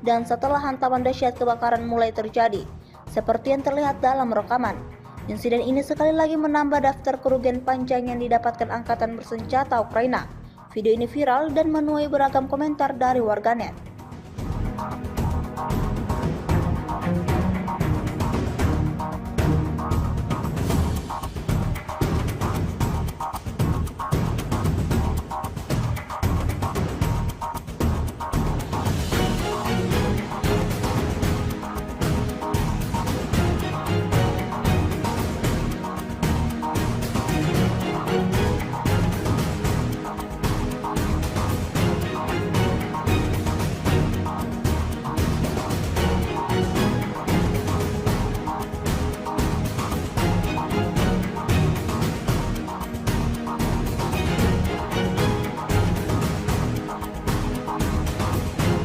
dan setelah hantaman dahsyat kebakaran mulai terjadi, seperti yang terlihat dalam rekaman. Insiden ini sekali lagi menambah daftar kerugian panjang yang didapatkan angkatan bersenjata Ukraina. Video ini viral dan menuai beragam komentar dari warganet.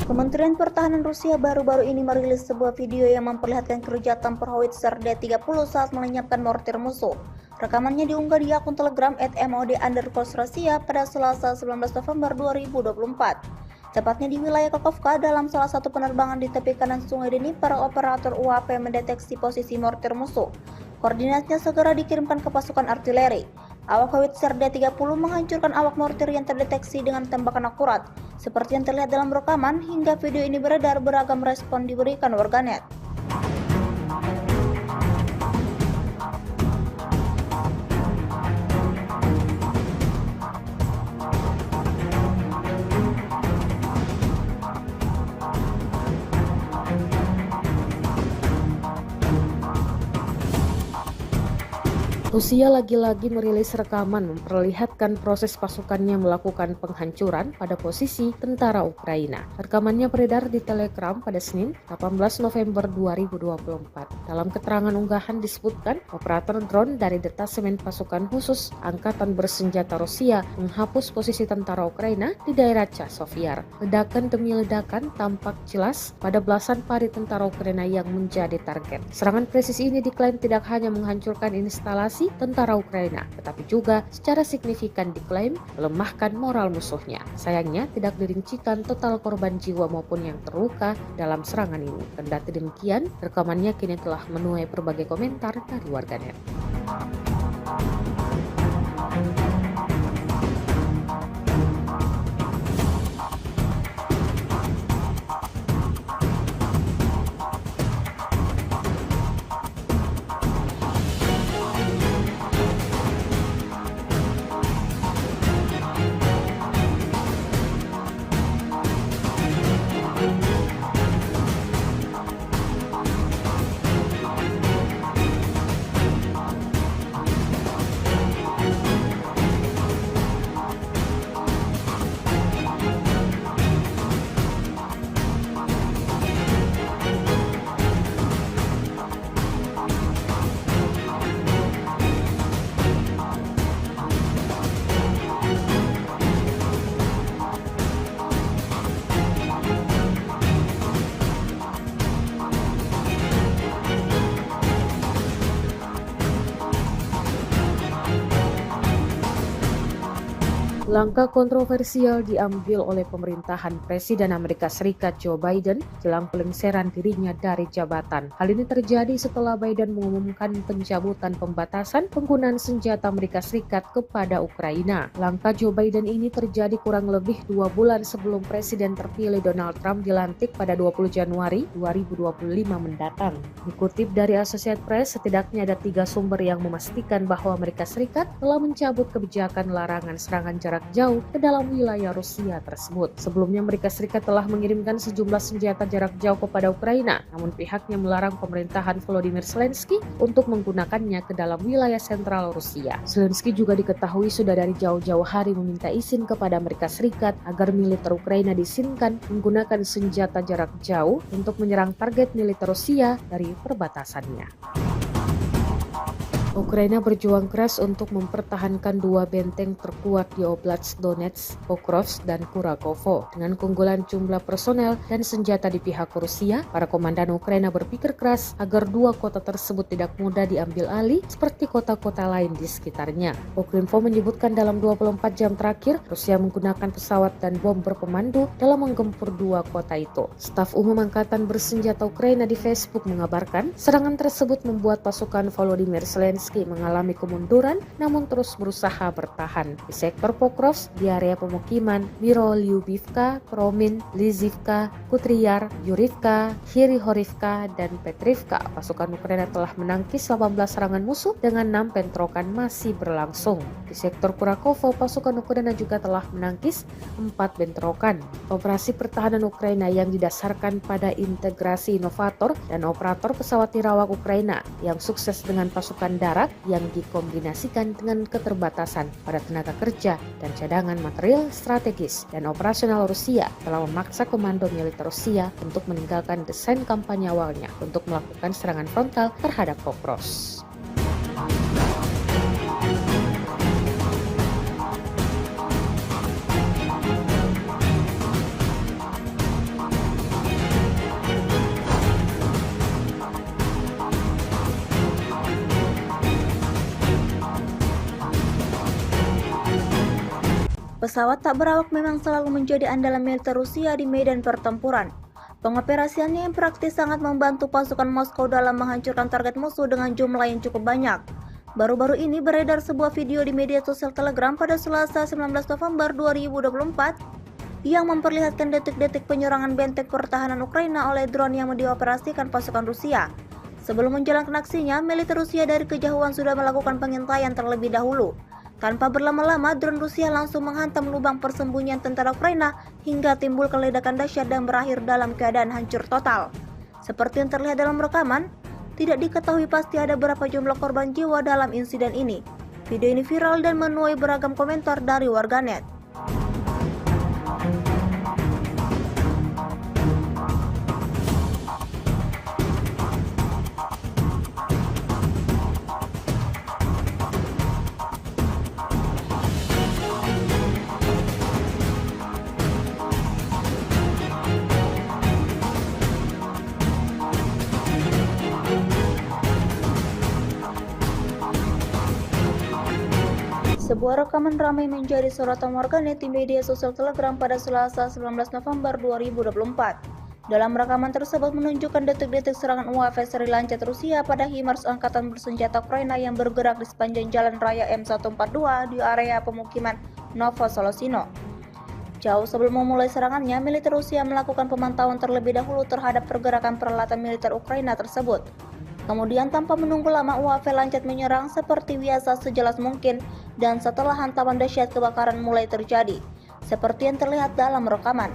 Kementerian Pertahanan Rusia baru-baru ini merilis sebuah video yang memperlihatkan kerja tempur howitzer D-30 saat melenyapkan mortir musuh. Rekamannya diunggah di akun Telegram @mod_Russia pada Selasa 19 November 2024. Tepatnya di wilayah Kakhovka, dalam salah satu penerbangan di tepi kanan Sungai Dnipro, operator UAP mendeteksi posisi mortir musuh. Koordinatnya segera dikirimkan ke pasukan artileri. Awak howitzer D-30 menghancurkan awak mortir yang terdeteksi dengan tembakan akurat. Seperti yang terlihat dalam rekaman, hingga video ini beredar, beragam respon diberikan warganet. Rusia lagi-lagi merilis rekaman memperlihatkan proses pasukannya melakukan penghancuran pada posisi tentara Ukraina. Rekamannya beredar di Telegram pada Senin, 18 November 2024. Dalam keterangan unggahan disebutkan, operator drone dari detasemen pasukan khusus Angkatan Bersenjata Rusia menghapus posisi tentara Ukraina di daerah Chasiv-Yar. Ledakan demi ledakan tampak jelas pada belasan pari tentara Ukraina yang menjadi target. Serangan presisi ini diklaim tidak hanya menghancurkan instalasi tentara Ukraina, tetapi juga secara signifikan diklaim melemahkan moral musuhnya. Sayangnya tidak dirincikan total korban jiwa maupun yang terluka dalam serangan ini. Kendati demikian, rekamannya kini telah menuai berbagai komentar dari warganet. Langkah kontroversial diambil oleh pemerintahan Presiden Amerika Serikat Joe Biden jelang pelengseran dirinya dari jabatan. Hal ini terjadi setelah Biden mengumumkan pencabutan pembatasan penggunaan senjata Amerika Serikat kepada Ukraina. Langkah Joe Biden ini terjadi kurang lebih 2 bulan sebelum Presiden terpilih Donald Trump dilantik pada 20 Januari 2025 mendatang. Dikutip dari Associated Press, setidaknya ada 3 sumber yang memastikan bahwa Amerika Serikat telah mencabut kebijakan larangan serangan jarak jauh ke dalam wilayah Rusia tersebut. Sebelumnya Amerika Serikat telah mengirimkan sejumlah senjata jarak jauh kepada Ukraina, namun pihaknya melarang pemerintahan Volodymyr Zelensky untuk menggunakannya ke dalam wilayah sentral Rusia. Zelensky juga diketahui sudah dari jauh-jauh hari meminta izin kepada Amerika Serikat agar militer Ukraina diizinkan menggunakan senjata jarak jauh untuk menyerang target militer Rusia dari perbatasannya. Ukraina berjuang keras untuk mempertahankan dua benteng terkuat di Oblast Donetsk, Pokrovsk, dan Kurakovo. Dengan keunggulan jumlah personel dan senjata di pihak Rusia, para komandan Ukraina berpikir keras agar dua kota tersebut tidak mudah diambil alih seperti kota-kota lain di sekitarnya. Ukrinfo menyebutkan dalam 24 jam terakhir, Rusia menggunakan pesawat dan bom berpemandu dalam menggempur dua kota itu. Staf Umum Angkatan Bersenjata Ukraina di Facebook mengabarkan, serangan tersebut membuat pasukan Volodymyr Zelensky mengalami kemunduran namun terus berusaha bertahan. Di sektor Pokrovsk, di area pemukiman Mirolyubivka, Promin, Lizivka, Kutriyar, Yurivka, Hirihorivka, dan Petrivka, pasukan Ukraina telah menangkis 18 serangan musuh dengan 6 bentrokan masih berlangsung. Di sektor Kurakovo, pasukan Ukraina juga telah menangkis 4 bentrokan. Operasi pertahanan Ukraina yang didasarkan pada integrasi inovator dan operator pesawat nirawak Ukraina yang sukses dengan pasukan darat yang dikombinasikan dengan keterbatasan pada tenaga kerja dan cadangan material strategis dan operasional Rusia telah memaksa komando militer Rusia untuk meninggalkan desain kampanye awalnya untuk melakukan serangan frontal terhadap Pokrovsk. Pesawat tak berawak memang selalu menjadi andalan militer Rusia di medan pertempuran. Pengoperasiannya yang praktis sangat membantu pasukan Moskow dalam menghancurkan target musuh dengan jumlah yang cukup banyak. Baru-baru ini beredar sebuah video di media sosial Telegram pada Selasa 19 November 2024 yang memperlihatkan detik-detik penyerangan benteng pertahanan Ukraina oleh drone yang dioperasikan pasukan Rusia. Sebelum menjalankan aksinya, militer Rusia dari kejauhan sudah melakukan pengintaian terlebih dahulu. Tanpa berlama-lama, drone Rusia langsung menghantam lubang persembunyian tentara Ukraina hingga timbul ledakan dahsyat dan berakhir dalam keadaan hancur total. Seperti yang terlihat dalam rekaman, tidak diketahui pasti ada berapa jumlah korban jiwa dalam insiden ini. Video ini viral dan menuai beragam komentar dari warganet. Sebuah rekaman ramai menjadi sorotan warganet di media sosial Telegram pada Selasa 19 November 2024. Dalam rekaman tersebut menunjukkan detik-detik serangan UAV seri Lancet Rusia pada HIMARS Angkatan Bersenjata Ukraina yang bergerak di sepanjang jalan raya M142 di area pemukiman Novosolosino. Jauh sebelum memulai serangannya, militer Rusia melakukan pemantauan terlebih dahulu terhadap pergerakan peralatan militer Ukraina tersebut. Kemudian tanpa menunggu lama, UAV Lancet menyerang seperti biasa sejelas mungkin dan setelah hantaman dahsyat kebakaran mulai terjadi, seperti yang terlihat dalam rekaman.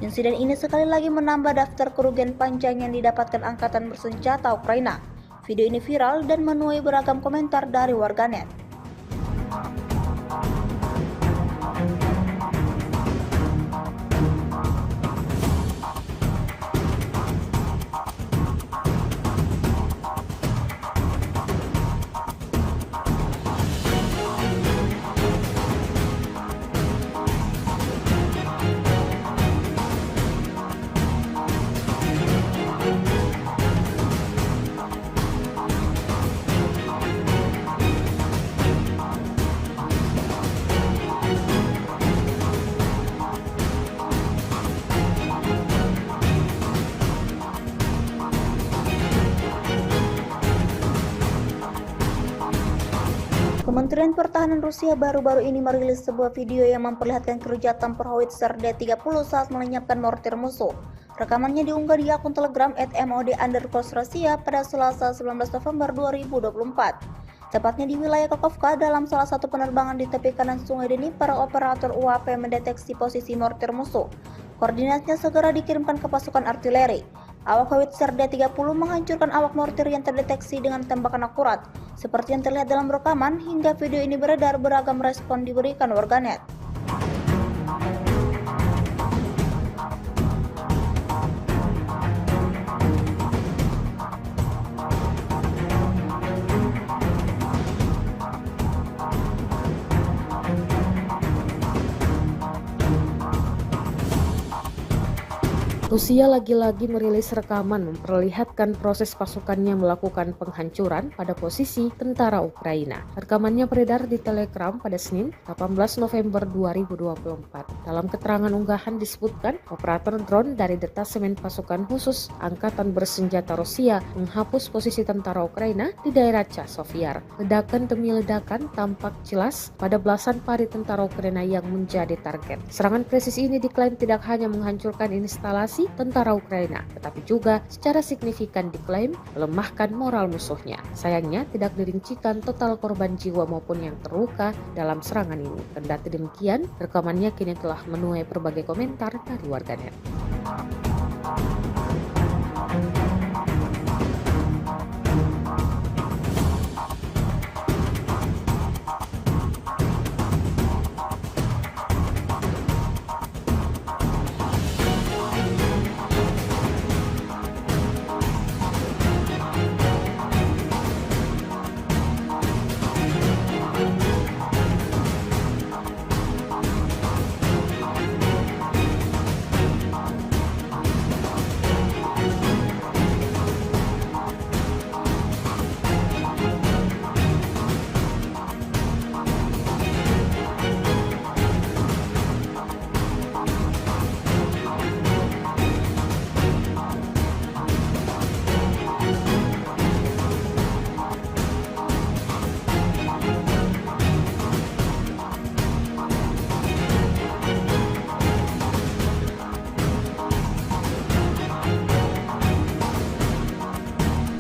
Insiden ini sekali lagi menambah daftar kerugian panjang yang didapatkan Angkatan Bersenjata Ukraina. Video ini viral dan menuai beragam komentar dari warganet. Kementerian Pertahanan Rusia baru-baru ini merilis sebuah video yang memperlihatkan kerja tempur howitzer D-30 saat melenyapkan mortir musuh. Rekamannya diunggah di akun Telegram @mod_Rusia pada Selasa 19 November 2024. Tepatnya di wilayah Kakhovka, dalam salah satu penerbangan di tepi kanan Sungai Dnipro, operator UAV mendeteksi posisi mortir musuh. Koordinatnya segera dikirimkan ke pasukan artileri. Awak howitzer D-30 menghancurkan awak mortir yang terdeteksi dengan tembakan akurat. Seperti yang terlihat dalam rekaman, hingga video ini beredar, beragam respon diberikan warganet. Rusia lagi-lagi merilis rekaman memperlihatkan proses pasukannya melakukan penghancuran pada posisi tentara Ukraina. Rekamannya beredar di Telegram pada Senin, 18 November 2024. Dalam keterangan unggahan disebutkan, operator drone dari Detasemen Pasukan Khusus Angkatan Bersenjata Rusia menghapus posisi tentara Ukraina di daerah Chasiv-Yar. Ledakan demi ledakan tampak jelas pada belasan pari tentara Ukraina yang menjadi target. Serangan presisi ini diklaim tidak hanya menghancurkan instalasi tentara Ukraina, tetapi juga secara signifikan diklaim melemahkan moral musuhnya. Sayangnya tidak dirincikan total korban jiwa maupun yang terluka dalam serangan ini. Kendati demikian, rekamannya kini telah menuai berbagai komentar dari warganet.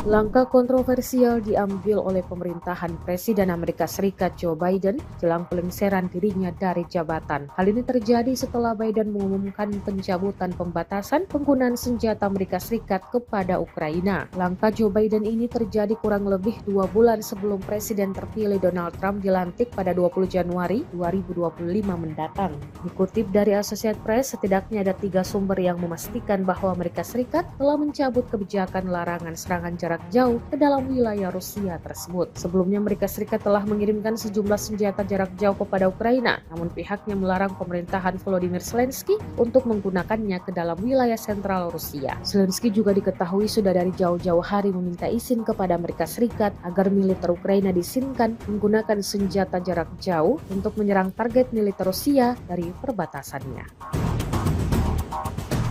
Langkah kontroversial diambil oleh pemerintahan Presiden Amerika Serikat Joe Biden jelang pelengseran dirinya dari jabatan. Hal ini terjadi setelah Biden mengumumkan pencabutan pembatasan penggunaan senjata Amerika Serikat kepada Ukraina. Langkah Joe Biden ini terjadi kurang lebih 2 bulan sebelum Presiden terpilih Donald Trump dilantik pada 20 Januari 2025 mendatang. Dikutip dari Associated Press, setidaknya ada 3 sumber yang memastikan bahwa Amerika Serikat telah mencabut kebijakan larangan serangan jarak jauh ke dalam wilayah Rusia tersebut. Sebelumnya Amerika Serikat telah mengirimkan sejumlah senjata jarak jauh kepada Ukraina, namun pihaknya melarang pemerintahan Volodymyr Zelensky untuk menggunakannya ke dalam wilayah sentral Rusia. Zelensky juga diketahui sudah dari jauh-jauh hari meminta izin kepada Amerika Serikat agar militer Ukraina diizinkan menggunakan senjata jarak jauh untuk menyerang target militer Rusia dari perbatasannya.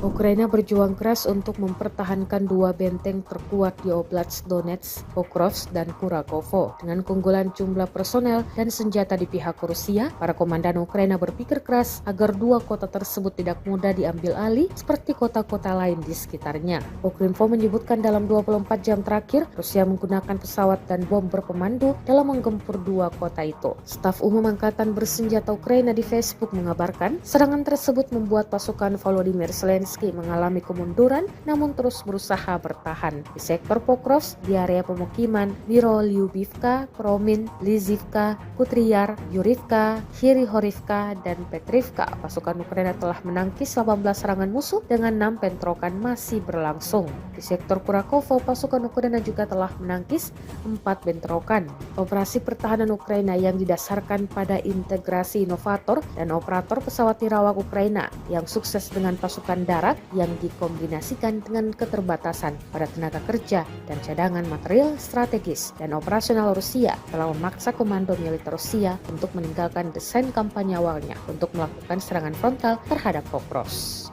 Ukraina berjuang keras untuk mempertahankan 2 benteng terkuat di Oblast Donetsk, Pokrovsk, dan Kurakovo. Dengan keunggulan jumlah personel dan senjata di pihak Rusia, para komandan Ukraina berpikir keras agar 2 kota tersebut tidak mudah diambil alih seperti kota-kota lain di sekitarnya. Ukrinfo menyebutkan dalam 24 jam terakhir, Rusia menggunakan pesawat dan bom berpemandu dalam menggempur 2 kota itu. Staf Umum Angkatan Bersenjata Ukraina di Facebook mengabarkan, serangan tersebut membuat pasukan Volodymyr Zelensky mengalami kemunduran namun terus berusaha bertahan. Di sektor Pokrovsk, di area pemukiman Mirolyubivka, Promin, Lizivka, Kutriyar, Yurivka, Hirihorivka, dan Petrivka, pasukan Ukraina telah menangkis 18 serangan musuh dengan 6 bentrokan masih berlangsung. Di sektor Kurakovo, pasukan Ukraina juga telah menangkis 4 bentrokan. Operasi pertahanan Ukraina yang didasarkan pada integrasi inovator dan operator pesawat nirawak Ukraina yang sukses dengan pasukan darat yang dikombinasikan dengan keterbatasan pada tenaga kerja dan cadangan material strategis dan operasional Rusia telah memaksa komando militer Rusia untuk meninggalkan desain kampanye awalnya untuk melakukan serangan frontal terhadap Pokrovsk.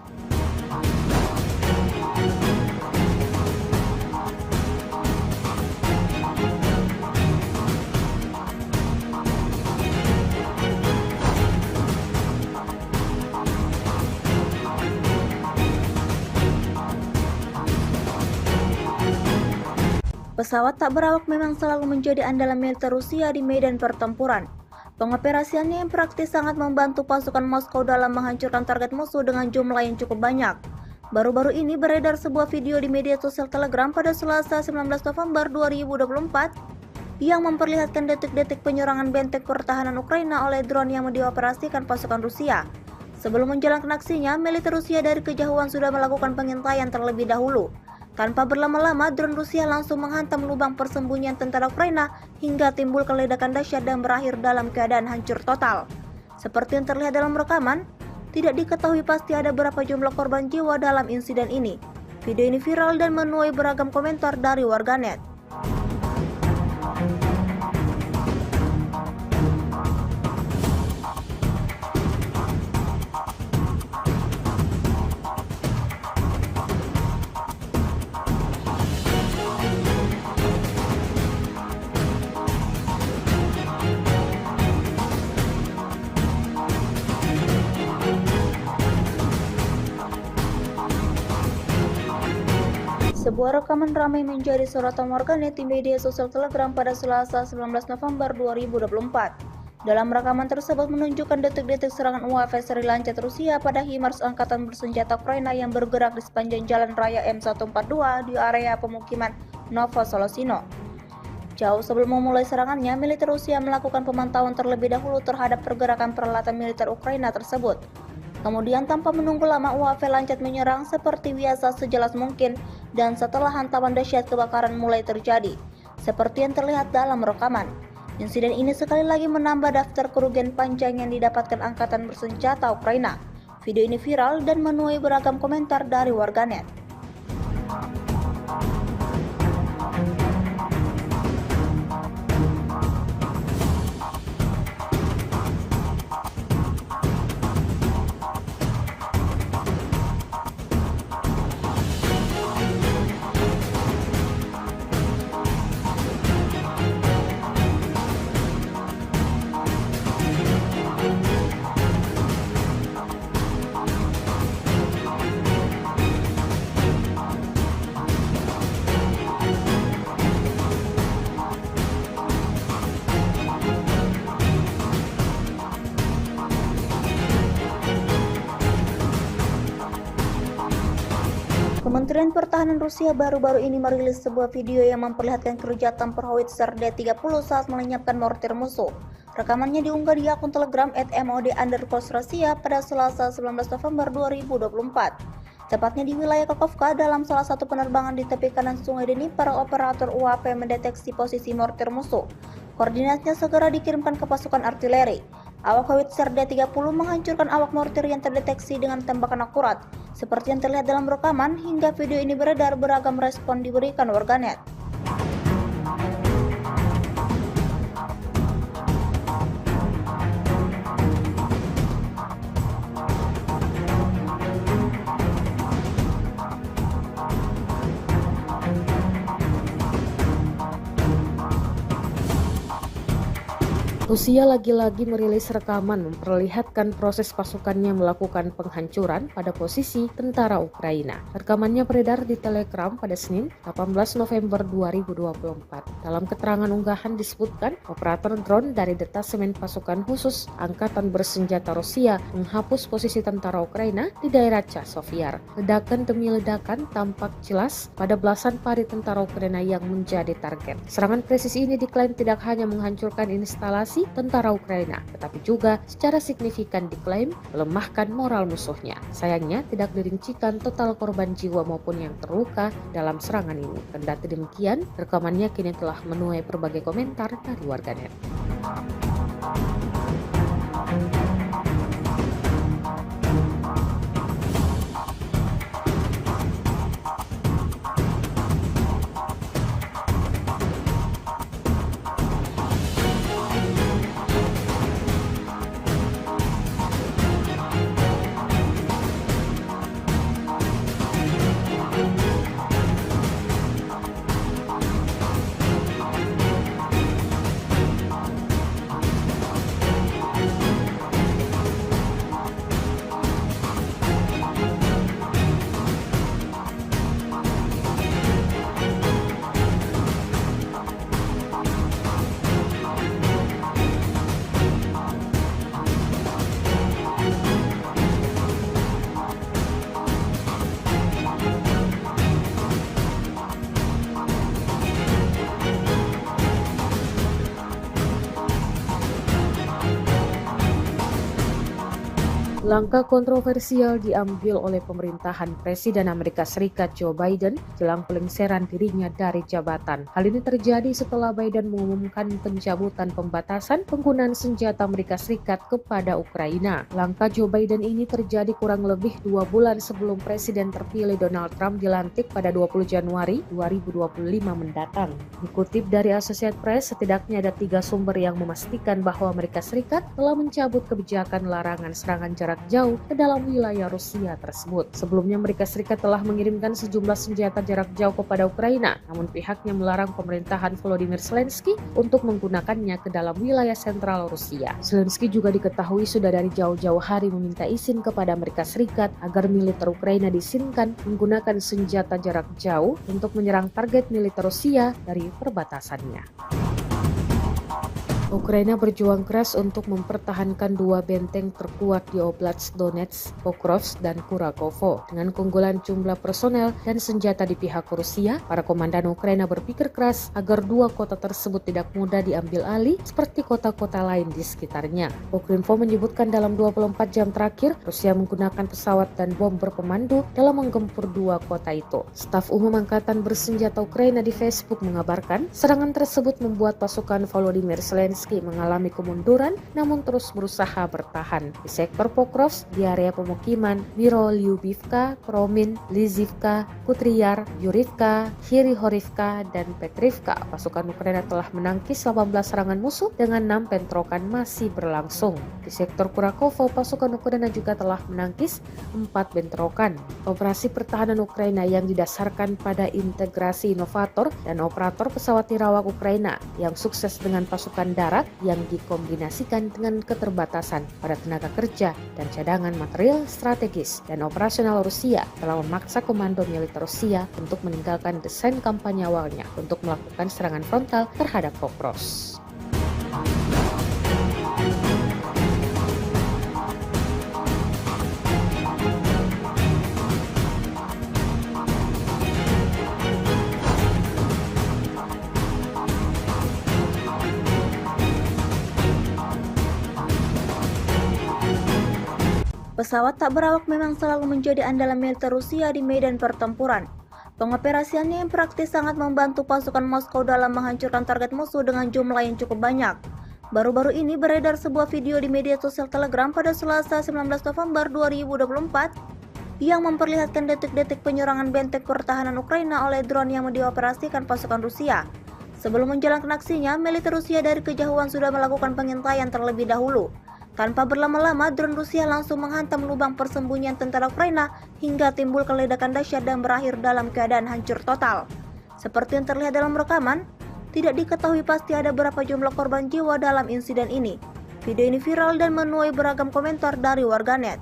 Pesawat tak berawak memang selalu menjadi andalan militer Rusia di medan pertempuran. Pengoperasiannya yang praktis sangat membantu pasukan Moskow dalam menghancurkan target musuh dengan jumlah yang cukup banyak. Baru-baru ini beredar sebuah video di media sosial Telegram pada Selasa 19 November 2024 yang memperlihatkan detik-detik penyerangan benteng pertahanan Ukraina oleh drone yang dioperasikan pasukan Rusia. Sebelum menjalankan aksinya, militer Rusia dari kejauhan sudah melakukan pengintaian terlebih dahulu. Tanpa berlama-lama, drone Rusia langsung menghantam lubang persembunyian tentara Ukraina hingga timbul ledakan dahsyat dan berakhir dalam keadaan hancur total. Seperti yang terlihat dalam rekaman, Tidak diketahui pasti ada berapa jumlah korban jiwa dalam insiden ini. Video ini viral dan menuai beragam komentar dari warganet. Sebuah rekaman ramai menjadi sorotan warganet di media sosial Telegram pada Selasa 19 November 2024. Dalam rekaman tersebut menunjukkan detik-detik serangan UAV seri lancet Rusia pada HIMARS Angkatan Bersenjata Ukraina yang bergerak di sepanjang jalan raya M142 di area pemukiman Novosolosino. Jauh sebelum memulai serangannya, militer Rusia melakukan pemantauan terlebih dahulu terhadap pergerakan peralatan militer Ukraina tersebut. Kemudian tanpa menunggu lama UAV lancet menyerang seperti biasa sejelas mungkin dan setelah hantaman dahsyat kebakaran mulai terjadi, seperti yang terlihat dalam rekaman. Insiden ini sekali lagi menambah daftar kerugian panjang yang didapatkan Angkatan Bersenjata Ukraina. Video ini viral dan menuai beragam komentar dari warganet. Kementerian Pertahanan Rusia baru-baru ini merilis sebuah video yang memperlihatkan keruja tempur howitzer D-30 saat melenyapkan mortir musuh. Rekamannya diunggah di akun Telegram @mod_Rusia pada Selasa 19 November 2024. Tepatnya di wilayah Kakovka, dalam salah satu penerbangan di tepi kanan Sungai Dnipro, operator UAV mendeteksi posisi mortir musuh. Koordinatnya segera dikirimkan ke pasukan artileri. Awak howitzer D-30 menghancurkan awak mortir yang terdeteksi dengan tembakan akurat. Seperti yang terlihat dalam rekaman, hingga video ini beredar, beragam respon diberikan warganet. Rusia lagi-lagi merilis rekaman memperlihatkan proses pasukannya melakukan penghancuran pada posisi tentara Ukraina. Rekamannya beredar di Telegram pada Senin, 18 November 2024. Dalam keterangan unggahan disebutkan, operator drone dari Detasemen Pasukan Khusus Angkatan Bersenjata Rusia menghapus posisi tentara Ukraina di daerah Chasiv. Ledakan demi ledakan tampak jelas pada belasan pari tentara Ukraina yang menjadi target. Serangan presisi ini diklaim tidak hanya menghancurkan instalasi tentara Ukraina, tetapi juga secara signifikan diklaim melemahkan moral musuhnya. Sayangnya tidak dirincikan total korban jiwa maupun yang terluka dalam serangan ini. Kendati demikian, rekamannya kini telah menuai berbagai komentar dari warganet. Langkah kontroversial diambil oleh pemerintahan Presiden Amerika Serikat Joe Biden jelang pelengseran dirinya dari jabatan. Hal ini terjadi setelah Biden mengumumkan pencabutan pembatasan penggunaan senjata Amerika Serikat kepada Ukraina. Langkah Joe Biden ini terjadi kurang lebih 2 bulan sebelum Presiden terpilih Donald Trump dilantik pada 20 Januari 2025 mendatang. Dikutip dari Associated Press, setidaknya ada 3 sumber yang memastikan bahwa Amerika Serikat telah mencabut kebijakan larangan serangan jarak jauh ke dalam wilayah Rusia tersebut. Sebelumnya Amerika Serikat telah mengirimkan sejumlah senjata jarak jauh kepada Ukraina, namun pihaknya melarang pemerintahan Volodymyr Zelensky untuk menggunakannya ke dalam wilayah sentral Rusia. Zelensky juga diketahui sudah dari jauh-jauh hari meminta izin kepada Amerika Serikat agar militer Ukraina diizinkan menggunakan senjata jarak jauh untuk menyerang target militer Rusia dari perbatasannya. Ukraina berjuang keras untuk mempertahankan 2 benteng terkuat di Oblast Donetsk, Pokrovsk, dan Kurakovo. Dengan keunggulan jumlah personel dan senjata di pihak Rusia, para komandan Ukraina berpikir keras agar 2 kota tersebut tidak mudah diambil alih seperti kota-kota lain di sekitarnya. Ukrinfo menyebutkan dalam 24 jam terakhir, Rusia menggunakan pesawat dan bom berpemandu dalam menggempur 2 kota itu. Staf Umum Angkatan Bersenjata Ukraina di Facebook mengabarkan, serangan tersebut membuat pasukan Volodymyr Zelensky mengalami kemunduran namun terus berusaha bertahan. Di sektor Pokrovsk, di area pemukiman Mirolyubivka, Kromin, Lizivka, Kutriar, Yurivka, Hirihorivka, dan Petrivka, pasukan Ukraina telah menangkis 18 serangan musuh dengan 6 bentrokan masih berlangsung. Di sektor Kurakovo, pasukan Ukraina juga telah menangkis 4 bentrokan. Operasi pertahanan Ukraina yang didasarkan pada integrasi inovator dan operator pesawat nirawak Ukraina yang sukses dengan pasukan darat yang dikombinasikan dengan keterbatasan pada tenaga kerja dan cadangan material strategis dan operasional Rusia telah memaksa komando militer Rusia untuk meninggalkan desain kampanye awalnya untuk melakukan serangan frontal terhadap Pokrovsk. Pesawat tak berawak memang selalu menjadi andalan militer Rusia di medan pertempuran. Pengoperasiannya yang praktis sangat membantu pasukan Moskow dalam menghancurkan target musuh dengan jumlah yang cukup banyak. Baru-baru ini beredar sebuah video di media sosial Telegram pada Selasa 19 November 2024 yang memperlihatkan detik-detik penyerangan benteng pertahanan Ukraina oleh drone yang dioperasikan pasukan Rusia. Sebelum menjalankan aksinya, militer Rusia dari kejauhan sudah melakukan pengintaian terlebih dahulu. Tanpa berlama-lama, drone Rusia langsung menghantam lubang persembunyian tentara Ukraina hingga timbul ledakan dahsyat dan berakhir dalam keadaan hancur total. Seperti yang terlihat dalam rekaman, tidak diketahui pasti ada berapa jumlah korban jiwa dalam insiden ini. Video ini viral dan menuai beragam komentar dari warganet.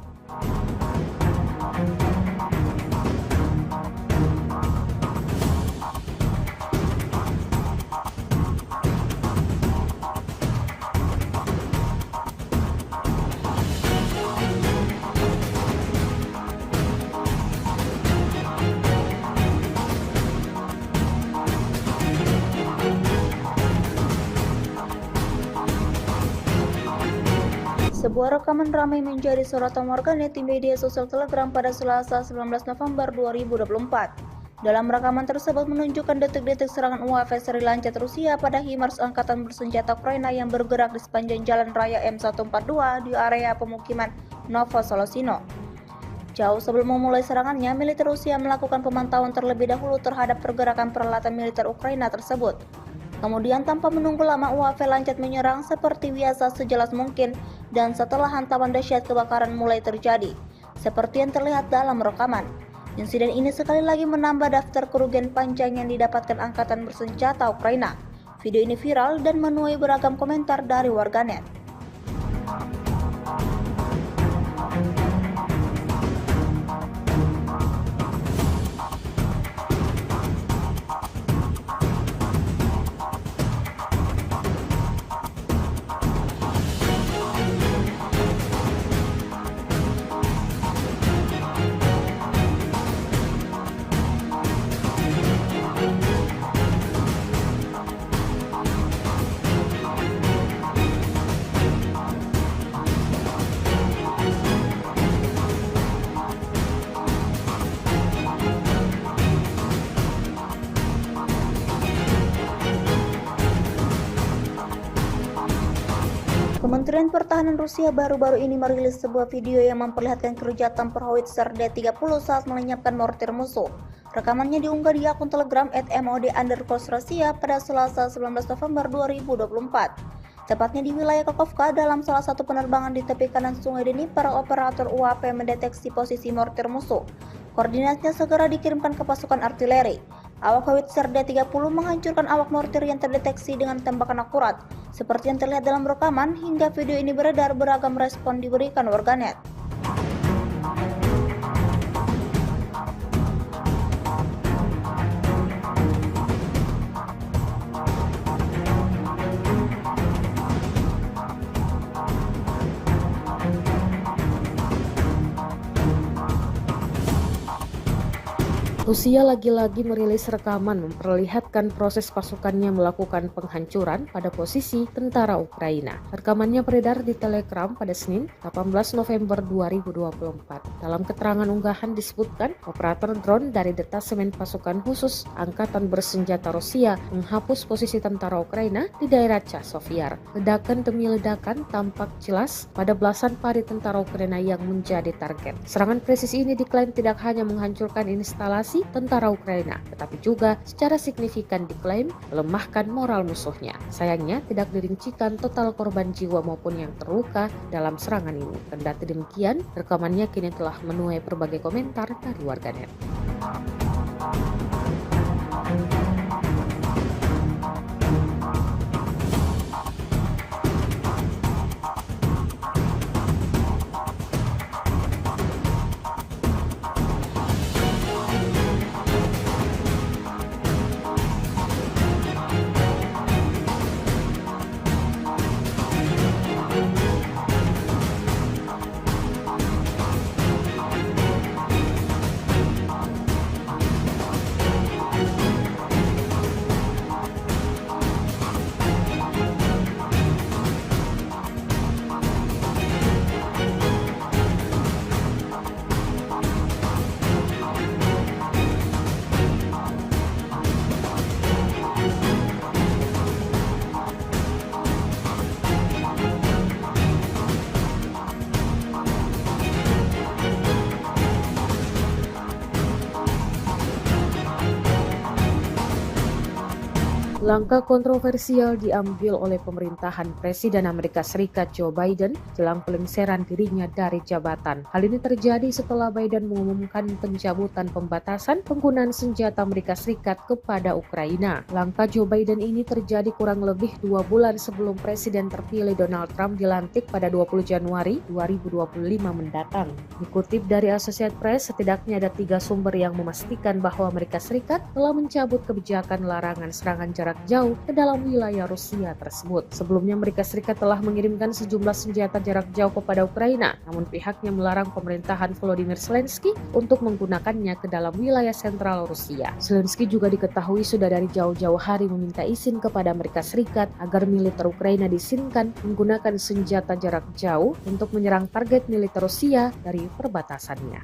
Sebuah rekaman ramai menjadi sorotan warganet di media sosial Telegram pada Selasa 19 November 2024. Dalam rekaman tersebut menunjukkan detik-detik serangan UAV seri Lancet Rusia pada HIMARS Angkatan Bersenjata Ukraina yang bergerak di sepanjang jalan raya M142 di area pemukiman Novosolosino. Jauh sebelum memulai serangannya, militer Rusia melakukan pemantauan terlebih dahulu terhadap pergerakan peralatan militer Ukraina tersebut. Kemudian tanpa menunggu lama, UAV Lancet menyerang seperti biasa sejelas mungkin dan setelah hantaman dahsyat kebakaran mulai terjadi, seperti yang terlihat dalam rekaman. Insiden ini sekali lagi menambah daftar kerugian panjang yang didapatkan Angkatan Bersenjata Ukraina. Video ini viral dan menuai beragam komentar dari warganet. Kementerian Pertahanan Rusia baru-baru ini merilis sebuah video yang memperlihatkan keruja tempur howitzer D-30 saat melenyapkan mortir musuh. Rekamannya diunggah di akun Telegram @mod_Rusia pada Selasa 19 November 2024. Tepatnya di wilayah Kakovka, dalam salah satu penerbangan di tepi kanan Sungai Dnipro, operator UAP mendeteksi posisi mortir musuh. Koordinatnya segera dikirimkan ke pasukan artileri. Awak howitzer D-30 menghancurkan awak mortir yang terdeteksi dengan tembakan akurat. Seperti yang terlihat dalam rekaman, hingga video ini beredar, beragam respon diberikan warganet. Rusia lagi-lagi merilis rekaman memperlihatkan proses pasukannya melakukan penghancuran pada posisi tentara Ukraina. Rekamannya beredar di Telegram pada Senin, 18 November 2024. Dalam keterangan unggahan disebutkan, operator drone dari detasemen pasukan khusus Angkatan Bersenjata Rusia menghapus posisi tentara Ukraina di daerah Chasiv. Ledakan demi ledakan tampak jelas pada belasan pari tentara Ukraina yang menjadi target. Serangan presisi ini diklaim tidak hanya menghancurkan instalasi tentara Ukraina, tetapi juga secara signifikan diklaim melemahkan moral musuhnya. Sayangnya tidak dirincikan total korban jiwa maupun yang terluka dalam serangan ini. Kendati demikian, rekamannya kini telah menuai berbagai komentar dari warganet. Langkah kontroversial diambil oleh pemerintahan Presiden Amerika Serikat Joe Biden jelang pelengseran dirinya dari jabatan. Hal ini terjadi setelah Biden mengumumkan pencabutan pembatasan penggunaan senjata Amerika Serikat kepada Ukraina. Langkah Joe Biden ini terjadi kurang lebih 2 bulan sebelum Presiden terpilih Donald Trump dilantik pada 20 Januari 2025 mendatang. Dikutip dari Associated Press, setidaknya ada 3 sumber yang memastikan bahwa Amerika Serikat telah mencabut kebijakan larangan serangan jarak jauh ke dalam wilayah Rusia tersebut. Sebelumnya Amerika Serikat telah mengirimkan sejumlah senjata jarak jauh kepada Ukraina, namun pihaknya melarang pemerintahan Volodymyr Zelensky untuk menggunakannya ke dalam wilayah sentral Rusia. Zelensky juga diketahui sudah dari jauh-jauh hari meminta izin kepada Amerika Serikat agar militer Ukraina diizinkan menggunakan senjata jarak jauh untuk menyerang target militer Rusia dari perbatasannya.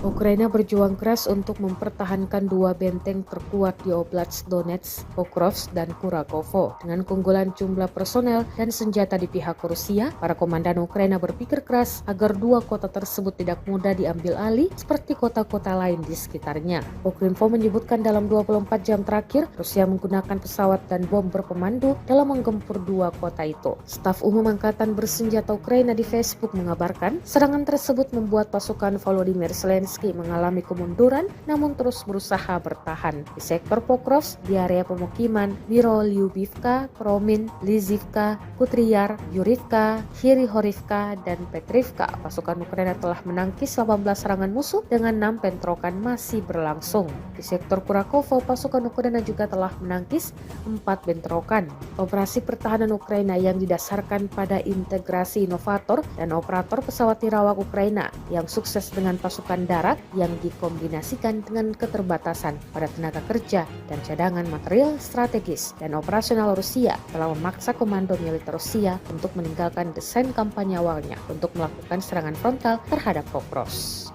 Ukraina berjuang keras untuk mempertahankan 2 benteng terkuat di Oblast Donetsk, Pokrovsk, dan Kurakovo. Dengan keunggulan jumlah personel dan senjata di pihak Rusia, para komandan Ukraina berpikir keras agar 2 kota tersebut tidak mudah diambil alih seperti kota-kota lain di sekitarnya. Ukrinfo menyebutkan dalam 24 jam terakhir, Rusia menggunakan pesawat dan bom berpemandu dalam menggempur 2 kota itu. Staf Umum Angkatan Bersenjata Ukraina di Facebook mengabarkan, serangan tersebut membuat pasukan Volodymyr Zelensky mengalami kemunduran namun terus berusaha bertahan. Di sektor Pokrovsk, di area pemukiman Mirolyubivka, Kromin, Lizivka, Kutriar, Yurivka, Hirihorivka, dan Petrivka, pasukan Ukraina telah menangkis 18 serangan musuh dengan 6 bentrokan masih berlangsung. Di sektor Kurakovo, pasukan Ukraina juga telah menangkis 4 bentrokan. Operasi pertahanan Ukraina yang didasarkan pada integrasi inovator dan operator pesawat nirawak Ukraina yang sukses dengan pasukan darat yang dikombinasikan dengan keterbatasan pada tenaga kerja dan cadangan material strategis dan operasional Rusia telah memaksa komando militer Rusia untuk meninggalkan desain kampanye awalnya untuk melakukan serangan frontal terhadap Pokrovsk.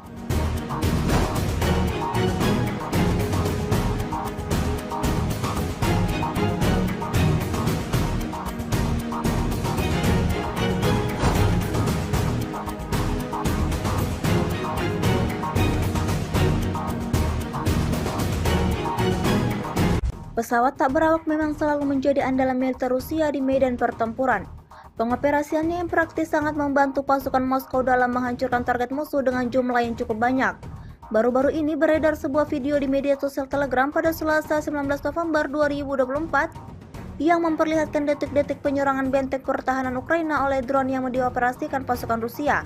Pesawat tak berawak memang selalu menjadi andalan militer Rusia di medan pertempuran. Pengoperasiannya yang praktis sangat membantu pasukan Moskow dalam menghancurkan target musuh dengan jumlah yang cukup banyak. Baru-baru ini beredar sebuah video di media sosial Telegram pada Selasa 19 November 2024 yang memperlihatkan detik-detik penyerangan benteng pertahanan Ukraina oleh drone yang dioperasikan pasukan Rusia.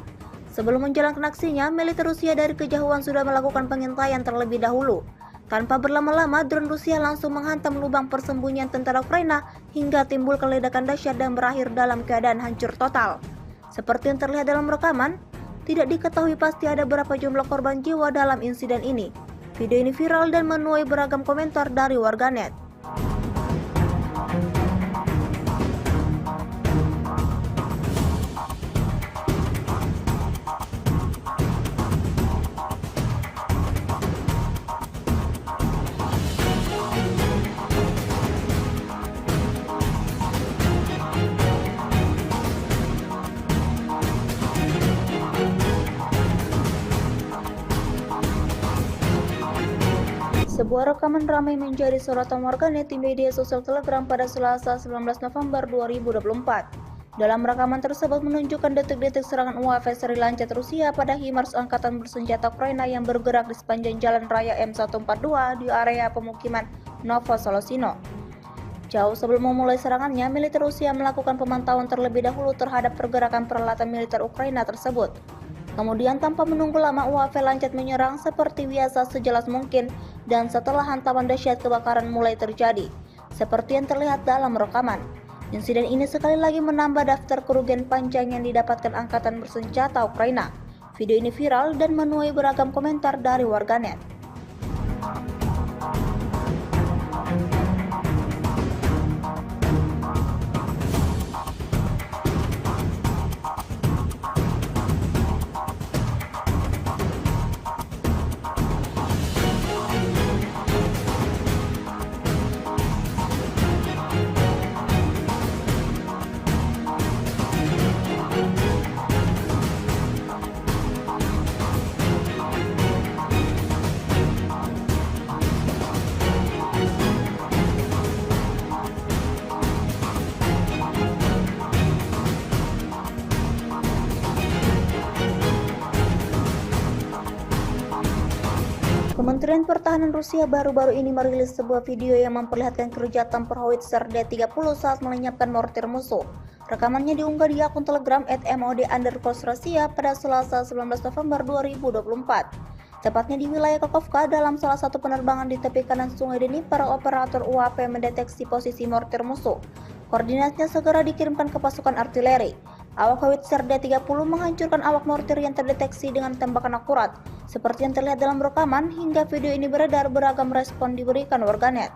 Sebelum menjalankan aksinya, militer Rusia dari kejauhan sudah melakukan pengintaian terlebih dahulu. Tanpa berlama-lama, drone Rusia langsung menghantam lubang persembunyian tentara Ukraina hingga timbul ledakan dahsyat dan berakhir dalam keadaan hancur total. Seperti yang terlihat dalam rekaman, tidak diketahui pasti ada berapa jumlah korban jiwa dalam insiden ini. Video ini viral dan menuai beragam komentar dari warganet. Sebuah rekaman ramai menjadi sorotan warganet di media sosial Telegram pada Selasa 19 November 2024. Dalam rekaman tersebut menunjukkan detik-detik serangan UAV seri Lancet Rusia pada HIMARS angkatan bersenjata Ukraina yang bergerak di sepanjang jalan raya M142 di area pemukiman Novosolosino. Jauh sebelum memulai serangannya, militer Rusia melakukan pemantauan terlebih dahulu terhadap pergerakan peralatan militer Ukraina tersebut. Kemudian tanpa menunggu lama UAV Lancet menyerang seperti biasa sejelas mungkin dan setelah hantaman dahsyat kebakaran mulai terjadi. Seperti yang terlihat dalam rekaman. Insiden ini sekali lagi menambah daftar kerugian panjang yang didapatkan angkatan bersenjata Ukraina. Video ini viral dan menuai beragam komentar dari warganet. Kementerian Pertahanan Rusia baru-baru ini merilis sebuah video yang memperlihatkan kerja tempur howitzer D-30 saat melenyapkan mortir musuh. Rekamannya diunggah di akun Telegram @mod_Rusia pada Selasa 19 November 2024. Tepatnya di wilayah Kakovka, dalam salah satu penerbangan di tepi kanan Sungai Dnipro, operator UAV mendeteksi posisi mortir musuh. Koordinatnya segera dikirimkan ke pasukan artileri. Awak howitzer D-30 menghancurkan awak mortir yang terdeteksi dengan tembakan akurat. Seperti yang terlihat dalam rekaman, hingga video ini beredar, beragam respon diberikan warganet.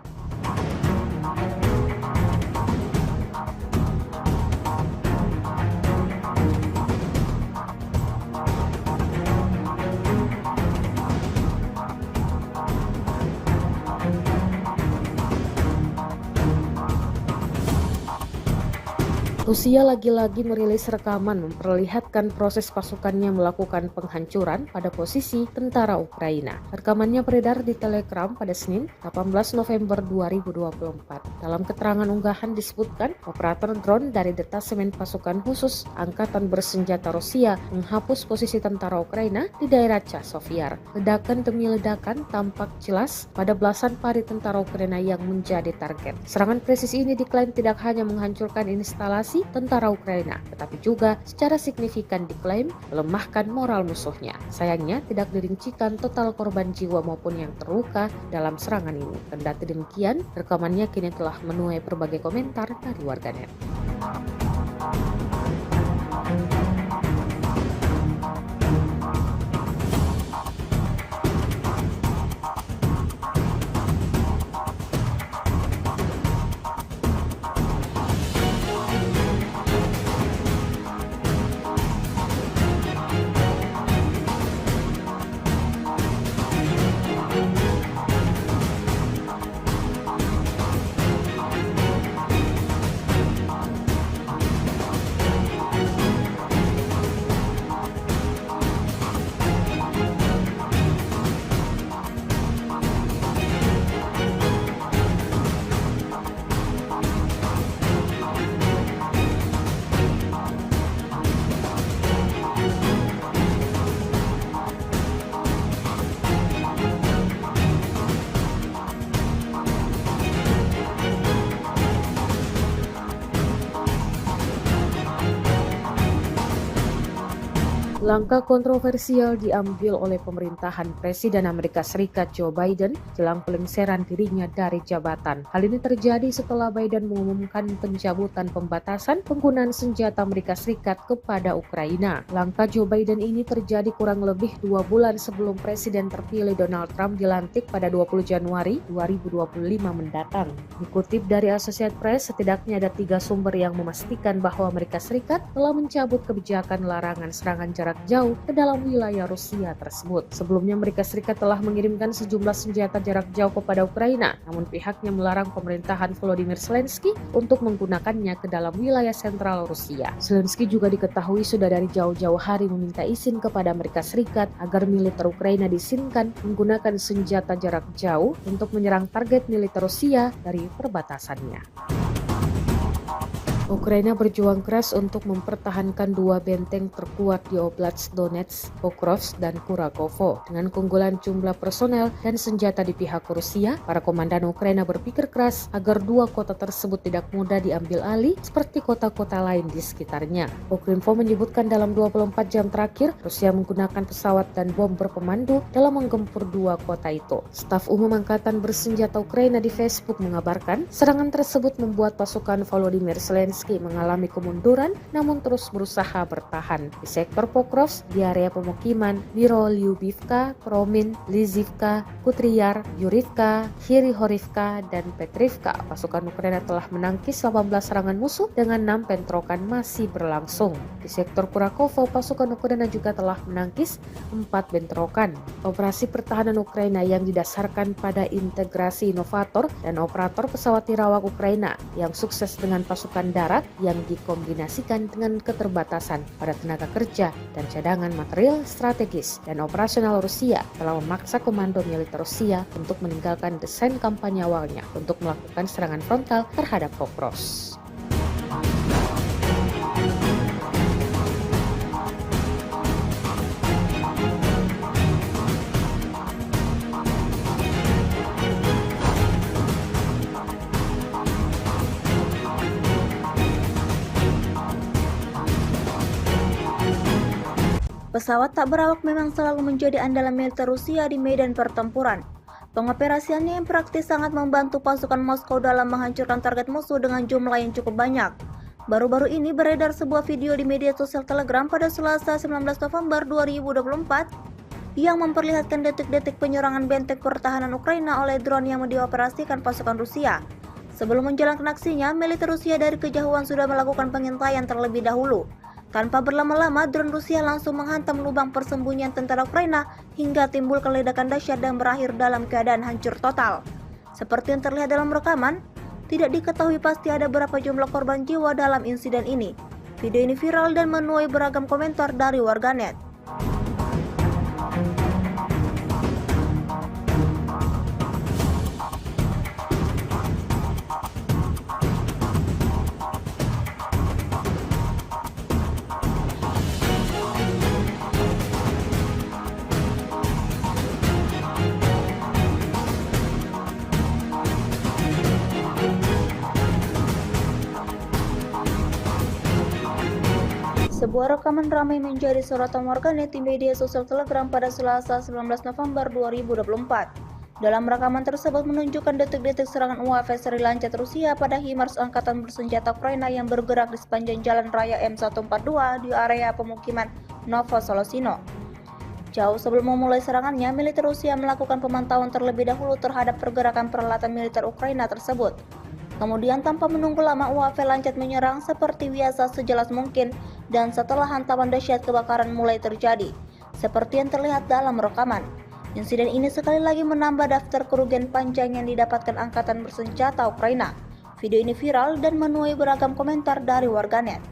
Rusia lagi-lagi merilis rekaman memperlihatkan proses pasukannya melakukan penghancuran pada posisi tentara Ukraina. Rekamannya beredar di Telegram pada Senin, 18 November 2024. Dalam keterangan unggahan disebutkan, operator drone dari detasemen pasukan khusus Angkatan Bersenjata Rusia menghapus posisi tentara Ukraina di daerah Chasovyar. Ledakan demi ledakan tampak jelas pada belasan pari tentara Ukraina yang menjadi target. Serangan presis ini diklaim tidak hanya menghancurkan instalasi tentara Ukraina, tetapi juga secara signifikan diklaim melemahkan moral musuhnya. Sayangnya tidak dirincikan total korban jiwa maupun yang terluka dalam serangan ini. Kendati demikian, rekamannya kini telah menuai berbagai komentar dari warganet. Langkah kontroversial diambil oleh pemerintahan Presiden Amerika Serikat Joe Biden jelang pelengseran dirinya dari jabatan. Hal ini terjadi setelah Biden mengumumkan pencabutan pembatasan penggunaan senjata Amerika Serikat kepada Ukraina. Langkah Joe Biden ini terjadi kurang lebih 2 bulan sebelum Presiden terpilih Donald Trump dilantik pada 20 Januari 2025 mendatang. Dikutip dari Associated Press, setidaknya ada 3 sumber yang memastikan bahwa Amerika Serikat telah mencabut kebijakan larangan serangan jarak jauh ke dalam wilayah Rusia tersebut. Sebelumnya Amerika Serikat telah mengirimkan sejumlah senjata jarak jauh kepada Ukraina, namun pihaknya melarang pemerintahan Volodymyr Zelensky untuk menggunakannya ke dalam wilayah sentral Rusia. Zelensky juga diketahui sudah dari jauh-jauh hari meminta izin kepada Amerika Serikat agar militer Ukraina diizinkan menggunakan senjata jarak jauh untuk menyerang target militer Rusia dari perbatasannya. Ukraina berjuang keras untuk mempertahankan 2 benteng terkuat di Oblast Donetsk, Pokrovsk, dan Kurakovo. Dengan keunggulan jumlah personel dan senjata di pihak Rusia, para komandan Ukraina berpikir keras agar 2 kota tersebut tidak mudah diambil alih seperti kota-kota lain di sekitarnya. Ukrinfo menyebutkan dalam 24 jam terakhir, Rusia menggunakan pesawat dan bom berpemandu dalam menggempur 2 kota itu. Staf Umum Angkatan Bersenjata Ukraina di Facebook mengabarkan, serangan tersebut membuat pasukan Volodymyr Zelensky mengalami kemunduran namun terus berusaha bertahan. Di sektor Pokrovsk, di area pemukiman Mirolyubivka, Promin, Lizivka, Kutriyar, Yurivka, Hirihorivka, dan Petrivka, pasukan Ukraina telah menangkis 18 serangan musuh dengan 6 bentrokan masih berlangsung. Di sektor Kurakovo, pasukan Ukraina juga telah menangkis 4 bentrokan. Operasi pertahanan Ukraina yang didasarkan pada integrasi inovator dan operator pesawat tirawak Ukraina yang sukses dengan pasukan darat yang dikombinasikan dengan keterbatasan pada tenaga kerja dan cadangan material strategis dan operasional Rusia telah memaksa komando militer Rusia untuk meninggalkan desain kampanye awalnya untuk melakukan serangan frontal terhadap Pokrovsk. Pesawat tak berawak memang selalu menjadi andalan militer Rusia di medan pertempuran. Pengoperasiannya yang praktis sangat membantu pasukan Moskow dalam menghancurkan target musuh dengan jumlah yang cukup banyak. Baru-baru ini beredar sebuah video di media sosial Telegram pada Selasa 19 November 2024 yang memperlihatkan detik-detik penyerangan benteng pertahanan Ukraina oleh drone yang dioperasikan pasukan Rusia. Sebelum menjalankan aksinya, militer Rusia dari kejauhan sudah melakukan pengintaian terlebih dahulu. Tanpa berlama-lama, drone Rusia langsung menghantam lubang persembunyian tentara Ukraina hingga timbul ledakan dahsyat dan berakhir dalam keadaan hancur total. Seperti yang terlihat dalam rekaman, tidak diketahui pasti ada berapa jumlah korban jiwa dalam insiden ini. Video ini viral dan menuai beragam komentar dari warganet. Sebuah rekaman ramai menjadi sorotan warganet di media sosial Telegram pada Selasa 19 November 2024. Dalam rekaman tersebut menunjukkan detik-detik serangan UAV seri Lancet Rusia pada HIMARS Angkatan Bersenjata Ukraina yang bergerak di sepanjang jalan raya M142 di area pemukiman Novosolosino. Jauh sebelum memulai serangannya, militer Rusia melakukan pemantauan terlebih dahulu terhadap pergerakan peralatan militer Ukraina tersebut. Kemudian tanpa menunggu lama, UAV Lancet menyerang seperti biasa sejelas mungkin dan setelah hantaman dahsyat kebakaran mulai terjadi, seperti yang terlihat dalam rekaman. Insiden ini sekali lagi menambah daftar kerugian panjang yang didapatkan Angkatan Bersenjata Ukraina. Video ini viral dan menuai beragam komentar dari warganet.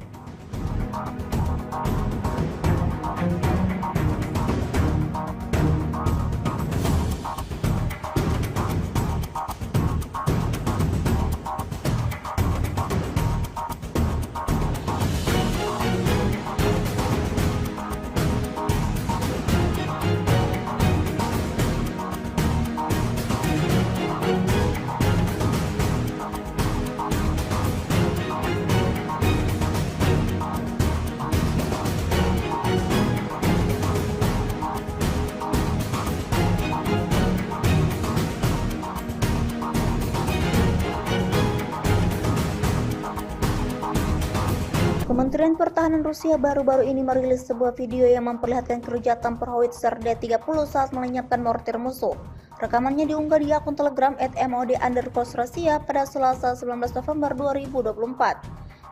Kementerian Pertahanan Rusia baru-baru ini merilis sebuah video yang memperlihatkan keruja tempur howitzer D-30 saat melenyapkan mortir musuh. Rekamannya diunggah di akun Telegram @mod_Rusia pada Selasa 19 November 2024.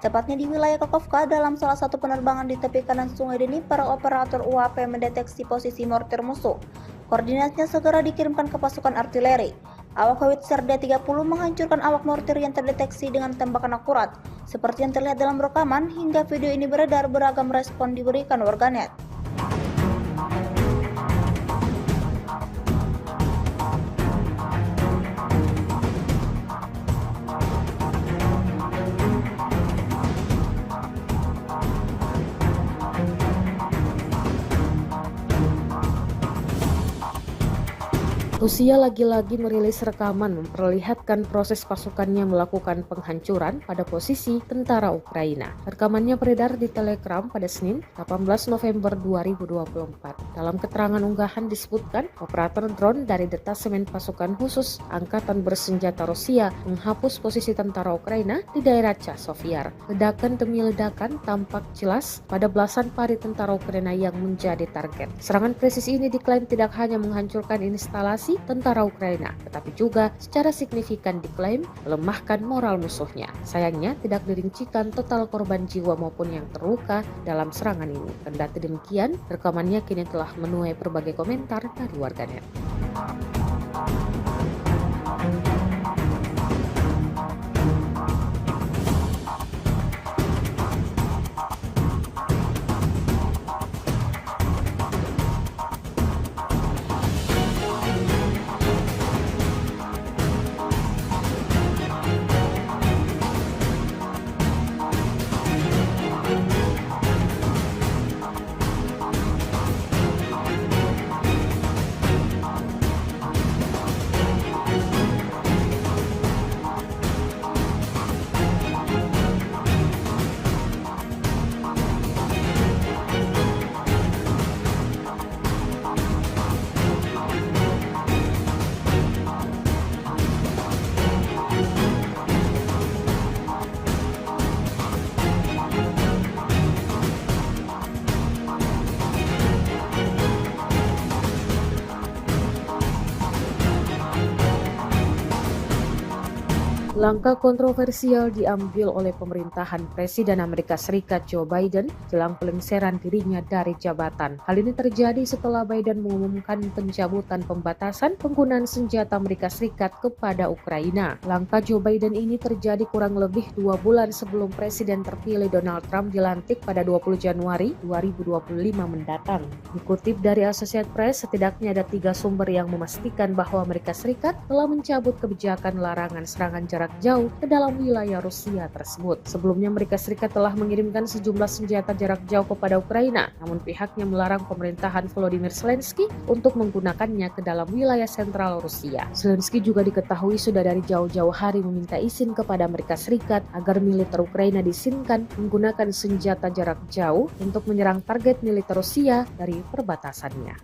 Tepatnya di wilayah Kakovka, dalam salah satu penerbangan di tepi kanan Sungai Dnipro, operator UAP mendeteksi posisi mortir musuh. Koordinatnya segera dikirimkan ke pasukan artileri. Awak howitzer D-30 menghancurkan awak mortir yang terdeteksi dengan tembakan akurat. Seperti yang terlihat dalam rekaman, hingga video ini beredar, beragam respon diberikan warganet. Rusia lagi-lagi merilis rekaman memperlihatkan proses pasukannya melakukan penghancuran pada posisi tentara Ukraina. Rekamannya beredar di Telegram pada Senin, 18 November 2024. Dalam keterangan unggahan disebutkan, operator drone dari detasemen pasukan khusus Angkatan Bersenjata Rusia menghapus posisi tentara Ukraina di daerah Chasiv. Ledakan demi ledakan tampak jelas pada belasan pari tentara Ukraina yang menjadi target. Serangan presisi ini diklaim tidak hanya menghancurkan instalasi tentara Ukraina, tetapi juga secara signifikan diklaim melemahkan moral musuhnya. Sayangnya tidak dirincikan total korban jiwa maupun yang terluka dalam serangan ini. Kendati demikian, rekamannya kini telah menuai berbagai komentar dari warganet. Langkah kontroversial diambil oleh pemerintahan Presiden Amerika Serikat Joe Biden jelang pelengseran dirinya dari jabatan. Hal ini terjadi setelah Biden mengumumkan pencabutan pembatasan penggunaan senjata Amerika Serikat kepada Ukraina. Langkah Joe Biden ini terjadi kurang lebih 2 bulan sebelum Presiden terpilih Donald Trump dilantik pada 20 Januari 2025 mendatang. Dikutip dari Associated Press, setidaknya ada 3 sumber yang memastikan bahwa Amerika Serikat telah mencabut kebijakan larangan serangan jarak jauh ke dalam wilayah Rusia tersebut. Sebelumnya Amerika Serikat telah mengirimkan sejumlah senjata jarak jauh kepada Ukraina, namun pihaknya melarang pemerintahan Volodymyr Zelensky untuk menggunakannya ke dalam wilayah sentral Rusia. Zelensky juga diketahui sudah dari jauh-jauh hari meminta izin kepada Amerika Serikat agar militer Ukraina diizinkan menggunakan senjata jarak jauh untuk menyerang target militer Rusia dari perbatasannya.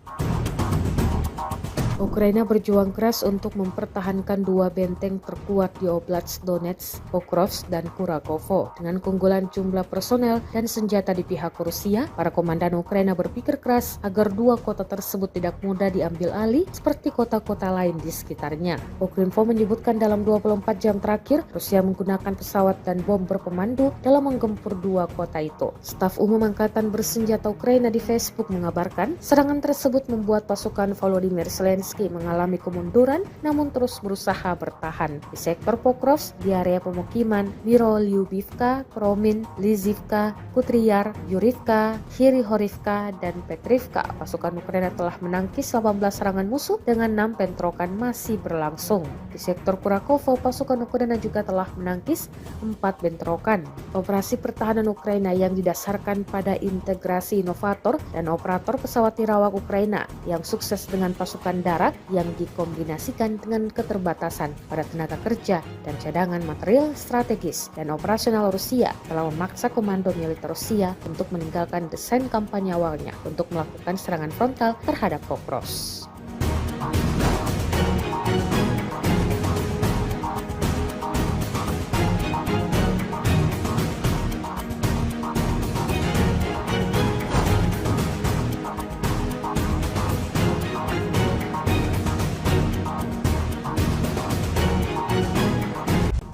Ukraina berjuang keras untuk mempertahankan 2 benteng terkuat di Oblast Donetsk, Pokrovsk, dan Kurakovo. Dengan keunggulan jumlah personel dan senjata di pihak Rusia, para komandan Ukraina berpikir keras agar 2 kota tersebut tidak mudah diambil alih seperti kota-kota lain di sekitarnya. Ukrinfo menyebutkan dalam 24 jam terakhir, Rusia menggunakan pesawat dan bom berpemandu dalam menggempur 2 kota itu. Staf Umum Angkatan Bersenjata Ukraina di Facebook mengabarkan, serangan tersebut membuat pasukan Volodymyr Zelensky mengalami kemunduran namun terus berusaha bertahan. Di sektor Pokrovsk, di area pemukiman Mirolyubivka, Kromin, Lizivka, Kutriar, Yurivka, Hirihorivka, dan Petrivka, pasukan Ukraina telah menangkis 18 serangan musuh dengan 6 bentrokan masih berlangsung. Di sektor Kurakovo, pasukan Ukraina juga telah menangkis 4 bentrokan. Operasi pertahanan Ukraina yang didasarkan pada integrasi inovator dan operator pesawat nirawak Ukraina yang sukses dengan pasukan darat yang dikombinasikan dengan keterbatasan pada tenaga kerja dan cadangan material strategis dan operasional Rusia telah memaksa komando militer Rusia untuk meninggalkan desain kampanye awalnya untuk melakukan serangan frontal terhadap Pokrovsk.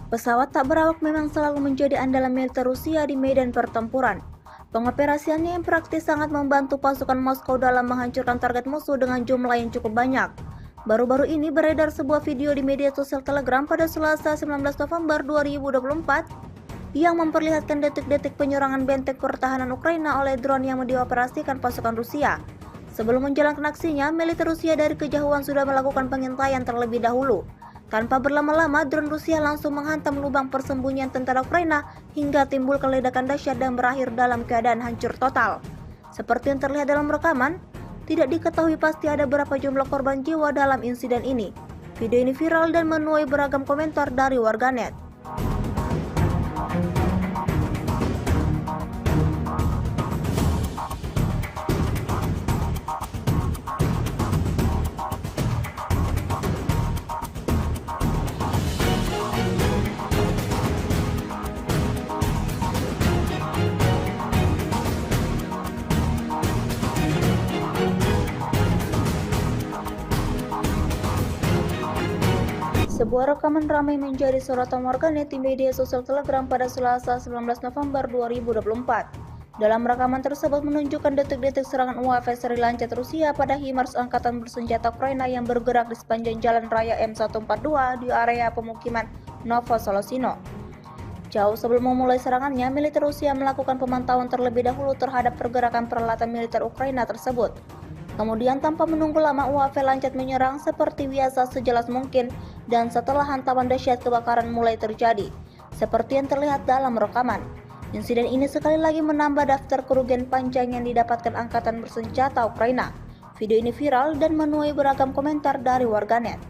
Pesawat tak berawak memang selalu menjadi andalan militer Rusia di medan pertempuran. Pengoperasiannya yang praktis sangat membantu pasukan Moskow dalam menghancurkan target musuh dengan jumlah yang cukup banyak. Baru-baru ini beredar sebuah video di media sosial Telegram pada Selasa 19 November 2024 yang memperlihatkan detik-detik penyerangan benteng pertahanan Ukraina oleh drone yang dioperasikan pasukan Rusia. Sebelum menjalankan aksinya, militer Rusia dari kejauhan sudah melakukan pengintaian terlebih dahulu. Tanpa berlama-lama, drone Rusia langsung menghantam lubang persembunyian tentara Ukraina hingga timbul ledakan dahsyat dan berakhir dalam keadaan hancur total. Seperti yang terlihat dalam rekaman, tidak diketahui pasti ada berapa jumlah korban jiwa dalam insiden ini. Video ini viral dan menuai beragam komentar dari warganet. Sebuah rekaman ramai menjadi sorotan warganet di media sosial Telegram pada Selasa 19 November 2024. Dalam rekaman tersebut menunjukkan detik-detik serangan UAV seri Lancet Rusia pada HIMARS angkatan bersenjata Ukraina yang bergerak di sepanjang jalan raya M142 di area pemukiman Novosolosino. Jauh sebelum memulai serangannya, militer Rusia melakukan pemantauan terlebih dahulu terhadap pergerakan peralatan militer Ukraina tersebut. Kemudian tanpa menunggu lama UAV Lancet menyerang seperti biasa sejelas mungkin dan setelah hantaman dahsyat kebakaran mulai terjadi, seperti yang terlihat dalam rekaman. Insiden ini sekali lagi menambah daftar kerugian panjang yang didapatkan angkatan bersenjata Ukraina. Video ini viral dan menuai beragam komentar dari warganet.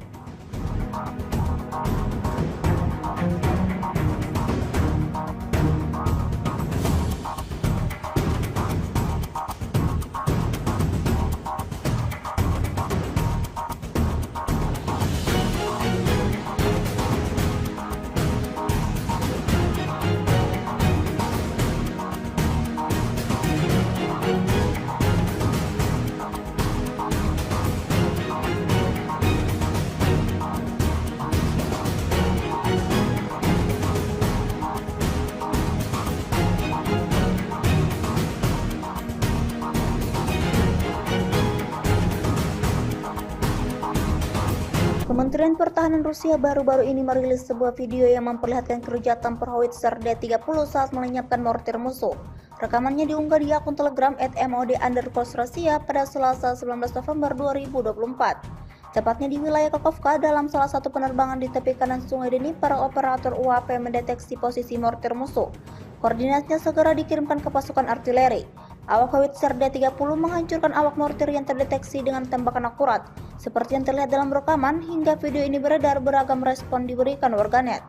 Kementerian Pertahanan Rusia baru-baru ini merilis sebuah video yang memperlihatkan keruja tempur howitzer D-30 saat melenyapkan mortir musuh. Rekamannya diunggah di akun Telegram @mod_Rusia pada Selasa 19 November 2024. Tepatnya di wilayah Kakovka, dalam salah satu penerbangan di tepi kanan Sungai Dnipro, operator UAV mendeteksi posisi mortir musuh. Koordinatnya segera dikirimkan ke pasukan artileri. Awak howitzer D-30 menghancurkan awak mortir yang terdeteksi dengan tembakan akurat. Seperti yang terlihat dalam rekaman, hingga video ini beredar, beragam respon diberikan warganet.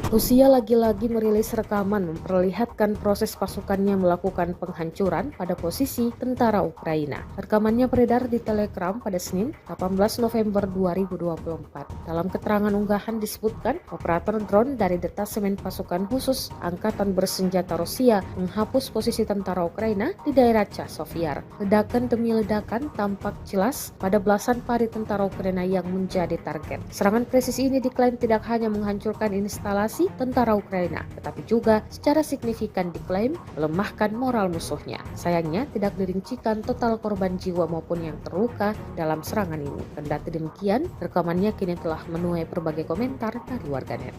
Rusia lagi-lagi merilis rekaman memperlihatkan proses pasukannya melakukan penghancuran pada posisi tentara Ukraina. Rekamannya beredar di Telegram pada Senin, 18 November 2024. Dalam keterangan unggahan disebutkan, operator drone dari detasemen pasukan khusus Angkatan Bersenjata Rusia menghapus posisi tentara Ukraina di daerah Chasiv-Yar. Ledakan demi ledakan tampak jelas pada belasan pari tentara Ukraina yang menjadi target. Serangan presisi ini diklaim tidak hanya menghancurkan instalasi tentara Ukraina, tetapi juga secara signifikan diklaim melemahkan moral musuhnya. Sayangnya tidak dirincikan total korban jiwa maupun yang terluka dalam serangan ini. Kendati demikian, rekamannya kini telah menuai berbagai komentar dari warganet.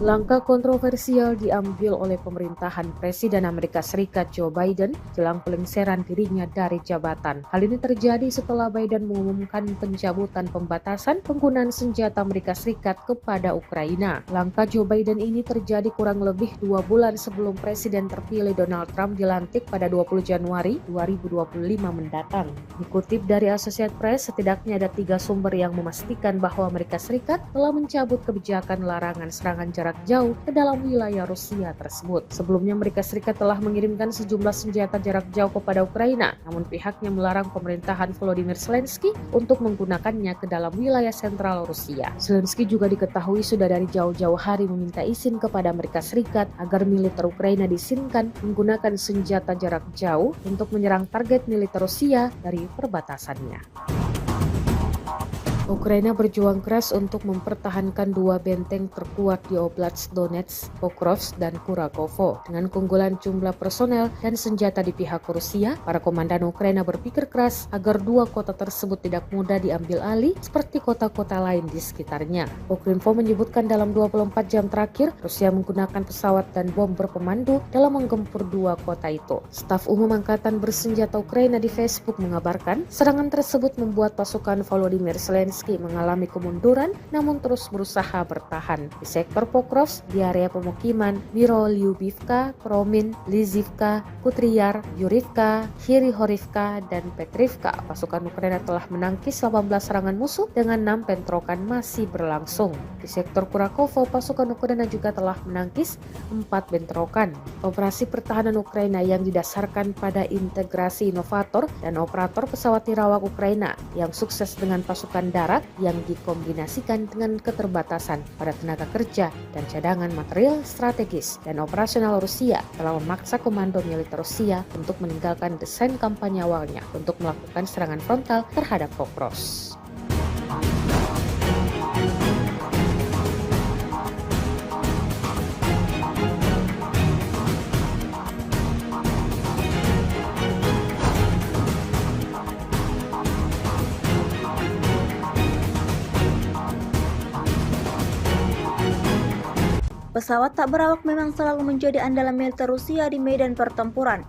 Langkah kontroversial diambil oleh pemerintahan Presiden Amerika Serikat Joe Biden jelang pelengseran dirinya dari jabatan. Hal ini terjadi setelah Biden mengumumkan pencabutan pembatasan penggunaan senjata Amerika Serikat kepada Ukraina. Langkah Joe Biden ini terjadi kurang lebih 2 bulan sebelum Presiden terpilih Donald Trump dilantik pada 20 Januari 2025 mendatang. Dikutip dari Associated Press, setidaknya ada 3 sumber yang memastikan bahwa Amerika Serikat telah mencabut kebijakan larangan serangan jarak jauh ke dalam wilayah Rusia tersebut. Sebelumnya Amerika Serikat telah mengirimkan sejumlah senjata jarak jauh kepada Ukraina, namun pihaknya melarang pemerintahan Volodymyr Zelensky untuk menggunakannya ke dalam wilayah sentral Rusia. Zelensky juga diketahui sudah dari jauh-jauh hari meminta izin kepada Amerika Serikat agar militer Ukraina diizinkan menggunakan senjata jarak jauh untuk menyerang target militer Rusia dari perbatasannya. Ukraina berjuang keras untuk mempertahankan 2 benteng terkuat di Oblast Donetsk, Pokrovsk, dan Kurakovo. Dengan keunggulan jumlah personel dan senjata di pihak Rusia, para komandan Ukraina berpikir keras agar 2 kota tersebut tidak mudah diambil alih seperti kota-kota lain di sekitarnya. Ukrinfo menyebutkan dalam 24 jam terakhir, Rusia menggunakan pesawat dan bom berpemandu dalam menggempur 2 kota itu. Staf Umum Angkatan Bersenjata Ukraina di Facebook mengabarkan, serangan tersebut membuat pasukan Volodymyr Zelensky mengalami kemunduran namun terus berusaha bertahan. Di sektor Pokrovsk, di area pemukiman Mirolyubivka, Kromin, Lizivka, Kutriyar, Yurivka, Hirihorivka, dan Petrivka, pasukan Ukraina telah menangkis 18 serangan musuh dengan 6 bentrokan masih berlangsung. Di sektor Kurakovo, pasukan Ukraina juga telah menangkis 4 bentrokan. Operasi pertahanan Ukraina yang didasarkan pada integrasi inovator dan operator pesawat nirawak Ukraina yang sukses dengan pasukan darat yang dikombinasikan dengan keterbatasan pada tenaga kerja dan cadangan material strategis dan operasional Rusia telah memaksa komando militer Rusia untuk meninggalkan desain kampanye awalnya untuk melakukan serangan frontal terhadap Pokrovsk. Pesawat tak berawak memang selalu menjadi andalan militer Rusia di medan pertempuran.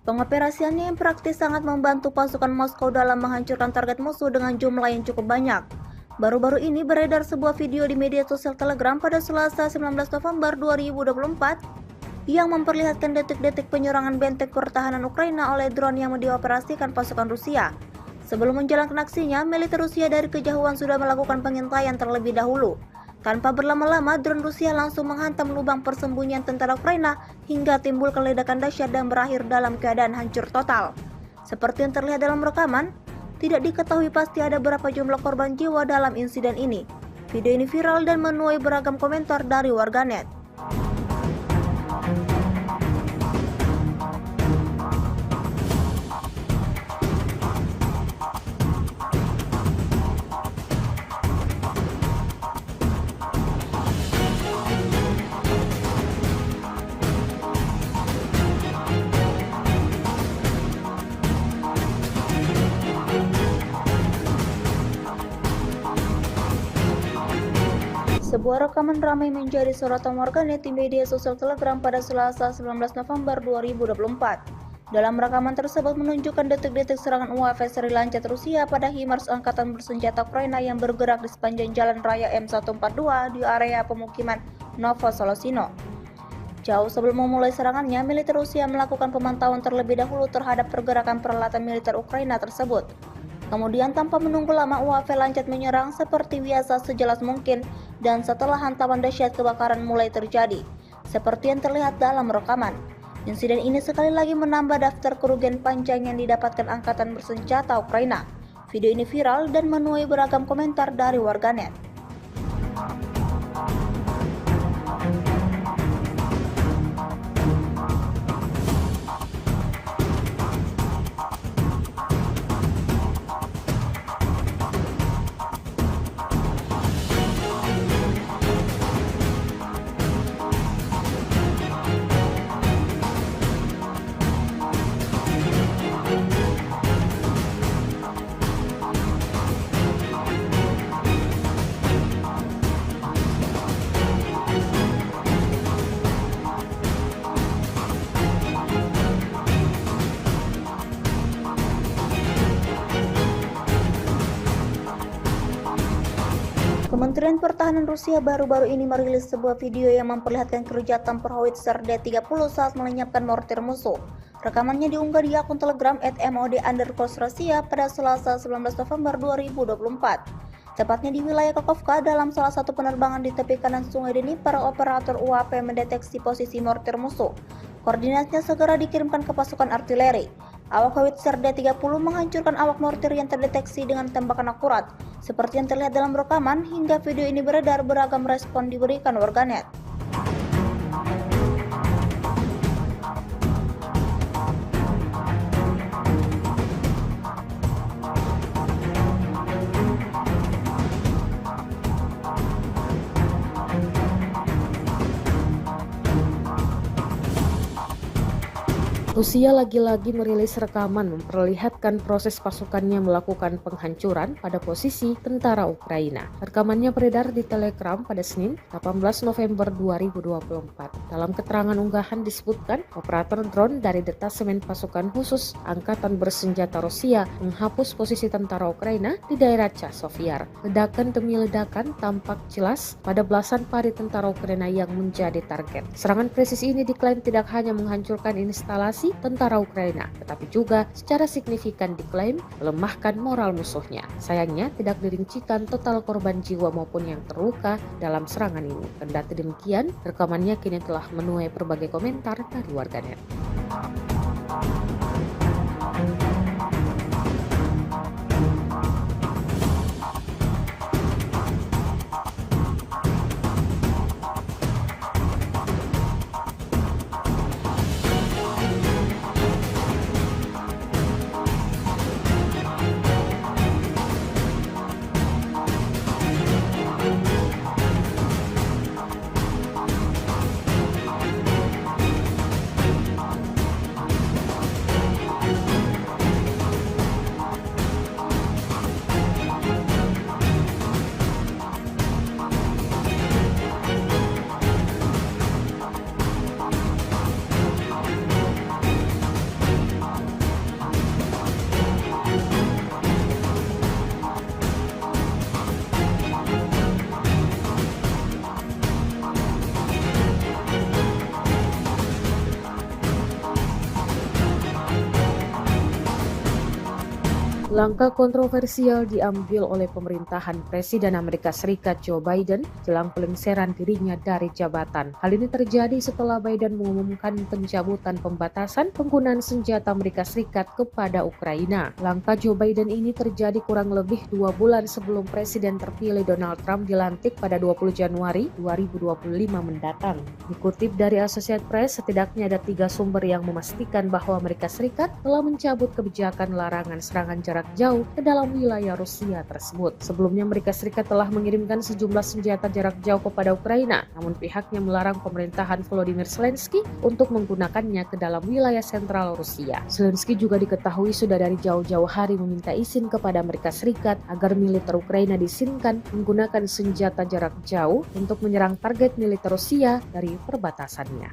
Pengoperasiannya yang praktis sangat membantu pasukan Moskow dalam menghancurkan target musuh dengan jumlah yang cukup banyak. Baru-baru ini beredar sebuah video di media sosial Telegram pada Selasa 19 November 2024 yang memperlihatkan detik-detik penyerangan benteng pertahanan Ukraina oleh drone yang dioperasikan pasukan Rusia. Sebelum menjalankan aksinya, militer Rusia dari kejauhan sudah melakukan pengintaian terlebih dahulu. Tanpa berlama-lama, drone Rusia langsung menghantam lubang persembunyian tentara Ukraina hingga timbul ledakan dahsyat dan berakhir dalam keadaan hancur total. Seperti yang terlihat dalam rekaman, tidak diketahui pasti ada berapa jumlah korban jiwa dalam insiden ini. Video ini viral dan menuai beragam komentar dari warganet. Sebuah rekaman ramai menjadi sorotan warganet di media sosial Telegram pada Selasa 19 November 2024. Dalam rekaman tersebut menunjukkan detik-detik serangan UAV seri Lancet Rusia pada HIMARS Angkatan Bersenjata Ukraina yang bergerak di sepanjang jalan raya M142 di area pemukiman Novosolosino. Jauh sebelum memulai serangannya, militer Rusia melakukan pemantauan terlebih dahulu terhadap pergerakan peralatan militer Ukraina tersebut. Kemudian tanpa menunggu lama, UAV Lancet menyerang seperti biasa sejelas mungkin dan setelah hantaman dahsyat kebakaran mulai terjadi, seperti yang terlihat dalam rekaman. Insiden ini sekali lagi menambah daftar kerugian panjang yang didapatkan Angkatan Bersenjata Ukraina. Video ini viral dan menuai beragam komentar dari warganet. Kementerian Pertahanan Rusia baru-baru ini merilis sebuah video yang memperlihatkan keruja tempur howitzer D-30 saat melenyapkan mortir musuh. Rekamannya diunggah di akun Telegram @mod_Rusia pada Selasa 19 November 2024. Tepatnya di wilayah Kakovka, dalam salah satu penerbangan di tepi kanan Sungai Dnipro, operator UAP mendeteksi posisi mortir musuh. Koordinatnya segera dikirimkan ke pasukan artileri. Awak howitzer D-30 menghancurkan awak mortir yang terdeteksi dengan tembakan akurat. Seperti yang terlihat dalam rekaman, hingga video ini beredar, beragam respon diberikan warganet. Rusia lagi-lagi merilis rekaman memperlihatkan proses pasukannya melakukan penghancuran pada posisi tentara Ukraina. Rekamannya beredar di Telegram pada Senin, 18 November 2024. Dalam keterangan unggahan disebutkan, operator drone dari detasemen pasukan khusus Angkatan Bersenjata Rusia menghapus posisi tentara Ukraina di daerah Chasiv-Yar. Ledakan demi ledakan tampak jelas pada belasan pari tentara Ukraina yang menjadi target. Serangan presisi ini diklaim tidak hanya menghancurkan instalasi tentara Ukraina, tetapi juga secara signifikan diklaim melemahkan moral musuhnya. Sayangnya tidak dirincikan total korban jiwa maupun yang terluka dalam serangan ini. Kendati demikian, rekamannya kini telah menuai berbagai komentar dari warganet. Langkah kontroversial diambil oleh pemerintahan Presiden Amerika Serikat Joe Biden jelang pelengseran dirinya dari jabatan. Hal ini terjadi setelah Biden mengumumkan pencabutan pembatasan penggunaan senjata Amerika Serikat kepada Ukraina. Langkah Joe Biden ini terjadi kurang lebih 2 bulan sebelum Presiden terpilih Donald Trump dilantik pada 20 Januari 2025 mendatang. Dikutip dari Associated Press, setidaknya ada 3 sumber yang memastikan bahwa Amerika Serikat telah mencabut kebijakan larangan serangan jarak jauh ke dalam wilayah Rusia tersebut. Sebelumnya Amerika Serikat telah mengirimkan sejumlah senjata jarak jauh kepada Ukraina, namun pihaknya melarang pemerintahan Volodymyr Zelensky untuk menggunakannya ke dalam wilayah sentral Rusia. Zelensky juga diketahui sudah dari jauh-jauh hari meminta izin kepada Amerika Serikat agar militer Ukraina diizinkan menggunakan senjata jarak jauh untuk menyerang target militer Rusia dari perbatasannya.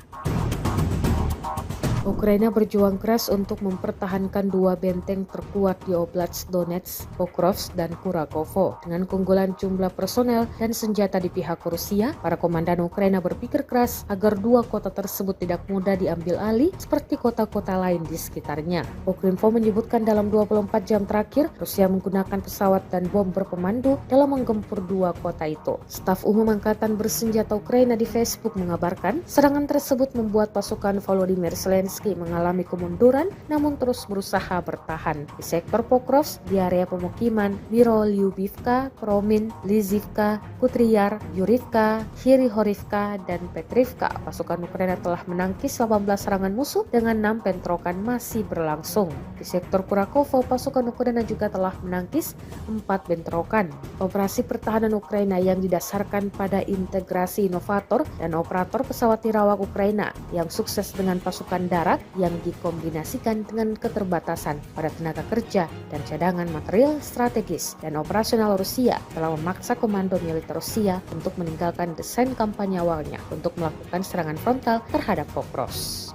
Ukraina berjuang keras untuk mempertahankan 2 benteng terkuat di Oblast Donetsk, Pokrovsk, dan Kurakovo. Dengan keunggulan jumlah personel dan senjata di pihak Rusia, para komandan Ukraina berpikir keras agar 2 kota tersebut tidak mudah diambil alih seperti kota-kota lain di sekitarnya. Ukrinfo menyebutkan dalam 24 jam terakhir, Rusia menggunakan pesawat dan bom berpemandu dalam menggempur 2 kota itu. Staf Umum Angkatan Bersenjata Ukraina di Facebook mengabarkan, serangan tersebut membuat pasukan Volodymyr Zelensky mengalami kemunduran namun terus berusaha bertahan. Di sektor Pokrovsk, di area pemukiman Mirolyubivka, Kromin, Lizivka, Kutriyar, Yurivka, Hirihorivka, dan Petrivka, pasukan Ukraina telah menangkis 18 serangan musuh dengan 6 bentrokan masih berlangsung. Di sektor Kurakovo, pasukan Ukraina juga telah menangkis 4 bentrokan. Operasi pertahanan Ukraina yang didasarkan pada integrasi inovator dan operator pesawat nirawak Ukraina yang sukses dengan pasukan darat yang dikombinasikan dengan keterbatasan pada tenaga kerja dan cadangan material strategis dan operasional Rusia telah memaksa komando militer Rusia untuk meninggalkan desain kampanye awalnya untuk melakukan serangan frontal terhadap Pokrovsk.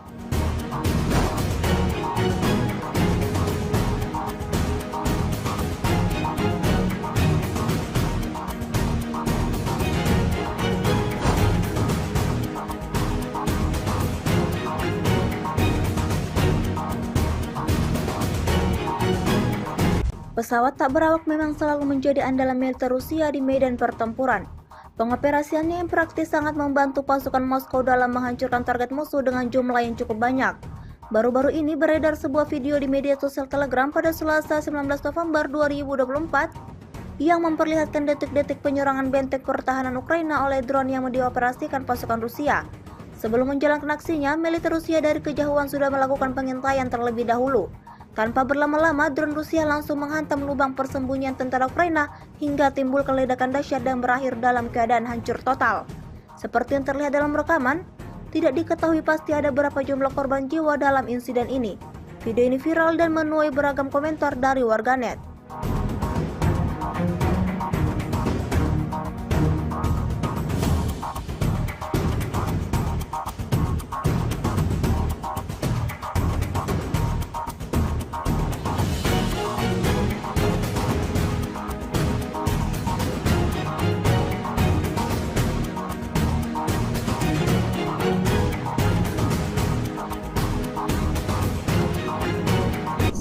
Pesawat tak berawak memang selalu menjadi andalan militer Rusia di medan pertempuran. Pengoperasiannya yang praktis sangat membantu pasukan Moskow dalam menghancurkan target musuh dengan jumlah yang cukup banyak. Baru-baru ini beredar sebuah video di media sosial Telegram pada Selasa 19 November 2024 yang memperlihatkan detik-detik penyerangan benteng pertahanan Ukraina oleh drone yang dioperasikan pasukan Rusia. Sebelum menjalankan aksinya, militer Rusia dari kejauhan sudah melakukan pengintaian terlebih dahulu. Tanpa berlama-lama, drone Rusia langsung menghantam lubang persembunyian tentara Ukraina hingga timbul ledakan dahsyat dan berakhir dalam keadaan hancur total. Seperti yang terlihat dalam rekaman, tidak diketahui pasti ada berapa jumlah korban jiwa dalam insiden ini. Video ini viral dan menuai beragam komentar dari warganet.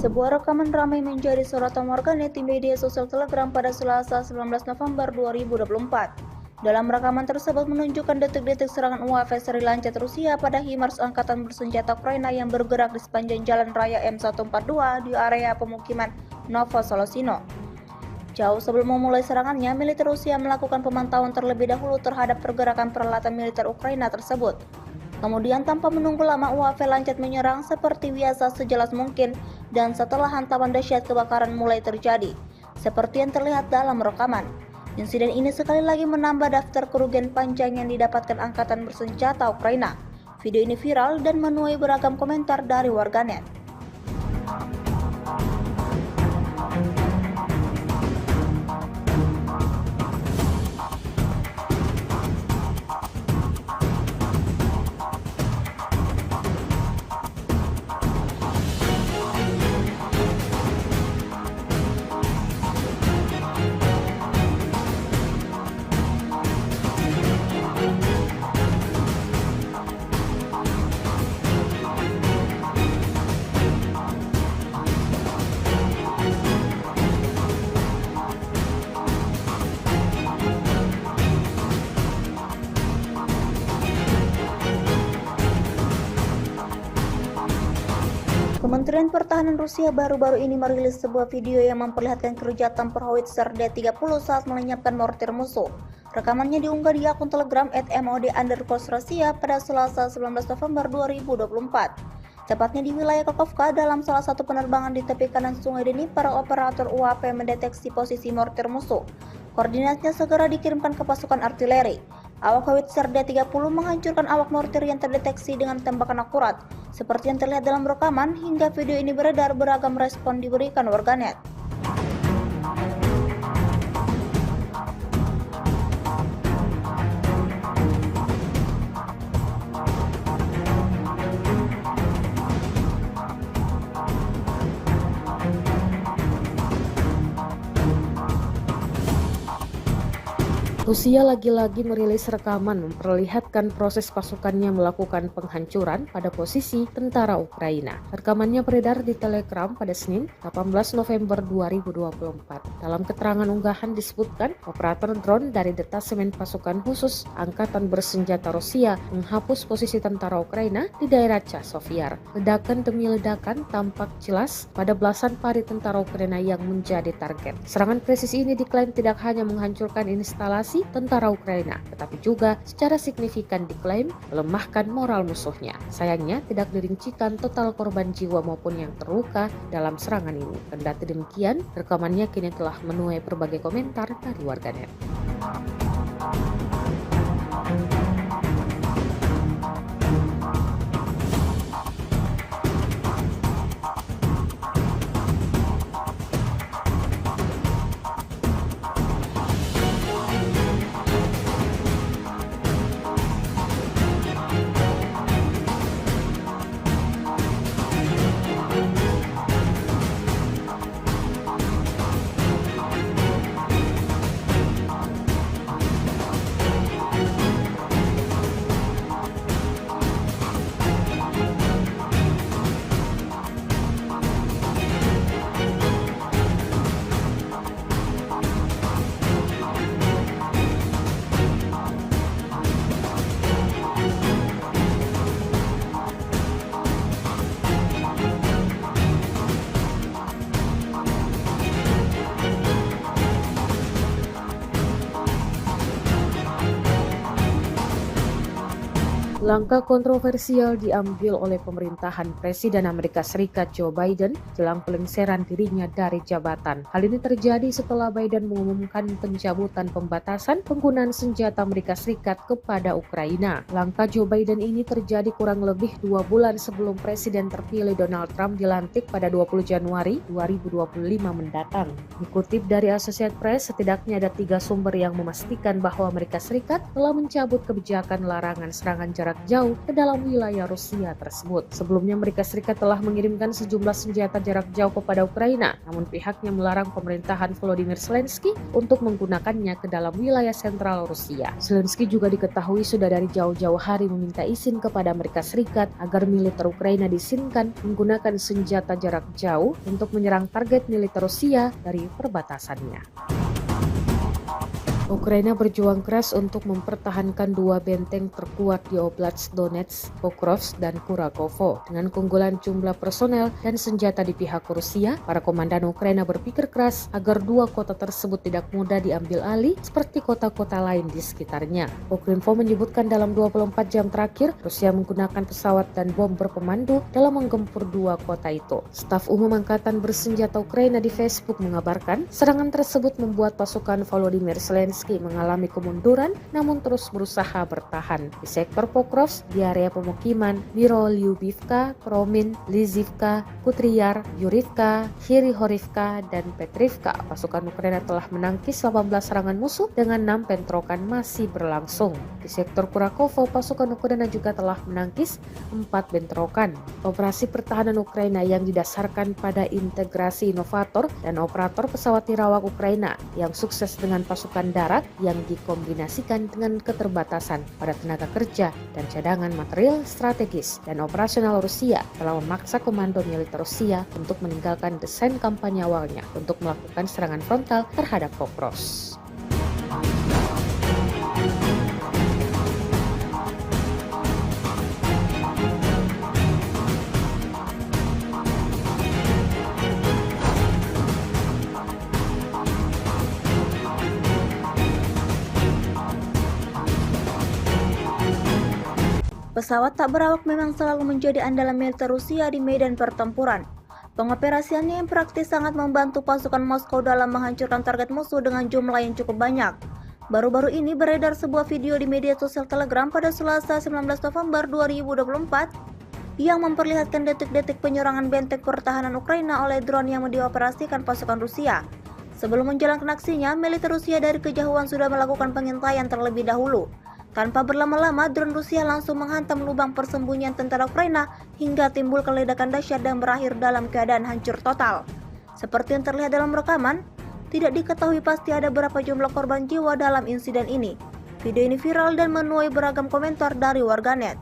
Sebuah rekaman ramai menjadi sorotan warganet di media sosial Telegram pada Selasa 19 November 2024. Dalam rekaman tersebut menunjukkan detik-detik serangan UAV seri Lancet Rusia pada HIMARS angkatan bersenjata Ukraina yang bergerak di sepanjang jalan raya M142 di area pemukiman Novosolosino. Jauh sebelum memulai serangannya, militer Rusia melakukan pemantauan terlebih dahulu terhadap pergerakan peralatan militer Ukraina tersebut. Kemudian tanpa menunggu lama UAV Lancet menyerang seperti biasa sejelas mungkin dan setelah hantaman dahsyat kebakaran mulai terjadi, seperti yang terlihat dalam rekaman. Insiden ini sekali lagi menambah daftar kerugian panjang yang didapatkan angkatan bersenjata Ukraina. Video ini viral dan menuai beragam komentar dari warganet. Kementerian Pertahanan Rusia baru-baru ini merilis sebuah video yang memperlihatkan keruja tempur howitzer D-30 saat melenyapkan mortir musuh. Rekamannya diunggah di akun Telegram @mod_Rusia pada Selasa 19 November 2024. Tepatnya di wilayah Kakovka, dalam salah satu penerbangan di tepi kanan Sungai Dnipro, operator UAV mendeteksi posisi mortir musuh. Koordinatnya segera dikirimkan ke pasukan artileri. Awak howitzer D-30 menghancurkan awak mortir yang terdeteksi dengan tembakan akurat. Seperti yang terlihat dalam rekaman, hingga video ini beredar, beragam respon diberikan warganet. Rusia lagi-lagi merilis rekaman memperlihatkan proses pasukannya melakukan penghancuran pada posisi tentara Ukraina. Rekamannya beredar di Telegram pada Senin, 18 November 2024. Dalam keterangan unggahan disebutkan, operator drone dari detasemen pasukan khusus Angkatan Bersenjata Rusia menghapus posisi tentara Ukraina di daerah Chasiv-Yar. Ledakan demi ledakan tampak jelas pada belasan parit tentara Ukraina yang menjadi target. Serangan presisi ini diklaim tidak hanya menghancurkan instalasi tentara Ukraina, tetapi juga secara signifikan diklaim melemahkan moral musuhnya. Sayangnya tidak dirincikan total korban jiwa maupun yang terluka dalam serangan ini. Kendati demikian, rekamannya kini telah menuai berbagai komentar dari warganet. Langkah kontroversial diambil oleh pemerintahan Presiden Amerika Serikat Joe Biden jelang pelengseran dirinya dari jabatan. Hal ini terjadi setelah Biden mengumumkan pencabutan pembatasan penggunaan senjata Amerika Serikat kepada Ukraina. Langkah Joe Biden ini terjadi kurang lebih 2 bulan sebelum Presiden terpilih Donald Trump dilantik pada 20 Januari 2025 mendatang. Dikutip dari Associated Press, setidaknya ada 3 sumber yang memastikan bahwa Amerika Serikat telah mencabut kebijakan larangan serangan jarak jauh ke dalam wilayah Rusia tersebut. Sebelumnya Amerika Serikat telah mengirimkan sejumlah senjata jarak jauh kepada Ukraina, namun pihaknya melarang pemerintahan Volodymyr Zelensky untuk menggunakannya ke dalam wilayah sentral Rusia. Zelensky juga diketahui sudah dari jauh-jauh hari meminta izin kepada Amerika Serikat agar militer Ukraina diizinkan menggunakan senjata jarak jauh untuk menyerang target militer Rusia dari perbatasannya. Ukraina berjuang keras untuk mempertahankan 2 benteng terkuat di Oblast Donetsk, Pokrovsk, dan Kurakovo. Dengan keunggulan jumlah personel dan senjata di pihak Rusia, para komandan Ukraina berpikir keras agar 2 kota tersebut tidak mudah diambil alih seperti kota-kota lain di sekitarnya. Ukrinfo menyebutkan dalam 24 jam terakhir, Rusia menggunakan pesawat dan bom berpemandu dalam menggempur 2 kota itu. Staf Umum Angkatan Bersenjata Ukraina di Facebook mengabarkan, serangan tersebut membuat pasukan Volodymyr Zelensky mengalami kemunduran namun terus berusaha bertahan. Di sektor Pokrovsk, di area pemukiman Mirolyubivka, Kromin, Lizivka, Kutriar, Yurivka, Hirihorivka, dan Petrivka, pasukan Ukraina telah menangkis 18 serangan musuh dengan 6 bentrokan masih berlangsung. Di sektor Kurakovo, pasukan Ukraina juga telah menangkis 4 bentrokan. Operasi pertahanan Ukraina yang didasarkan pada integrasi inovator dan operator pesawat nirawak Ukraina yang sukses dengan pasukan darat yang dikombinasikan dengan keterbatasan pada tenaga kerja dan cadangan material strategis dan operasional Rusia telah memaksa komando militer Rusia untuk meninggalkan desain kampanye awalnya untuk melakukan serangan frontal terhadap Pokrovsk. Pesawat tak berawak memang selalu menjadi andalan militer Rusia di medan pertempuran. Pengoperasiannya yang praktis sangat membantu pasukan Moskow dalam menghancurkan target musuh dengan jumlah yang cukup banyak. Baru-baru ini beredar sebuah video di media sosial Telegram pada Selasa 19 November 2024 yang memperlihatkan detik-detik penyerangan benteng pertahanan Ukraina oleh drone yang dioperasikan pasukan Rusia. Sebelum menjalankan aksinya, militer Rusia dari kejauhan sudah melakukan pengintaian terlebih dahulu. Tanpa berlama-lama, drone Rusia langsung menghantam lubang persembunyian tentara Ukraina hingga timbul ledakan dahsyat dan berakhir dalam keadaan hancur total. Seperti yang terlihat dalam rekaman, tidak diketahui pasti ada berapa jumlah korban jiwa dalam insiden ini. Video ini viral dan menuai beragam komentar dari warganet.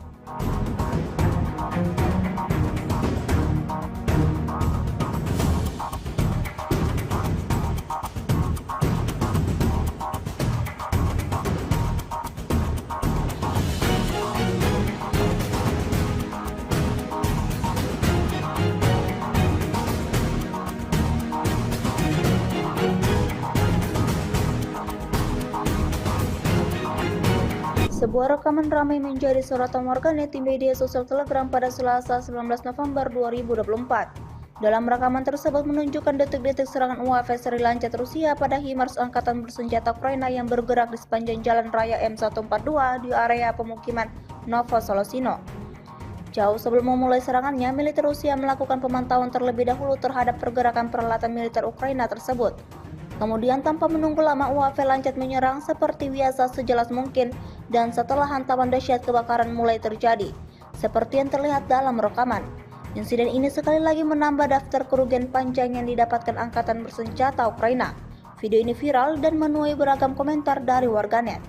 Sebuah rekaman ramai menjadi sorotan warganet di media sosial Telegram pada Selasa 19 November 2024. Dalam rekaman tersebut menunjukkan detik-detik serangan UAV seri Lancet Rusia pada HIMARS Angkatan Bersenjata Ukraina yang bergerak di sepanjang jalan raya M142 di area pemukiman Novosolosino. Jauh sebelum memulai serangannya, militer Rusia melakukan pemantauan terlebih dahulu terhadap pergerakan peralatan militer Ukraina tersebut. Kemudian tanpa menunggu lama, UAV Lancet menyerang seperti biasa sejelas mungkin dan setelah hantaman dahsyat kebakaran mulai terjadi, seperti yang terlihat dalam rekaman. Insiden ini sekali lagi menambah daftar kerugian panjang yang didapatkan Angkatan Bersenjata Ukraina. Video ini viral dan menuai beragam komentar dari warganet.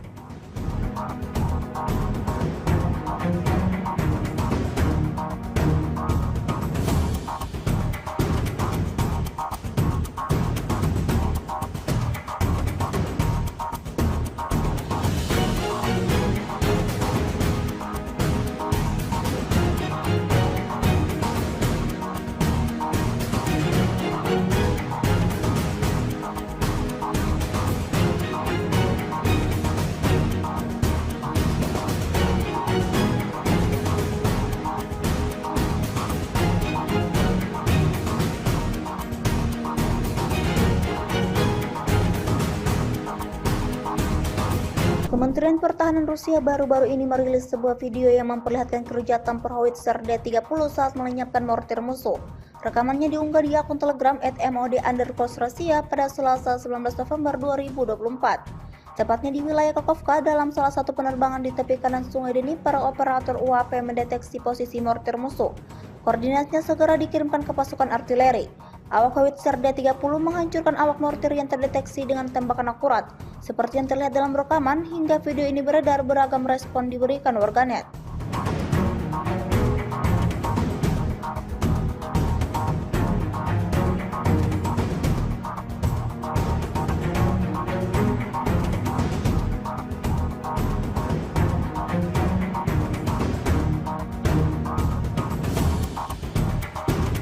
Kementerian Pertahanan Rusia baru-baru ini merilis sebuah video yang memperlihatkan keruja tempur howitzer D-30 saat melenyapkan mortir musuh. Rekamannya diunggah di akun Telegram @mod_Rusia pada Selasa 19 November 2024. Tepatnya di wilayah Kakovka, dalam salah satu penerbangan di tepi kanan Sungai Dnipro, operator UAP mendeteksi posisi mortir musuh. Koordinatnya segera dikirimkan ke pasukan artileri. Awak howitzer D-30 menghancurkan awak mortir yang terdeteksi dengan tembakan akurat. Seperti yang terlihat dalam rekaman, hingga video ini beredar, beragam respon diberikan warganet.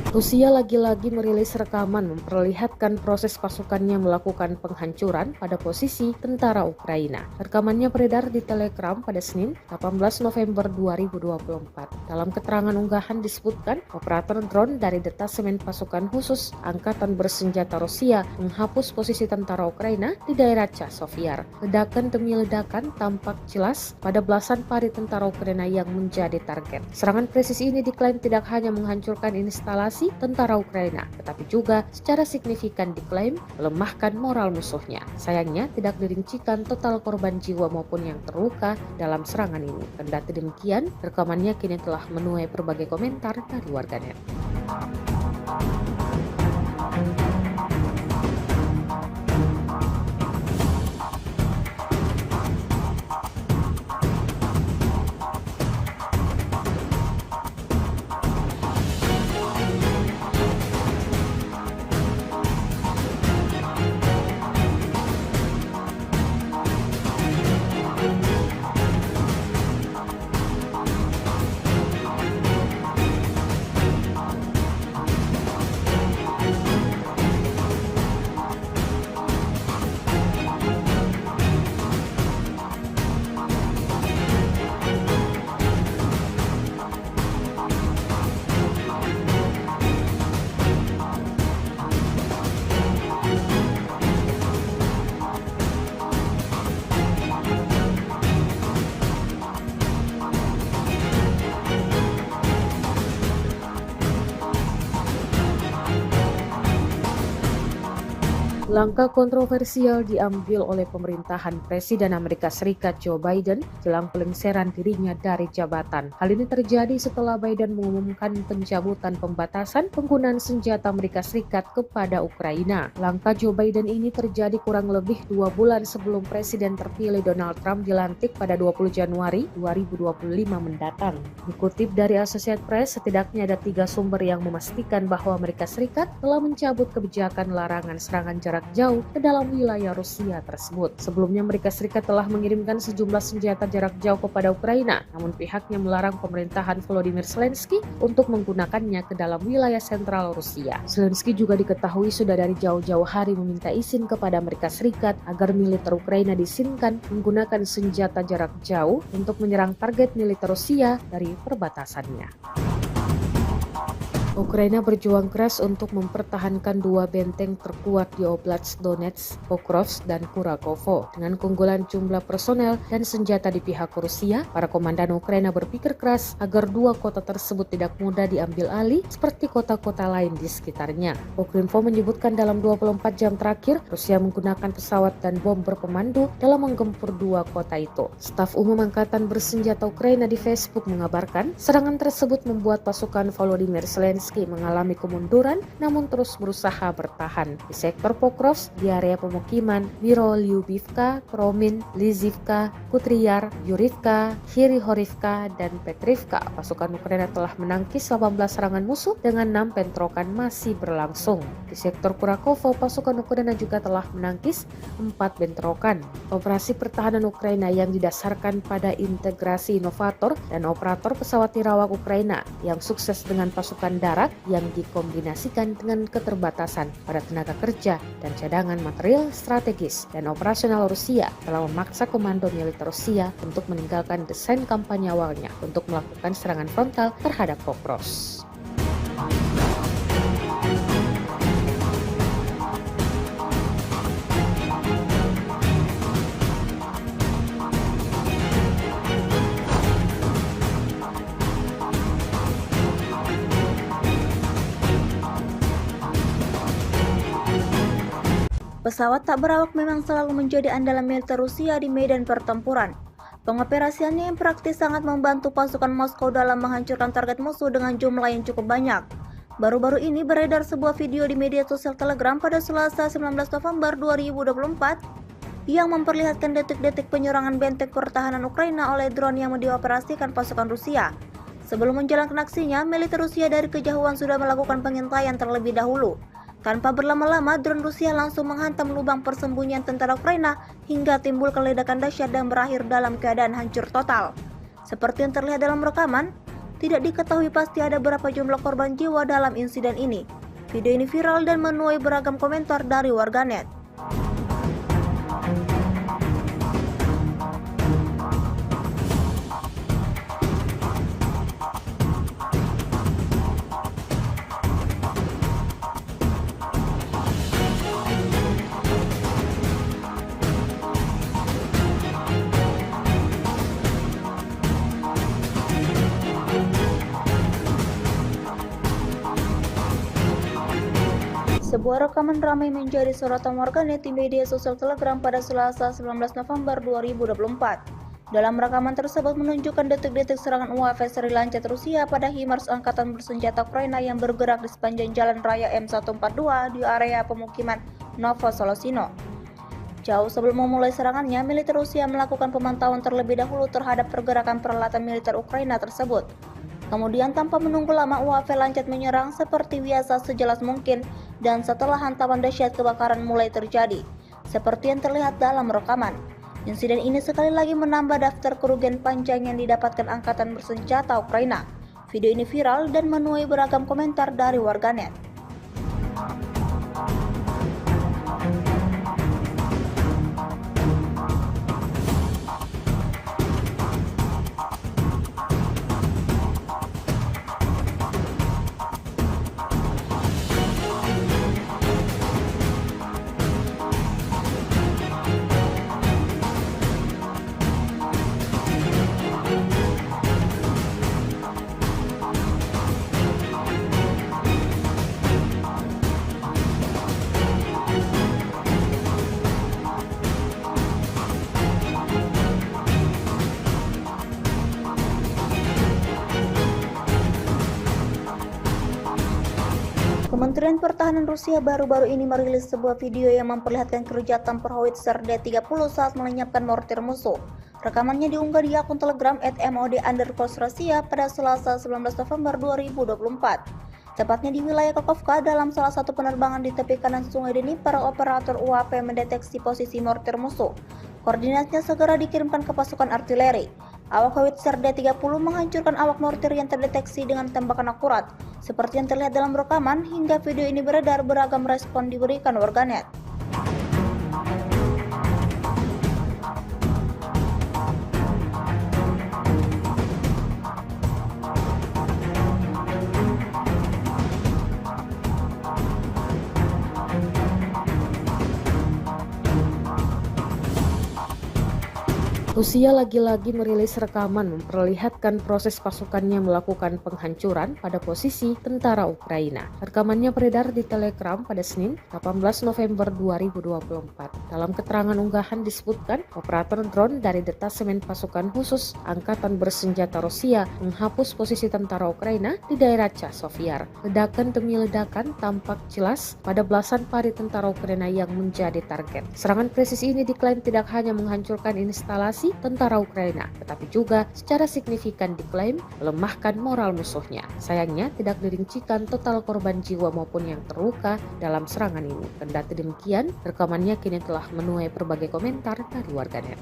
Rusia lagi-lagi merilis rekaman memperlihatkan proses pasukannya melakukan penghancuran pada posisi tentara Ukraina. Rekamannya beredar di Telegram pada Senin, 18 November 2024. Dalam keterangan unggahan disebutkan, operator drone dari detasemen pasukan khusus Angkatan Bersenjata Rusia menghapus posisi tentara Ukraina di daerah Chasiv. Ledakan demi ledakan tampak jelas pada belasan parit tentara Ukraina yang menjadi target. Serangan presisi ini diklaim tidak hanya menghancurkan instalasi tentara Ukraina, tetapi juga secara signifikan diklaim melemahkan moral musuhnya. Sayangnya tidak dirincikan total korban jiwa maupun yang terluka dalam serangan ini. Kendati demikian, rekamannya kini telah menuai berbagai komentar dari warganet. Langkah kontroversial diambil oleh pemerintahan Presiden Amerika Serikat Joe Biden jelang pelengseran dirinya dari jabatan. Hal ini terjadi setelah Biden mengumumkan pencabutan pembatasan penggunaan senjata Amerika Serikat kepada Ukraina. Langkah Joe Biden ini terjadi kurang lebih 2 bulan sebelum Presiden terpilih Donald Trump dilantik pada 20 Januari 2025 mendatang. Dikutip dari Associated Press, setidaknya ada 3 sumber yang memastikan bahwa Amerika Serikat telah mencabut kebijakan larangan serangan jarak jauh ke dalam wilayah Rusia tersebut. Sebelumnya Amerika Serikat telah mengirimkan sejumlah senjata jarak jauh kepada Ukraina, namun pihaknya melarang pemerintahan Volodymyr Zelensky untuk menggunakannya ke dalam wilayah sentral Rusia. Zelensky juga diketahui sudah dari jauh-jauh hari meminta izin kepada Amerika Serikat agar militer Ukraina diizinkan menggunakan senjata jarak jauh untuk menyerang target militer Rusia dari perbatasannya. Ukraina berjuang keras untuk mempertahankan 2 benteng terkuat di Oblast Donetsk, Pokrovsk, dan Kurakovo. Dengan keunggulan jumlah personel dan senjata di pihak Rusia, para komandan Ukraina berpikir keras agar 2 kota tersebut tidak mudah diambil alih seperti kota-kota lain di sekitarnya. Ukrinfo menyebutkan dalam 24 jam terakhir, Rusia menggunakan pesawat dan bom berpemandu dalam menggempur 2 kota itu. Staf Umum Angkatan Bersenjata Ukraina di Facebook mengabarkan, serangan tersebut membuat pasukan Volodymyr Zelensky mengalami kemunduran namun terus berusaha bertahan. Di sektor Pokrovsk, di area pemukiman Mirolyubivka, Kromin, Lizivka, Kutriar, Yurivka, Hirihorivka, dan Petrivka, pasukan Ukraina telah menangkis 18 serangan musuh dengan 6 bentrokan masih berlangsung. Di sektor Kurakovo, pasukan Ukraina juga telah menangkis 4 bentrokan. Operasi pertahanan Ukraina yang didasarkan pada integrasi inovator dan operator pesawat nirawak Ukraina yang sukses dengan pasukan darat yang dikombinasikan dengan keterbatasan pada tenaga kerja dan cadangan material strategis dan operasional Rusia telah memaksa komando militer Rusia untuk meninggalkan desain kampanye awalnya untuk melakukan serangan frontal terhadap Pokrovsk. Pesawat tak berawak memang selalu menjadi andalan militer Rusia di medan pertempuran. Pengoperasiannya yang praktis sangat membantu pasukan Moskow dalam menghancurkan target musuh dengan jumlah yang cukup banyak. Baru-baru ini beredar sebuah video di media sosial Telegram pada Selasa 19 November 2024 yang memperlihatkan detik-detik penyerangan benteng pertahanan Ukraina oleh drone yang dioperasikan pasukan Rusia. Sebelum menjalankan aksinya, militer Rusia dari kejauhan sudah melakukan pengintaian terlebih dahulu. Tanpa berlama-lama, drone Rusia langsung menghantam lubang persembunyian tentara Ukraina hingga timbul ledakan dahsyat dan berakhir dalam keadaan hancur total. Seperti yang terlihat dalam rekaman, tidak diketahui pasti ada berapa jumlah korban jiwa dalam insiden ini. Video ini viral dan menuai beragam komentar dari warganet. Sebuah rekaman ramai menjadi sorotan warganet di media sosial Telegram pada Selasa 19 November 2024. Dalam rekaman tersebut menunjukkan detik-detik serangan UAV seri lancet Rusia pada HIMARS angkatan bersenjata Ukraina yang bergerak di sepanjang jalan raya M142 di area pemukiman Novosolosino. Jauh sebelum memulai serangannya, militer Rusia melakukan pemantauan terlebih dahulu terhadap pergerakan peralatan militer Ukraina tersebut. Kemudian tanpa menunggu lama UAV lancet menyerang seperti biasa sejelas mungkin dan setelah hantaman dahsyat kebakaran mulai terjadi. Seperti yang terlihat dalam rekaman. Insiden ini sekali lagi menambah daftar kerugian panjang yang didapatkan angkatan bersenjata Ukraina. Video ini viral dan menuai beragam komentar dari warganet. Kementerian Pertahanan Rusia baru-baru ini merilis sebuah video yang memperlihatkan keruja tempur howitzer D-30 saat melenyapkan mortir musuh. Rekamannya diunggah di akun Telegram @mod_Rusia pada Selasa 19 November 2024. Tepatnya di wilayah Kakovka, dalam salah satu penerbangan di tepi kanan Sungai Dnipro, operator UAV mendeteksi posisi mortir musuh. Koordinatnya segera dikirimkan ke pasukan artileri. Awak howitzer D-30 menghancurkan awak mortir yang terdeteksi dengan tembakan akurat. Seperti yang terlihat dalam rekaman, hingga video ini beredar, beragam respon diberikan warganet. Rusia lagi-lagi merilis rekaman memperlihatkan proses pasukannya melakukan penghancuran pada posisi tentara Ukraina. Rekamannya beredar di Telegram pada Senin, 18 November 2024. Dalam keterangan unggahan disebutkan, operator drone dari detasemen pasukan khusus Angkatan Bersenjata Rusia menghapus posisi tentara Ukraina di daerah Chasovyar. Ledakan demi ledakan tampak jelas pada belasan pari tentara Ukraina yang menjadi target. Serangan presisi ini diklaim tidak hanya menghancurkan instalasi tentara Ukraina, tetapi juga secara signifikan diklaim melemahkan moral musuhnya. Sayangnya tidak dirincikan total korban jiwa maupun yang terluka dalam serangan ini. Kendati demikian, rekamannya kini telah menuai berbagai komentar dari warganet.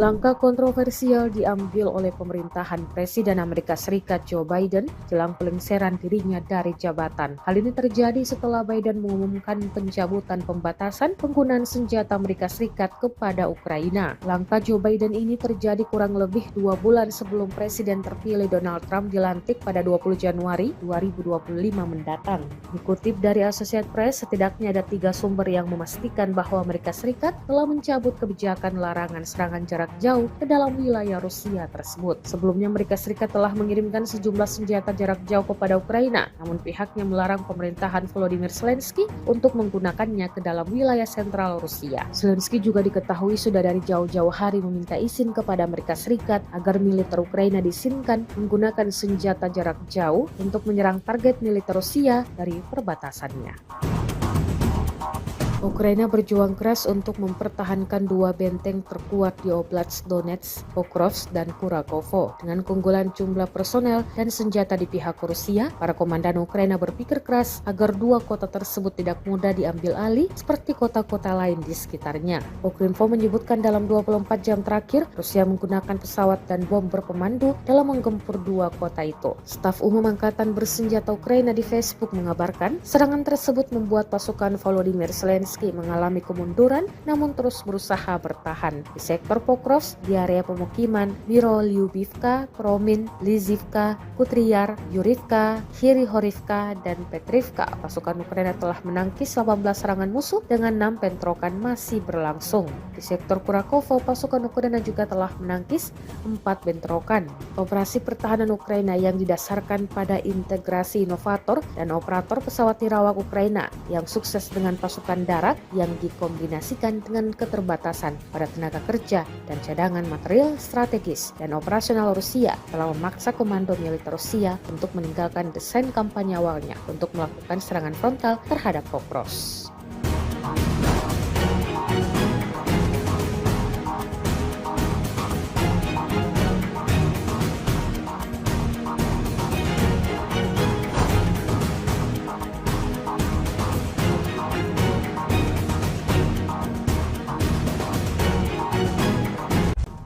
Langkah kontroversial diambil oleh pemerintahan Presiden Amerika Serikat Joe Biden jelang pelengseran dirinya dari jabatan. Hal ini terjadi setelah Biden mengumumkan pencabutan pembatasan penggunaan senjata Amerika Serikat kepada Ukraina. Langkah Joe Biden ini terjadi kurang lebih 2 bulan sebelum Presiden terpilih Donald Trump dilantik pada 20 Januari 2025 mendatang. Dikutip dari Associated Press, setidaknya ada 3 sumber yang memastikan bahwa Amerika Serikat telah mencabut kebijakan larangan serangan jarak jauh ke dalam wilayah Rusia tersebut. Sebelumnya Amerika Serikat telah mengirimkan sejumlah senjata jarak jauh kepada Ukraina, namun pihaknya melarang pemerintahan Volodymyr Zelensky untuk menggunakannya ke dalam wilayah sentral Rusia. Zelensky juga diketahui sudah dari jauh-jauh hari meminta izin kepada Amerika Serikat agar militer Ukraina diizinkan menggunakan senjata jarak jauh untuk menyerang target militer Rusia dari perbatasannya. Ukraina berjuang keras untuk mempertahankan 2 benteng terkuat di Oblast Donetsk, Pokrovsk, dan Kurakovo. Dengan keunggulan jumlah personel dan senjata di pihak Rusia, para komandan Ukraina berpikir keras agar 2 kota tersebut tidak mudah diambil alih seperti kota-kota lain di sekitarnya. Ukrinfo menyebutkan dalam 24 jam terakhir, Rusia menggunakan pesawat dan bom berpemandu dalam menggempur 2 kota itu. Staf Umum Angkatan Bersenjata Ukraina di Facebook mengabarkan, serangan tersebut membuat pasukan Volodymyr Zelensky mengalami kemunduran namun terus berusaha bertahan. Di sektor Pokrovsk, di area pemukiman Mirolyubivka, Kromin, Lizivka, Kutriar, Yurivka, Hirihorivka, dan Petrivka, pasukan Ukraina telah menangkis 18 serangan musuh dengan 6 bentrokan masih berlangsung. Di sektor Kurakovo, pasukan Ukraina juga telah menangkis 4 bentrokan. Operasi pertahanan Ukraina yang didasarkan pada integrasi inovator dan operator pesawat nirawak Ukraina yang sukses dengan pasukan darat yang dikombinasikan dengan keterbatasan pada tenaga kerja dan cadangan material strategis dan operasional Rusia telah memaksa komando militer Rusia untuk meninggalkan desain kampanye awalnya untuk melakukan serangan frontal terhadap Pokrovsk.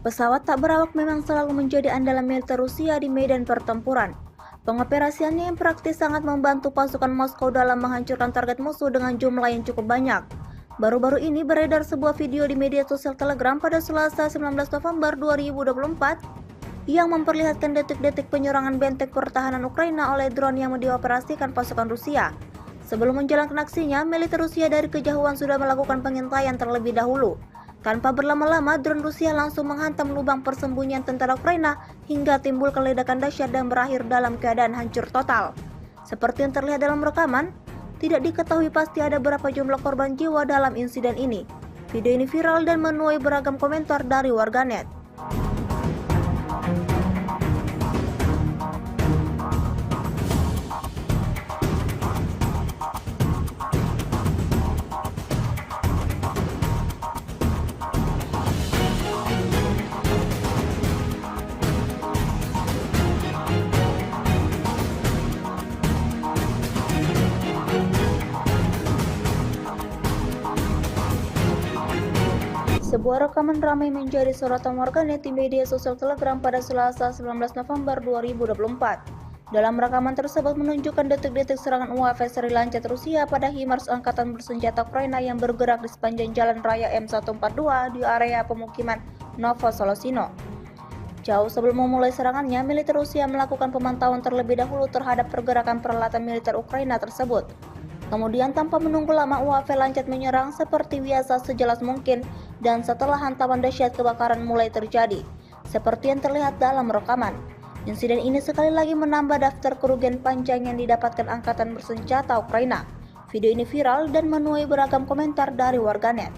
Pesawat tak berawak memang selalu menjadi andalan militer Rusia di medan pertempuran. Pengoperasiannya yang praktis sangat membantu pasukan Moskow dalam menghancurkan target musuh dengan jumlah yang cukup banyak. Baru-baru ini beredar sebuah video di media sosial Telegram pada Selasa 19 November 2024 yang memperlihatkan detik-detik penyerangan benteng pertahanan Ukraina oleh drone yang dioperasikan pasukan Rusia. Sebelum menjalankan aksinya, militer Rusia dari kejauhan sudah melakukan pengintaian terlebih dahulu. Tanpa berlama-lama, drone Rusia langsung menghantam lubang persembunyian tentara Ukraina hingga timbul ledakan dahsyat dan berakhir dalam keadaan hancur total. Seperti yang terlihat dalam rekaman, tidak diketahui pasti ada berapa jumlah korban jiwa dalam insiden ini. Video ini viral dan menuai beragam komentar dari warganet. Sebuah rekaman ramai menjadi sorotan warganet di media sosial Telegram pada Selasa 19 November 2024. Dalam rekaman tersebut menunjukkan detik-detik serangan UAV seri lancet Rusia pada HIMARS Angkatan Bersenjata Ukraina yang bergerak di sepanjang jalan raya M142 di area pemukiman Novosolosino. Jauh sebelum memulai serangannya, militer Rusia melakukan pemantauan terlebih dahulu terhadap pergerakan peralatan militer Ukraina tersebut. Kemudian tanpa menunggu lama, UAV lancet menyerang seperti biasa sejelas mungkin, dan setelah hantaman dahsyat kebakaran mulai terjadi, seperti yang terlihat dalam rekaman. Insiden ini sekali lagi menambah daftar kerugian panjang yang didapatkan Angkatan Bersenjata Ukraina. Video ini viral dan menuai beragam komentar dari warganet.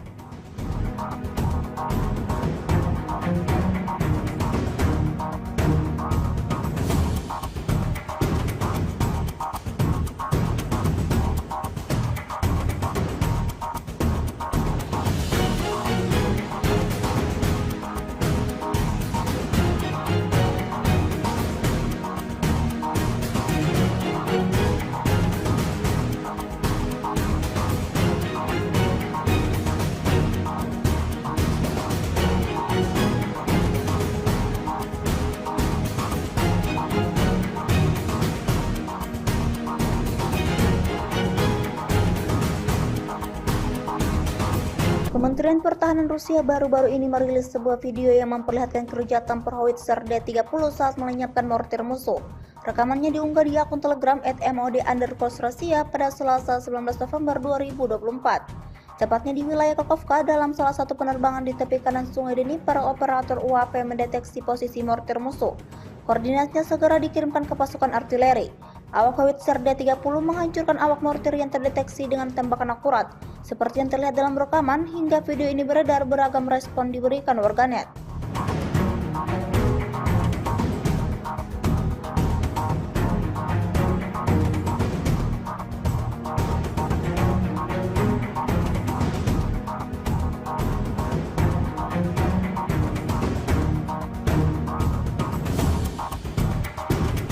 Kementerian Pertahanan Rusia baru-baru ini merilis sebuah video yang memperlihatkan kerja tempur howitzer D-30 saat melenyapkan mortir musuh. Rekamannya diunggah di akun Telegram @mod_Rusia pada Selasa 19 November 2024. Tepatnya di wilayah Kakovka, dalam salah satu penerbangan di tepi kanan Sungai Dnipro, operator UAV mendeteksi posisi mortir musuh. Koordinatnya segera dikirimkan ke pasukan artileri. Awak howitzer D-30 menghancurkan awak mortir yang terdeteksi dengan tembakan akurat. Seperti yang terlihat dalam rekaman, hingga video ini beredar, beragam respon diberikan warganet.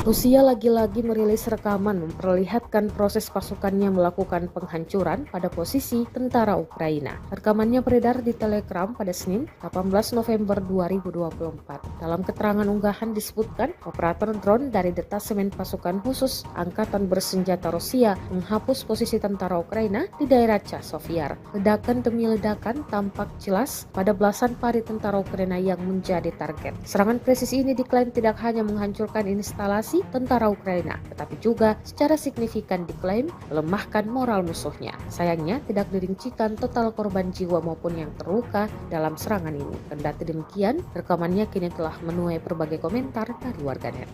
Rusia lagi-lagi merilis rekaman memperlihatkan proses pasukannya melakukan penghancuran pada posisi tentara Ukraina. Rekamannya beredar di Telegram pada Senin, 18 November 2024. Dalam keterangan unggahan disebutkan, operator drone dari detasemen pasukan khusus Angkatan Bersenjata Rusia menghapus posisi tentara Ukraina di daerah Chasiv. Ledakan demi ledakan tampak jelas pada belasan pari tentara Ukraina yang menjadi target. Serangan presisi ini diklaim tidak hanya menghancurkan instalasi tentara Ukraina, tetapi juga secara signifikan diklaim melemahkan moral musuhnya. Sayangnya tidak dirincikan total korban jiwa maupun yang terluka dalam serangan ini. Kendati demikian, rekamannya kini telah menuai berbagai komentar dari warganet.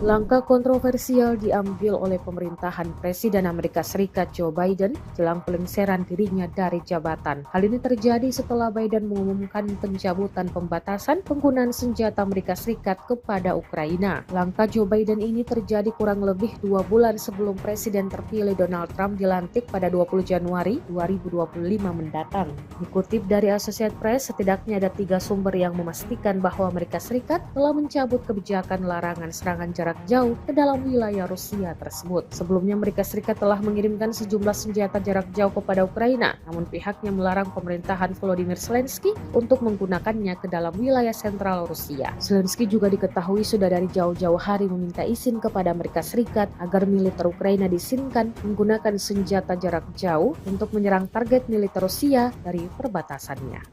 Langkah kontroversial diambil oleh pemerintahan Presiden Amerika Serikat Joe Biden jelang pelengseran dirinya dari jabatan. Hal ini terjadi setelah Biden mengumumkan pencabutan pembatasan penggunaan senjata Amerika Serikat kepada Ukraina. Langkah Joe Biden ini terjadi kurang lebih 2 bulan sebelum Presiden terpilih Donald Trump dilantik pada 20 Januari 2025 mendatang. Dikutip dari Associated Press, setidaknya ada 3 sumber yang memastikan bahwa Amerika Serikat telah mencabut kebijakan larangan serangan jarak jauh ke dalam wilayah Rusia tersebut. Sebelumnya Amerika Serikat telah mengirimkan sejumlah senjata jarak jauh kepada Ukraina, namun pihaknya melarang pemerintahan Volodymyr Zelensky untuk menggunakannya ke dalam wilayah sentral Rusia. Zelensky juga diketahui sudah dari jauh-jauh hari meminta izin kepada Amerika Serikat agar militer Ukraina diizinkan menggunakan senjata jarak jauh untuk menyerang target militer Rusia dari perbatasannya.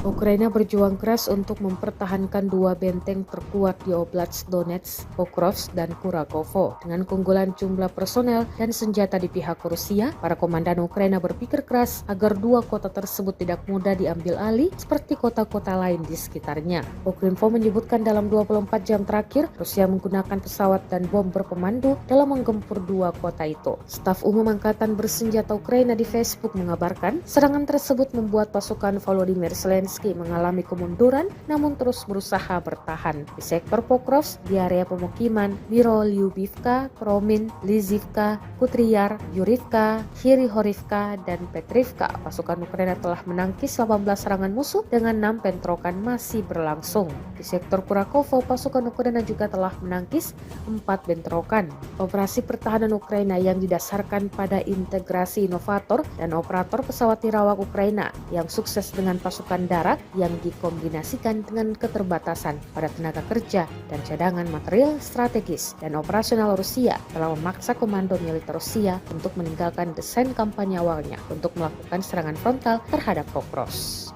Ukraina berjuang keras untuk mempertahankan 2 benteng terkuat di Oblast Donetsk, Pokrovsk, dan Kurakovo. Dengan keunggulan jumlah personel dan senjata di pihak Rusia, para komandan Ukraina berpikir keras agar 2 kota tersebut tidak mudah diambil alih seperti kota-kota lain di sekitarnya. Ukrinfo menyebutkan dalam 24 jam terakhir, Rusia menggunakan pesawat dan bom berpemandu dalam menggempur 2 kota itu. Staf Umum Angkatan Bersenjata Ukraina di Facebook mengabarkan, serangan tersebut membuat pasukan Volodymyr Zelensky mengalami kemunduran namun terus berusaha bertahan. Di sektor Pokrovsk, di area pemukiman Mirolyubivka, Promin, Lizivka, Kutriar, Yurivka, Hirihorivka, dan Petrivka, pasukan Ukraina telah menangkis 18 serangan musuh dengan 6 bentrokan masih berlangsung. Di sektor Kurakovo, pasukan Ukraina juga telah menangkis 4 bentrokan. Operasi pertahanan Ukraina yang didasarkan pada integrasi inovator dan operator pesawat tirawak Ukraina yang sukses dengan pasukan darat yang dikombinasikan dengan keterbatasan pada tenaga kerja dan cadangan material strategis dan operasional Rusia telah memaksa komando militer Rusia untuk meninggalkan desain kampanye awalnya untuk melakukan serangan frontal terhadap Pokrovsk.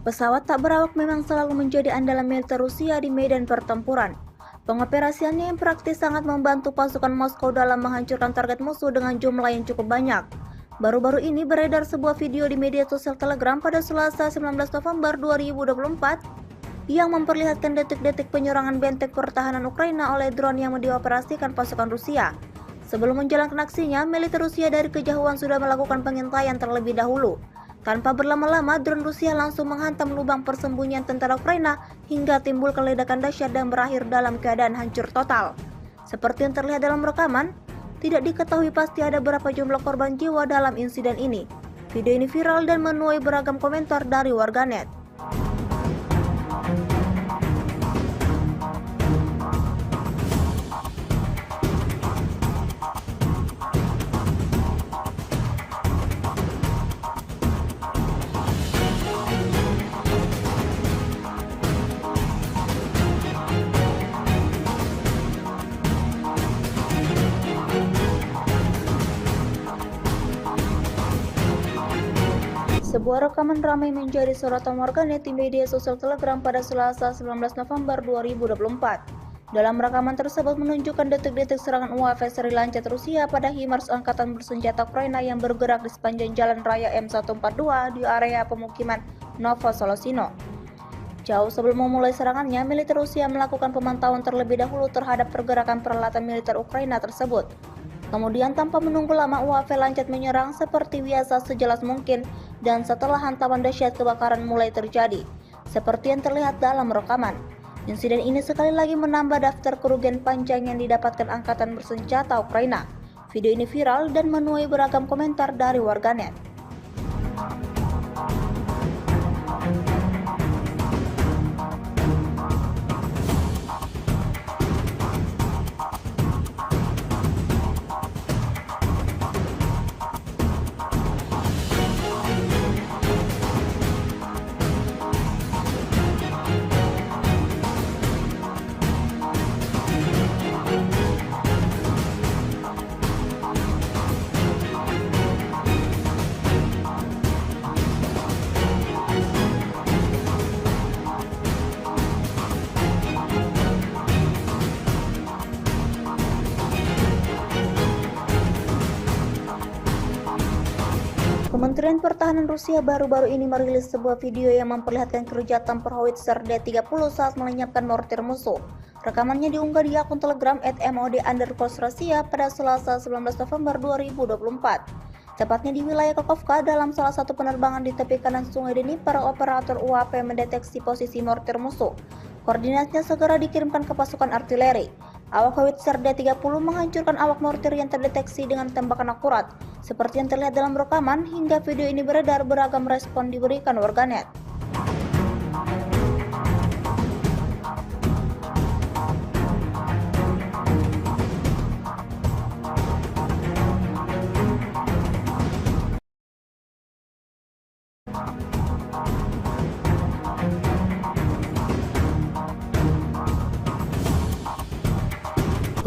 Pesawat tak berawak memang selalu menjadi andalan militer Rusia di medan pertempuran. Pengoperasiannya yang praktis sangat membantu pasukan Moskow dalam menghancurkan target musuh dengan jumlah yang cukup banyak. Baru-baru ini beredar sebuah video di media sosial Telegram pada Selasa 19 November 2024 yang memperlihatkan detik-detik penyerangan benteng pertahanan Ukraina oleh drone yang dioperasikan pasukan Rusia. Sebelum menjalankan aksinya, militer Rusia dari kejauhan sudah melakukan pengintaian terlebih dahulu. Tanpa berlama-lama, drone Rusia langsung menghantam lubang persembunyian tentara Ukraina hingga timbul ledakan dahsyat dan berakhir dalam keadaan hancur total. Seperti yang terlihat dalam rekaman, tidak diketahui pasti ada berapa jumlah korban jiwa dalam insiden ini. Video ini viral dan menuai beragam komentar dari warganet. Sebuah rekaman ramai menjadi sorotan warganet di media sosial Telegram pada Selasa 19 November 2024. Dalam rekaman tersebut menunjukkan detik-detik serangan UAV seri Lancet Rusia pada HIMARS angkatan bersenjata Ukraina yang bergerak di sepanjang jalan raya M142 di area pemukiman Novosolosino. Jauh sebelum memulai serangannya, militer Rusia melakukan pemantauan terlebih dahulu terhadap pergerakan peralatan militer Ukraina tersebut. Kemudian tanpa menunggu lama, UAV Lancet menyerang seperti biasa sejelas mungkin, dan setelah hantaman dahsyat kebakaran mulai terjadi, seperti yang terlihat dalam rekaman. Insiden ini sekali lagi menambah daftar kerugian panjang yang didapatkan angkatan bersenjata Ukraina. Video ini viral dan menuai beragam komentar dari warganet. Kementerian Pertahanan Rusia baru-baru ini merilis sebuah video yang memperlihatkan kerja tempur howitzer D-30 saat melenyapkan mortir musuh. Rekamannya diunggah di akun Telegram @mod_Rusia pada Selasa 19 November 2024. Tepatnya di wilayah Kakovka, dalam salah satu penerbangan di tepi kanan Sungai Dnipro, operator UAV mendeteksi posisi mortir musuh. Koordinatnya segera dikirimkan ke pasukan artileri. Awak howitzer D-30 menghancurkan awak mortir yang terdeteksi dengan tembakan akurat. Seperti yang terlihat dalam rekaman, hingga video ini beredar, beragam respon diberikan warganet.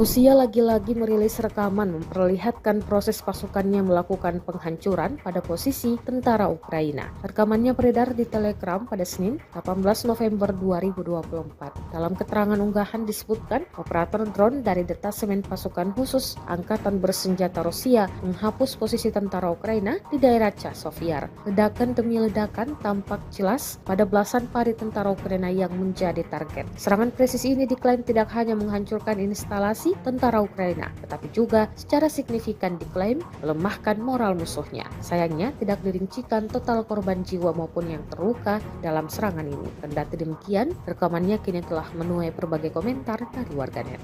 Rusia lagi-lagi merilis rekaman memperlihatkan proses pasukannya melakukan penghancuran pada posisi tentara Ukraina. Rekamannya beredar di Telegram pada Senin, 18 November 2024. Dalam keterangan unggahan disebutkan, operator drone dari detasemen pasukan khusus Angkatan Bersenjata Rusia menghapus posisi tentara Ukraina di daerah Chasovyar. Ledakan demi ledakan tampak jelas pada belasan pari tentara Ukraina yang menjadi target. Serangan presisi ini diklaim tidak hanya menghancurkan instalasi tentara Ukraina, tetapi juga secara signifikan diklaim melemahkan moral musuhnya. Sayangnya tidak dirincikan total korban jiwa maupun yang terluka dalam serangan ini. Kendati demikian, rekamannya kini telah menuai berbagai komentar dari warganet.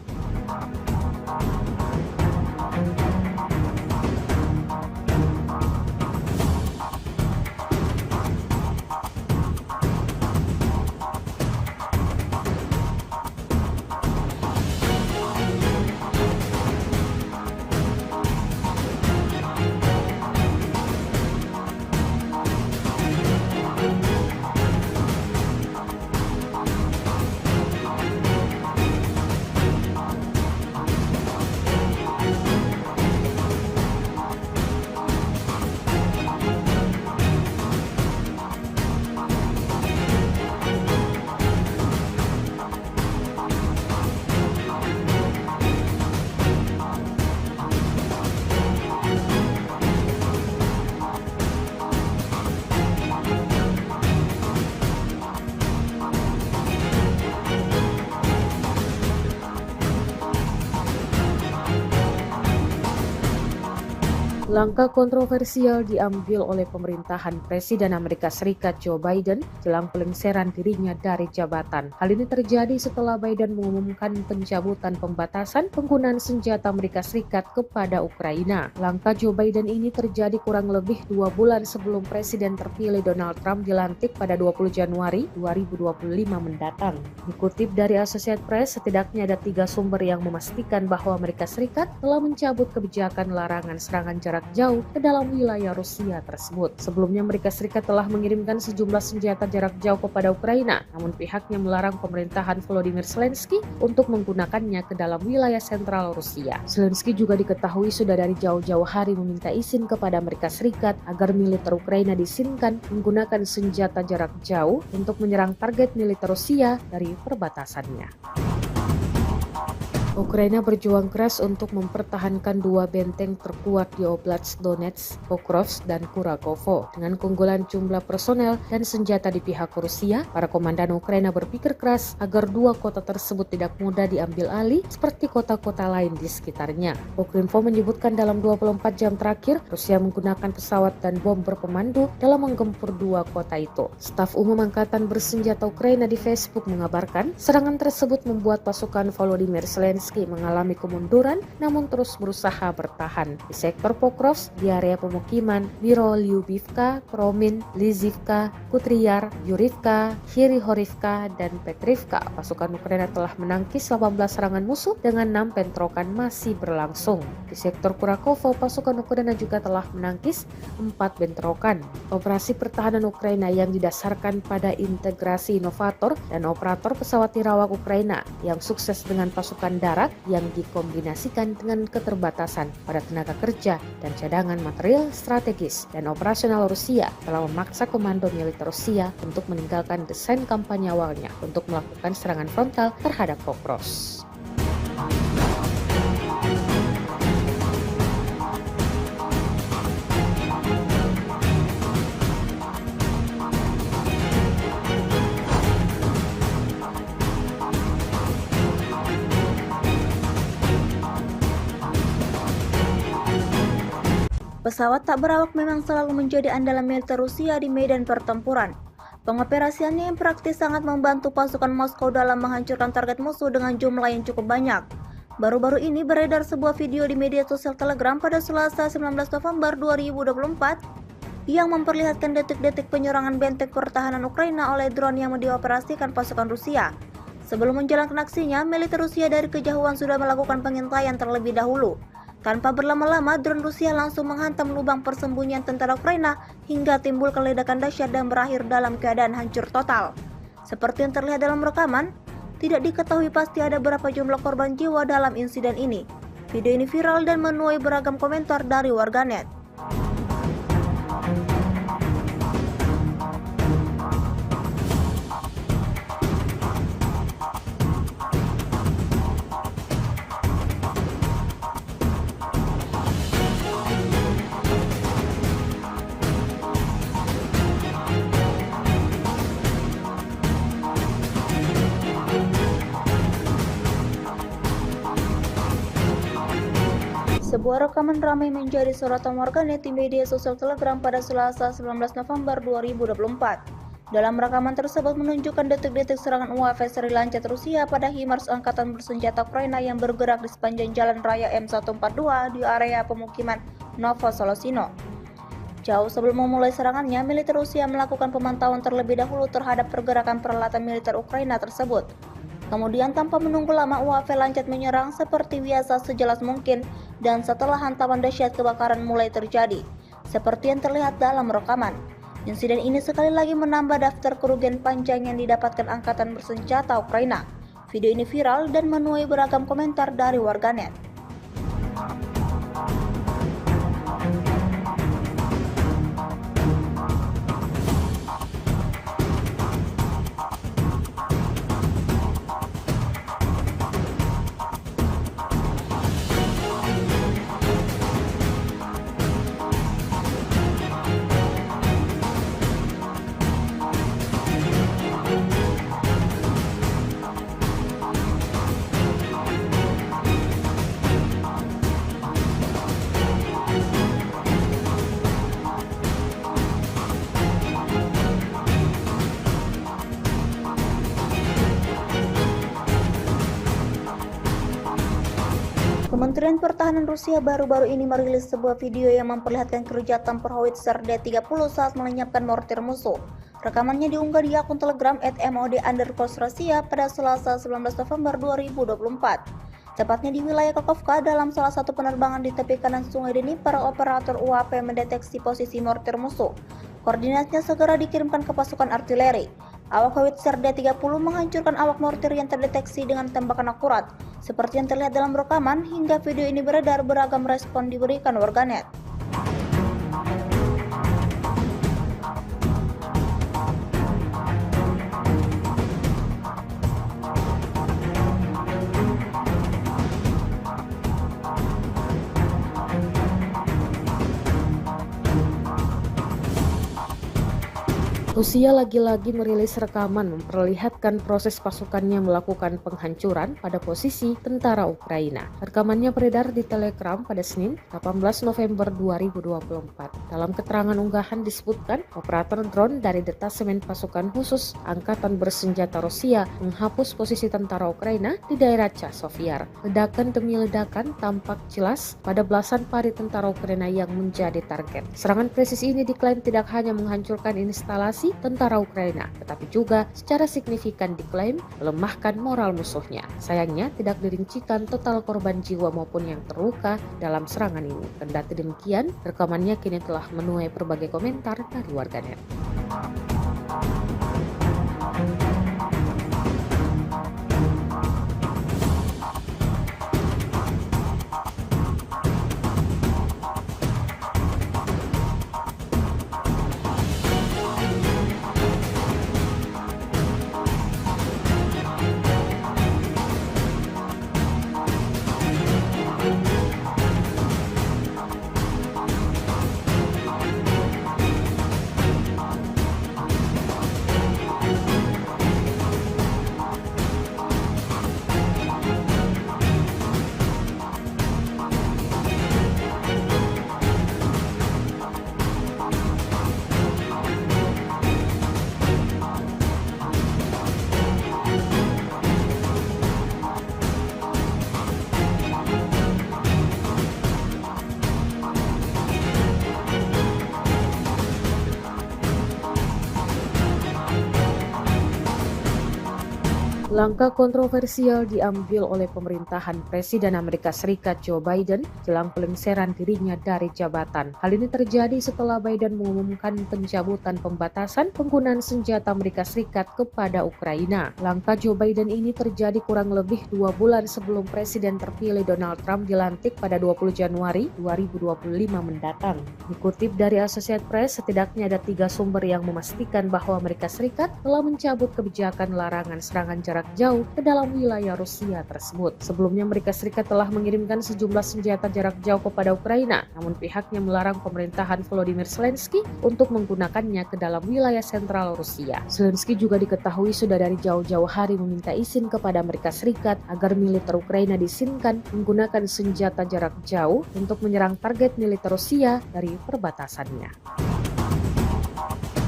Langkah kontroversial diambil oleh pemerintahan Presiden Amerika Serikat Joe Biden jelang pelengseran dirinya dari jabatan. Hal ini terjadi setelah Biden mengumumkan pencabutan pembatasan penggunaan senjata Amerika Serikat kepada Ukraina. Langkah Joe Biden ini terjadi kurang lebih 2 bulan sebelum Presiden terpilih Donald Trump dilantik pada 20 Januari 2025 mendatang. Dikutip dari Associated Press, setidaknya ada 3 sumber yang memastikan bahwa Amerika Serikat telah mencabut kebijakan larangan serangan jarak jauh ke dalam wilayah Rusia tersebut. Sebelumnya Amerika Serikat telah mengirimkan sejumlah senjata jarak jauh kepada Ukraina, namun pihaknya melarang pemerintahan Volodymyr Zelensky untuk menggunakannya ke dalam wilayah sentral Rusia. Zelensky juga diketahui sudah dari jauh-jauh hari meminta izin kepada Amerika Serikat agar militer Ukraina diizinkan menggunakan senjata jarak jauh untuk menyerang target militer Rusia dari perbatasannya. Ukraina berjuang keras untuk mempertahankan 2 benteng terkuat di Oblast Donetsk, Pokrovsk, dan Kurakovo. Dengan keunggulan jumlah personel dan senjata di pihak Rusia, para komandan Ukraina berpikir keras agar 2 kota tersebut tidak mudah diambil alih seperti kota-kota lain di sekitarnya. Ukrinfo menyebutkan dalam 24 jam terakhir, Rusia menggunakan pesawat dan bom berpemandu dalam menggempur 2 kota itu. Staf Umum Angkatan Bersenjata Ukraina di Facebook mengabarkan, serangan tersebut membuat pasukan Volodymyr Zelensky mengalami kemunduran namun terus berusaha bertahan. Di sektor Pokrovsk, di area pemukiman Mirolyubivka, Kromin, Lizivka, Kutriar, Yurivka, Hirihorivka, dan Petrivka, pasukan Ukraina telah menangkis 18 serangan musuh dengan 6 bentrokan masih berlangsung. Di sektor Kurakovo, pasukan Ukraina juga telah menangkis 4 bentrokan. Operasi pertahanan Ukraina yang didasarkan pada integrasi inovator dan operator pesawat nirawak Ukraina yang sukses dengan pasukan darat yang dikombinasikan dengan keterbatasan pada tenaga kerja dan cadangan material strategis dan operasional Rusia telah memaksa komando militer Rusia untuk meninggalkan desain kampanye awalnya untuk melakukan serangan frontal terhadap Pokrovsk. Pesawat tak berawak memang selalu menjadi andalan militer Rusia di medan pertempuran. Pengoperasiannya yang praktis sangat membantu pasukan Moskow dalam menghancurkan target musuh dengan jumlah yang cukup banyak. Baru-baru ini beredar sebuah video di media sosial Telegram pada Selasa 19 November 2024 yang memperlihatkan detik-detik penyerangan benteng pertahanan Ukraina oleh drone yang dioperasikan pasukan Rusia. Sebelum menjalankan aksinya, militer Rusia dari kejauhan sudah melakukan pengintaian terlebih dahulu. Tanpa berlama-lama, drone Rusia langsung menghantam lubang persembunyian tentara Ukraina hingga timbul ledakan dahsyat dan berakhir dalam keadaan hancur total. Seperti yang terlihat dalam rekaman, tidak diketahui pasti ada berapa jumlah korban jiwa dalam insiden ini. Video ini viral dan menuai beragam komentar dari warganet. Sebuah rekaman ramai menjadi sorotan warganet di media sosial Telegram pada Selasa 19 November 2024. Dalam rekaman tersebut menunjukkan detik-detik serangan UAV seri lancet Rusia pada HIMARS Angkatan Bersenjata Ukraina yang bergerak di sepanjang jalan raya M142 di area pemukiman Novosolosino. Jauh sebelum memulai serangannya, militer Rusia melakukan pemantauan terlebih dahulu terhadap pergerakan peralatan militer Ukraina tersebut. Kemudian tanpa menunggu lama, UAV lancet menyerang seperti biasa sejelas mungkin, dan setelah hantaman dahsyat kebakaran mulai terjadi, seperti yang terlihat dalam rekaman. Insiden ini sekali lagi menambah daftar kerugian panjang yang didapatkan Angkatan Bersenjata Ukraina. Video ini viral dan menuai beragam komentar dari warganet. Kementerian Pertahanan Rusia baru-baru ini merilis sebuah video yang memperlihatkan keruja tempur howitzer D-30 saat melenyapkan mortir musuh. Rekamannya diunggah di akun Telegram @mod_Rusia pada Selasa 19 November 2024. Tepatnya di wilayah Kakovka, dalam salah satu penerbangan di tepi kanan Sungai Dnipro, operator UAP mendeteksi posisi mortir musuh. Koordinatnya segera dikirimkan ke pasukan artileri. Awak howitzer D-30 menghancurkan awak mortir yang terdeteksi dengan tembakan akurat. Seperti yang terlihat dalam rekaman, hingga video ini beredar, beragam respon diberikan warganet. Rusia lagi-lagi merilis rekaman memperlihatkan proses pasukannya melakukan penghancuran pada posisi tentara Ukraina. Rekamannya beredar di Telegram pada Senin, 18 November 2024. Dalam keterangan unggahan disebutkan, operator drone dari detasemen pasukan khusus Angkatan Bersenjata Rusia menghapus posisi tentara Ukraina di daerah Chasiv. Ledakan demi ledakan tampak jelas pada belasan pari tentara Ukraina yang menjadi target. Serangan presisi ini diklaim tidak hanya menghancurkan instalasi tentara Ukraina, tetapi juga secara signifikan diklaim melemahkan moral musuhnya. Sayangnya tidak dirincikan total korban jiwa maupun yang terluka dalam serangan ini. Kendati demikian, rekamannya kini telah menuai berbagai komentar dari warganet. Langkah kontroversial diambil oleh pemerintahan Presiden Amerika Serikat Joe Biden jelang pelengseran dirinya dari jabatan. Hal ini terjadi setelah Biden mengumumkan pencabutan pembatasan penggunaan senjata Amerika Serikat kepada Ukraina. Langkah Joe Biden ini terjadi kurang lebih 2 bulan sebelum Presiden terpilih Donald Trump dilantik pada 20 Januari 2025 mendatang. Dikutip dari Associated Press, setidaknya ada 3 sumber yang memastikan bahwa Amerika Serikat telah mencabut kebijakan larangan serangan jarak jauh ke dalam wilayah Rusia tersebut. Sebelumnya Amerika Serikat telah mengirimkan sejumlah senjata jarak jauh kepada Ukraina, namun pihaknya melarang pemerintahan Volodymyr Zelensky untuk menggunakannya ke dalam wilayah sentral Rusia. Zelensky juga diketahui sudah dari jauh-jauh hari meminta izin kepada Amerika Serikat agar militer Ukraina diizinkan menggunakan senjata jarak jauh untuk menyerang target militer Rusia dari perbatasannya.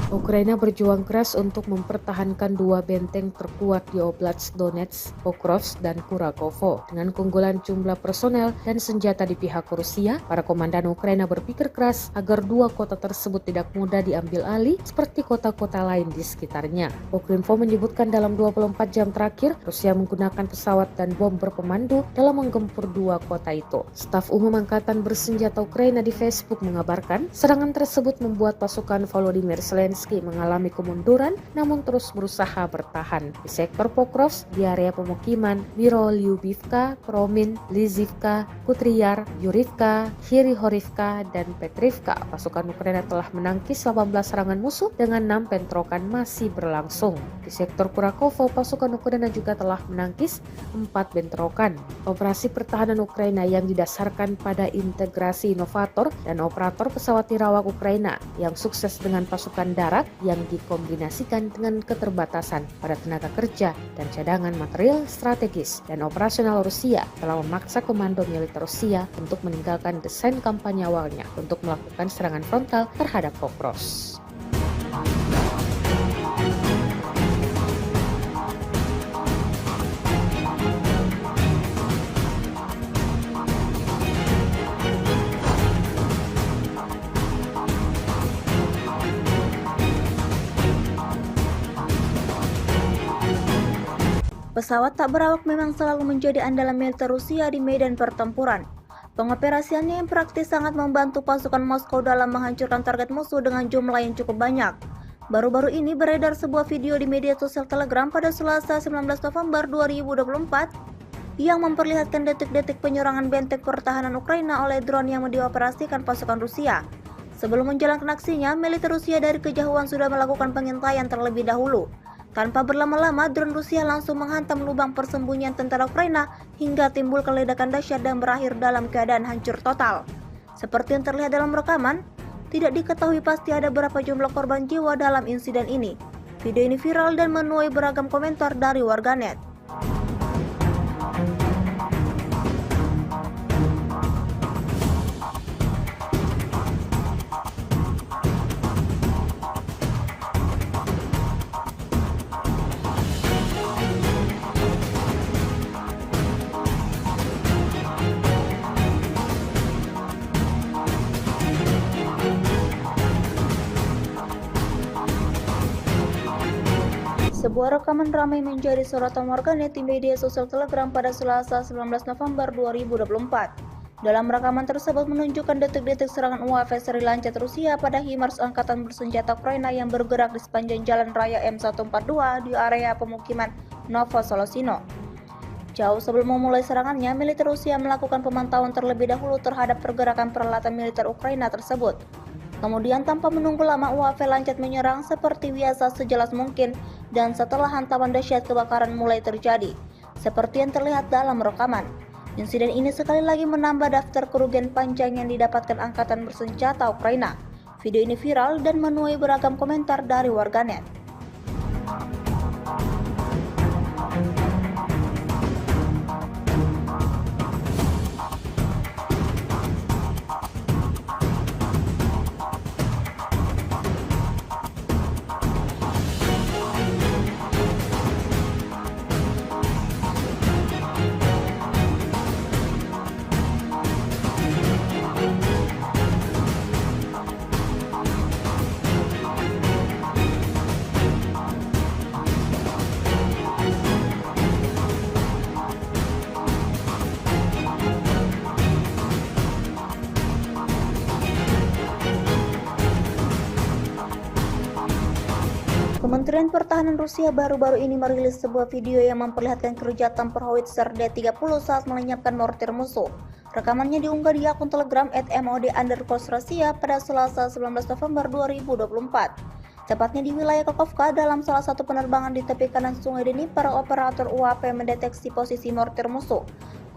Ukraina berjuang keras untuk mempertahankan 2 benteng terkuat di Oblast Donetsk, Pokrovsk, dan Kurakovo. Dengan keunggulan jumlah personel dan senjata di pihak Rusia, para komandan Ukraina berpikir keras agar 2 kota tersebut tidak mudah diambil alih seperti kota-kota lain di sekitarnya. Ukrinfo menyebutkan dalam 24 jam terakhir, Rusia menggunakan pesawat dan bom berpemandu dalam menggempur 2 kota itu. Staf Umum Angkatan Bersenjata Ukraina di Facebook mengabarkan, serangan tersebut membuat pasukan Volodymyr Zelensky mengalami kemunduran namun terus berusaha bertahan. Di sektor Pokrovsk, di area pemukiman Mirolyubivka, Kromin, Lizivka, Kutriyar, Yurivka, Hirihorivka, dan Petrivka, pasukan Ukraina telah menangkis 18 serangan musuh dengan 6 bentrokan masih berlangsung. Di sektor Kurakovo, pasukan Ukraina juga telah menangkis 4 bentrokan. Operasi pertahanan Ukraina yang didasarkan pada integrasi inovator dan operator pesawat tirawak Ukraina yang sukses dengan pasukan darat yang dikombinasikan dengan keterbatasan pada tenaga kerja dan cadangan material strategis dan operasional Rusia telah memaksa komando militer Rusia untuk meninggalkan desain kampanye awalnya untuk melakukan serangan frontal terhadap Pokrovsk. Pesawat tak berawak memang selalu menjadi andalan militer Rusia di medan pertempuran. Pengoperasiannya yang praktis sangat membantu pasukan Moskow dalam menghancurkan target musuh dengan jumlah yang cukup banyak. Baru-baru ini beredar sebuah video di media sosial Telegram pada Selasa 19 November 2024 yang memperlihatkan detik-detik penyerangan benteng pertahanan Ukraina oleh drone yang dioperasikan pasukan Rusia. Sebelum menjalankan aksinya, militer Rusia dari kejauhan sudah melakukan pengintaian terlebih dahulu. Tanpa berlama-lama, drone Rusia langsung menghantam lubang persembunyian tentara Ukraina hingga timbul ledakan dahsyat dan berakhir dalam keadaan hancur total. Seperti yang terlihat dalam rekaman, tidak diketahui pasti ada berapa jumlah korban jiwa dalam insiden ini. Video ini viral dan menuai beragam komentar dari warganet. Sebuah rekaman ramai menjadi sorotan warganet di media sosial Telegram pada Selasa 19 November 2024. Dalam rekaman tersebut menunjukkan detik-detik serangan UAV seri lancat Rusia pada HIMARS angkatan bersenjata Ukraina yang bergerak di sepanjang jalan raya M142 di area pemukiman Novosolosino. Jauh sebelum memulai serangannya, militer Rusia melakukan pemantauan terlebih dahulu terhadap pergerakan peralatan militer Ukraina tersebut. Kemudian tanpa menunggu lama UAV lancat menyerang seperti biasa sejelas mungkin dan setelah hantaman dahsyat kebakaran mulai terjadi. Seperti yang terlihat dalam rekaman. Insiden ini sekali lagi menambah daftar kerugian panjang yang didapatkan angkatan bersenjata Ukraina. Video ini viral dan menuai beragam komentar dari warganet. Kementerian Pertahanan Rusia baru-baru ini merilis sebuah video yang memperlihatkan keruja tempur howitzer D-30 saat melenyapkan mortir musuh. Rekamannya diunggah di akun Telegram @mod_Rusia pada Selasa 19 November 2024. Tepatnya di wilayah Kakovka, dalam salah satu penerbangan di tepi kanan Sungai Dnipro, operator UAV mendeteksi posisi mortir musuh.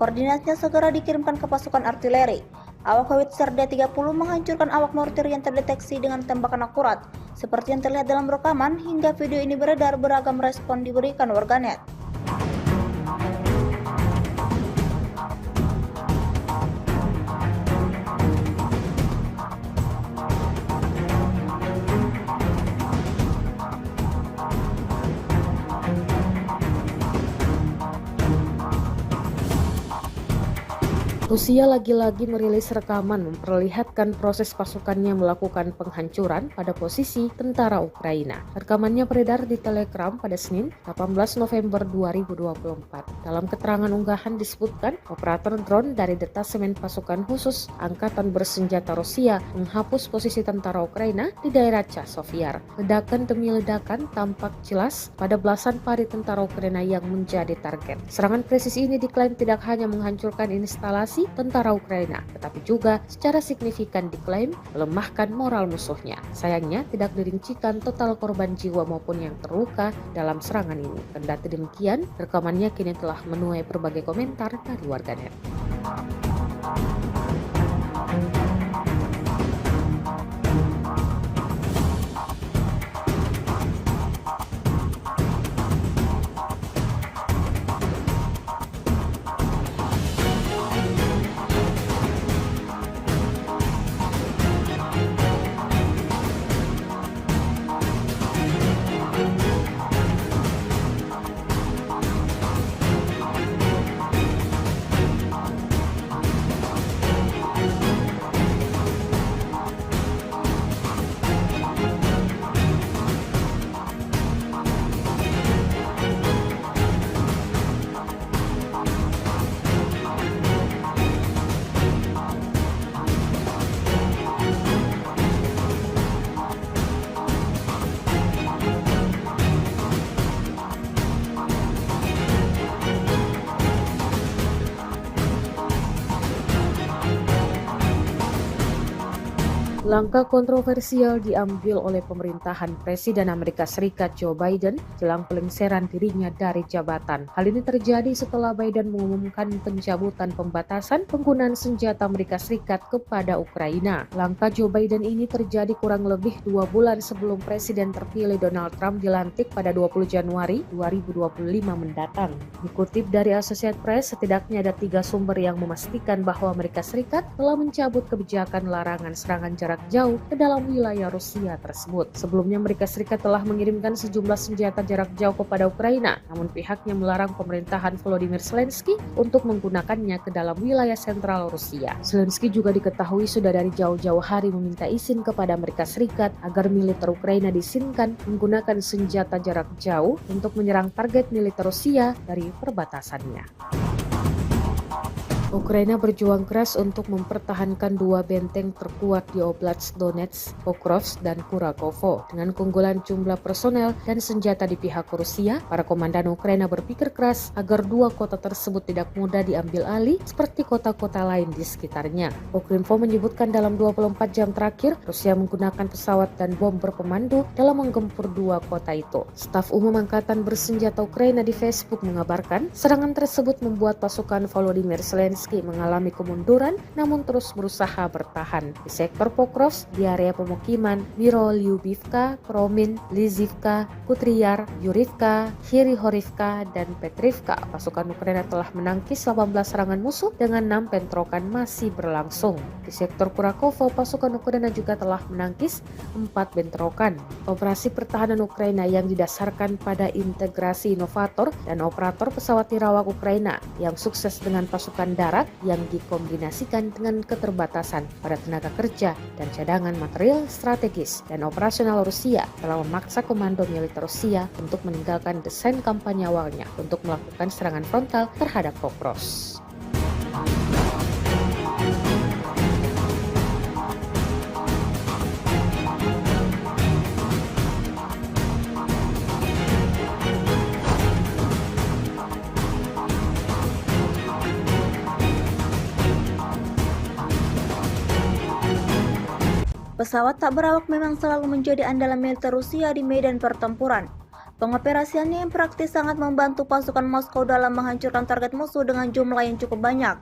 Koordinatnya segera dikirimkan ke pasukan artileri. Awak howitzer D-30 menghancurkan awak mortir yang terdeteksi dengan tembakan akurat. Seperti yang terlihat dalam rekaman, hingga video ini beredar, beragam respon diberikan warganet. Rusia lagi-lagi merilis rekaman memperlihatkan proses pasukannya melakukan penghancuran pada posisi tentara Ukraina. Rekamannya beredar di Telegram pada Senin, 18 November 2024. Dalam keterangan unggahan disebutkan, operator drone dari detasemen pasukan khusus Angkatan Bersenjata Rusia menghapus posisi tentara Ukraina di daerah Chasovyar. Ledakan demi ledakan tampak jelas pada belasan pari tentara Ukraina yang menjadi target. Serangan presisi ini diklaim tidak hanya menghancurkan instalasi tentara Ukraina, tetapi juga secara signifikan diklaim melemahkan moral musuhnya. Sayangnya tidak dirincikan total korban jiwa maupun yang terluka dalam serangan ini. Kendati demikian, rekamannya kini telah menuai berbagai komentar dari warganet. Langkah kontroversial diambil oleh pemerintahan Presiden Amerika Serikat Joe Biden jelang pelengseran dirinya dari jabatan. Hal ini terjadi setelah Biden mengumumkan pencabutan pembatasan penggunaan senjata Amerika Serikat kepada Ukraina. Langkah Joe Biden ini terjadi kurang lebih 2 bulan sebelum Presiden terpilih Donald Trump dilantik pada 20 Januari 2025 mendatang. Dikutip dari Associated Press, setidaknya ada 3 sumber yang memastikan bahwa Amerika Serikat telah mencabut kebijakan larangan serangan jarak jauh ke dalam wilayah Rusia tersebut. Sebelumnya Amerika Serikat telah mengirimkan sejumlah senjata jarak jauh kepada Ukraina, namun pihaknya melarang pemerintahan Volodymyr Zelensky untuk menggunakannya ke dalam wilayah sentral Rusia. Zelensky juga diketahui sudah dari jauh-jauh hari meminta izin kepada Amerika Serikat agar militer Ukraina diizinkan menggunakan senjata jarak jauh untuk menyerang target militer Rusia dari perbatasannya. Ukraina berjuang keras untuk mempertahankan 2 benteng terkuat di Oblast Donetsk, Pokrovsk, dan Kurakovo. Dengan keunggulan jumlah personel dan senjata di pihak Rusia, para komandan Ukraina berpikir keras agar 2 kota tersebut tidak mudah diambil alih seperti kota-kota lain di sekitarnya. Ukrinfo menyebutkan dalam 24 jam terakhir, Rusia menggunakan pesawat dan bom berpemandu dalam menggempur 2 kota itu. Staf Umum Angkatan Bersenjata Ukraina di Facebook mengabarkan, serangan tersebut membuat pasukan Volodymyr Zelensky mengalami kemunduran namun terus berusaha bertahan. Di sektor Pokrovsk, di area pemukiman Mirolyubivka, Kromin, Lizivka, Kutriar, Yurivka, Hirihorivka, dan Petrivka, pasukan Ukraina telah menangkis 18 serangan musuh dengan 6 bentrokan masih berlangsung. Di sektor Kurakovo, pasukan Ukraina juga telah menangkis 4 bentrokan. Operasi pertahanan Ukraina yang didasarkan pada integrasi inovator dan operator pesawat nirawak Ukraina yang sukses dengan pasukan darat yang dikombinasikan dengan keterbatasan pada tenaga kerja dan cadangan material strategis dan operasional Rusia telah memaksa komando militer Rusia untuk meninggalkan desain kampanye awalnya untuk melakukan serangan frontal terhadap Pokrovsk. Pesawat tak berawak memang selalu menjadi andalan militer Rusia di medan pertempuran. Pengoperasiannya yang praktis sangat membantu pasukan Moskow dalam menghancurkan target musuh dengan jumlah yang cukup banyak.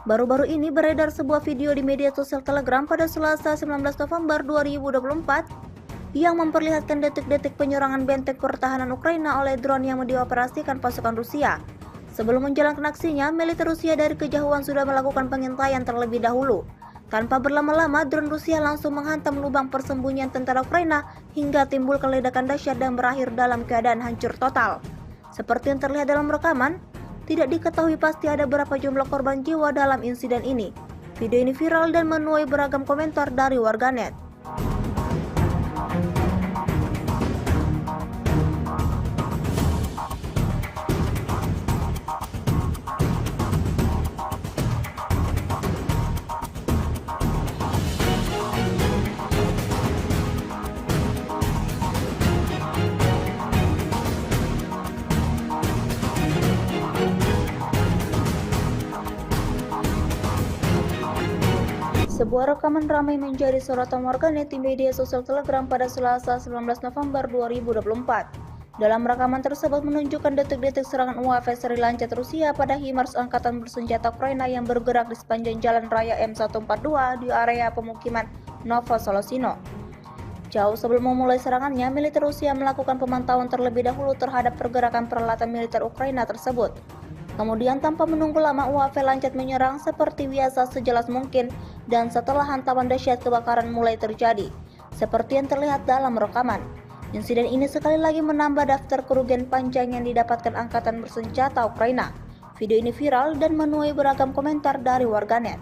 Baru-baru ini beredar sebuah video di media sosial Telegram pada Selasa 19 November 2024 yang memperlihatkan detik-detik penyerangan benteng pertahanan Ukraina oleh drone yang dioperasikan pasukan Rusia. Sebelum menjalankan aksinya, militer Rusia dari kejauhan sudah melakukan pengintaian terlebih dahulu. Tanpa berlama-lama, drone Rusia langsung menghantam lubang persembunyian tentara Ukraina hingga timbulkan ledakan dahsyat dan berakhir dalam keadaan hancur total. Seperti yang terlihat dalam rekaman, tidak diketahui pasti ada berapa jumlah korban jiwa dalam insiden ini. Video ini viral dan menuai beragam komentar dari warganet. Sebuah rekaman ramai menjadi sorotan warganet di media sosial Telegram pada Selasa 19 November 2024. Dalam rekaman tersebut menunjukkan detik-detik serangan UAV seri lancat Rusia pada HIMARS Angkatan Bersenjata Ukraina yang bergerak di sepanjang jalan raya M142 di area pemukiman Novosolosino. Jauh sebelum memulai serangannya, militer Rusia melakukan pemantauan terlebih dahulu terhadap pergerakan peralatan militer Ukraina tersebut. Kemudian tanpa menunggu lama, UAV lancat menyerang seperti biasa sejelas mungkin dan setelah hantaman dahsyat kebakaran mulai terjadi, seperti yang terlihat dalam rekaman. Insiden ini sekali lagi menambah daftar kerugian panjang yang didapatkan Angkatan Bersenjata Ukraina. Video ini viral dan menuai beragam komentar dari warganet.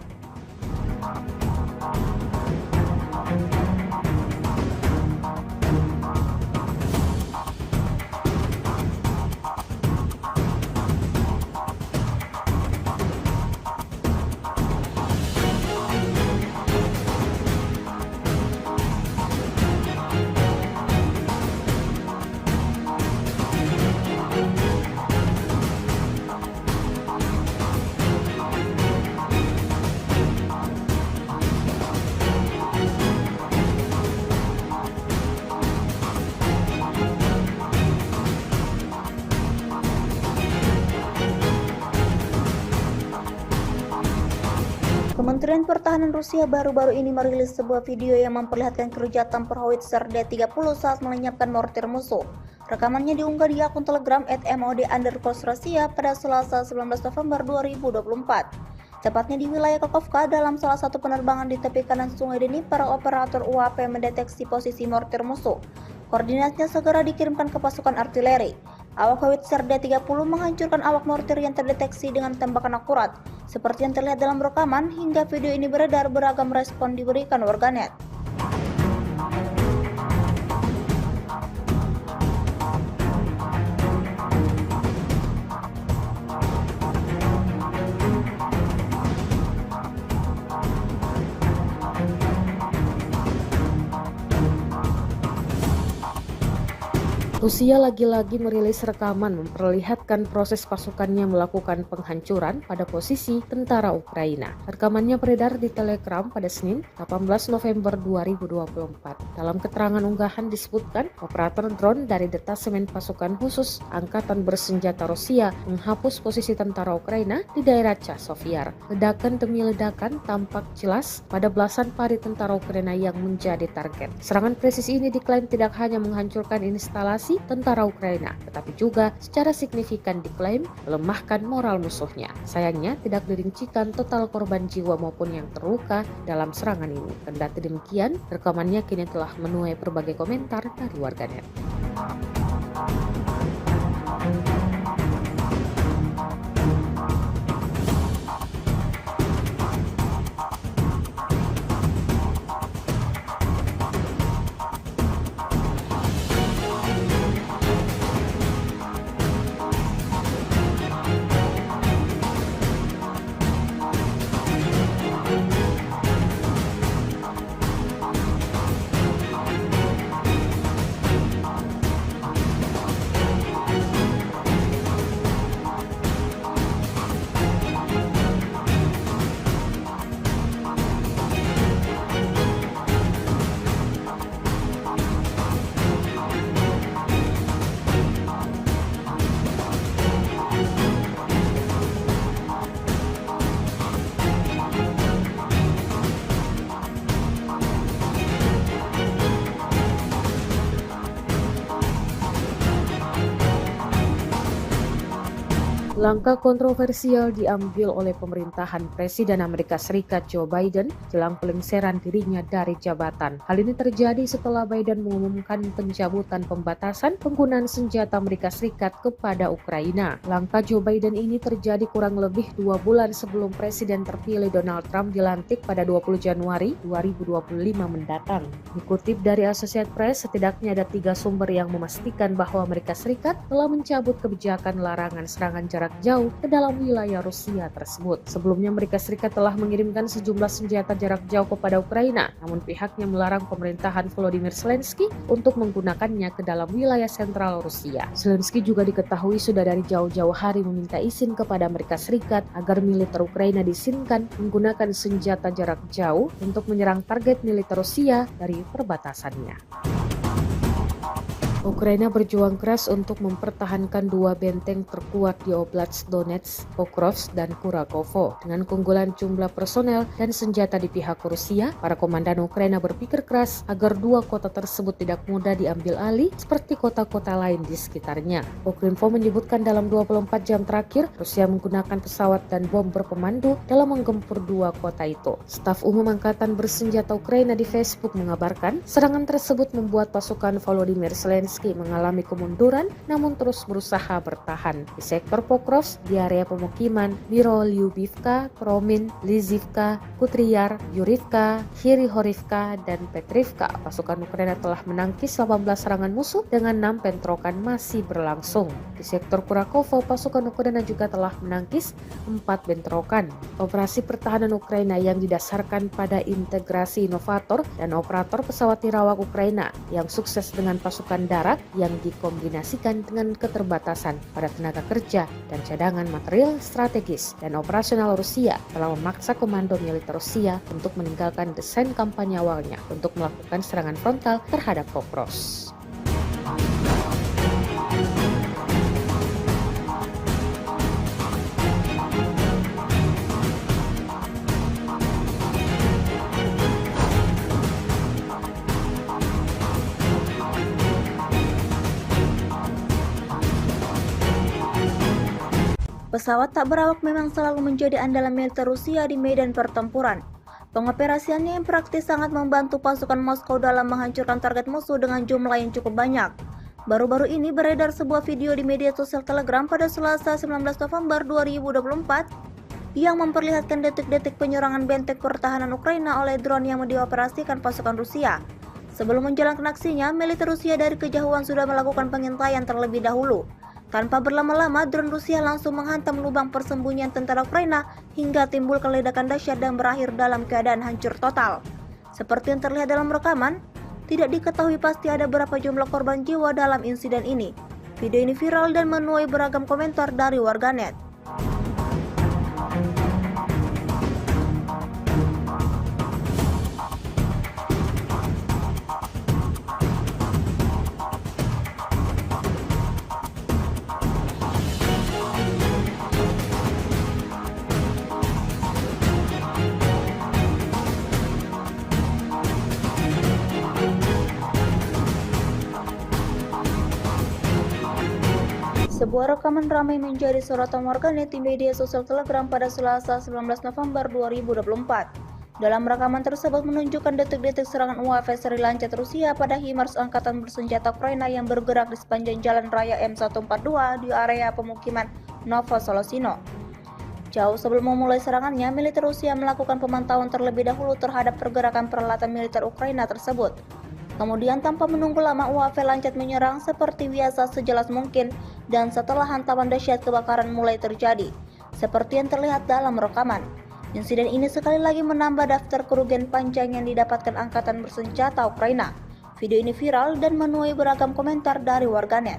Kementerian Pertahanan Rusia baru-baru ini merilis sebuah video yang memperlihatkan keruja tempur howitzer D-30 saat melenyapkan mortir musuh. Rekamannya diunggah di akun Telegram @mod_Rusia pada Selasa 19 November 2024. Tepatnya di wilayah Kakovka, dalam salah satu penerbangan di tepi kanan Sungai Dnipro, operator UAP mendeteksi posisi mortir musuh. Koordinatnya segera dikirimkan ke pasukan artileri. Awak howitzer D-30 menghancurkan awak mortir yang terdeteksi dengan tembakan akurat. Seperti yang terlihat dalam rekaman, hingga video ini beredar, beragam respon diberikan warganet. Rusia lagi-lagi merilis rekaman memperlihatkan proses pasukannya melakukan penghancuran pada posisi tentara Ukraina. Rekamannya beredar di Telegram pada Senin, 18 November 2024. Dalam keterangan unggahan disebutkan, operator drone dari detasemen pasukan khusus Angkatan Bersenjata Rusia menghapus posisi tentara Ukraina di daerah Chasiv. Ledakan demi ledakan tampak jelas pada belasan pari tentara Ukraina yang menjadi target. Serangan presisi ini diklaim tidak hanya menghancurkan instalasi tentara Ukraina, tetapi juga secara signifikan diklaim melemahkan moral musuhnya. Sayangnya tidak dirincikan total korban jiwa maupun yang terluka dalam serangan ini. Kendati demikian, rekamannya kini telah menuai berbagai komentar dari warganet. Langkah kontroversial diambil oleh pemerintahan Presiden Amerika Serikat Joe Biden jelang pelengseran dirinya dari jabatan. Hal ini terjadi setelah Biden mengumumkan pencabutan pembatasan penggunaan senjata Amerika Serikat kepada Ukraina. Langkah Joe Biden ini terjadi kurang lebih 2 bulan sebelum Presiden terpilih Donald Trump dilantik pada 20 Januari 2025 mendatang. Dikutip dari Associated Press, setidaknya ada 3 sumber yang memastikan bahwa Amerika Serikat telah mencabut kebijakan larangan serangan jarak jauh ke dalam wilayah Rusia tersebut. Sebelumnya Amerika Serikat telah mengirimkan sejumlah senjata jarak jauh kepada Ukraina, namun pihaknya melarang pemerintahan Volodymyr Zelensky untuk menggunakannya ke dalam wilayah sentral Rusia. Zelensky juga diketahui sudah dari jauh-jauh hari meminta izin kepada Amerika Serikat agar militer Ukraina diizinkan menggunakan senjata jarak jauh untuk menyerang target militer Rusia dari perbatasannya. Ukraina berjuang keras untuk mempertahankan 2 benteng terkuat di Oblast Donetsk, Pokrovsk, dan Kurakovo. Dengan keunggulan jumlah personel dan senjata di pihak Rusia, para komandan Ukraina berpikir keras agar 2 kota tersebut tidak mudah diambil alih seperti kota-kota lain di sekitarnya. Ukrinfo menyebutkan dalam 24 jam terakhir, Rusia menggunakan pesawat dan bom berpemandu dalam menggempur 2 kota itu. Staf Umum Angkatan Bersenjata Ukraina di Facebook mengabarkan, serangan tersebut membuat pasukan Volodymyr Zelensky mengalami kemunduran namun terus berusaha bertahan. Di sektor Pokrovsk, di area pemukiman Mirolyubivka, Kromin, Lizivka, Kutriar, Yurivka, Hirihorivka, dan Petrivka, pasukan Ukraina telah menangkis 18 serangan musuh dengan 6 bentrokan masih berlangsung. Di sektor Kurakovo, pasukan Ukraina juga telah menangkis 4 bentrokan. Operasi pertahanan Ukraina yang didasarkan pada integrasi inovator dan operator pesawat nirawak Ukraina yang sukses dengan pasukan darat yang dikombinasikan dengan keterbatasan pada tenaga kerja dan cadangan material strategis dan operasional Rusia telah memaksa komando militer Rusia untuk meninggalkan desain kampanye awalnya untuk melakukan serangan frontal terhadap Pokrovsk. Pesawat tak berawak memang selalu menjadi andalan militer Rusia di medan pertempuran. Pengoperasiannya yang praktis sangat membantu pasukan Moskow dalam menghancurkan target musuh dengan jumlah yang cukup banyak. Baru-baru ini beredar sebuah video di media sosial Telegram pada Selasa 19 November 2024 yang memperlihatkan detik-detik penyerangan benteng pertahanan Ukraina oleh drone yang dioperasikan pasukan Rusia. Sebelum menjalankan aksinya, militer Rusia dari kejauhan sudah melakukan pengintaian terlebih dahulu. Tanpa berlama-lama, drone Rusia langsung menghantam lubang persembunyian tentara Ukraina hingga timbul ledakan dahsyat dan berakhir dalam keadaan hancur total. Seperti yang terlihat dalam rekaman, tidak diketahui pasti ada berapa jumlah korban jiwa dalam insiden ini. Video ini viral dan menuai beragam komentar dari warganet. Sebuah rekaman ramai menjadi sorotan warganet di media sosial Telegram pada Selasa 19 November 2024. Dalam rekaman tersebut menunjukkan detik-detik serangan UAV seri lancet Rusia pada HIMARS angkatan bersenjata Ukraina yang bergerak di sepanjang jalan raya M142 di area pemukiman Novosolosino. Jauh sebelum memulai serangannya, militer Rusia melakukan pemantauan terlebih dahulu terhadap pergerakan peralatan militer Ukraina tersebut. Kemudian tanpa menunggu lama UAV lancet menyerang seperti biasa sejelas mungkin dan setelah hantaman dahsyat kebakaran mulai terjadi. Seperti yang terlihat dalam rekaman. Insiden ini sekali lagi menambah daftar kerugian panjang yang didapatkan angkatan bersenjata Ukraina. Video ini viral dan menuai beragam komentar dari warganet.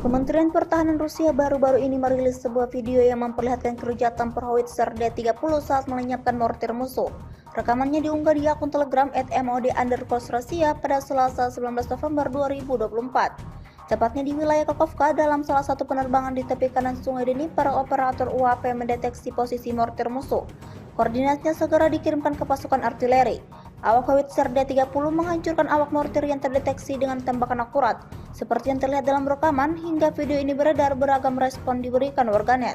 Kementerian Pertahanan Rusia baru-baru ini merilis sebuah video yang memperlihatkan kerja tempur howitzer D-30 saat melenyapkan mortir musuh. Rekamannya diunggah di akun Telegram @mod_Rusia pada Selasa 19 November 2024. Tepatnya di wilayah Kakovka, dalam salah satu penerbangan di tepi kanan Sungai Dnipro, operator UAV mendeteksi posisi mortir musuh. Koordinatnya segera dikirimkan ke pasukan artileri. Awak howitzer D-30 menghancurkan awak mortir yang terdeteksi dengan tembakan akurat. Seperti yang terlihat dalam rekaman, hingga video ini beredar, beragam respon diberikan warganet.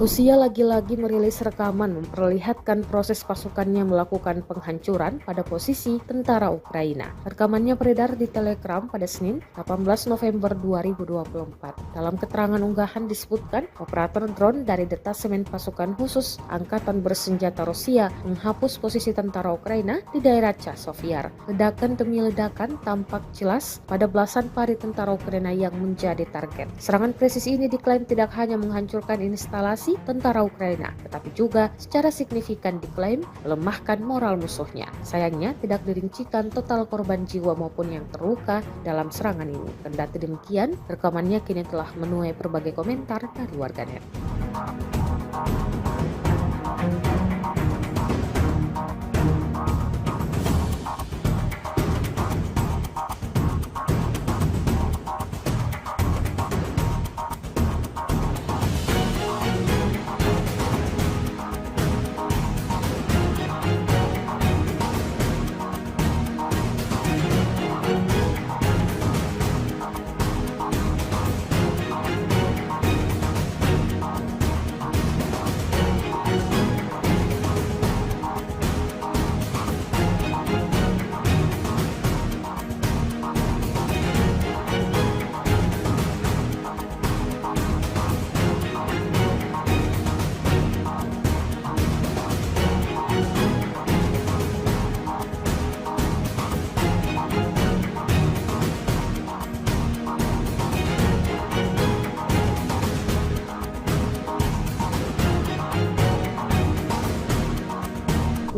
Rusia lagi-lagi merilis rekaman memperlihatkan proses pasukannya melakukan penghancuran pada posisi tentara Ukraina. Rekamannya beredar di Telegram pada Senin, 18 November 2024. Dalam keterangan unggahan disebutkan, operator drone dari detasemen pasukan khusus Angkatan Bersenjata Rusia menghapus posisi tentara Ukraina di daerah Chasiv-Yar. Ledakan demi ledakan tampak jelas pada belasan pari tentara Ukraina yang menjadi target. Serangan presisi ini diklaim tidak hanya menghancurkan instalasi tentara Ukraina, tetapi juga secara signifikan diklaim melemahkan moral musuhnya. Sayangnya tidak dirincikan total korban jiwa maupun yang terluka dalam serangan ini. Kendati demikian, rekamannya kini telah menuai berbagai komentar dari warganet.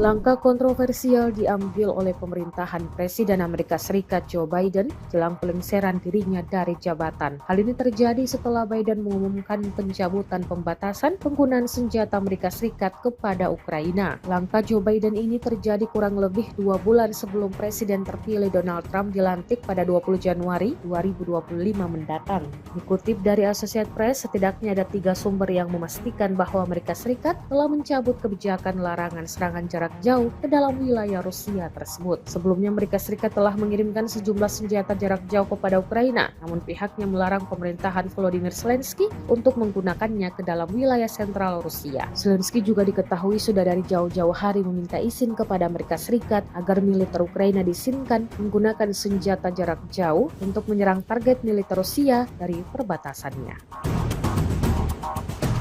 Langkah kontroversial diambil oleh pemerintahan Presiden Amerika Serikat Joe Biden jelang pelengseran dirinya dari jabatan. Hal ini terjadi setelah Biden mengumumkan pencabutan pembatasan penggunaan senjata Amerika Serikat kepada Ukraina. Langkah Joe Biden ini terjadi kurang lebih 2 bulan sebelum Presiden terpilih Donald Trump dilantik pada 20 Januari 2025 mendatang. Dikutip dari Associated Press, setidaknya ada 3 sumber yang memastikan bahwa Amerika Serikat telah mencabut kebijakan larangan serangan jarak jauh ke dalam wilayah Rusia tersebut. Sebelumnya Amerika Serikat telah mengirimkan sejumlah senjata jarak jauh kepada Ukraina, namun pihaknya melarang pemerintahan Volodymyr Zelensky untuk menggunakannya ke dalam wilayah sentral Rusia. Zelensky juga diketahui sudah dari jauh-jauh hari meminta izin kepada Amerika Serikat agar militer Ukraina diizinkan menggunakan senjata jarak jauh untuk menyerang target militer Rusia dari perbatasannya.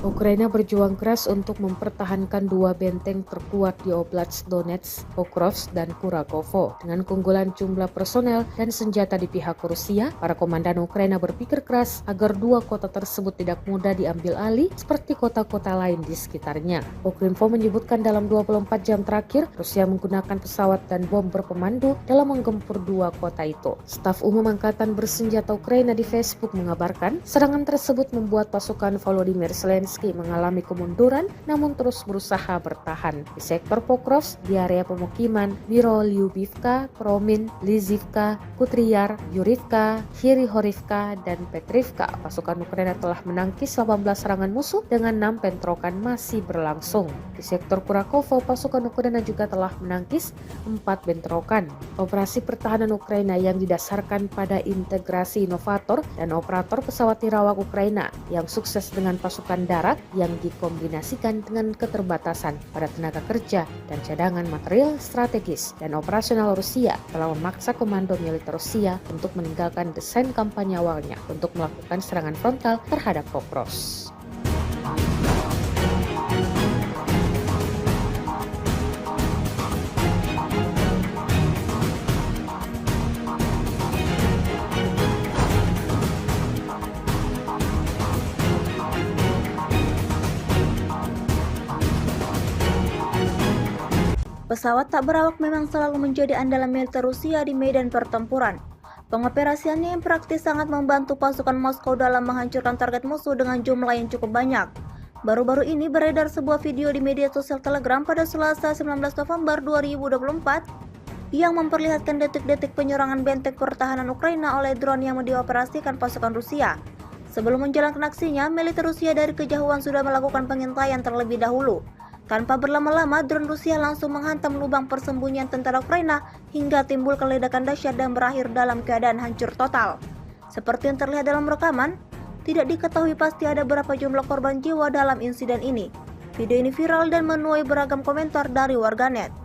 Ukraina berjuang keras untuk mempertahankan 2 benteng terkuat di Oblast Donetsk, Pokrovsk, dan Kurakovo. Dengan keunggulan jumlah personel dan senjata di pihak Rusia, para komandan Ukraina berpikir keras agar 2 kota tersebut tidak mudah diambil alih seperti kota-kota lain di sekitarnya. Ukrinfo menyebutkan dalam 24 jam terakhir, Rusia menggunakan pesawat dan bom berpemandu dalam menggempur 2 kota itu. Staf Umum Angkatan Bersenjata Ukraina di Facebook mengabarkan, serangan tersebut membuat pasukan Volodymyr Zelensky mengalami kemunduran namun terus berusaha bertahan. Di sektor Pokrovsk, di area pemukiman Mirolyubivka, Promin, Lizivka, Kutriar, Yurivka, Hirihorivka, dan Petrivka, pasukan Ukraina telah menangkis 18 serangan musuh dengan 6 bentrokan masih berlangsung. Di sektor Kurakovo, pasukan Ukraina juga telah menangkis 4 bentrokan. Operasi pertahanan Ukraina yang didasarkan pada integrasi inovator dan operator pesawat nirawak Ukraina yang sukses dengan pasukan darat yang dikombinasikan dengan keterbatasan pada tenaga kerja dan cadangan material strategis dan operasional Rusia telah memaksa komando militer Rusia untuk meninggalkan desain kampanye awalnya untuk melakukan serangan frontal terhadap Pokrovsk. Pesawat tak berawak memang selalu menjadi andalan militer Rusia di medan pertempuran. Pengoperasiannya yang praktis sangat membantu pasukan Moskow dalam menghancurkan target musuh dengan jumlah yang cukup banyak. Baru-baru ini beredar sebuah video di media sosial Telegram pada Selasa 19 November 2024 yang memperlihatkan detik-detik penyerangan benteng pertahanan Ukraina oleh drone yang dioperasikan pasukan Rusia. Sebelum menjalankan aksinya, militer Rusia dari kejauhan sudah melakukan pengintaian terlebih dahulu. Tanpa berlama-lama, drone Rusia langsung menghantam lubang persembunyian tentara Ukraina hingga timbul ledakan dahsyat dan berakhir dalam keadaan hancur total. Seperti yang terlihat dalam rekaman, tidak diketahui pasti ada berapa jumlah korban jiwa dalam insiden ini. Video ini viral dan menuai beragam komentar dari warganet.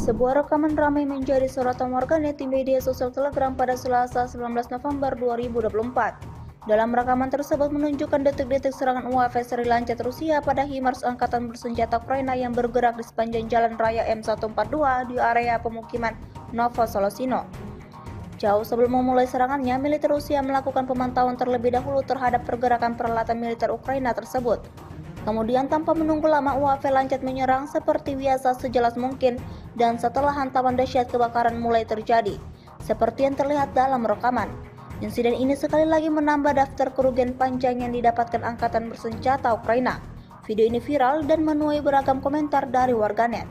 Sebuah rekaman ramai menjadi sorotan warganet di media sosial Telegram pada Selasa 19 November 2024. Dalam rekaman tersebut menunjukkan detik-detik serangan UAV seri lancet Rusia pada HIMARS Angkatan Bersenjata Ukraina yang bergerak di sepanjang jalan raya M142 di area pemukiman Novosolosino. Jauh sebelum memulai serangannya, militer Rusia melakukan pemantauan terlebih dahulu terhadap pergerakan peralatan militer Ukraina tersebut. Kemudian tanpa menunggu lama, UAV lancet menyerang seperti biasa sejelas mungkin, dan setelah hantaman dahsyat kebakaran mulai terjadi, seperti yang terlihat dalam rekaman. Insiden ini sekali lagi menambah daftar kerugian panjang yang didapatkan Angkatan Bersenjata Ukraina. Video ini viral dan menuai beragam komentar dari warganet.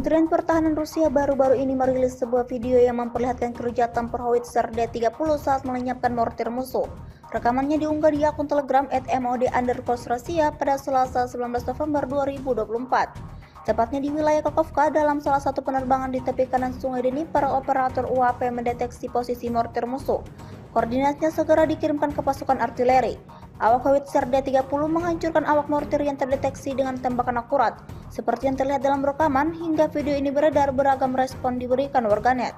Kementerian Pertahanan Rusia baru-baru ini merilis sebuah video yang memperlihatkan keruja tempur howitzer D-30 saat melenyapkan mortir musuh. Rekamannya diunggah di akun Telegram @mod_Rusia pada Selasa 19 November 2024. Tepatnya di wilayah Kakovka, dalam salah satu penerbangan di tepi kanan Sungai Dnipro, operator UAP mendeteksi posisi mortir musuh. Koordinatnya segera dikirimkan ke pasukan artileri. Awak howitzer D-30 menghancurkan awak mortir yang terdeteksi dengan tembakan akurat. Seperti yang terlihat dalam rekaman, hingga video ini beredar, beragam respon diberikan warganet.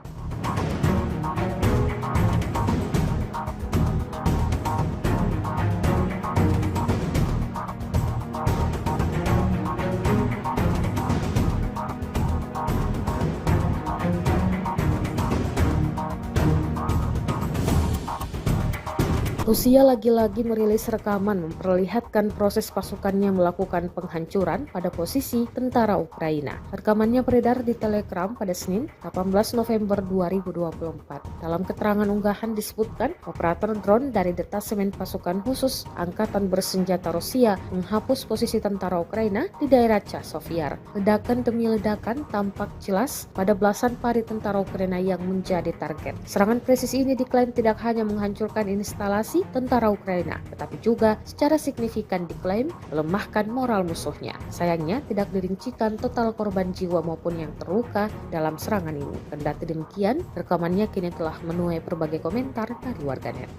Rusia lagi-lagi merilis rekaman memperlihatkan proses pasukannya melakukan penghancuran pada posisi tentara Ukraina. Rekamannya beredar di Telegram pada Senin, 18 November 2024. Dalam keterangan unggahan disebutkan, operator drone dari detasemen pasukan khusus Angkatan Bersenjata Rusia menghapus posisi tentara Ukraina di daerah Chasiv. Ledakan demi ledakan tampak jelas pada belasan pari tentara Ukraina yang menjadi target. Serangan presisi ini diklaim tidak hanya menghancurkan instalasi tentara Ukraina, tetapi juga secara signifikan diklaim melemahkan moral musuhnya. Sayangnya tidak dirincikan total korban jiwa maupun yang terluka dalam serangan ini. Kendati demikian, rekamannya kini telah menuai berbagai komentar dari warganet.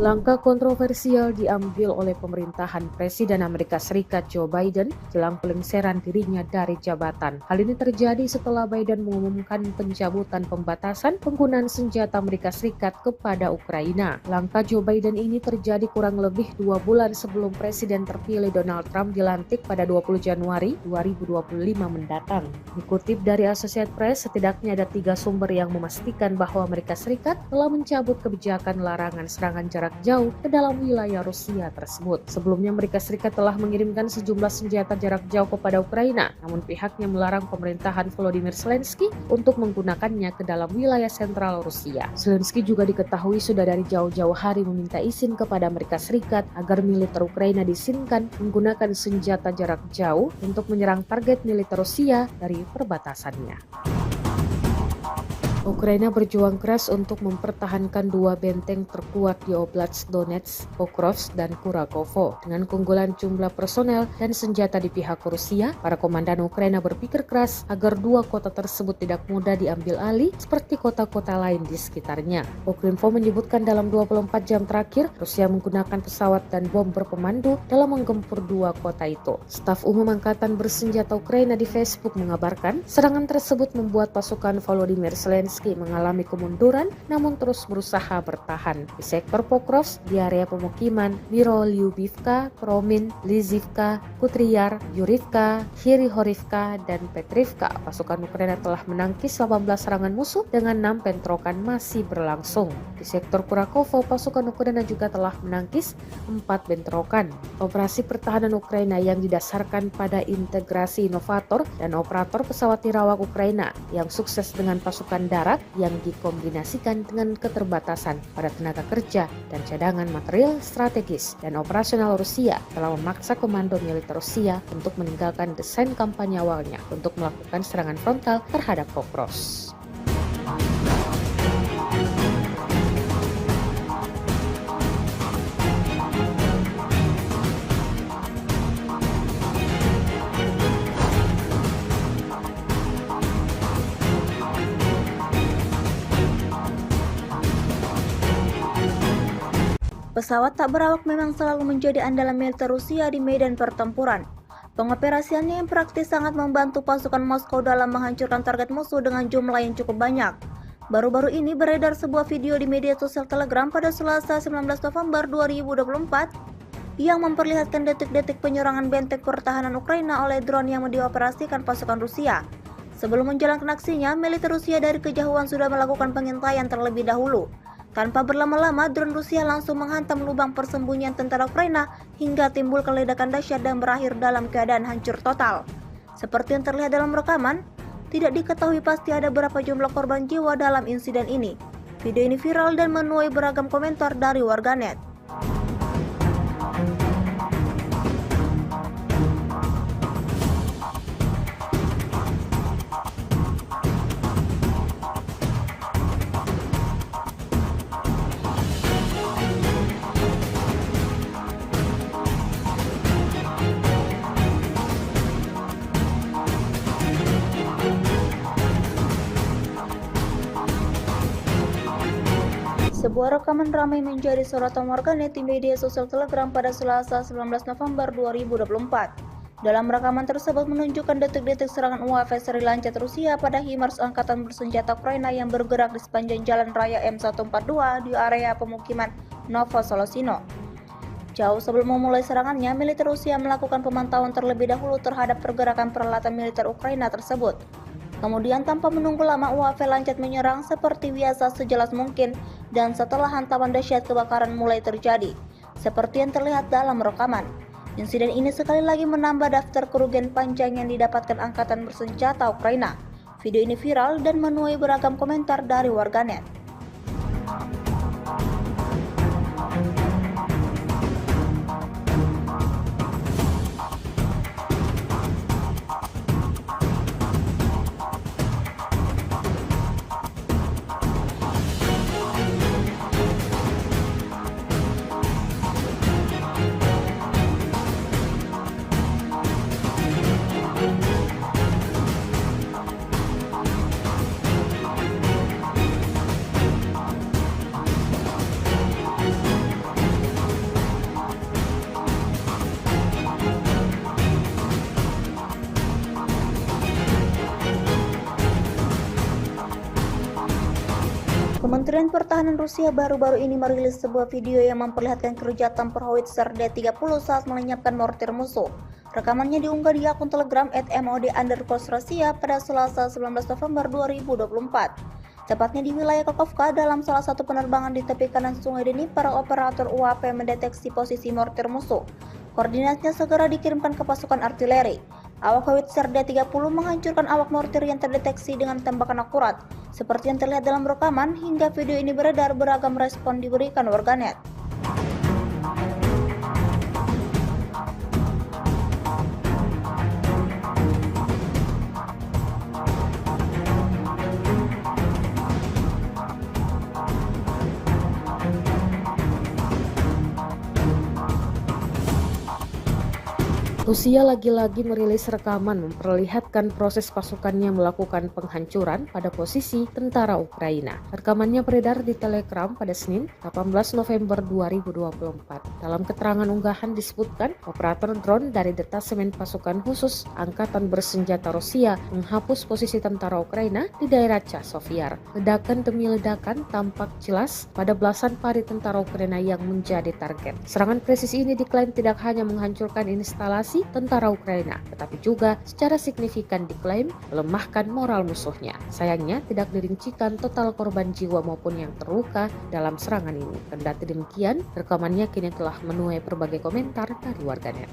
Langkah kontroversial diambil oleh pemerintahan Presiden Amerika Serikat Joe Biden jelang pelengseran dirinya dari jabatan. Hal ini terjadi setelah Biden mengumumkan pencabutan pembatasan penggunaan senjata Amerika Serikat kepada Ukraina. Langkah Joe Biden ini terjadi kurang lebih 2 bulan sebelum Presiden terpilih Donald Trump dilantik pada 20 Januari 2025 mendatang. Dikutip dari Associated Press, setidaknya ada 3 sumber yang memastikan bahwa Amerika Serikat telah mencabut kebijakan larangan serangan jarak jauh ke dalam wilayah Rusia tersebut. Sebelumnya Amerika Serikat telah mengirimkan sejumlah senjata jarak jauh kepada Ukraina, namun pihaknya melarang pemerintahan Volodymyr Zelensky untuk menggunakannya ke dalam wilayah sentral Rusia. Zelensky juga diketahui sudah dari jauh-jauh hari meminta izin kepada Amerika Serikat agar militer Ukraina diizinkan menggunakan senjata jarak jauh untuk menyerang target militer Rusia dari perbatasannya. Ukraina berjuang keras untuk mempertahankan 2 benteng terkuat di Oblast Donetsk, Pokrovsk, dan Kurakovo. Dengan keunggulan jumlah personel dan senjata di pihak Rusia, para komandan Ukraina berpikir keras agar 2 kota tersebut tidak mudah diambil alih seperti kota-kota lain di sekitarnya. Ukrinfo menyebutkan dalam 24 jam terakhir, Rusia menggunakan pesawat dan bom berpemandu dalam menggempur 2 kota itu. Staf Umum Angkatan Bersenjata Ukraina di Facebook mengabarkan, serangan tersebut membuat pasukan Volodymyr Zelensky mengalami kemunduran namun terus berusaha bertahan. Di sektor Pokrovsk, di area pemukiman Mirolyubivka, Kromin, Lizivka, Kutriar, Yurivka, Hirihorivka, dan Petrivka, pasukan Ukraina telah menangkis 18 serangan musuh dengan 6 bentrokan masih berlangsung. Di sektor Kurakovo, pasukan Ukraina juga telah menangkis 4 bentrokan. Operasi pertahanan Ukraina yang didasarkan pada integrasi inovator dan operator pesawat tirawak Ukraina yang sukses dengan pasukan darat yang dikombinasikan dengan keterbatasan pada tenaga kerja dan cadangan material strategis dan operasional Rusia telah memaksa komando militer Rusia untuk meninggalkan desain kampanye awalnya untuk melakukan serangan frontal terhadap Pokrovsk. Pesawat tak berawak memang selalu menjadi andalan militer Rusia di medan pertempuran. Pengoperasiannya yang praktis sangat membantu pasukan Moskow dalam menghancurkan target musuh dengan jumlah yang cukup banyak. Baru-baru ini beredar sebuah video di media sosial Telegram pada Selasa 19 November 2024 yang memperlihatkan detik-detik penyerangan benteng pertahanan Ukraina oleh drone yang dioperasikan pasukan Rusia. Sebelum menjalankan aksinya, militer Rusia dari kejauhan sudah melakukan pengintaian terlebih dahulu. Tanpa berlama-lama, drone Rusia langsung menghantam lubang persembunyian tentara Ukraina hingga timbul ledakan dahsyat dan berakhir dalam keadaan hancur total. Seperti yang terlihat dalam rekaman, tidak diketahui pasti ada berapa jumlah korban jiwa dalam insiden ini. Video ini viral dan menuai beragam komentar dari warganet. Sebuah rekaman ramai menjadi sorotan warganet di media sosial Telegram pada Selasa 19 November 2024. Dalam rekaman tersebut menunjukkan detik-detik serangan UAV seri Lancet Rusia pada HIMARS Angkatan Bersenjata Ukraina yang bergerak di sepanjang jalan raya M142 di area pemukiman Novosolosino. Jauh sebelum memulai serangannya, militer Rusia melakukan pemantauan terlebih dahulu terhadap pergerakan peralatan militer Ukraina tersebut. Kemudian tanpa menunggu lama, UAV Lancet menyerang seperti biasa sejelas mungkin, dan setelah hantaman dahsyat kebakaran mulai terjadi, seperti yang terlihat dalam rekaman. Insiden ini sekali lagi menambah daftar kerugian panjang yang didapatkan Angkatan Bersenjata Ukraina. Video ini viral dan menuai beragam komentar dari warganet. Kementerian Pertahanan Rusia baru-baru ini merilis sebuah video yang memperlihatkan kerja tempur howitzer D-30 saat melenyapkan mortir musuh. Rekamannya diunggah di akun Telegram @mod_Rusia pada Selasa 19 November 2024. Tepatnya di wilayah Kakovka, dalam salah satu penerbangan di tepi kanan Sungai Dnipro, operator UAV mendeteksi posisi mortir musuh. Koordinatnya segera dikirimkan ke pasukan artileri. Awak howitzer D-30 menghancurkan awak mortir yang terdeteksi dengan tembakan akurat. Seperti yang terlihat dalam rekaman, hingga video ini beredar, beragam respon diberikan warganet. Rusia lagi-lagi merilis rekaman memperlihatkan proses pasukannya melakukan penghancuran pada posisi tentara Ukraina. Rekamannya beredar di Telegram pada Senin, 18 November 2024. Dalam keterangan unggahan disebutkan, operator drone dari detasemen pasukan khusus Angkatan Bersenjata Rusia menghapus posisi tentara Ukraina di daerah Chasovyar. Ledakan demi ledakan tampak jelas pada belasan pari tentara Ukraina yang menjadi target. Serangan presisi ini diklaim tidak hanya menghancurkan instalasi tentara Ukraina, tetapi juga secara signifikan diklaim melemahkan moral musuhnya. Sayangnya tidak dirincikan total korban jiwa maupun yang terluka dalam serangan ini. Kendati demikian, rekamannya kini telah menuai berbagai komentar dari warganet.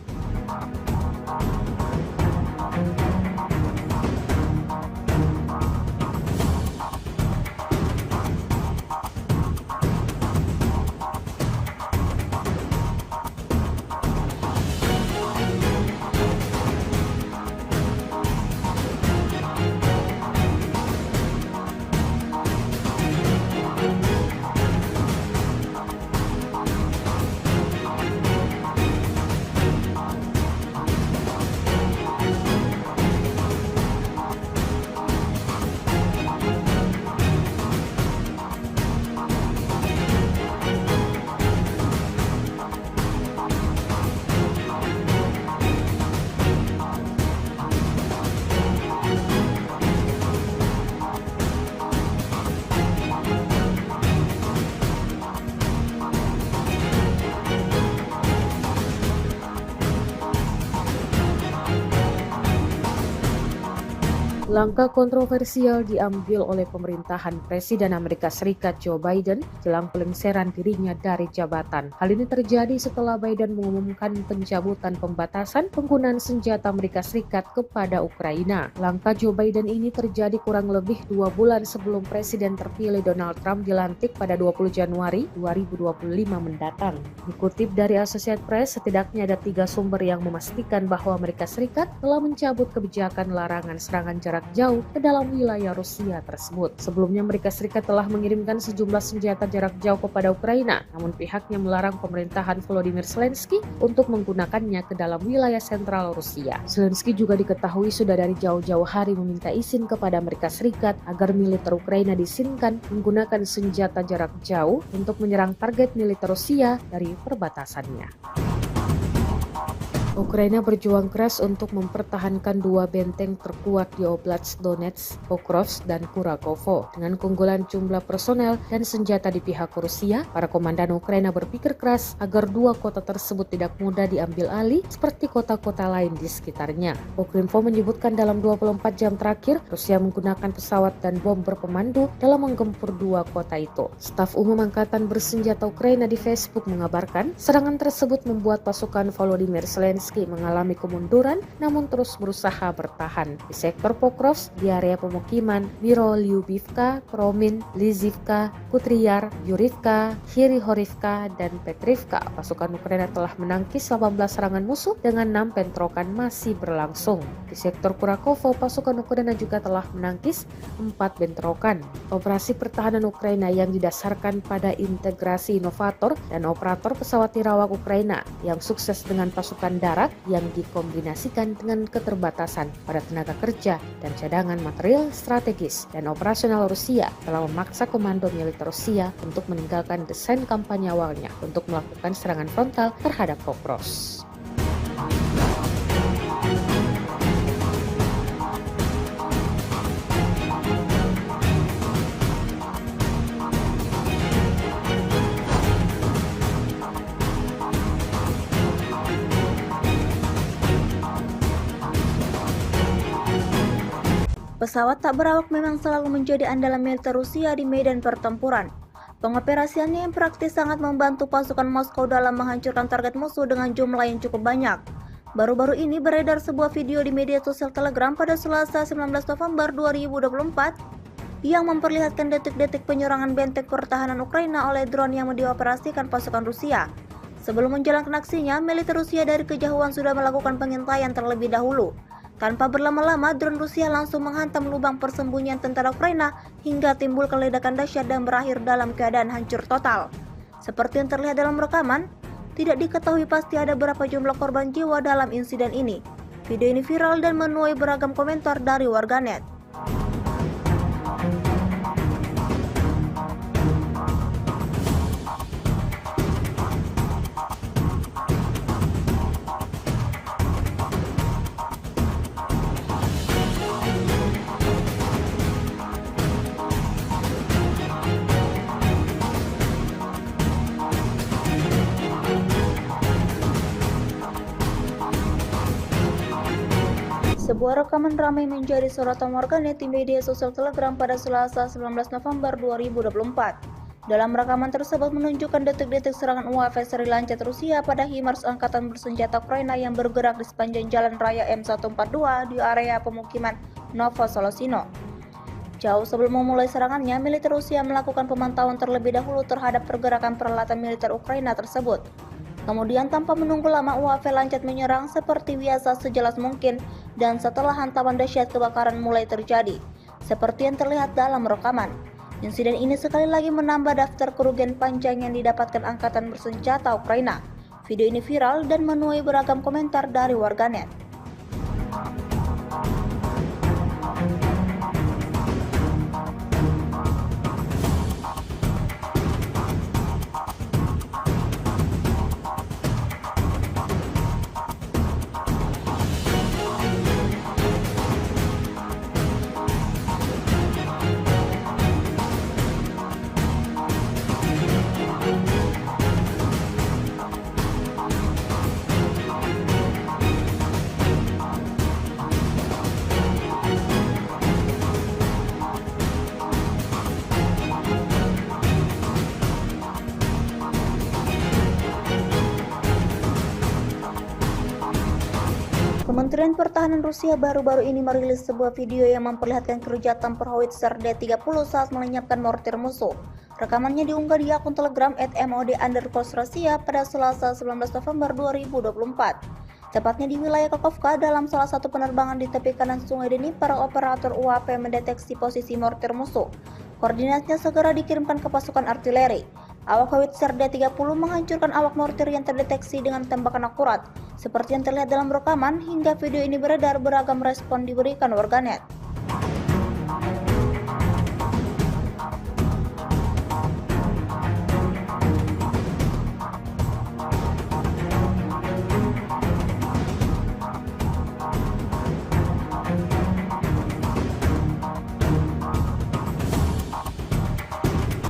Langkah kontroversial diambil oleh pemerintahan Presiden Amerika Serikat Joe Biden jelang pelengseran dirinya dari jabatan. Hal ini terjadi setelah Biden mengumumkan pencabutan pembatasan penggunaan senjata Amerika Serikat kepada Ukraina. Langkah Joe Biden ini terjadi kurang lebih 2 bulan sebelum Presiden terpilih Donald Trump dilantik pada 20 Januari 2025 mendatang. Dikutip dari Associated Press, setidaknya ada 3 sumber yang memastikan bahwa Amerika Serikat telah mencabut kebijakan larangan serangan jarak jauh ke dalam wilayah Rusia tersebut. Sebelumnya Amerika Serikat telah mengirimkan sejumlah senjata jarak jauh kepada Ukraina, namun pihaknya melarang pemerintahan Volodymyr Zelensky untuk menggunakannya ke dalam wilayah sentral Rusia. Zelensky juga diketahui sudah dari jauh-jauh hari meminta izin kepada Amerika Serikat agar militer Ukraina diizinkan menggunakan senjata jarak jauh untuk menyerang target militer Rusia dari perbatasannya. Ukraina berjuang keras untuk mempertahankan 2 benteng terkuat di Oblast Donetsk, Pokrovsk, dan Kurakovo. Dengan keunggulan jumlah personel dan senjata di pihak Rusia, para komandan Ukraina berpikir keras agar 2 kota tersebut tidak mudah diambil alih seperti kota-kota lain di sekitarnya. Ukrinfo menyebutkan dalam 24 jam terakhir, Rusia menggunakan pesawat dan bom berpemandu dalam menggempur 2 kota itu. Staf Umum Angkatan Bersenjata Ukraina di Facebook mengabarkan, serangan tersebut membuat pasukan Volodymyr Zelensky mengalami kemunduran namun terus berusaha bertahan. Di sektor Pokrovsk, di area pemukiman Mirolyubivka, Promin, Lizivka, Kutriyar, Yurivka, Hirihorivka, dan Petrivka, pasukan Ukraina telah menangkis 18 serangan musuh dengan 6 bentrokan masih berlangsung. Di sektor Kurakovo, pasukan Ukraina juga telah menangkis 4 bentrokan. Operasi pertahanan Ukraina yang didasarkan pada integrasi inovator dan operator pesawat tirawak Ukraina yang sukses dengan pasukan darat yang dikombinasikan dengan keterbatasan pada tenaga kerja dan cadangan material strategis dan operasional Rusia telah memaksa komando militer Rusia untuk meninggalkan desain kampanye awalnya untuk melakukan serangan frontal terhadap Pokrovsk. Pesawat tak berawak memang selalu menjadi andalan militer Rusia di medan pertempuran. Pengoperasiannya yang praktis sangat membantu pasukan Moskow dalam menghancurkan target musuh dengan jumlah yang cukup banyak. Baru-baru ini beredar sebuah video di media sosial Telegram pada Selasa 19 November 2024 yang memperlihatkan detik-detik penyerangan benteng pertahanan Ukraina oleh drone yang dioperasikan pasukan Rusia. Sebelum menjalankan aksinya, militer Rusia dari kejauhan sudah melakukan pengintaian terlebih dahulu. Tanpa berlama-lama, drone Rusia langsung menghantam lubang persembunyian tentara Ukraina hingga timbul ledakan dahsyat dan berakhir dalam keadaan hancur total. Seperti yang terlihat dalam rekaman, tidak diketahui pasti ada berapa jumlah korban jiwa dalam insiden ini. Video ini viral dan menuai beragam komentar dari warganet. Sebuah rekaman ramai menjadi sorotan warganet di media sosial Telegram pada Selasa 19 November 2024. Dalam rekaman tersebut menunjukkan detik-detik serangan UAV seri lancet Rusia pada HIMARS Angkatan Bersenjata Ukraina yang bergerak di sepanjang jalan raya M142 di area pemukiman Novosolosino. Jauh sebelum memulai serangannya, militer Rusia melakukan pemantauan terlebih dahulu terhadap pergerakan peralatan militer Ukraina tersebut. Kemudian tanpa menunggu lama, UAV lancet menyerang seperti biasa sejelas mungkin, dan setelah hantaman dahsyat kebakaran mulai terjadi, seperti yang terlihat dalam rekaman. Insiden ini sekali lagi menambah daftar kerugian panjang yang didapatkan Angkatan Bersenjata Ukraina. Video ini viral dan menuai beragam komentar dari warganet. Kementerian Pertahanan Rusia baru-baru ini merilis sebuah video yang memperlihatkan keruja tempur howitzer D-30 saat melenyapkan mortir musuh. Rekamannya diunggah di akun Telegram @mod_Rusia pada Selasa 19 November 2024. Tepatnya di wilayah Kakovka, dalam salah satu penerbangan di tepi kanan Sungai Dnipro, operator UAV mendeteksi posisi mortir musuh. Koordinatnya segera dikirimkan ke pasukan artileri. Awak howitzer D-30 menghancurkan awak mortir yang terdeteksi dengan tembakan akurat. Seperti yang terlihat dalam rekaman, hingga video ini beredar, beragam respon diberikan warganet.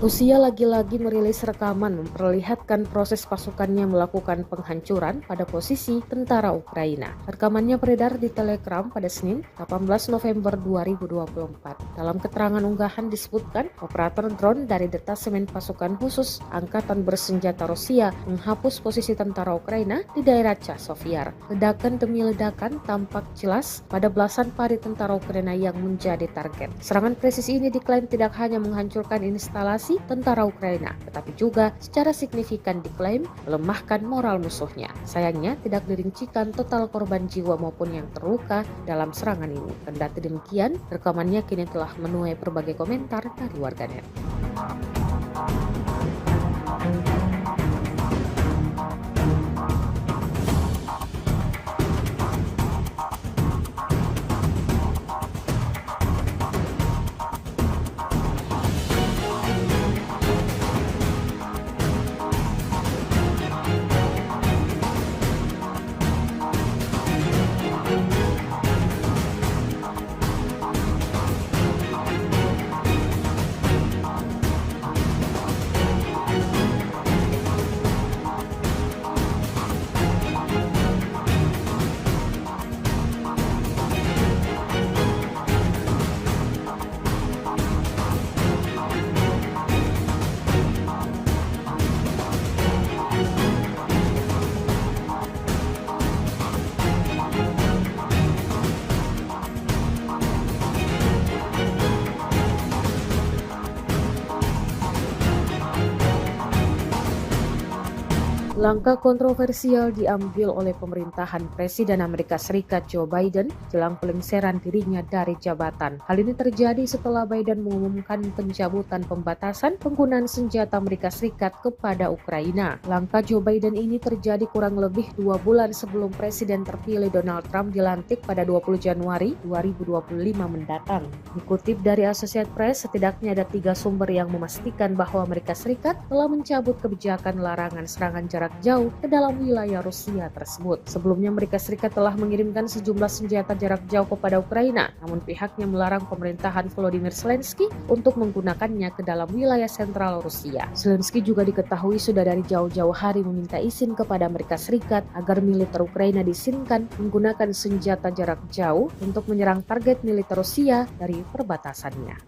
Rusia lagi-lagi merilis rekaman memperlihatkan proses pasukannya melakukan penghancuran pada posisi tentara Ukraina. Rekamannya beredar di Telegram pada Senin, 18 November 2024. Dalam keterangan unggahan disebutkan, operator drone dari detasemen pasukan khusus Angkatan Bersenjata Rusia menghapus posisi tentara Ukraina di daerah Chasovyar. Ledakan demi ledakan tampak jelas pada belasan pari tentara Ukraina yang menjadi target. Serangan presisi ini diklaim tidak hanya menghancurkan instalasi tentara Ukraina, tetapi juga secara signifikan diklaim melemahkan moral musuhnya. Sayangnya tidak dirincikan total korban jiwa maupun yang terluka dalam serangan ini. Kendati demikian, rekamannya kini telah menuai berbagai komentar dari warganet. Langkah kontroversial diambil oleh pemerintahan Presiden Amerika Serikat Joe Biden jelang pelengseran dirinya dari jabatan. Hal ini terjadi setelah Biden mengumumkan pencabutan pembatasan penggunaan senjata Amerika Serikat kepada Ukraina. Langkah Joe Biden ini terjadi kurang lebih 2 bulan sebelum Presiden terpilih Donald Trump dilantik pada 20 Januari 2025 mendatang. Dikutip dari Associated Press, setidaknya ada 3 sumber yang memastikan bahwa Amerika Serikat telah mencabut kebijakan larangan serangan jarak jauh ke dalam wilayah Rusia tersebut. Sebelumnya Amerika Serikat telah mengirimkan sejumlah senjata jarak jauh kepada Ukraina, namun pihaknya melarang pemerintahan Volodymyr Zelensky untuk menggunakannya ke dalam wilayah sentral Rusia. Zelensky juga diketahui sudah dari jauh-jauh hari meminta izin kepada Amerika Serikat agar militer Ukraina diizinkan menggunakan senjata jarak jauh untuk menyerang target militer Rusia dari perbatasannya.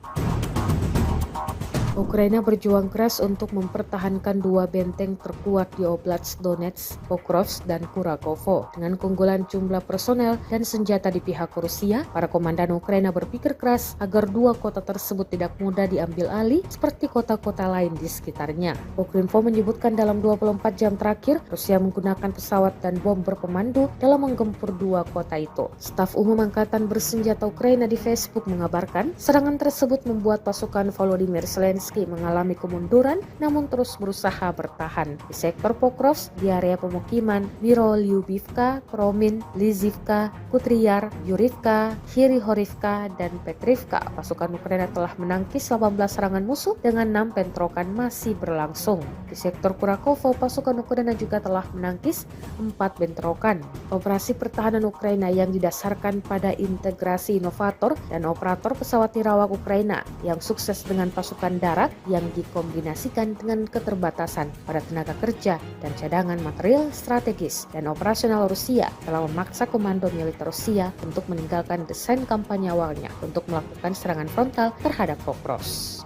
Ukraina berjuang keras untuk mempertahankan 2 benteng terkuat di Oblast Donetsk, Pokrovsk, dan Kurakovo. Dengan keunggulan jumlah personel dan senjata di pihak Rusia, para komandan Ukraina berpikir keras agar 2 kota tersebut tidak mudah diambil alih seperti kota-kota lain di sekitarnya. Ukrinfo menyebutkan dalam 24 jam terakhir, Rusia menggunakan pesawat dan bom berpemandu dalam menggempur 2 kota itu. Staf Umum Angkatan Bersenjata Ukraina di Facebook mengabarkan, serangan tersebut membuat pasukan Volodymyr Zelensky mengalami kemunduran namun terus berusaha bertahan. Di sektor Pokrovsk, di area pemukiman Mirolyubivka, Promin, Lizivka, Kutriyar, Yurivka, Hirihorivka, dan Petrivka, pasukan Ukraina telah menangkis 18 serangan musuh dengan 6 bentrokan masih berlangsung. Di sektor Kurakovo, pasukan Ukraina juga telah menangkis 4 bentrokan. Operasi pertahanan Ukraina yang didasarkan pada integrasi inovator dan operator pesawat nirawak Ukraina yang sukses dengan pasukan darat yang dikombinasikan dengan keterbatasan pada tenaga kerja dan cadangan material strategis dan operasional Rusia telah memaksa komando militer Rusia untuk meninggalkan desain kampanye awalnya untuk melakukan serangan frontal terhadap Pokrovsk.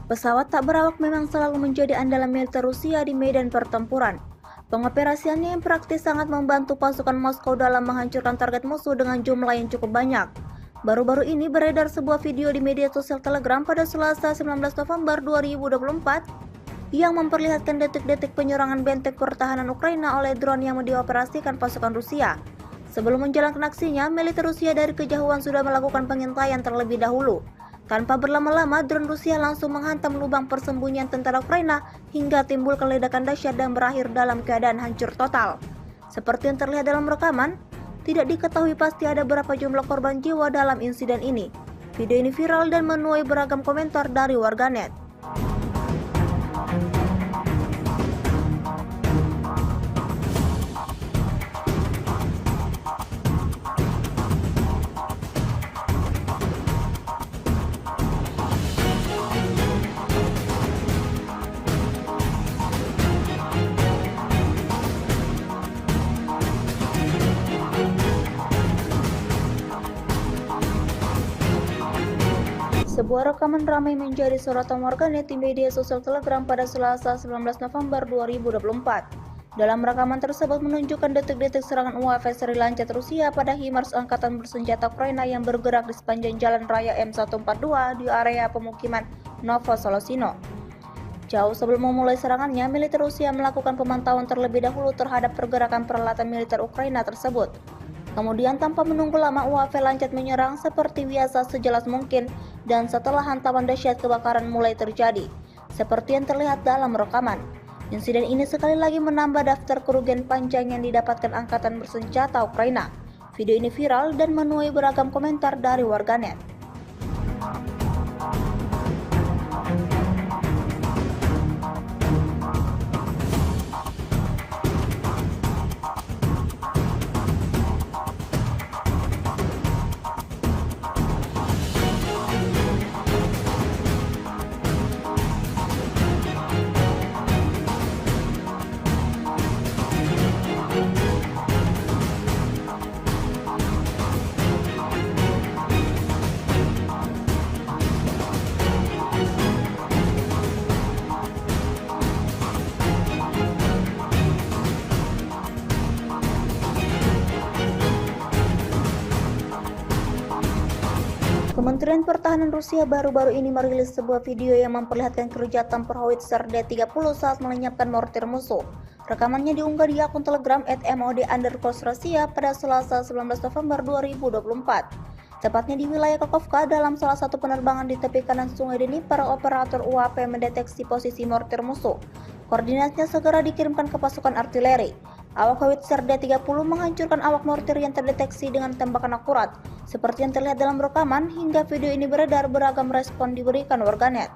Pesawat tak berawak memang selalu menjadi andalan militer Rusia di medan pertempuran. Pengoperasiannya yang praktis sangat membantu pasukan Moskow dalam menghancurkan target musuh dengan jumlah yang cukup banyak. Baru-baru ini beredar sebuah video di media sosial Telegram pada Selasa 19 November 2024 yang memperlihatkan detik-detik penyerangan benteng pertahanan Ukraina oleh drone yang dioperasikan pasukan Rusia. Sebelum menjalankan aksinya, militer Rusia dari kejauhan sudah melakukan pengintaian terlebih dahulu. Tanpa berlama-lama, drone Rusia langsung menghantam lubang persembunyian tentara Ukraina hingga timbul ledakan dahsyat dan berakhir dalam keadaan hancur total. Seperti yang terlihat dalam rekaman, tidak diketahui pasti ada berapa jumlah korban jiwa dalam insiden ini. Video ini viral dan menuai beragam komentar dari warganet. Sebuah rekaman ramai menjadi sorotan warganet di media sosial Telegram pada Selasa 19 November 2024. Dalam rekaman tersebut menunjukkan detik-detik serangan UAV seri Lancet Rusia pada HIMARS angkatan bersenjata Ukraina yang bergerak di sepanjang jalan raya M142 di area pemukiman Novosolosino. Jauh sebelum memulai serangannya, militer Rusia melakukan pemantauan terlebih dahulu terhadap pergerakan peralatan militer Ukraina tersebut. Kemudian tanpa menunggu lama, UAV Lancet menyerang seperti biasa sejelas mungkin, dan setelah hantaman dahsyat kebakaran mulai terjadi, seperti yang terlihat dalam rekaman. Insiden ini sekali lagi menambah daftar kerugian panjang yang didapatkan angkatan bersenjata Ukraina. Video ini viral dan menuai beragam komentar dari warganet. Kementerian Pertahanan Rusia baru-baru ini merilis sebuah video yang memperlihatkan kerugian tempur howitzer D-30 saat melenyapkan mortir musuh. Rekamannya diunggah di akun Telegram @mod_Rusia pada Selasa 19 November 2024. Tepatnya di wilayah Kakhovka, dalam salah satu penerbangan di tepi kanan Sungai Dnipro, operator UAV mendeteksi posisi mortir musuh. Koordinatnya segera dikirimkan ke pasukan artileri. Awak howitzer D-30 menghancurkan awak mortir yang terdeteksi dengan tembakan akurat. Seperti yang terlihat dalam rekaman, hingga video ini beredar, beragam respon diberikan warganet.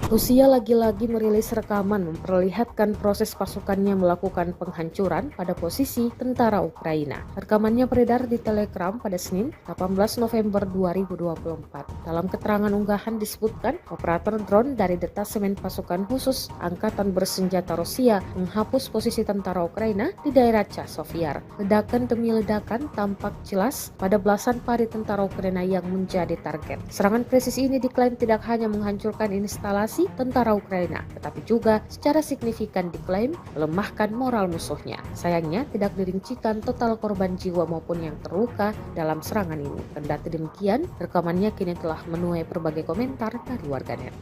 Rusia lagi-lagi merilis rekaman memperlihatkan proses pasukannya melakukan penghancuran pada posisi tentara Ukraina. Rekamannya beredar di Telegram pada Senin, 18 November 2024. Dalam keterangan unggahan disebutkan, operator drone dari detasemen pasukan khusus Angkatan Bersenjata Rusia menghapus posisi tentara Ukraina di daerah Chasovyar. Ledakan demi ledakan tampak jelas pada belasan pari tentara Ukraina yang menjadi target. Serangan presisi ini diklaim tidak hanya menghancurkan instalasi tentara Ukraina, tetapi juga secara signifikan diklaim melemahkan moral musuhnya. Sayangnya tidak dirincikan total korban jiwa maupun yang terluka dalam serangan ini. Kendati demikian, rekamannya kini telah menuai berbagai komentar dari warganet.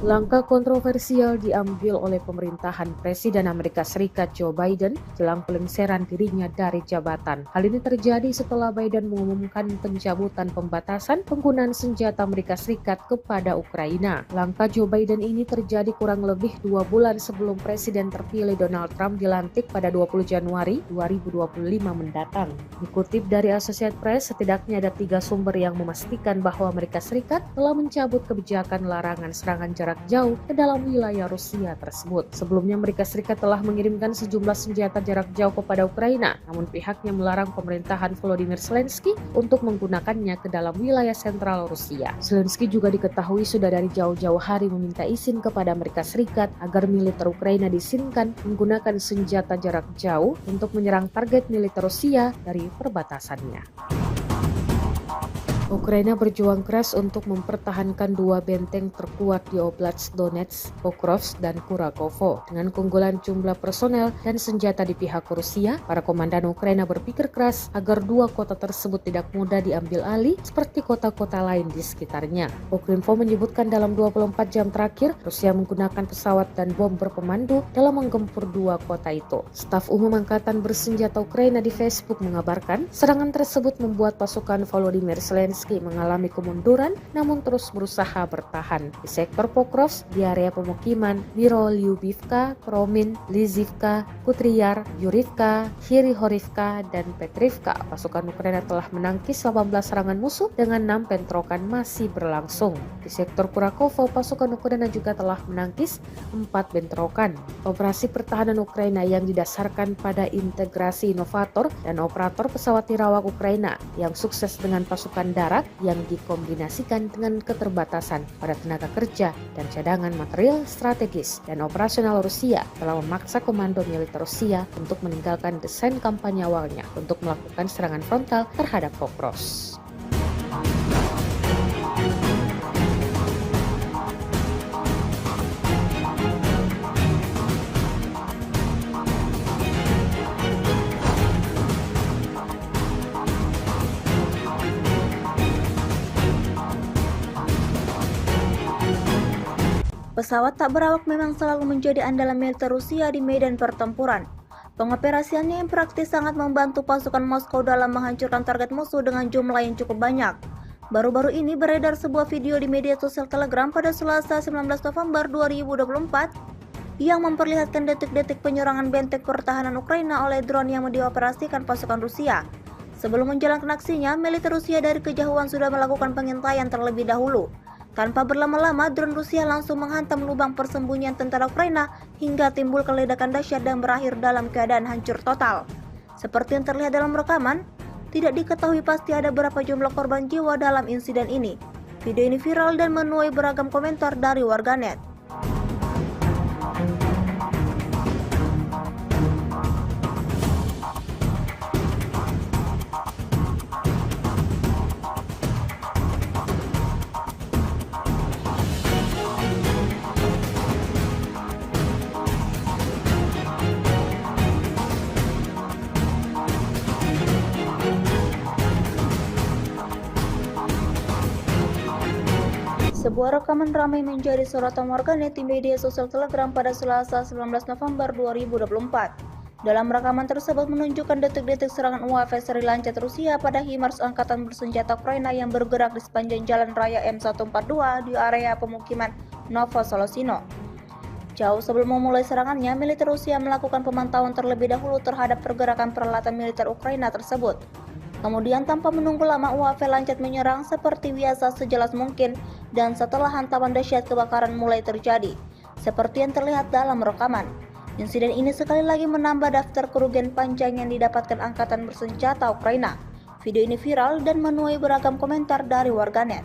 Langkah kontroversial diambil oleh pemerintahan Presiden Amerika Serikat Joe Biden jelang pelengseran dirinya dari jabatan. Hal ini terjadi setelah Biden mengumumkan pencabutan pembatasan penggunaan senjata Amerika Serikat kepada Ukraina. Langkah Joe Biden ini terjadi kurang lebih 2 bulan sebelum Presiden terpilih Donald Trump dilantik pada 20 Januari 2025 mendatang. Dikutip dari Associated Press, setidaknya ada 3 sumber yang memastikan bahwa Amerika Serikat telah mencabut kebijakan larangan serangan jarak jauh ke dalam wilayah Rusia tersebut. Sebelumnya Amerika Serikat telah mengirimkan sejumlah senjata jarak jauh kepada Ukraina, namun pihaknya melarang pemerintahan Volodymyr Zelensky untuk menggunakannya ke dalam wilayah sentral Rusia. Zelensky juga diketahui sudah dari jauh-jauh hari meminta izin kepada Amerika Serikat agar militer Ukraina diizinkan menggunakan senjata jarak jauh untuk menyerang target militer Rusia dari perbatasannya. Ukraina berjuang keras untuk mempertahankan 2 benteng terkuat di Oblast Donetsk, Pokrovsk, dan Kurakovo. Dengan keunggulan jumlah personel dan senjata di pihak Rusia, para komandan Ukraina berpikir keras agar 2 kota tersebut tidak mudah diambil alih seperti kota-kota lain di sekitarnya. Ukrinfo menyebutkan dalam 24 jam terakhir, Rusia menggunakan pesawat dan bom berpemandu dalam menggempur 2 kota itu. Staf Umum Angkatan Bersenjata Ukraina di Facebook mengabarkan, serangan tersebut membuat pasukan Volodymyr Zelensky mengalami kemunduran namun terus berusaha bertahan. Di sektor Pokrovsk, di area pemukiman Mirolyubivka, Promin, Lizivka, Kutriyar, Yurivka, Hirihorivka, dan Petrivka, pasukan Ukraina telah menangkis 18 serangan musuh dengan 6 bentrokan masih berlangsung. Di sektor Kurakovo, pasukan Ukraina juga telah menangkis 4 bentrokan. Operasi pertahanan Ukraina yang didasarkan pada integrasi inovator dan operator pesawat nirawak Ukraina yang sukses dengan pasukan darat yang dikombinasikan dengan keterbatasan pada tenaga kerja dan cadangan material strategis dan operasional Rusia telah memaksa komando militer Rusia untuk meninggalkan desain kampanye awalnya untuk melakukan serangan frontal terhadap Pokrovsk. Pesawat tak berawak memang selalu menjadi andalan militer Rusia di medan pertempuran. Pengoperasiannya yang praktis sangat membantu pasukan Moskow dalam menghancurkan target musuh dengan jumlah yang cukup banyak. Baru-baru ini beredar sebuah video di media sosial Telegram pada Selasa 19 November 2024 yang memperlihatkan detik-detik penyerangan benteng pertahanan Ukraina oleh drone yang dioperasikan pasukan Rusia. Sebelum menjalankan aksinya, militer Rusia dari kejauhan sudah melakukan pengintaian terlebih dahulu. Tanpa berlama-lama, drone Rusia langsung menghantam lubang persembunyian tentara Ukraina hingga timbul ledakan dahsyat dan berakhir dalam keadaan hancur total. Seperti yang terlihat dalam rekaman, tidak diketahui pasti ada berapa jumlah korban jiwa dalam insiden ini. Video ini viral dan menuai beragam komentar dari warganet. Sebuah rekaman ramai menjadi sorotan warganet di media sosial Telegram pada Selasa 19 November 2024. Dalam rekaman tersebut menunjukkan detik-detik serangan UAV seri Lancet Rusia pada HIMARS Angkatan Bersenjata Ukraina yang bergerak di sepanjang jalan raya M142 di area pemukiman Novosolosino. Jauh sebelum memulai serangannya, militer Rusia melakukan pemantauan terlebih dahulu terhadap pergerakan peralatan militer Ukraina tersebut. Kemudian tanpa menunggu lama, UAV Lancet menyerang seperti biasa sejelas mungkin dan setelah hantaman dahsyat kebakaran mulai terjadi, seperti yang terlihat dalam rekaman. Insiden ini sekali lagi menambah daftar kerugian panjang yang didapatkan Angkatan Bersenjata Ukraina. Video ini viral dan menuai beragam komentar dari warganet.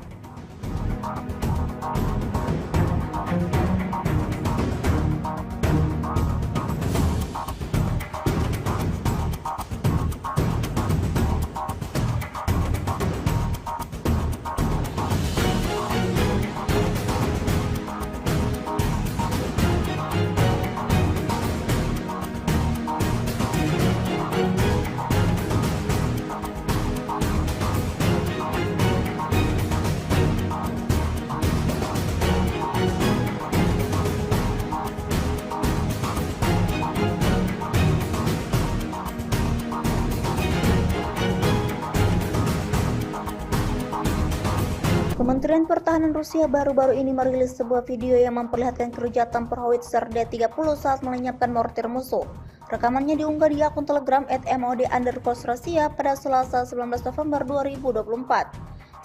Kementerian Pertahanan Rusia baru-baru ini merilis sebuah video yang memperlihatkan keruja tempur howitzer D-30 saat melenyapkan mortir musuh. Rekamannya diunggah di akun Telegram @mod_Rusia pada Selasa 19 November 2024.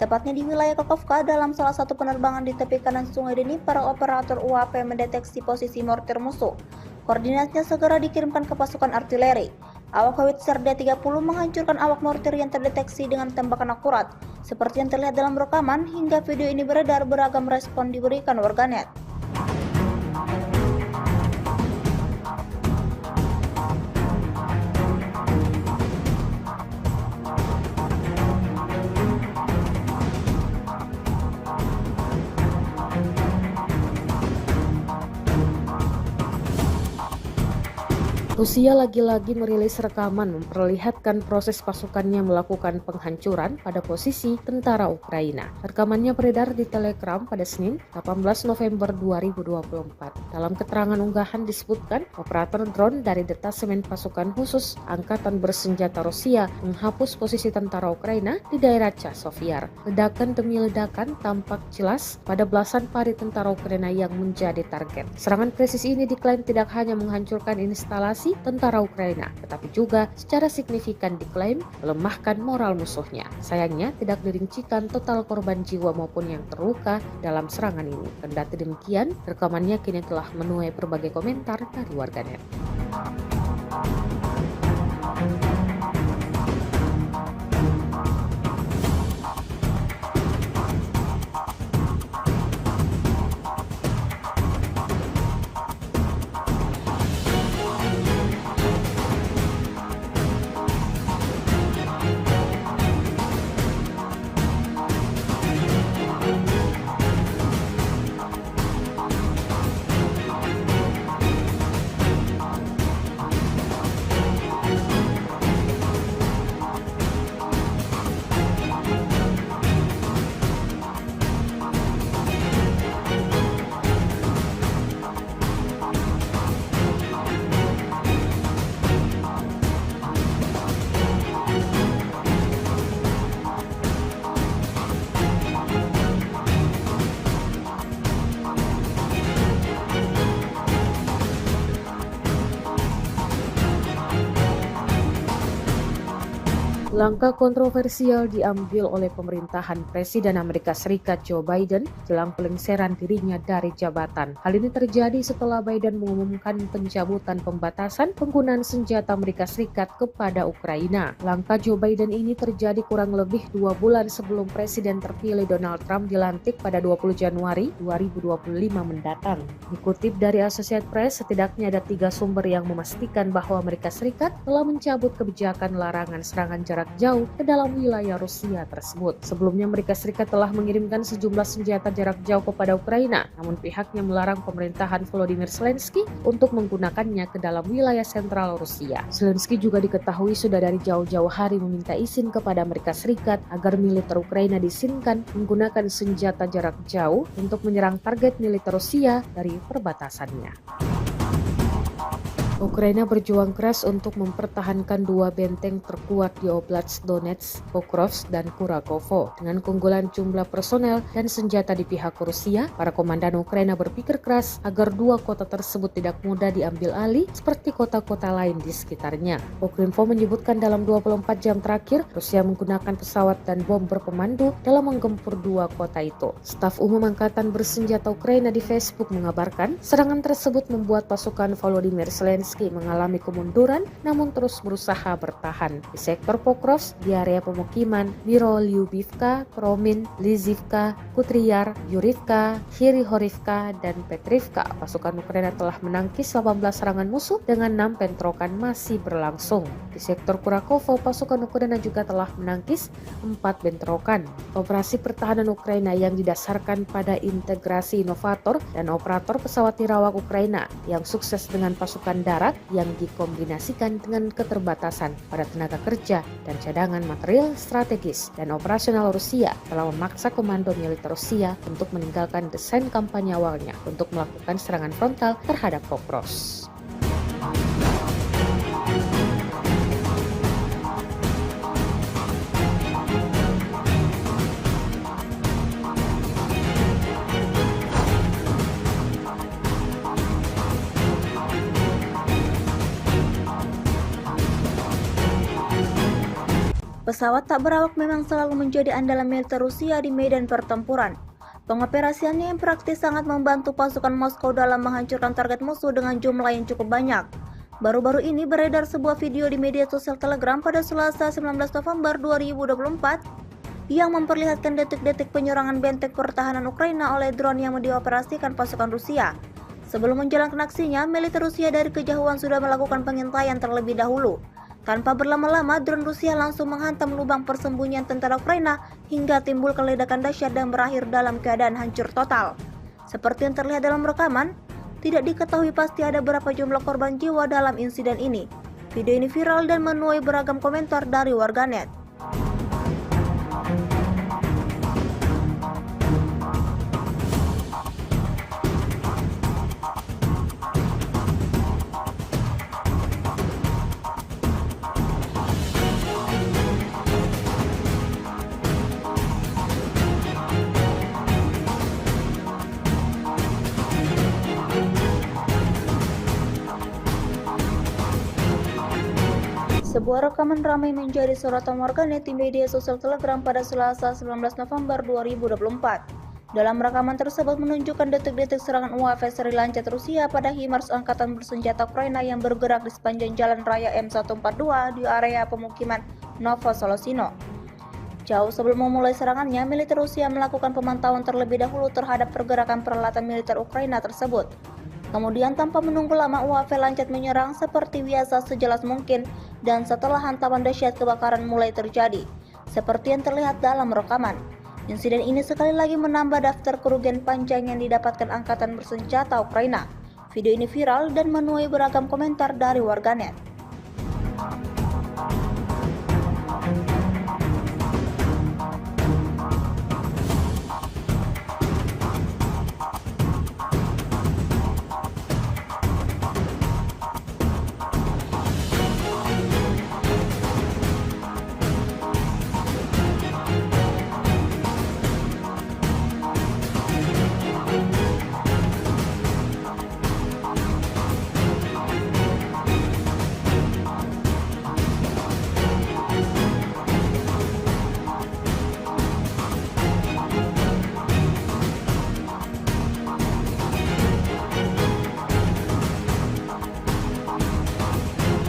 Tepatnya di wilayah Kakovka, dalam salah satu penerbangan di tepi kanan Sungai Dnipro, operator UAV mendeteksi posisi mortir musuh. Koordinatnya segera dikirimkan ke pasukan artileri. Awak howitzer D-30 menghancurkan awak mortir yang terdeteksi dengan tembakan akurat. Seperti yang terlihat dalam rekaman, hingga video ini beredar, beragam respon diberikan warganet. Rusia lagi-lagi merilis rekaman memperlihatkan proses pasukannya melakukan penghancuran pada posisi tentara Ukraina. Rekamannya beredar di Telegram pada Senin, 18 November 2024. Dalam keterangan unggahan disebutkan, operator drone dari detasemen pasukan khusus Angkatan Bersenjata Rusia menghapus posisi tentara Ukraina di daerah Chasovyar. Ledakan demi ledakan tampak jelas pada belasan pari tentara Ukraina yang menjadi target. Serangan presisi ini diklaim tidak hanya menghancurkan instalasi tentara Ukraina, tetapi juga secara signifikan diklaim melemahkan moral musuhnya. Sayangnya tidak dirincikan total korban jiwa maupun yang terluka dalam serangan ini. Kendati demikian, rekamannya kini telah menuai berbagai komentar dari warganet. Langkah kontroversial diambil oleh pemerintahan Presiden Amerika Serikat Joe Biden jelang pelengseran dirinya dari jabatan. Hal ini terjadi setelah Biden mengumumkan pencabutan pembatasan penggunaan senjata Amerika Serikat kepada Ukraina. Langkah Joe Biden ini terjadi kurang lebih 2 bulan sebelum Presiden terpilih Donald Trump dilantik pada 20 Januari 2025 mendatang. Dikutip dari Associated Press, setidaknya ada 3 sumber yang memastikan bahwa Amerika Serikat telah mencabut kebijakan larangan serangan jarak jauh ke dalam wilayah Rusia tersebut. Sebelumnya Amerika Serikat telah mengirimkan sejumlah senjata jarak jauh kepada Ukraina, namun pihaknya melarang pemerintahan Volodymyr Zelensky untuk menggunakannya ke dalam wilayah sentral Rusia. Zelensky juga diketahui sudah dari jauh-jauh hari meminta izin kepada Amerika Serikat agar militer Ukraina diizinkan menggunakan senjata jarak jauh untuk menyerang target militer Rusia dari perbatasannya. Ukraina berjuang keras untuk mempertahankan 2 benteng terkuat di Oblast Donetsk, Pokrovsk, dan Kurakovo. Dengan keunggulan jumlah personel dan senjata di pihak Rusia, para komandan Ukraina berpikir keras agar 2 kota tersebut tidak mudah diambil alih seperti kota-kota lain di sekitarnya. Ukrinfo menyebutkan dalam 24 jam terakhir, Rusia menggunakan pesawat dan bom berpemandu dalam menggempur 2 kota itu. Staf Umum Angkatan Bersenjata Ukraina di Facebook mengabarkan, serangan tersebut membuat pasukan Volodymyr Zelensky mengalami kemunduran namun terus berusaha bertahan. Di sektor Pokrovsk, di area pemukiman Mirolyubivka, Promin, Lizivka, Kutriyar, Yurivka, Hirihorivka, dan Petrivka, pasukan Ukraina telah menangkis 18 serangan musuh dengan 6 bentrokan masih berlangsung. Di sektor Kurakovo, pasukan Ukraina juga telah menangkis 4 bentrokan. Operasi pertahanan Ukraina yang didasarkan pada integrasi inovator dan operator pesawat nirawak Ukraina yang sukses dengan pasukan darat yang dikombinasikan dengan keterbatasan pada tenaga kerja dan cadangan material strategis dan operasional Rusia telah memaksa komando militer Rusia untuk meninggalkan desain kampanye awalnya untuk melakukan serangan frontal terhadap Pokrovsk. Pesawat tak berawak memang selalu menjadi andalan militer Rusia di medan pertempuran. Pengoperasiannya yang praktis sangat membantu pasukan Moskow dalam menghancurkan target musuh dengan jumlah yang cukup banyak. Baru-baru ini beredar sebuah video di media sosial Telegram pada Selasa 19 November 2024 yang memperlihatkan detik-detik penyerangan benteng pertahanan Ukraina oleh drone yang dioperasikan pasukan Rusia. Sebelum menjalankan aksinya, militer Rusia dari kejauhan sudah melakukan pengintaian terlebih dahulu. Tanpa berlama-lama, drone Rusia langsung menghantam lubang persembunyian tentara Ukraina hingga timbul ledakan dahsyat dan berakhir dalam keadaan hancur total. Seperti yang terlihat dalam rekaman, tidak diketahui pasti ada berapa jumlah korban jiwa dalam insiden ini. Video ini viral dan menuai beragam komentar dari warganet. Sebuah rekaman ramai menjadi sorotan warganet di media sosial Telegram pada Selasa 19 November 2024. Dalam rekaman tersebut menunjukkan detik-detik serangan UAV seri Lancet Rusia pada HIMARS angkatan bersenjata Ukraina yang bergerak di sepanjang jalan raya M142 di area pemukiman Novosolosino. Jauh sebelum memulai serangannya, militer Rusia melakukan pemantauan terlebih dahulu terhadap pergerakan peralatan militer Ukraina tersebut. Kemudian tanpa menunggu lama, UAV Lancet menyerang seperti biasa sejelas mungkin, dan setelah hantaman dahsyat kebakaran mulai terjadi, seperti yang terlihat dalam rekaman. Insiden ini sekali lagi menambah daftar kerugian panjang yang didapatkan angkatan bersenjata Ukraina. Video ini viral dan menuai beragam komentar dari warganet.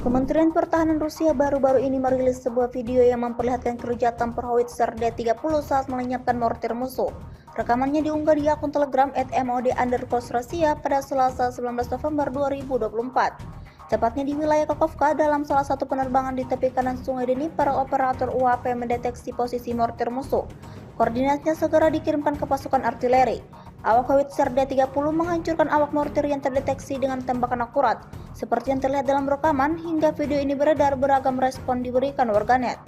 Kementerian Pertahanan Rusia baru-baru ini merilis sebuah video yang memperlihatkan kerja tempur howitzer D-30 saat melenyapkan mortir musuh. Rekamannya diunggah di akun Telegram @mod_Rusia pada Selasa 19 November 2024. Tepatnya di wilayah Kakovka, dalam salah satu penerbangan di tepi kanan Sungai Dnipro, operator UAV mendeteksi posisi mortir musuh. Koordinatnya segera dikirimkan ke pasukan artileri. Awak howitzer D-30 menghancurkan awak mortir yang terdeteksi dengan tembakan akurat. Seperti yang terlihat dalam rekaman, hingga video ini beredar, beragam respon diberikan warganet.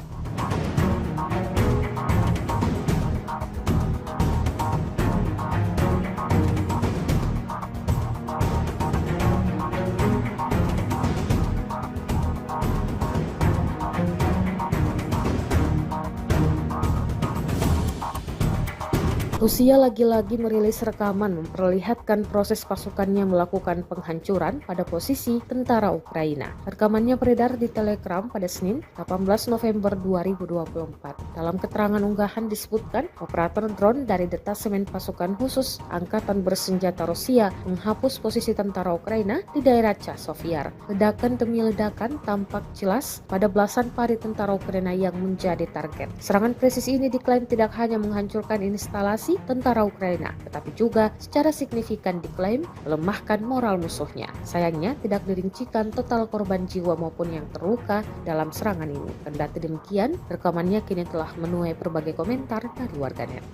Rusia lagi-lagi merilis rekaman memperlihatkan proses pasukannya melakukan penghancuran pada posisi tentara Ukraina. Rekamannya beredar di Telegram pada Senin, 18 November 2024. Dalam keterangan unggahan disebutkan, operator drone dari detasemen pasukan khusus Angkatan Bersenjata Rusia menghapus posisi tentara Ukraina di daerah Chasovyar. Ledakan demi ledakan tampak jelas pada belasan pari tentara Ukraina yang menjadi target. Serangan presisi ini diklaim tidak hanya menghancurkan instalasi tentara Ukraina, tetapi juga secara signifikan diklaim melemahkan moral musuhnya. Sayangnya tidak dirincikan total korban jiwa maupun yang terluka dalam serangan ini. Kendati demikian, rekamannya kini telah menuai berbagai komentar dari warganet.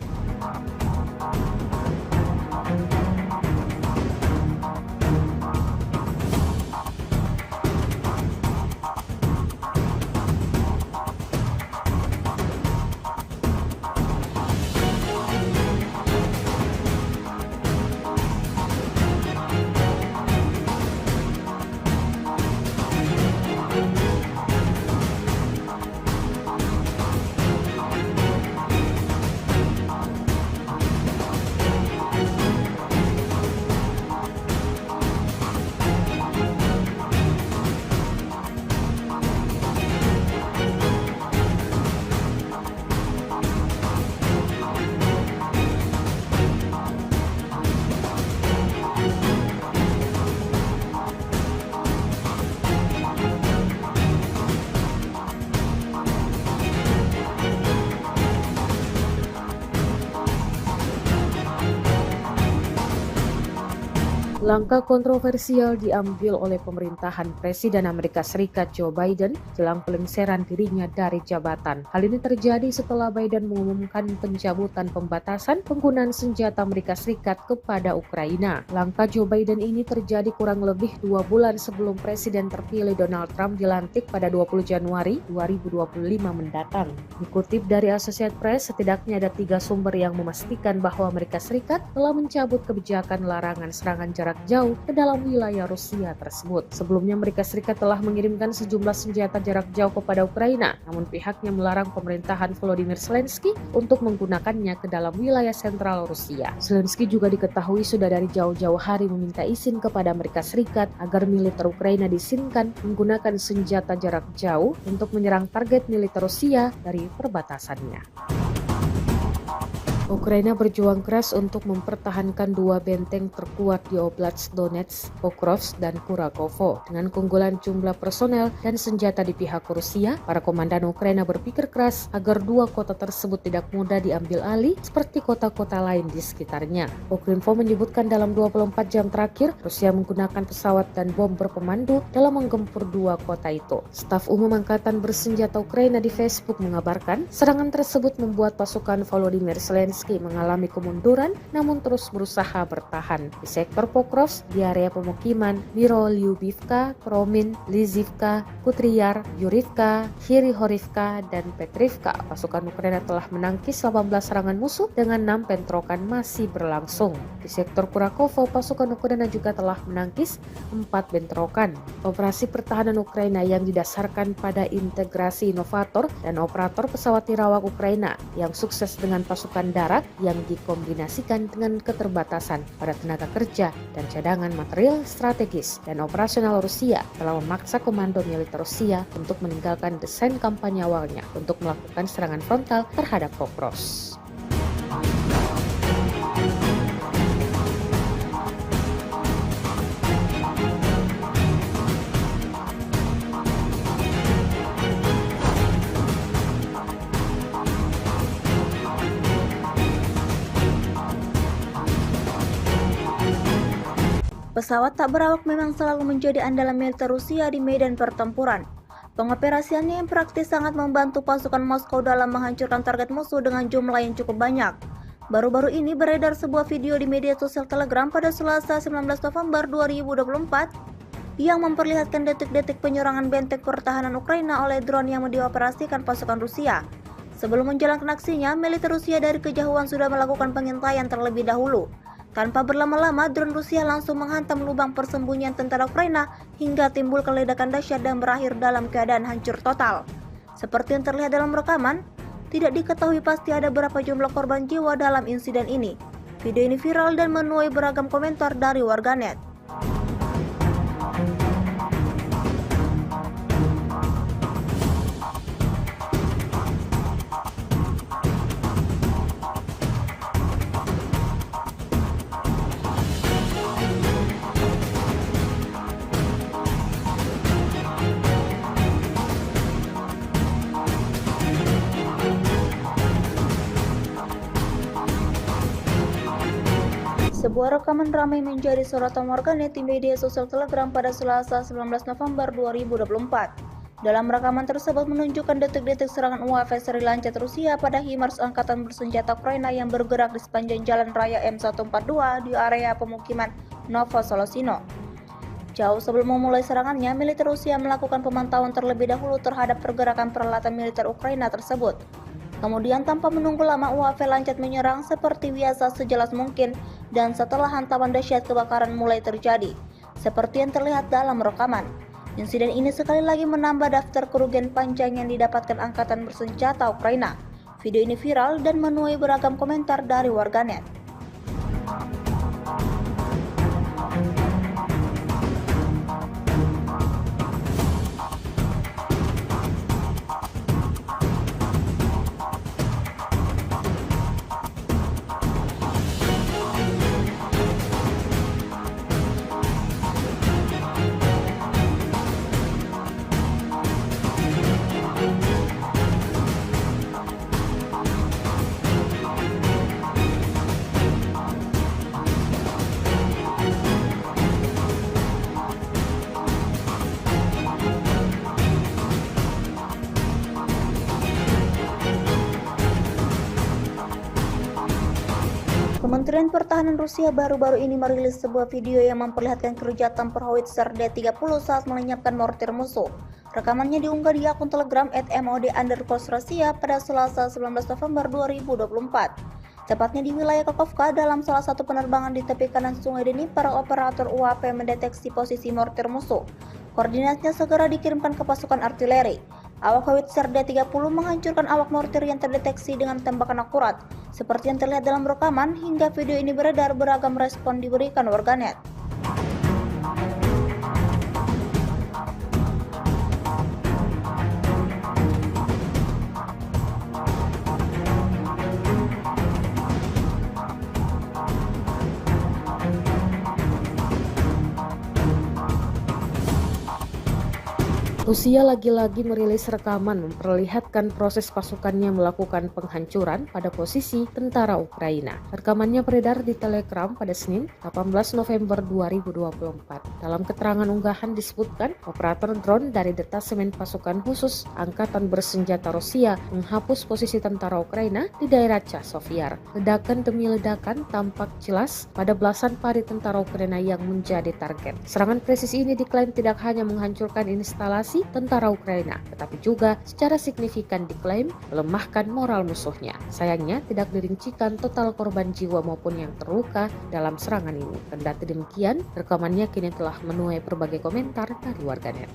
Langkah kontroversial diambil oleh pemerintahan Presiden Amerika Serikat Joe Biden jelang pelengseran dirinya dari jabatan. Hal ini terjadi setelah Biden mengumumkan pencabutan pembatasan penggunaan senjata Amerika Serikat kepada Ukraina. Langkah Joe Biden ini terjadi kurang lebih 2 bulan sebelum Presiden terpilih Donald Trump dilantik pada 20 Januari 2025 mendatang. Dikutip dari Associated Press, setidaknya ada 3 sumber yang memastikan bahwa Amerika Serikat telah mencabut kebijakan larangan serangan jarak jauh ke dalam wilayah Rusia tersebut. Sebelumnya Amerika Serikat telah mengirimkan sejumlah senjata jarak jauh kepada Ukraina, namun pihaknya melarang pemerintahan Volodymyr Zelensky untuk menggunakannya ke dalam wilayah sentral Rusia. Zelensky juga diketahui sudah dari jauh-jauh hari meminta izin kepada Amerika Serikat agar militer Ukraina diizinkan menggunakan senjata jarak jauh untuk menyerang target militer Rusia dari perbatasannya. Ukraina berjuang keras untuk mempertahankan 2 benteng terkuat di Oblast Donetsk, Pokrovsk, dan Kurakovo. Dengan keunggulan jumlah personel dan senjata di pihak Rusia, para komandan Ukraina berpikir keras agar 2 kota tersebut tidak mudah diambil alih seperti kota-kota lain di sekitarnya. Ukrinfo menyebutkan dalam 24 jam terakhir, Rusia menggunakan pesawat dan bom berpemandu dalam menggempur 2 kota itu. Staf Umum Angkatan Bersenjata Ukraina di Facebook mengabarkan, serangan tersebut membuat pasukan Volodymyr Zelensky mengalami kemunduran namun terus berusaha bertahan. Di sektor Pokrovsk, di area pemukiman Mirolyubivka, Kromin, Lizivka, Kutriyar, Yurivka, Hirihorivka, dan Petrivka, pasukan Ukraina telah menangkis 18 serangan musuh dengan 6 bentrokan masih berlangsung. Di sektor Kurakovo, pasukan Ukraina juga telah menangkis 4 bentrokan. Operasi pertahanan Ukraina yang didasarkan pada integrasi inovator dan operator pesawat nirawak Ukraina yang sukses dengan pasukan darat yang dikombinasikan dengan keterbatasan pada tenaga kerja dan cadangan material strategis dan operasional Rusia telah memaksa komando militer Rusia untuk meninggalkan desain kampanye awalnya untuk melakukan serangan frontal terhadap Pokrovsk. Pesawat tak berawak memang selalu menjadi andalan militer Rusia di medan pertempuran. Pengoperasiannya yang praktis sangat membantu pasukan Moskow dalam menghancurkan target musuh dengan jumlah yang cukup banyak. Baru-baru ini beredar sebuah video di media sosial Telegram pada Selasa 19 November 2024 yang memperlihatkan detik-detik penyerangan benteng pertahanan Ukraina oleh drone yang dioperasikan pasukan Rusia. Sebelum menjalankan aksinya, militer Rusia dari kejauhan sudah melakukan pengintaian terlebih dahulu. Tanpa berlama-lama, drone Rusia langsung menghantam lubang persembunyian tentara Ukraina hingga timbul ledakan dahsyat dan berakhir dalam keadaan hancur total. Seperti yang terlihat dalam rekaman, tidak diketahui pasti ada berapa jumlah korban jiwa dalam insiden ini. Video ini viral dan menuai beragam komentar dari warganet. Sebuah rekaman ramai menjadi sorotan warganet di media sosial Telegram pada Selasa 19 November 2024. Dalam rekaman tersebut menunjukkan detik-detik serangan UAV seri lancet Rusia pada HIMARS Angkatan Bersenjata Ukraina yang bergerak di sepanjang jalan raya M142 di area pemukiman Novosolosino. Jauh sebelum memulai serangannya, militer Rusia melakukan pemantauan terlebih dahulu terhadap pergerakan peralatan militer Ukraina tersebut. Kemudian tanpa menunggu lama, UAV lancet menyerang seperti biasa sejelas mungkin, dan setelah hantaman dahsyat kebakaran mulai terjadi, seperti yang terlihat dalam rekaman. Insiden ini sekali lagi menambah daftar kerugian panjang yang didapatkan Angkatan Bersenjata Ukraina. Video ini viral dan menuai beragam komentar dari warganet. Kementerian Pertahanan Rusia baru-baru ini merilis sebuah video yang memperlihatkan kerugian tempur howitzer D-30 saat melenyapkan mortir musuh. Rekamannya diunggah di akun Telegram @mod_Rusia pada Selasa 19 November 2024. Tepatnya di wilayah Kakhovka, dalam salah satu penerbangan di tepi kanan Sungai Dnipro, operator UAV mendeteksi posisi mortir musuh. Koordinatnya segera dikirimkan ke pasukan artileri. Awak howitzer D-30 menghancurkan awak mortir yang terdeteksi dengan tembakan akurat. Seperti yang terlihat dalam rekaman, hingga video ini beredar, beragam respon diberikan warganet. Rusia lagi-lagi merilis rekaman memperlihatkan proses pasukannya melakukan penghancuran pada posisi tentara Ukraina. Rekamannya beredar di Telegram pada Senin, 18 November 2024. Dalam keterangan unggahan disebutkan, operator drone dari detasemen pasukan khusus Angkatan Bersenjata Rusia menghapus posisi tentara Ukraina di daerah Chasovyar. Ledakan demi ledakan tampak jelas pada belasan pari tentara Ukraina yang menjadi target. Serangan presisi ini diklaim tidak hanya menghancurkan instalasi tentara Ukraina, tetapi juga secara signifikan diklaim melemahkan moral musuhnya. Sayangnya tidak dirincikan total korban jiwa maupun yang terluka dalam serangan ini. Kendati demikian, rekamannya kini telah menuai berbagai komentar dari warganet.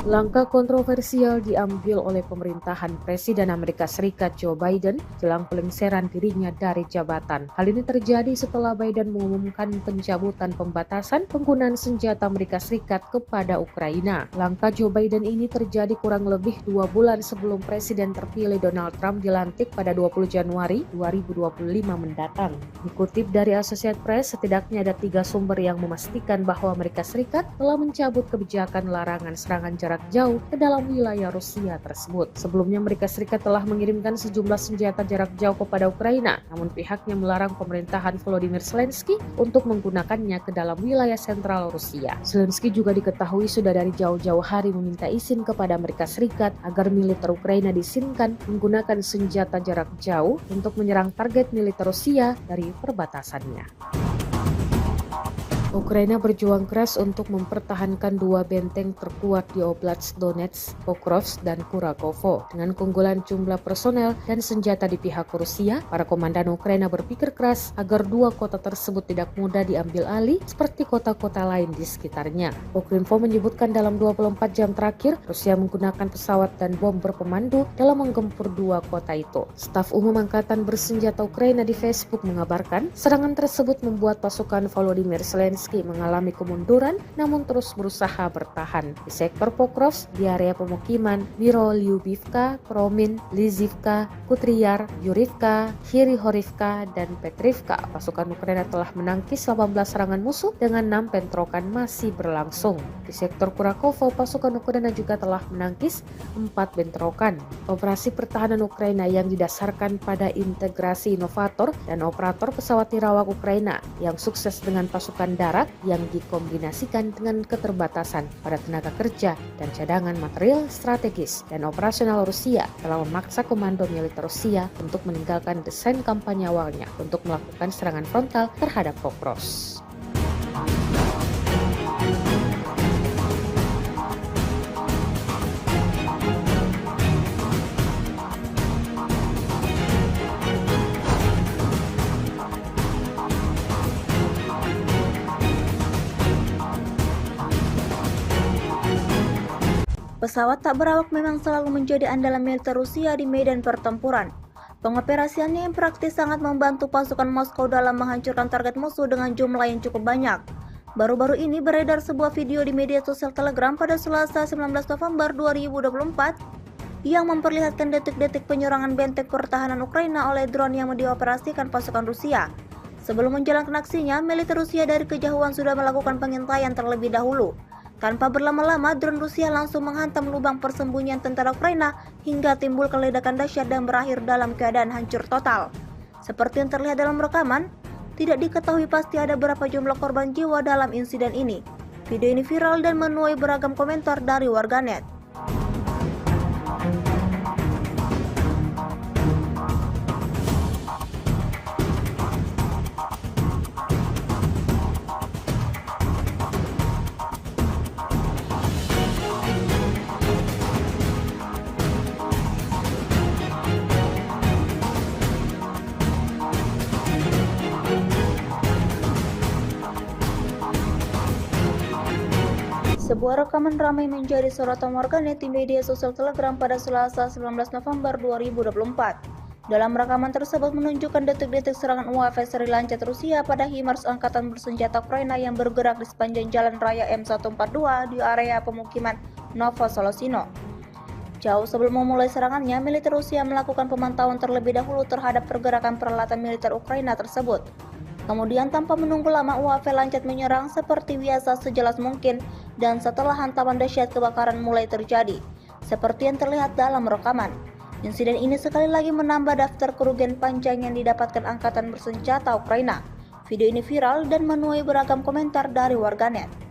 Langkah kontroversial diambil oleh pemerintahan Presiden Amerika Serikat Joe Biden jelang pelengseran dirinya dari jabatan. Hal ini terjadi setelah Biden mengumumkan pencabutan pembatasan penggunaan senjata Amerika Serikat kepada Ukraina. Langkah Joe Biden ini terjadi kurang lebih 2 bulan sebelum Presiden terpilih Donald Trump dilantik pada 20 Januari 2025 mendatang. Dikutip dari Associated Press, setidaknya ada 3 sumber yang memastikan bahwa Amerika Serikat telah mencabut kebijakan larangan serangan jarak jauh ke dalam wilayah Rusia tersebut. Sebelumnya Amerika Serikat telah mengirimkan sejumlah senjata jarak jauh kepada Ukraina, namun pihaknya melarang pemerintahan Volodymyr Zelensky untuk menggunakannya ke dalam wilayah sentral Rusia. Zelensky juga diketahui sudah dari jauh-jauh hari meminta izin kepada Amerika Serikat agar militer Ukraina diizinkan menggunakan senjata jarak jauh untuk menyerang target militer Rusia dari perbatasannya. Ukraina berjuang keras untuk mempertahankan 2 benteng terkuat di Oblast Donetsk, Pokrovsk, dan Kurakovo. Dengan keunggulan jumlah personel dan senjata di pihak Rusia, para komandan Ukraina berpikir keras agar 2 kota tersebut tidak mudah diambil alih seperti kota-kota lain di sekitarnya. Ukrinfo menyebutkan dalam 24 jam terakhir, Rusia menggunakan pesawat dan bom berpemandu dalam menggempur 2 kota itu. Staf Umum Angkatan Bersenjata Ukraina di Facebook mengabarkan, serangan tersebut membuat pasukan Volodymyr Zelensky mengalami kemunduran namun terus berusaha bertahan. Di sektor Pokrovsk, di area pemukiman Mirolyubivka, Promin, Lizivka, Kutriyar, Yurivka, Hirihorivka, dan Petrivka, pasukan Ukraina telah menangkis 18 serangan musuh dengan 6 bentrokan masih berlangsung. Di sektor Kurakovo, pasukan Ukraina juga telah menangkis 4 bentrokan. Operasi pertahanan Ukraina yang didasarkan pada integrasi inovator dan operator pesawat nirawak Ukraina yang sukses dengan pasukan darat yang dikombinasikan dengan keterbatasan pada tenaga kerja dan cadangan material strategis dan operasional Rusia telah memaksa komando militer Rusia untuk meninggalkan desain kampanye awalnya untuk melakukan serangan frontal terhadap Pokrovsk. Pesawat tak berawak memang selalu menjadi andalan militer Rusia di medan pertempuran. Pengoperasiannya yang praktis sangat membantu pasukan Moskow dalam menghancurkan target musuh dengan jumlah yang cukup banyak. Baru-baru ini beredar sebuah video di media sosial Telegram pada Selasa 19 November 2024 yang memperlihatkan detik-detik penyerangan benteng pertahanan Ukraina oleh drone yang dioperasikan pasukan Rusia. Sebelum menjalankan aksinya, militer Rusia dari kejauhan sudah melakukan pengintaian terlebih dahulu. Tanpa berlama-lama, drone Rusia langsung menghantam lubang persembunyian tentara Ukraina hingga timbul ledakan dahsyat dan berakhir dalam keadaan hancur total. Seperti yang terlihat dalam rekaman, tidak diketahui pasti ada berapa jumlah korban jiwa dalam insiden ini. Video ini viral dan menuai beragam komentar dari warganet. Sebuah rekaman ramai menjadi sorotan warganet di media sosial Telegram pada Selasa 19 November 2024. Dalam rekaman tersebut menunjukkan detik-detik serangan UAV seri Lancet Rusia pada HIMARS angkatan bersenjata Ukraina yang bergerak di sepanjang jalan raya M142 di area pemukiman Novosolosino. Jauh sebelum memulai serangannya, militer Rusia melakukan pemantauan terlebih dahulu terhadap pergerakan peralatan militer Ukraina tersebut. Kemudian tanpa menunggu lama, UAV Lancet menyerang seperti biasa sejelas mungkin, dan setelah hantaman dahsyat kebakaran mulai terjadi, seperti yang terlihat dalam rekaman. Insiden ini sekali lagi menambah daftar kerugian panjang yang didapatkan angkatan bersenjata Ukraina. Video ini viral dan menuai beragam komentar dari warganet.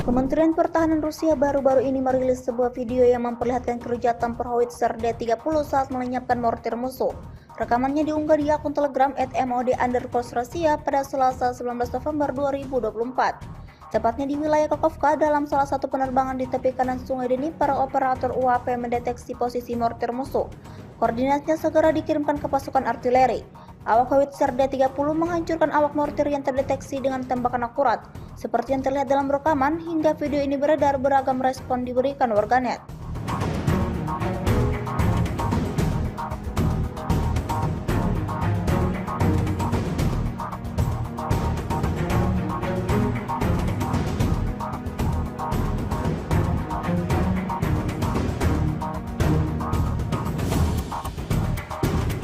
Kementerian Pertahanan Rusia baru-baru ini merilis sebuah video yang memperlihatkan kerja tempur howitzer D-30 saat melenyapkan mortir musuh. Rekamannya diunggah di akun Telegram @mod_Rusia pada Selasa 19 November 2024. Tepatnya di wilayah Kakovka, dalam salah satu penerbangan di tepi kanan sungai Dnipro, operator UAV mendeteksi posisi mortir musuh. Koordinatnya segera dikirimkan ke pasukan artileri. Awak howitzer D-30 menghancurkan awak mortir yang terdeteksi dengan tembakan akurat. Seperti yang terlihat dalam rekaman, hingga video ini beredar, beragam respon diberikan warganet.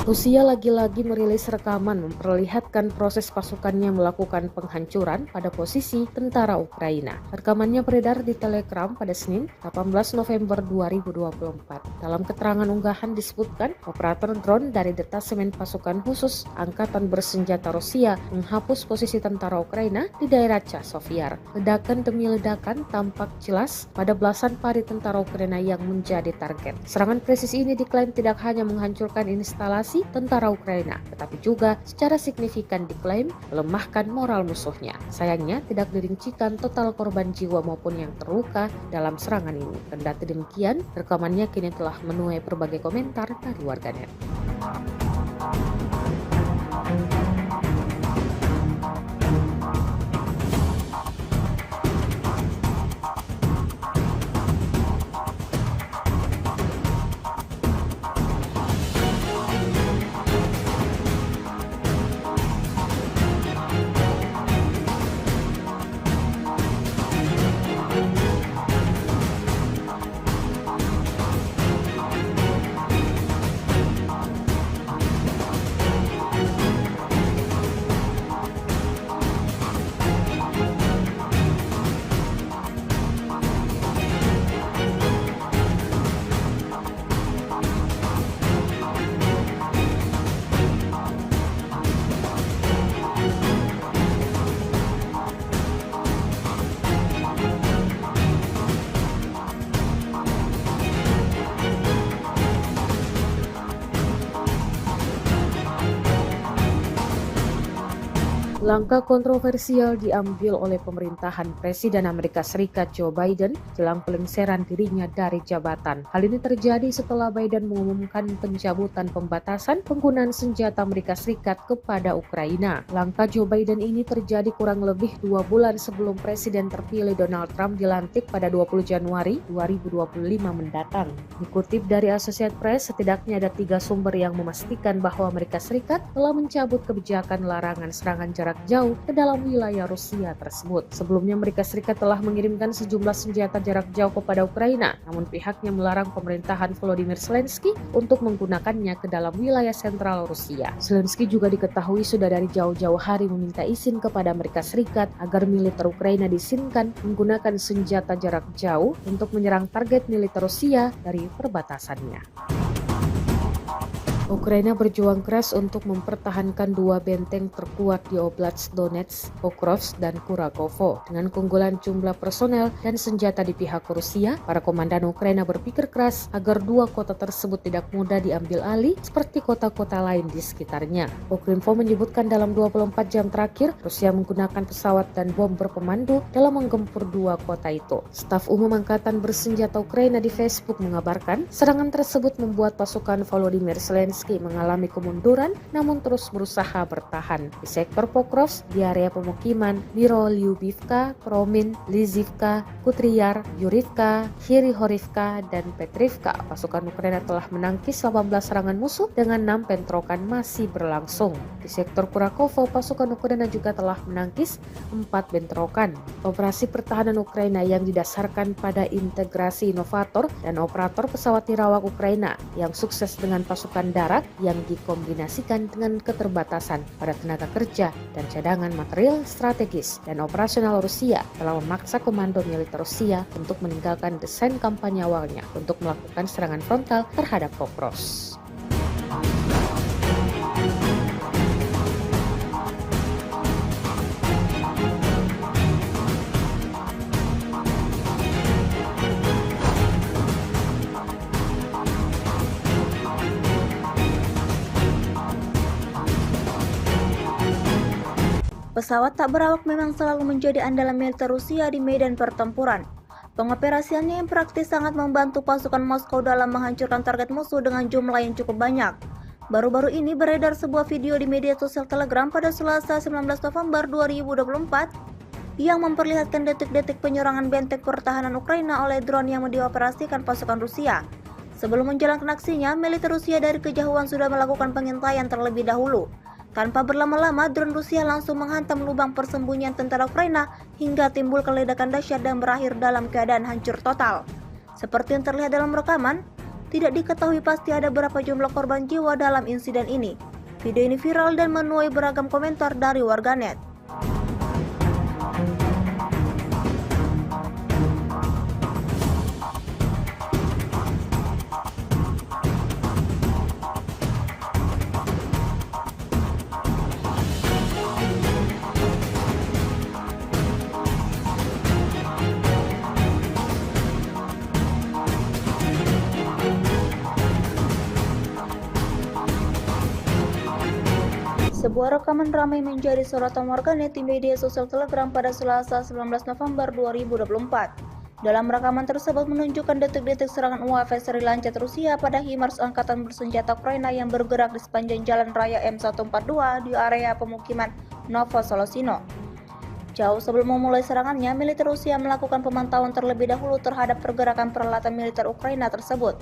Rusia lagi-lagi merilis rekaman memperlihatkan proses pasukannya melakukan penghancuran pada posisi tentara Ukraina. Rekamannya beredar di Telegram pada Senin, 18 November 2024. Dalam keterangan unggahan disebutkan, operator drone dari detasemen pasukan khusus Angkatan Bersenjata Rusia menghapus posisi tentara Ukraina di daerah Chasovyar. Ledakan demi ledakan tampak jelas pada belasan pari tentara Ukraina yang menjadi target. Serangan presisi ini diklaim tidak hanya menghancurkan instalasi tentara Ukraina, tetapi juga secara signifikan diklaim melemahkan moral musuhnya. Sayangnya tidak dirincikan total korban jiwa maupun yang terluka dalam serangan ini. Kendati demikian, rekamannya kini telah menuai berbagai komentar dari warganet. Langkah kontroversial diambil oleh pemerintahan Presiden Amerika Serikat Joe Biden jelang pelengseran dirinya dari jabatan. Hal ini terjadi setelah Biden mengumumkan pencabutan pembatasan penggunaan senjata Amerika Serikat kepada Ukraina. Langkah Joe Biden ini terjadi kurang lebih 2 bulan sebelum Presiden terpilih Donald Trump dilantik pada 20 Januari 2025 mendatang. Dikutip dari Associated Press, setidaknya ada 3 sumber yang memastikan bahwa Amerika Serikat telah mencabut kebijakan larangan serangan jarak jauh ke dalam wilayah Rusia tersebut. Sebelumnya Amerika Serikat telah mengirimkan sejumlah senjata jarak jauh kepada Ukraina, namun pihaknya melarang pemerintahan Volodymyr Zelensky untuk menggunakannya ke dalam wilayah sentral Rusia. Zelensky juga diketahui sudah dari jauh-jauh hari meminta izin kepada Amerika Serikat agar militer Ukraina diizinkan menggunakan senjata jarak jauh untuk menyerang target militer Rusia dari perbatasannya. Ukraina berjuang keras untuk mempertahankan 2 benteng terkuat di Oblast Donetsk, Pokrovsk, dan Kurakovo. Dengan keunggulan jumlah personel dan senjata di pihak Rusia, para komandan Ukraina berpikir keras agar 2 kota tersebut tidak mudah diambil alih seperti kota-kota lain di sekitarnya. Ukrinfo menyebutkan dalam 24 jam terakhir, Rusia menggunakan pesawat dan bom berpemandu dalam menggempur 2 kota itu. Staf Umum Angkatan Bersenjata Ukraina di Facebook mengabarkan, serangan tersebut membuat pasukan Volodymyr Zelensky mengalami kemunduran namun terus berusaha bertahan. Di sektor Pokrovsk, di area pemukiman Mirolyubivka, Promin, Lizivka, Kutriyar, Yurivka, Hirihorivka, dan Petrivka, pasukan Ukraina telah menangkis 18 serangan musuh dengan 6 bentrokan masih berlangsung. Di sektor Kurakovo, pasukan Ukraina juga telah menangkis 4 bentrokan. Operasi pertahanan Ukraina yang didasarkan pada integrasi inovator dan operator pesawat nirawak Ukraina yang sukses dengan pasukan darat yang dikombinasikan dengan keterbatasan pada tenaga kerja dan cadangan material strategis dan operasional Rusia telah memaksa komando militer Rusia untuk meninggalkan desain kampanye awalnya untuk melakukan serangan frontal terhadap Pokrovsk. Pesawat tak berawak memang selalu menjadi andalan militer Rusia di medan pertempuran. Pengoperasiannya yang praktis sangat membantu pasukan Moskow dalam menghancurkan target musuh dengan jumlah yang cukup banyak. Baru-baru ini beredar sebuah video di media sosial Telegram pada Selasa 19 November 2024 yang memperlihatkan detik-detik penyerangan benteng pertahanan Ukraina oleh drone yang dioperasikan pasukan Rusia. Sebelum menjalankan aksinya, militer Rusia dari kejauhan sudah melakukan pengintaian terlebih dahulu. Tanpa berlama-lama, drone Rusia langsung menghantam lubang persembunyian tentara Ukraina hingga timbul ledakan dahsyat dan berakhir dalam keadaan hancur total. Seperti yang terlihat dalam rekaman, tidak diketahui pasti ada berapa jumlah korban jiwa dalam insiden ini. Video ini viral dan menuai beragam komentar dari warganet. Sebuah rekaman ramai menjadi sorotan warganet di media sosial Telegram pada Selasa 19 November 2024. Dalam rekaman tersebut menunjukkan detik-detik serangan UAV seri Lancet Rusia pada HIMARS Angkatan Bersenjata Ukraina yang bergerak di sepanjang jalan raya M142 di area pemukiman Novosolosino. Jauh sebelum memulai serangannya, militer Rusia melakukan pemantauan terlebih dahulu terhadap pergerakan peralatan militer Ukraina tersebut.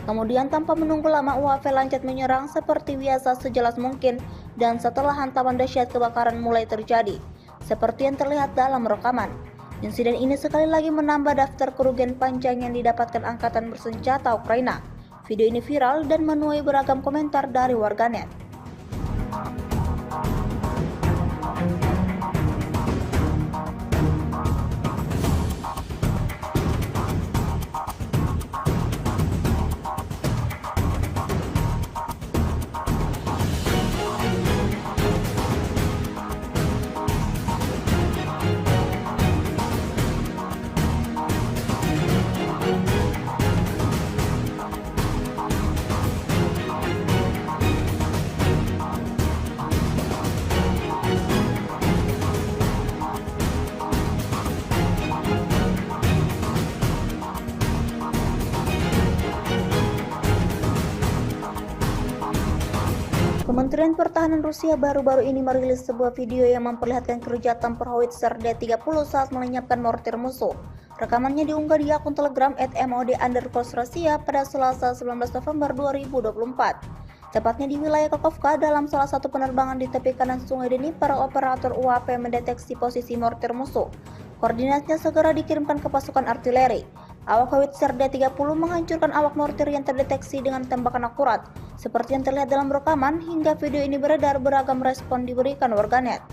Kemudian tanpa menunggu lama, UAV Lancet menyerang seperti biasa sejelas mungkin dan setelah hantaman dahsyat kebakaran mulai terjadi, seperti yang terlihat dalam rekaman. Insiden ini sekali lagi menambah daftar kerugian panjang yang didapatkan Angkatan Bersenjata Ukraina. Video ini viral dan menuai beragam komentar dari warganet. Kementerian Pertahanan Rusia baru-baru ini merilis sebuah video yang memperlihatkan keruja tempur howitzer D-30 saat melenyapkan mortir musuh. Rekamannya diunggah di akun Telegram @mod_Rusia pada Selasa 19 November 2024. Tepatnya di wilayah Kakovka, dalam salah satu penerbangan di tepi kanan Sungai Dnieper, operator UAV mendeteksi posisi mortir musuh. Koordinatnya segera dikirimkan ke pasukan artileri. Awak howitzer D-30 menghancurkan awak mortir yang terdeteksi dengan tembakan akurat. Seperti yang terlihat dalam rekaman, hingga video ini beredar, beragam respon diberikan warganet.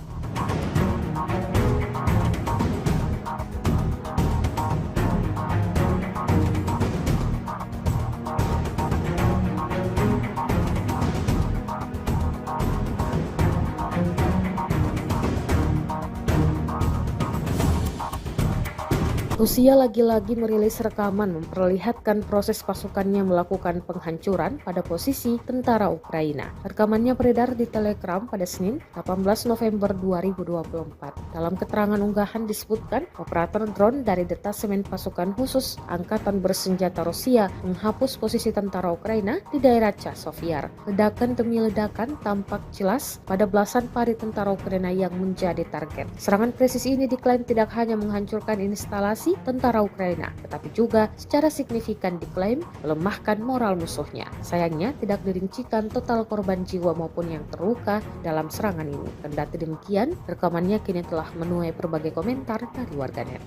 Rusia lagi-lagi merilis rekaman memperlihatkan proses pasukannya melakukan penghancuran pada posisi tentara Ukraina. Rekamannya beredar di Telegram pada Senin, 18 November 2024. Dalam keterangan unggahan disebutkan, operator drone dari detasemen pasukan khusus Angkatan Bersenjata Rusia menghapus posisi tentara Ukraina di daerah Chasovyar. Ledakan demi ledakan tampak jelas pada belasan pari tentara Ukraina yang menjadi target. Serangan presisi ini diklaim tidak hanya menghancurkan instalasi tentara Ukraina, tetapi juga secara signifikan diklaim melemahkan moral musuhnya. Sayangnya tidak dirincikan total korban jiwa maupun yang terluka dalam serangan ini. Kendati demikian, rekamannya kini telah menuai berbagai komentar dari warganet.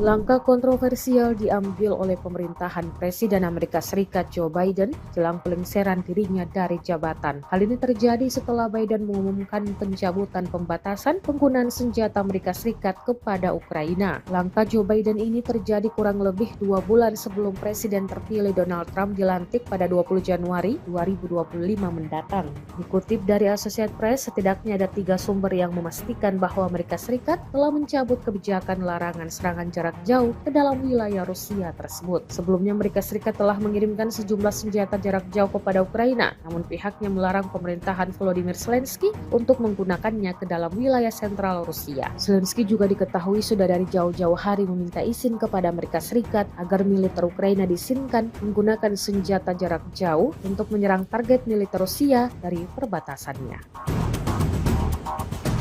Langkah kontroversial diambil oleh pemerintahan Presiden Amerika Serikat Joe Biden jelang pelengseran dirinya dari jabatan. Hal ini terjadi setelah Biden mengumumkan pencabutan pembatasan penggunaan senjata Amerika Serikat kepada Ukraina. Langkah Joe Biden ini terjadi kurang lebih 2 bulan sebelum Presiden terpilih Donald Trump dilantik pada 20 Januari 2025 mendatang. Dikutip dari Associated Press, setidaknya ada 3 sumber yang memastikan bahwa Amerika Serikat telah mencabut kebijakan larangan serangan jarak jauh ke dalam wilayah Rusia tersebut. Sebelumnya Amerika Serikat telah mengirimkan sejumlah senjata jarak jauh kepada Ukraina, namun pihaknya melarang pemerintahan Volodymyr Zelensky untuk menggunakannya ke dalam wilayah sentral Rusia. Zelensky juga diketahui sudah dari jauh-jauh hari meminta izin kepada Amerika Serikat agar militer Ukraina diizinkan menggunakan senjata jarak jauh untuk menyerang target militer Rusia dari perbatasannya.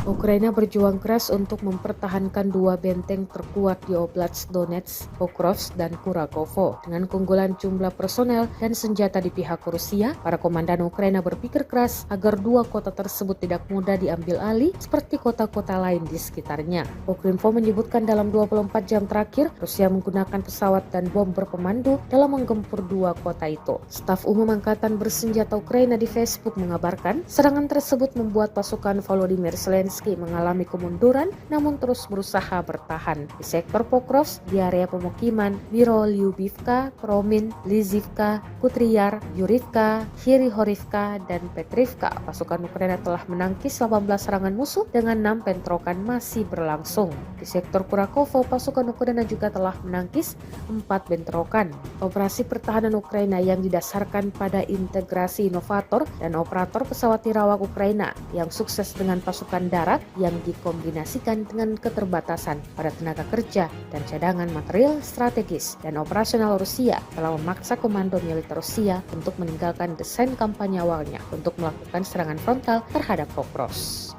Ukraina berjuang keras untuk mempertahankan 2 benteng terkuat di Oblast Donetsk, Pokrovsk, dan Kurakovo. Dengan keunggulan jumlah personel dan senjata di pihak Rusia, para komandan Ukraina berpikir keras agar 2 kota tersebut tidak mudah diambil alih seperti kota-kota lain di sekitarnya. Ukrinfo menyebutkan dalam 24 jam terakhir, Rusia menggunakan pesawat dan bom berpemandu dalam menggempur 2 kota itu. Staf Umum Angkatan Bersenjata Ukraina di Facebook mengabarkan, serangan tersebut membuat pasukan Volodymyr Zelensky mengalami kemunduran namun terus berusaha bertahan. Di sektor Pokrovsk, di area pemukiman Mirolyubivka, Promin, Lizivka, Kutriyar, Yurivka, Hirihorivka, dan Petrivka, pasukan Ukraina telah menangkis 18 serangan musuh dengan 6 bentrokan masih berlangsung. Di sektor Kurakovo, pasukan Ukraina juga telah menangkis 4 bentrokan. Operasi pertahanan Ukraina yang didasarkan pada integrasi inovator dan operator pesawat tirawak Ukraina yang sukses dengan pasukan darat yang dikombinasikan dengan keterbatasan pada tenaga kerja dan cadangan material strategis dan operasional Rusia telah memaksa komando militer Rusia untuk meninggalkan desain kampanye awalnya untuk melakukan serangan frontal terhadap Pokrovsk.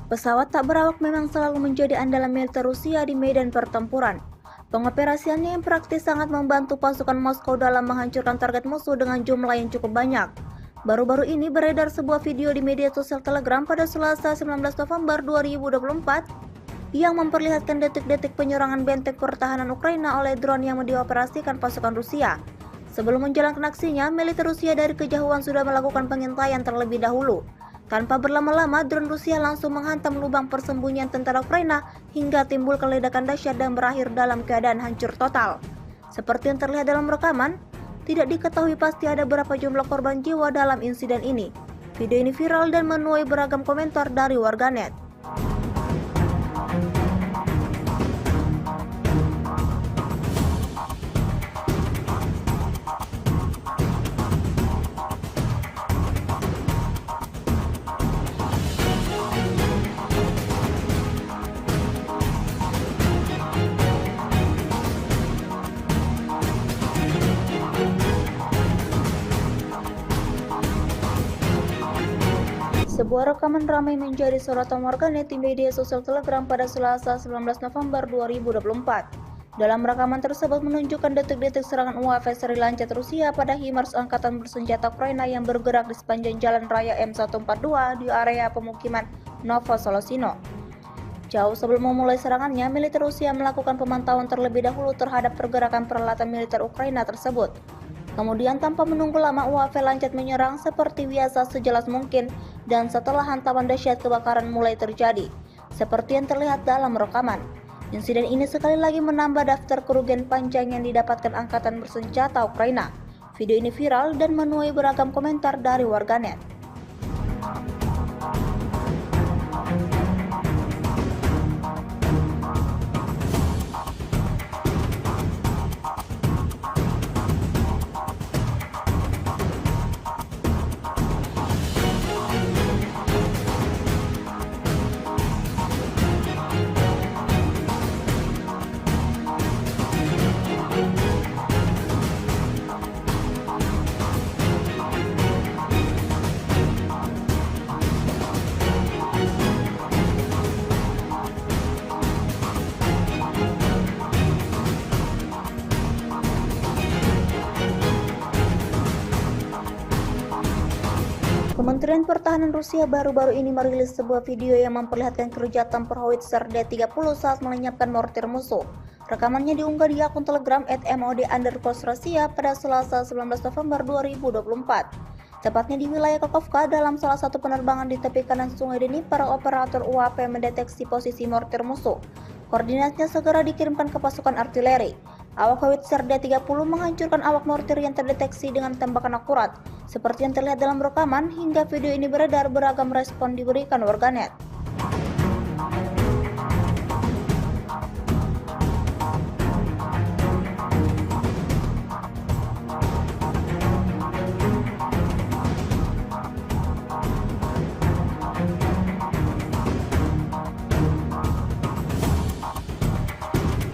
Pesawat tak berawak memang selalu menjadi andalan militer Rusia di medan pertempuran. Pengoperasiannya yang praktis sangat membantu pasukan Moskow dalam menghancurkan target musuh dengan jumlah yang cukup banyak. Baru-baru ini beredar sebuah video di media sosial Telegram pada Selasa 19 November 2024 yang memperlihatkan detik-detik penyerangan benteng pertahanan Ukraina oleh drone yang dioperasikan pasukan Rusia. Sebelum menjalankan aksinya, militer Rusia dari kejauhan sudah melakukan pengintaian terlebih dahulu. Tanpa berlama-lama, drone Rusia langsung menghantam lubang persembunyian tentara Ukraina hingga timbul ledakan dahsyat dan berakhir dalam keadaan hancur total. Seperti yang terlihat dalam rekaman, tidak diketahui pasti ada berapa jumlah korban jiwa dalam insiden ini. Video ini viral dan menuai beragam komentar dari warganet. Sebuah rekaman ramai menjadi sorotan warganet di media sosial Telegram pada Selasa 19 November 2024. Dalam rekaman tersebut menunjukkan detik-detik serangan UAV seri Lancet Rusia pada HIMARS Angkatan Bersenjata Ukraina yang bergerak di sepanjang jalan raya M142 di area pemukiman Novosolosino. Jauh sebelum memulai serangannya, militer Rusia melakukan pemantauan terlebih dahulu terhadap pergerakan peralatan militer Ukraina tersebut. Kemudian tanpa menunggu lama, UAV Lancet menyerang seperti biasa sejelas mungkin, dan setelah hantaman dahsyat kebakaran mulai terjadi, seperti yang terlihat dalam rekaman. Insiden ini sekali lagi menambah daftar kerugian panjang yang didapatkan Angkatan Bersenjata Ukraina. Video ini viral dan menuai beragam komentar dari warganet. Kementerian Pertahanan Rusia baru-baru ini merilis sebuah video yang memperlihatkan kerja tempur howitzer D-30 saat melenyapkan mortir musuh. Rekamannya diunggah di akun Telegram @mod_Rusia pada Selasa 19 November 2024. Tepatnya di wilayah Kakovka, dalam salah satu penerbangan di tepi kanan Sungai Dnipro, operator UAV mendeteksi posisi mortir musuh. Koordinatnya segera dikirimkan ke pasukan artileri. Awak howitzer D-30 menghancurkan awak mortir yang terdeteksi dengan tembakan akurat. Seperti yang terlihat dalam rekaman, hingga video ini beredar, beragam respon diberikan warganet.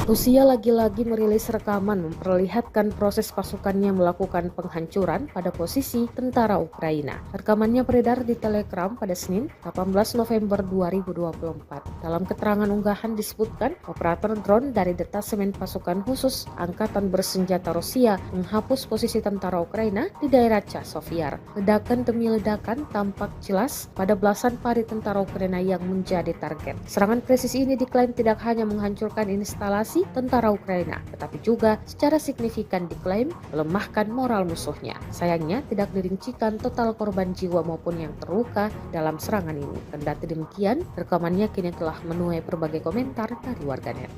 Rusia lagi-lagi merilis rekaman memperlihatkan proses pasukannya melakukan penghancuran pada posisi tentara Ukraina. Rekamannya beredar di Telegram pada Senin, 18 November 2024. Dalam keterangan unggahan disebutkan, operator drone dari detasemen pasukan khusus Angkatan Bersenjata Rusia menghapus posisi tentara Ukraina di daerah Chasovyar. Ledakan demi ledakan tampak jelas pada belasan pari tentara Ukraina yang menjadi target. Serangan presisi ini diklaim tidak hanya menghancurkan instalasi tentara Ukraina, tetapi juga secara signifikan diklaim melemahkan moral musuhnya. Sayangnya tidak dirincikan total korban jiwa maupun yang terluka dalam serangan ini. Kendati demikian, rekamannya kini telah menuai berbagai komentar dari warganet.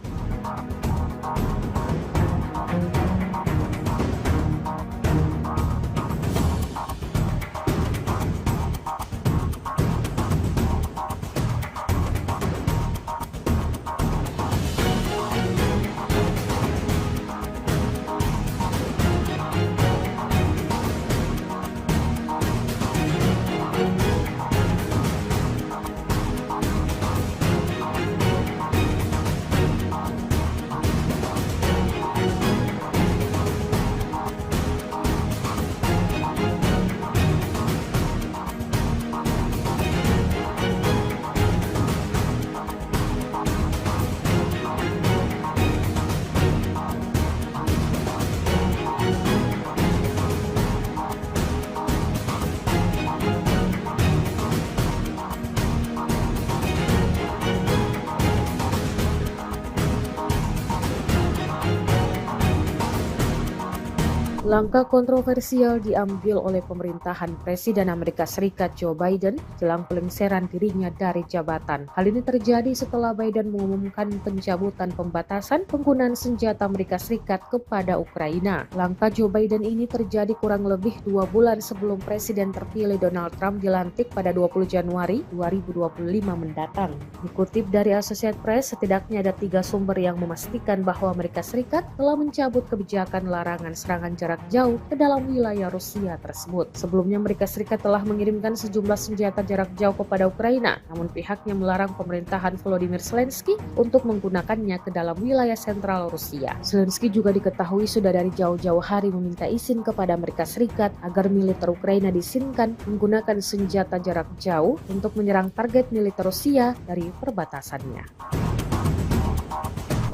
Langkah kontroversial diambil oleh pemerintahan Presiden Amerika Serikat Joe Biden jelang pelengseran dirinya dari jabatan. Hal ini terjadi setelah Biden mengumumkan pencabutan pembatasan penggunaan senjata Amerika Serikat kepada Ukraina. Langkah Joe Biden ini terjadi kurang lebih 2 bulan sebelum Presiden terpilih Donald Trump dilantik pada 20 Januari 2025 mendatang. Dikutip dari Associated Press, setidaknya ada 3 sumber yang memastikan bahwa Amerika Serikat telah mencabut kebijakan larangan serangan jarak jauh ke dalam wilayah Rusia tersebut. Sebelumnya Amerika Serikat telah mengirimkan sejumlah senjata jarak jauh kepada Ukraina, namun pihaknya melarang pemerintahan Volodymyr Zelensky untuk menggunakannya ke dalam wilayah sentral Rusia. Zelensky juga diketahui sudah dari jauh-jauh hari meminta izin kepada Amerika Serikat agar militer Ukraina diizinkan menggunakan senjata jarak jauh untuk menyerang target militer Rusia dari perbatasannya.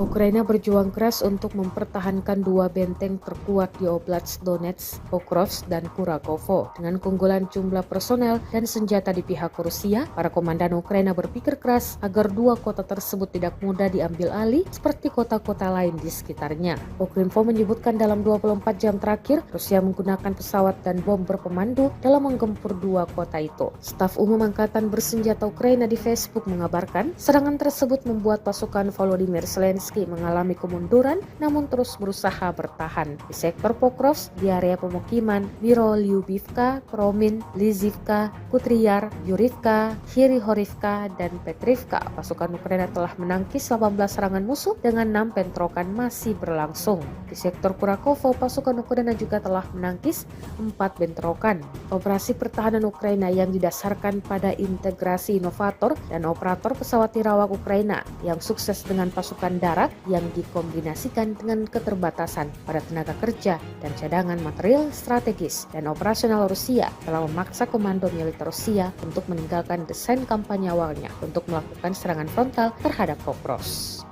Ukraina berjuang keras untuk mempertahankan 2 benteng terkuat di Oblast Donetsk, Pokrovsk, dan Kurakovo. Dengan keunggulan jumlah personel dan senjata di pihak Rusia, para komandan Ukraina berpikir keras agar 2 kota tersebut tidak mudah diambil alih seperti kota-kota lain di sekitarnya. Ukrinfo menyebutkan dalam 24 jam terakhir, Rusia menggunakan pesawat dan bom berpemandu dalam menggempur 2 kota itu. Staf Umum Angkatan Bersenjata Ukraina di Facebook mengabarkan, serangan tersebut membuat pasukan Volodymyr Zelensky mengalami kemunduran namun terus berusaha bertahan. Di sektor Pokrovsk, di area pemukiman Mirolyubivka, Promin, Lizivka, Kutriyar, Yurivka, Hirihorivka, dan Petrivka, pasukan Ukraina telah menangkis 18 serangan musuh dengan 6 bentrokan masih berlangsung. Di sektor Kurakovo, pasukan Ukraina juga telah menangkis 4 bentrokan. Operasi pertahanan Ukraina yang didasarkan pada integrasi inovator dan operator pesawat tirawak Ukraina yang sukses dengan pasukan darat yang dikombinasikan dengan keterbatasan pada tenaga kerja dan cadangan material strategis dan operasional Rusia telah memaksa komando militer Rusia untuk meninggalkan desain kampanye awalnya untuk melakukan serangan frontal terhadap Pokrovsk.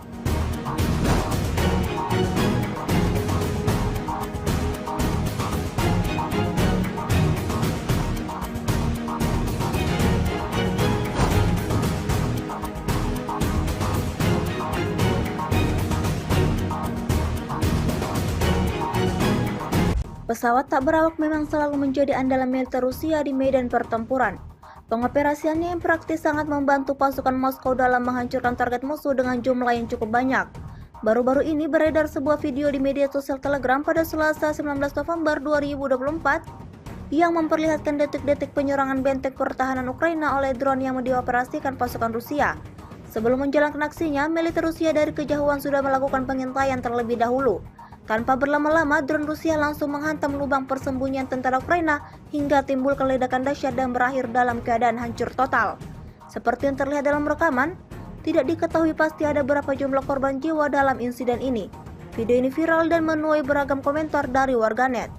Pesawat tak berawak memang selalu menjadi andalan militer Rusia di medan pertempuran. Pengoperasiannya yang praktis sangat membantu pasukan Moskow dalam menghancurkan target musuh dengan jumlah yang cukup banyak. Baru-baru ini beredar sebuah video di media sosial Telegram pada Selasa 19 November 2024 yang memperlihatkan detik-detik penyerangan benteng pertahanan Ukraina oleh drone yang dioperasikan pasukan Rusia. Sebelum menjalankan aksinya, militer Rusia dari kejauhan sudah melakukan pengintaian terlebih dahulu. Tanpa berlama-lama, drone Rusia langsung menghantam lubang persembunyian tentara Ukraina hingga timbul ledakan dahsyat dan berakhir dalam keadaan hancur total. Seperti yang terlihat dalam rekaman, tidak diketahui pasti ada berapa jumlah korban jiwa dalam insiden ini. Video ini viral dan menuai beragam komentar dari warganet.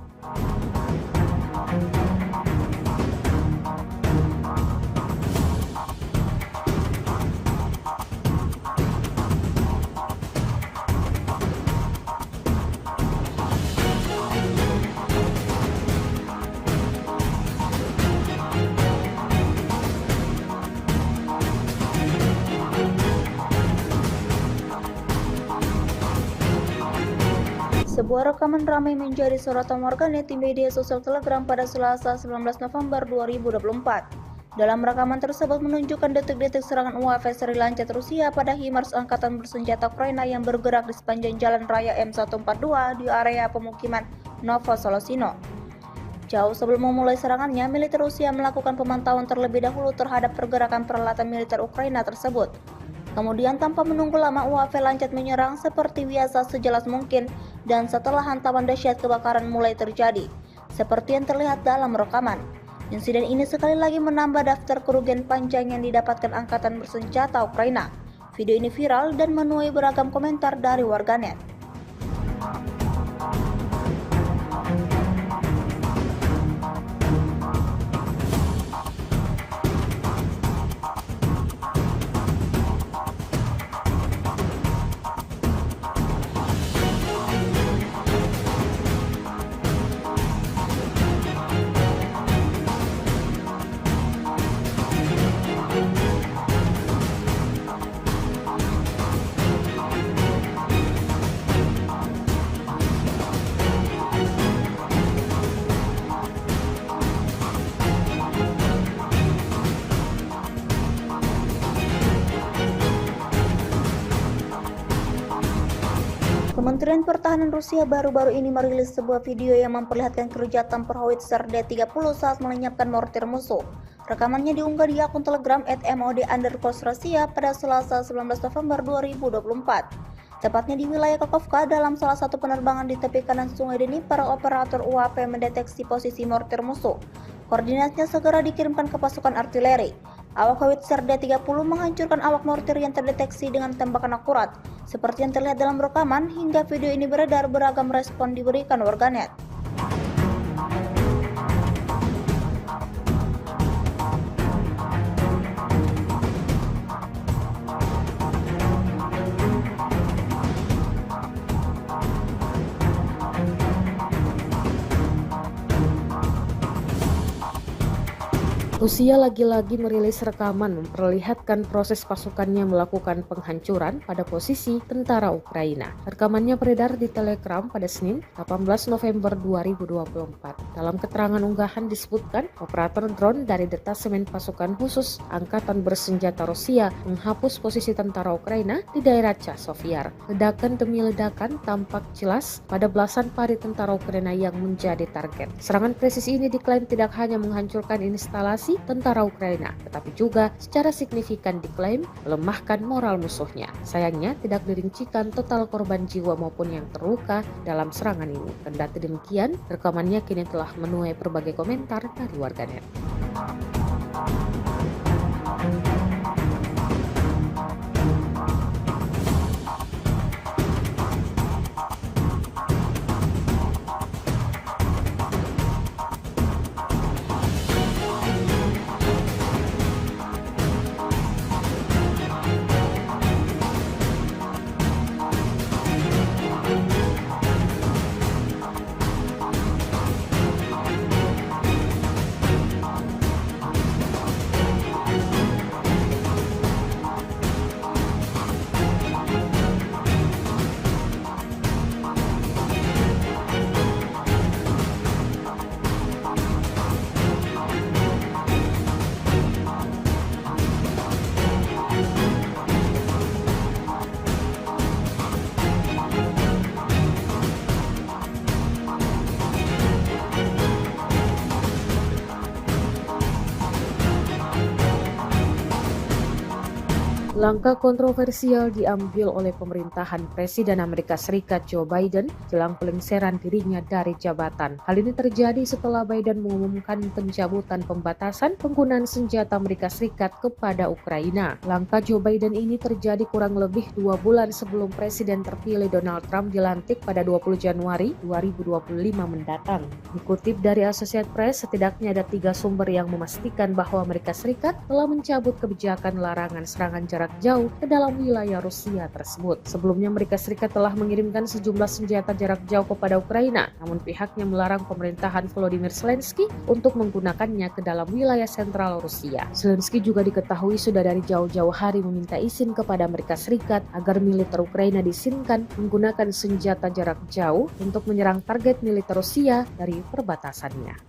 Sebuah rekaman ramai menjadi sorotan warganet di media sosial Telegram pada Selasa 19 November 2024. Dalam rekaman tersebut menunjukkan detik-detik serangan UAV seri lancet Rusia pada HIMARS Angkatan Bersenjata Ukraina yang bergerak di sepanjang jalan raya M142 di area pemukiman Novosolosino. Jauh sebelum memulai serangannya, militer Rusia melakukan pemantauan terlebih dahulu terhadap pergerakan peralatan militer Ukraina tersebut. Kemudian tanpa menunggu lama, UAV lancet menyerang seperti biasa sejelas mungkin, dan setelah hantaman dahsyat kebakaran mulai terjadi, seperti yang terlihat dalam rekaman. Insiden ini sekali lagi menambah daftar kerugian panjang yang didapatkan Angkatan Bersenjata Ukraina. Video ini viral dan menuai beragam komentar dari warganet. Kementerian Pertahanan Rusia baru-baru ini merilis sebuah video yang memperlihatkan keruja tempur howitzer D-30 saat melenyapkan mortir musuh. Rekamannya diunggah di akun Telegram @mod_Rusia pada Selasa 19 November 2024. Tepatnya di wilayah Kakovka, dalam salah satu penerbangan di tepi kanan Sungai Dnipro, operator UAP mendeteksi posisi mortir musuh. Koordinatnya segera dikirimkan ke pasukan artileri. Awak howitzer D-30 menghancurkan awak mortir yang terdeteksi dengan tembakan akurat. Seperti yang terlihat dalam rekaman, hingga video ini beredar, beragam respon diberikan warganet. Rusia lagi-lagi merilis rekaman memperlihatkan proses pasukannya melakukan penghancuran pada posisi tentara Ukraina. Rekamannya beredar di Telegram pada Senin, 18 November 2024. Dalam keterangan unggahan disebutkan, operator drone dari detasemen pasukan khusus Angkatan Bersenjata Rusia menghapus posisi tentara Ukraina di daerah Chasiv. Ledakan demi ledakan tampak jelas pada belasan pari tentara Ukraina yang menjadi target. Serangan presisi ini diklaim tidak hanya menghancurkan instalasi tentara Ukraina, tetapi juga secara signifikan diklaim melemahkan moral musuhnya. Sayangnya tidak dirincikan total korban jiwa maupun yang terluka dalam serangan ini. Kendati demikian, rekamannya kini telah menuai berbagai komentar dari warganet. Langkah kontroversial diambil oleh pemerintahan Presiden Amerika Serikat Joe Biden jelang pelengseran dirinya dari jabatan. Hal ini terjadi setelah Biden mengumumkan pencabutan pembatasan penggunaan senjata Amerika Serikat kepada Ukraina. Langkah Joe Biden ini terjadi kurang lebih 2 bulan sebelum Presiden terpilih Donald Trump dilantik pada 20 Januari 2025 mendatang. Dikutip dari Associated Press, setidaknya ada 3 sumber yang memastikan bahwa Amerika Serikat telah mencabut kebijakan larangan serangan jarak jauh ke dalam wilayah Rusia tersebut. Sebelumnya Amerika Serikat telah mengirimkan sejumlah senjata jarak jauh kepada Ukraina, namun pihaknya melarang pemerintahan Volodymyr Zelensky untuk menggunakannya ke dalam wilayah sentral Rusia. Zelensky juga diketahui sudah dari jauh-jauh hari meminta izin kepada Amerika Serikat agar militer Ukraina diizinkan menggunakan senjata jarak jauh untuk menyerang target militer Rusia dari perbatasannya.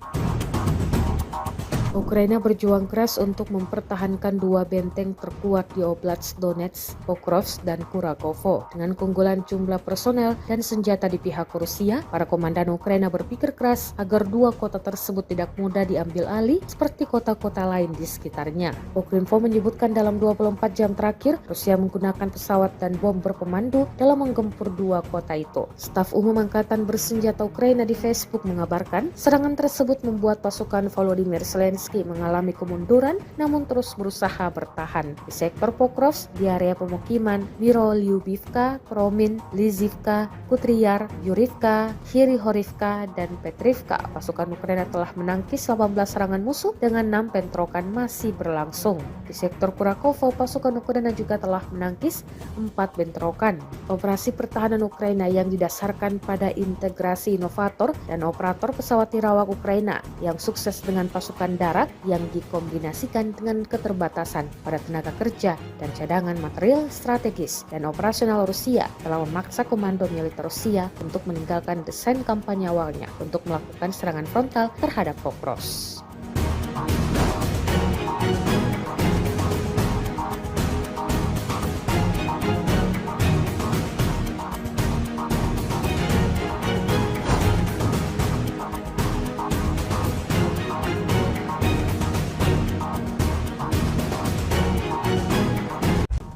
Ukraina berjuang keras untuk mempertahankan 2 benteng terkuat di Oblast Donetsk, Pokrovsk, dan Kurakovo. Dengan keunggulan jumlah personel dan senjata di pihak Rusia, para komandan Ukraina berpikir keras agar 2 kota tersebut tidak mudah diambil alih seperti kota-kota lain di sekitarnya. Ukrinfo menyebutkan dalam 24 jam terakhir, Rusia menggunakan pesawat dan bom berpemandu dalam menggempur 2 kota itu. Staf Umum Angkatan Bersenjata Ukraina di Facebook mengabarkan, serangan tersebut membuat pasukan Volodymyr Zelensky mengalami kemunduran namun terus berusaha bertahan. Di sektor Pokrovsk, di area pemukiman Mirolyubivka, Kromin, Lizivka, Kutriar, Yurivka, Hirihorivka, dan Petrivka, pasukan Ukraina telah menangkis 18 serangan musuh dengan 6 bentrokan masih berlangsung. Di sektor Kurakovo, pasukan Ukraina juga telah menangkis 4 bentrokan. Operasi pertahanan Ukraina yang didasarkan pada integrasi inovator dan operator pesawat tirawak Ukraina yang sukses dengan pasukan darat yang dikombinasikan dengan keterbatasan pada tenaga kerja dan cadangan material strategis dan operasional Rusia telah memaksa komando militer Rusia untuk meninggalkan desain kampanye awalnya untuk melakukan serangan frontal terhadap Pokrovsk.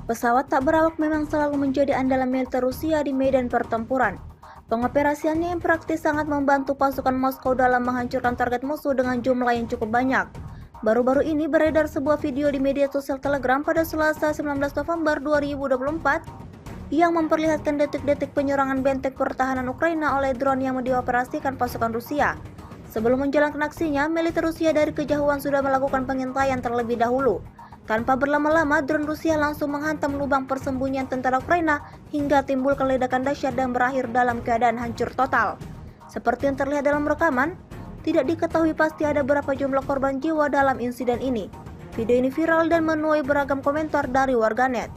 Pesawat tak berawak memang selalu menjadi andalan militer Rusia di medan pertempuran. Pengoperasiannya yang praktis sangat membantu pasukan Moskow dalam menghancurkan target musuh dengan jumlah yang cukup banyak. Baru-baru ini beredar sebuah video di media sosial Telegram pada Selasa 19 November 2024 yang memperlihatkan detik-detik penyerangan benteng pertahanan Ukraina oleh drone yang dioperasikan pasukan Rusia. Sebelum menjalankan aksinya, militer Rusia dari kejauhan sudah melakukan pengintaian terlebih dahulu. Tanpa berlama-lama, drone Rusia langsung menghantam lubang persembunyian tentara Ukraina hingga timbul ledakan dahsyat dan berakhir dalam keadaan hancur total. Seperti yang terlihat dalam rekaman, tidak diketahui pasti ada berapa jumlah korban jiwa dalam insiden ini. Video ini viral dan menuai beragam komentar dari warganet.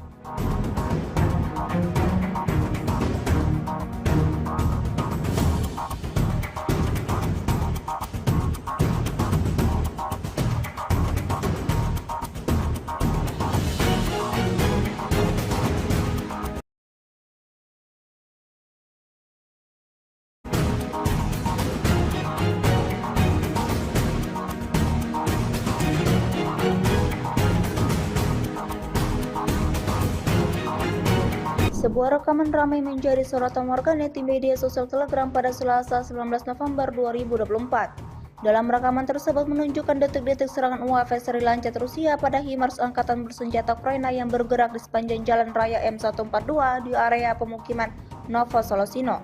Sebuah rekaman ramai menjadi sorotan warganet di media sosial Telegram pada Selasa 19 November 2024. Dalam rekaman tersebut menunjukkan detik-detik serangan UAV seri lancat Rusia pada HIMARS angkatan bersenjata Ukraina yang bergerak di sepanjang jalan raya M142 di area pemukiman Novosolosino.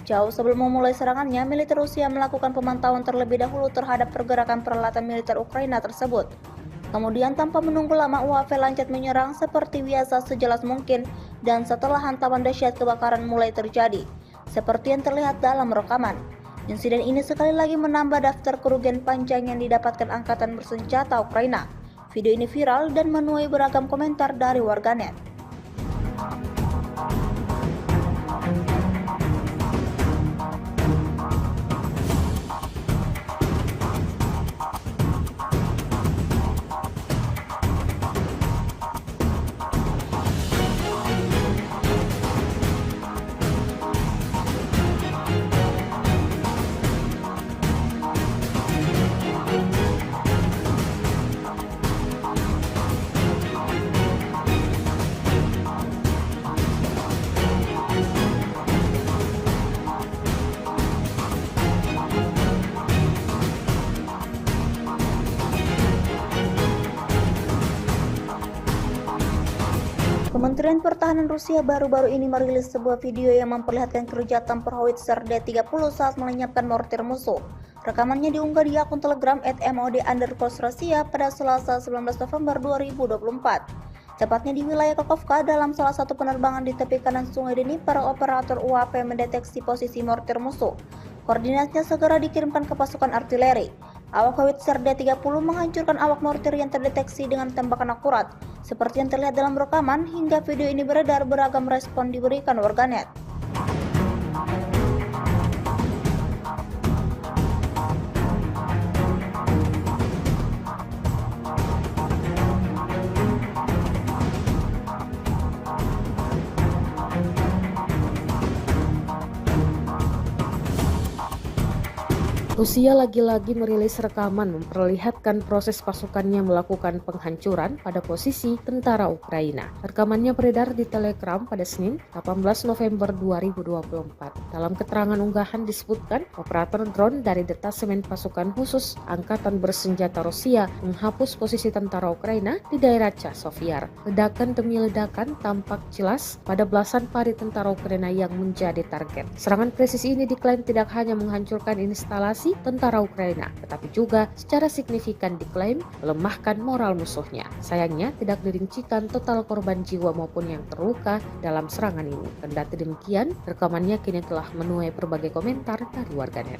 Jauh sebelum memulai serangannya, militer Rusia melakukan pemantauan terlebih dahulu terhadap pergerakan peralatan militer Ukraina tersebut. Kemudian tanpa menunggu lama UAV lancat menyerang seperti biasa sejelas mungkin dan setelah hantaman dahsyat kebakaran mulai terjadi. Seperti yang terlihat dalam rekaman. Insiden ini sekali lagi menambah daftar kerugian panjang yang didapatkan angkatan bersenjata Ukraina. Video ini viral dan menuai beragam komentar dari warganet. Kementerian Pertahanan Rusia baru-baru ini merilis sebuah video yang memperlihatkan kerja tempur howitzer D-30 saat melenyapkan mortir musuh. Rekamannya diunggah di akun Telegram @mod_Rusia pada Selasa 19 November 2024. Tepatnya di wilayah Kakovka, dalam salah satu penerbangan di tepi kanan Sungai Dnipro, operator UAV mendeteksi posisi mortir musuh. Koordinatnya segera dikirimkan ke pasukan artileri. Awak howitzer D-30 menghancurkan awak mortir yang terdeteksi dengan tembakan akurat. Seperti yang terlihat dalam rekaman, hingga video ini beredar, beragam respon diberikan warganet. Rusia lagi-lagi merilis rekaman memperlihatkan proses pasukannya melakukan penghancuran pada posisi tentara Ukraina. Rekamannya beredar di Telegram pada Senin, 18 November 2024. Dalam keterangan unggahan disebutkan, operator drone dari detasemen pasukan khusus Angkatan Bersenjata Rusia menghapus posisi tentara Ukraina di daerah Chasovyar. Ledakan demi ledakan tampak jelas pada belasan pari tentara Ukraina yang menjadi target. Serangan presisi ini diklaim tidak hanya menghancurkan instalasi tentara Ukraina, tetapi juga secara signifikan diklaim melemahkan moral musuhnya. Sayangnya tidak dirincikan total korban jiwa maupun yang terluka dalam serangan ini. Kendati demikian, rekamannya kini telah menuai berbagai komentar dari warganet.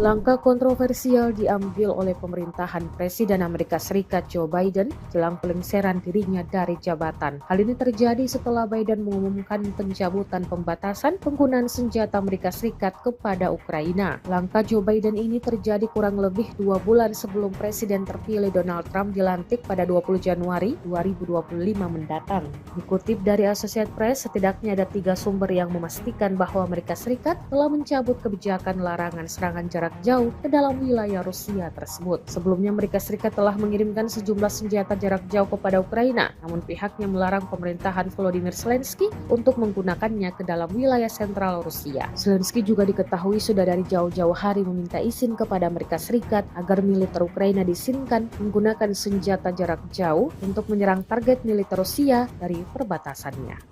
Langkah kontroversial diambil oleh pemerintahan Presiden Amerika Serikat Joe Biden jelang pelengseran dirinya dari jabatan. Hal ini terjadi setelah Biden mengumumkan pencabutan pembatasan penggunaan senjata Amerika Serikat kepada Ukraina. Langkah Joe Biden ini terjadi kurang lebih 2 bulan sebelum Presiden terpilih Donald Trump dilantik pada 20 Januari 2025 mendatang. Dikutip dari Associated Press, setidaknya ada 3 sumber yang memastikan bahwa Amerika Serikat telah mencabut kebijakan larangan serangan jarak jauh ke dalam wilayah Rusia tersebut. Sebelumnya Amerika Serikat telah mengirimkan sejumlah senjata jarak jauh kepada Ukraina, namun pihaknya melarang pemerintahan Volodymyr Zelensky untuk menggunakannya ke dalam wilayah sentral Rusia. Zelensky juga diketahui sudah dari jauh-jauh hari meminta izin kepada Amerika Serikat agar militer Ukraina diizinkan menggunakan senjata jarak jauh untuk menyerang target militer Rusia dari perbatasannya.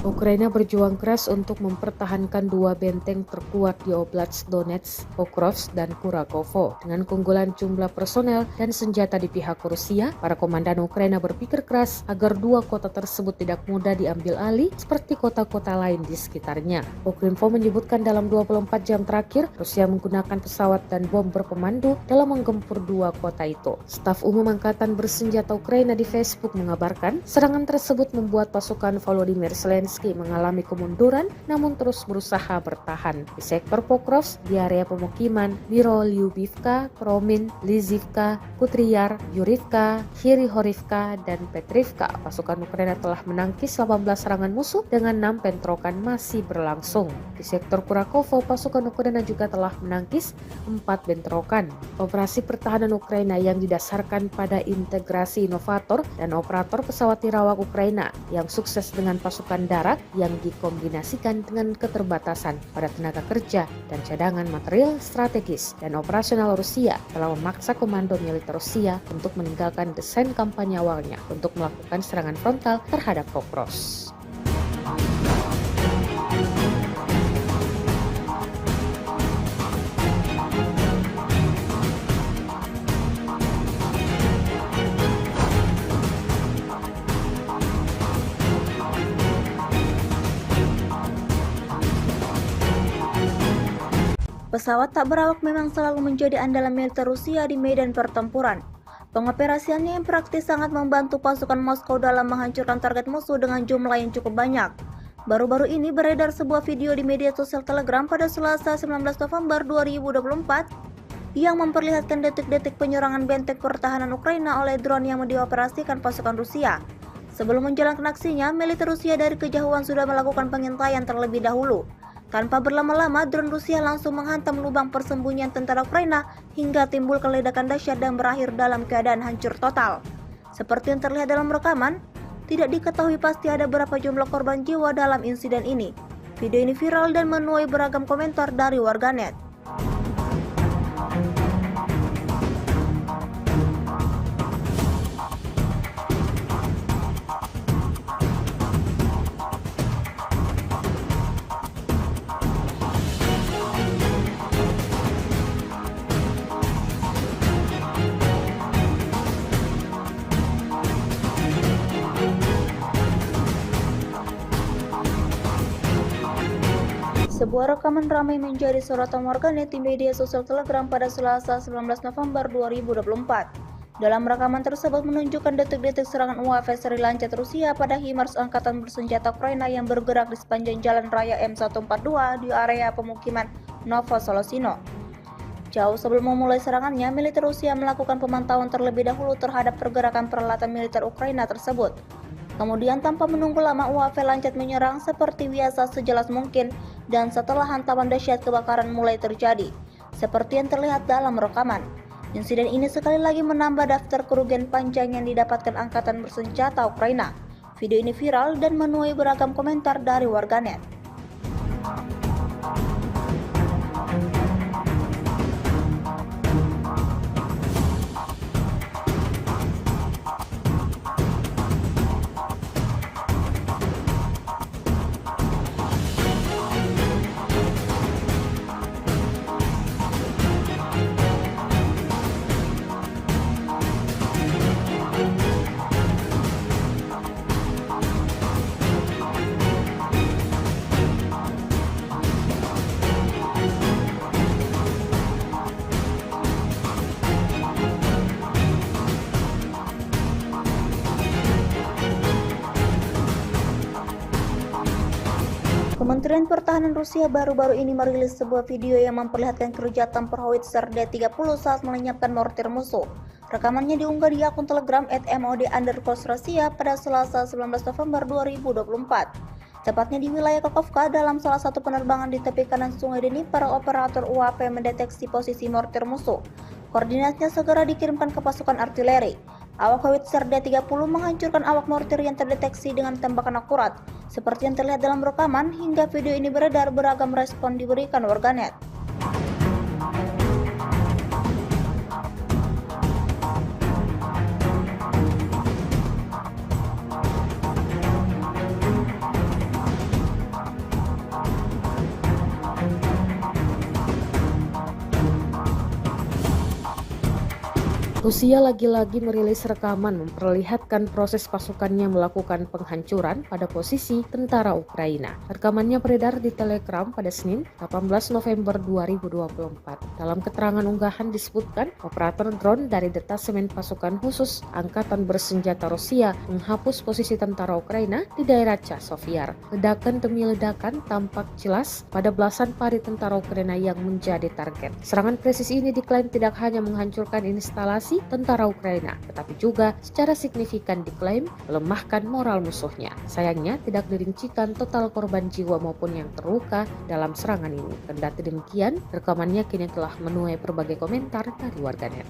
Ukraina berjuang keras untuk mempertahankan 2 benteng terkuat di Oblast Donetsk, Pokrovsk, dan Kurakovo. Dengan keunggulan jumlah personel dan senjata di pihak Rusia, para komandan Ukraina berpikir keras agar 2 kota tersebut tidak mudah diambil alih seperti kota-kota lain di sekitarnya. Ukrinfo menyebutkan dalam 24 jam terakhir, Rusia menggunakan pesawat dan bom berpemandu dalam menggempur 2 kota itu. Staf Umum Angkatan Bersenjata Ukraina di Facebook mengabarkan, serangan tersebut membuat pasukan Volodymyr Zelensky mengalami kemunduran namun terus berusaha bertahan. Di sektor Pokrovsk, di area pemukiman Mirolyubivka, Kromin, Lizivka, Kutriyar, Yurivka, Hirihorivka, dan Petrivka, pasukan Ukraina telah menangkis 18 serangan musuh dengan 6 bentrokan masih berlangsung. Di sektor Kurakovo, pasukan Ukraina juga telah menangkis 4 bentrokan. Operasi pertahanan Ukraina yang didasarkan pada integrasi inovator dan operator pesawat tirawak Ukraina yang sukses dengan pasukan darat yang dikombinasikan dengan keterbatasan pada tenaga kerja dan cadangan material strategis dan operasional Rusia telah memaksa komando militer Rusia untuk meninggalkan desain kampanye awalnya untuk melakukan serangan frontal terhadap Pokrovsk. Pesawat tak berawak memang selalu menjadi andalan militer Rusia di medan pertempuran. Pengoperasiannya yang praktis sangat membantu pasukan Moskow dalam menghancurkan target musuh dengan jumlah yang cukup banyak. Baru-baru ini beredar sebuah video di media sosial Telegram pada Selasa 19 November 2024 yang memperlihatkan detik-detik penyerangan benteng pertahanan Ukraina oleh drone yang dioperasikan pasukan Rusia. Sebelum menjalankan aksinya, militer Rusia dari kejauhan sudah melakukan pengintaian terlebih dahulu. Tanpa berlama-lama, drone Rusia langsung menghantam lubang persembunyian tentara Ukraina hingga timbul ledakan dahsyat dan berakhir dalam keadaan hancur total. Seperti yang terlihat dalam rekaman, tidak diketahui pasti ada berapa jumlah korban jiwa dalam insiden ini. Video ini viral dan menuai beragam komentar dari warganet. Sebuah rekaman ramai menjadi sorotan warganet di media sosial Telegram pada Selasa 19 November 2024. Dalam rekaman tersebut menunjukkan detik-detik serangan UAV seri lancet Rusia pada HIMARS Angkatan Bersenjata Ukraina yang bergerak di sepanjang jalan raya M142 di area pemukiman Novosolosino. Jauh sebelum memulai serangannya, militer Rusia melakukan pemantauan terlebih dahulu terhadap pergerakan peralatan militer Ukraina tersebut. Kemudian tanpa menunggu lama, UAV lancet menyerang seperti biasa sejelas mungkin, dan setelah hantaman dahsyat kebakaran mulai terjadi, seperti yang terlihat dalam rekaman. Insiden ini sekali lagi menambah daftar kerugian panjang yang didapatkan Angkatan Bersenjata Ukraina. Video ini viral dan menuai beragam komentar dari warganet. Kementerian Pertahanan Rusia baru-baru ini merilis sebuah video yang memperlihatkan keruja tempur howitzer D-30 saat melenyapkan mortir musuh. Rekamannya diunggah di akun Telegram @mod_Rusia pada Selasa 19 November 2024. Tepatnya di wilayah Kakovka, dalam salah satu penerbangan di tepi kanan Sungai Dnipro, operator UAP mendeteksi posisi mortir musuh. Koordinatnya segera dikirimkan ke pasukan artileri. Awak howitzer D-30 menghancurkan awak mortir yang terdeteksi dengan tembakan akurat. Seperti yang terlihat dalam rekaman, hingga video ini beredar, beragam respon diberikan warganet. Rusia lagi-lagi merilis rekaman memperlihatkan proses pasukannya melakukan penghancuran pada posisi tentara Ukraina. Rekamannya beredar di Telegram pada Senin, 18 November 2024. Dalam keterangan unggahan disebutkan, operator drone dari detasemen pasukan khusus Angkatan Bersenjata Rusia menghapus posisi tentara Ukraina di daerah Chasiv. Ledakan demi ledakan tampak jelas pada belasan pari tentara Ukraina yang menjadi target. Serangan presisi ini diklaim tidak hanya menghancurkan instalasi tentara Ukraina, tetapi juga secara signifikan diklaim melemahkan moral musuhnya. Sayangnya tidak dirincikan total korban jiwa maupun yang terluka dalam serangan ini. Kendati demikian, rekamannya kini telah menuai berbagai komentar dari warganet.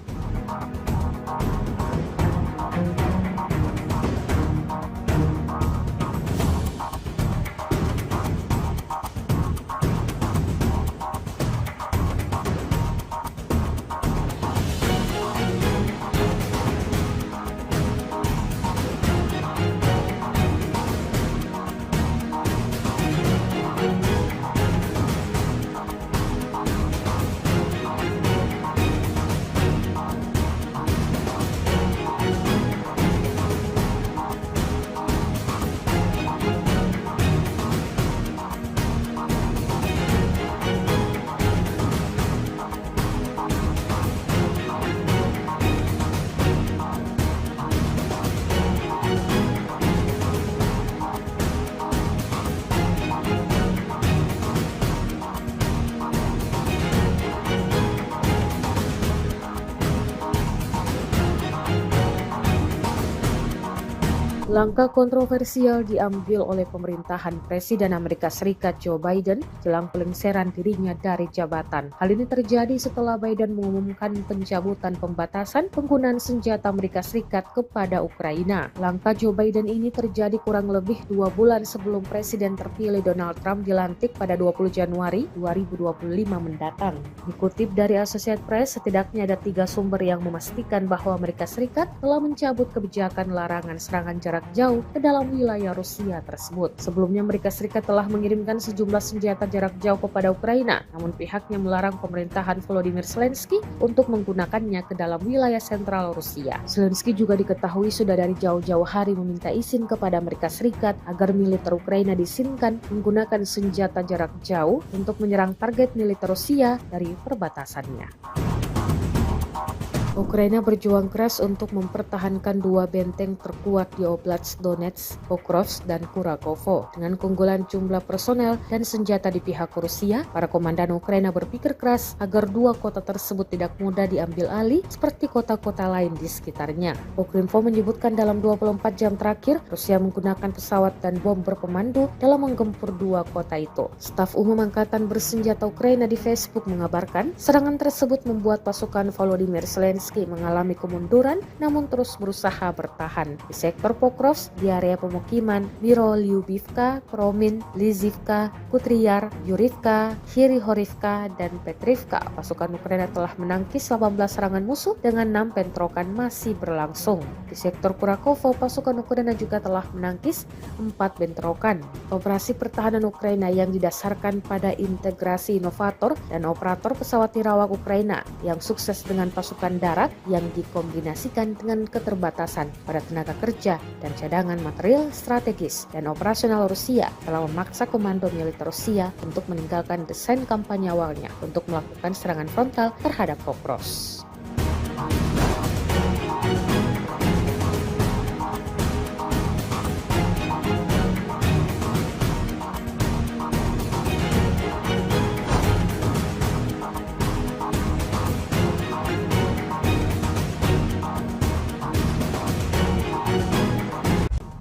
Langkah kontroversial diambil oleh pemerintahan Presiden Amerika Serikat Joe Biden jelang pelengseran dirinya dari jabatan. Hal ini terjadi setelah Biden mengumumkan pencabutan pembatasan penggunaan senjata Amerika Serikat kepada Ukraina. Langkah Joe Biden ini terjadi kurang lebih 2 bulan sebelum Presiden terpilih Donald Trump dilantik pada 20 Januari 2025 mendatang. Dikutip dari Associated Press, setidaknya ada 3 sumber yang memastikan bahwa Amerika Serikat telah mencabut kebijakan larangan serangan jarak jauh ke dalam wilayah Rusia tersebut. Sebelumnya Amerika Serikat telah mengirimkan sejumlah senjata jarak jauh kepada Ukraina, namun pihaknya melarang pemerintahan Volodymyr Zelensky untuk menggunakannya ke dalam wilayah sentral Rusia. Zelensky juga diketahui sudah dari jauh-jauh hari meminta izin kepada Amerika Serikat agar militer Ukraina diizinkan menggunakan senjata jarak jauh untuk menyerang target militer Rusia dari perbatasannya. Ukraina berjuang keras untuk mempertahankan 2 benteng terkuat di Oblast Donetsk, Pokrovsk, dan Kurakovo. Dengan keunggulan jumlah personel dan senjata di pihak Rusia, para komandan Ukraina berpikir keras agar 2 kota tersebut tidak mudah diambil alih seperti kota-kota lain di sekitarnya. Ukrinfo menyebutkan dalam 24 jam terakhir, Rusia menggunakan pesawat dan bom berpemandu dalam menggempur 2 kota itu. Staf Umum Angkatan Bersenjata Ukraina di Facebook mengabarkan, serangan tersebut membuat pasukan Volodymyr Zelensky mengalami kemunduran namun terus berusaha bertahan. Di sektor Pokrovsk, di area pemukiman Mirolyubivka, Promin, Lizivka, Kutriar, Yurivka, Hirihorivka, dan Petrivka, pasukan Ukraina telah menangkis 18 serangan musuh dengan 6 bentrokan masih berlangsung. Di sektor Kurakovo, pasukan Ukraina juga telah menangkis 4 bentrokan. Operasi pertahanan Ukraina yang didasarkan pada integrasi inovator dan operator pesawat nirawak Ukraina yang sukses dengan pasukan darat yang dikombinasikan dengan keterbatasan pada tenaga kerja dan cadangan material strategis dan operasional Rusia telah memaksa komando militer Rusia untuk meninggalkan desain kampanye awalnya untuk melakukan serangan frontal terhadap Pokrovsk.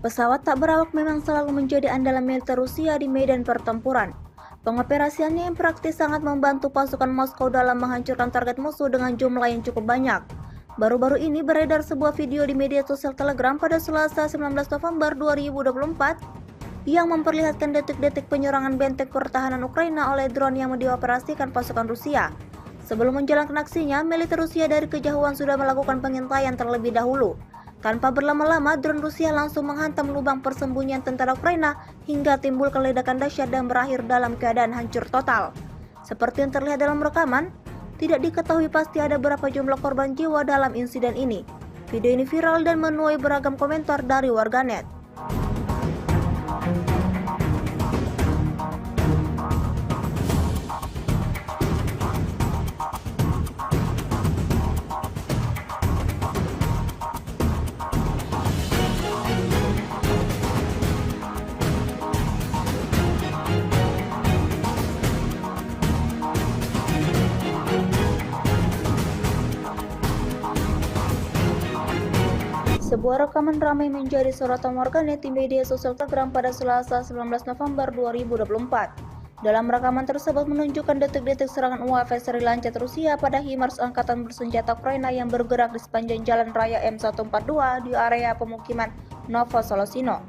Pesawat tak berawak memang selalu menjadi andalan militer Rusia di medan pertempuran. Pengoperasiannya yang praktis sangat membantu pasukan Moskow dalam menghancurkan target musuh dengan jumlah yang cukup banyak. Baru-baru ini beredar sebuah video di media sosial Telegram pada Selasa 19 November 2024 yang memperlihatkan detik-detik penyerangan benteng pertahanan Ukraina oleh drone yang dioperasikan pasukan Rusia. Sebelum menjalankan aksinya, militer Rusia dari kejauhan sudah melakukan pengintaian terlebih dahulu. Tanpa berlama-lama, drone Rusia langsung menghantam lubang persembunyian tentara Ukraina hingga timbul ledakan dahsyat dan berakhir dalam keadaan hancur total. Seperti yang terlihat dalam rekaman, tidak diketahui pasti ada berapa jumlah korban jiwa dalam insiden ini. Video ini viral dan menuai beragam komentar dari warganet. Sebuah rekaman ramai menjadi sorotan warganet di media sosial Telegram pada Selasa 19 November 2024. Dalam rekaman tersebut menunjukkan detik-detik serangan UAV seri Lancet Rusia pada HIMARS angkatan bersenjata Ukraina yang bergerak di sepanjang jalan raya M142 di area pemukiman Novosolosino.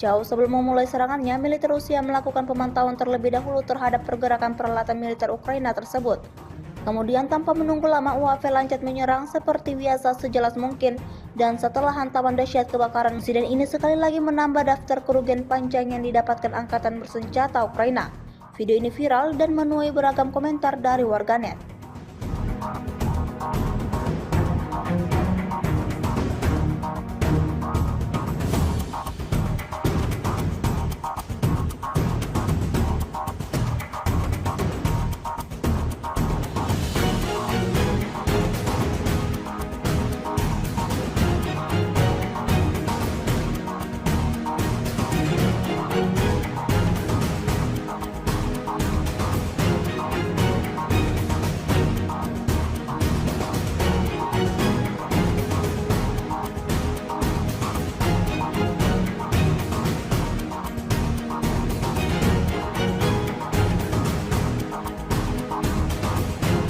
Jauh sebelum memulai serangannya, militer Rusia melakukan pemantauan terlebih dahulu terhadap pergerakan peralatan militer Ukraina tersebut. Kemudian tanpa menunggu lama, UAV Lancet menyerang seperti biasa sejelas mungkin, dan setelah hantaman dahsyat kebakaran, insiden ini sekali lagi menambah daftar kerugian panjang yang didapatkan angkatan bersenjata Ukraina. Video ini viral dan menuai beragam komentar dari warganet.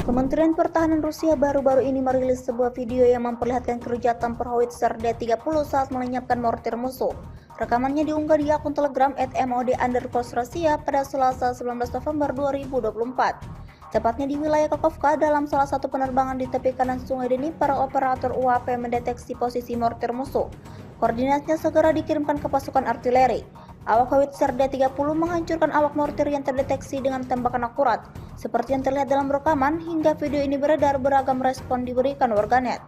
Kementerian Pertahanan Rusia baru-baru ini merilis sebuah video yang memperlihatkan keruja tempur howitzer D-30 saat melenyapkan mortir musuh. Rekamannya diunggah di akun Telegram @mod_Rusia pada Selasa 19 November 2024. Tepatnya di wilayah Kakovka, dalam salah satu penerbangan di tepi kanan Sungai Dnipro, operator UAV mendeteksi posisi mortir musuh. Koordinatnya segera dikirimkan ke pasukan artileri. Awak howitzer D-30 menghancurkan awak mortir yang terdeteksi dengan tembakan akurat. Seperti yang terlihat dalam rekaman, hingga video ini beredar, beragam respon diberikan warganet.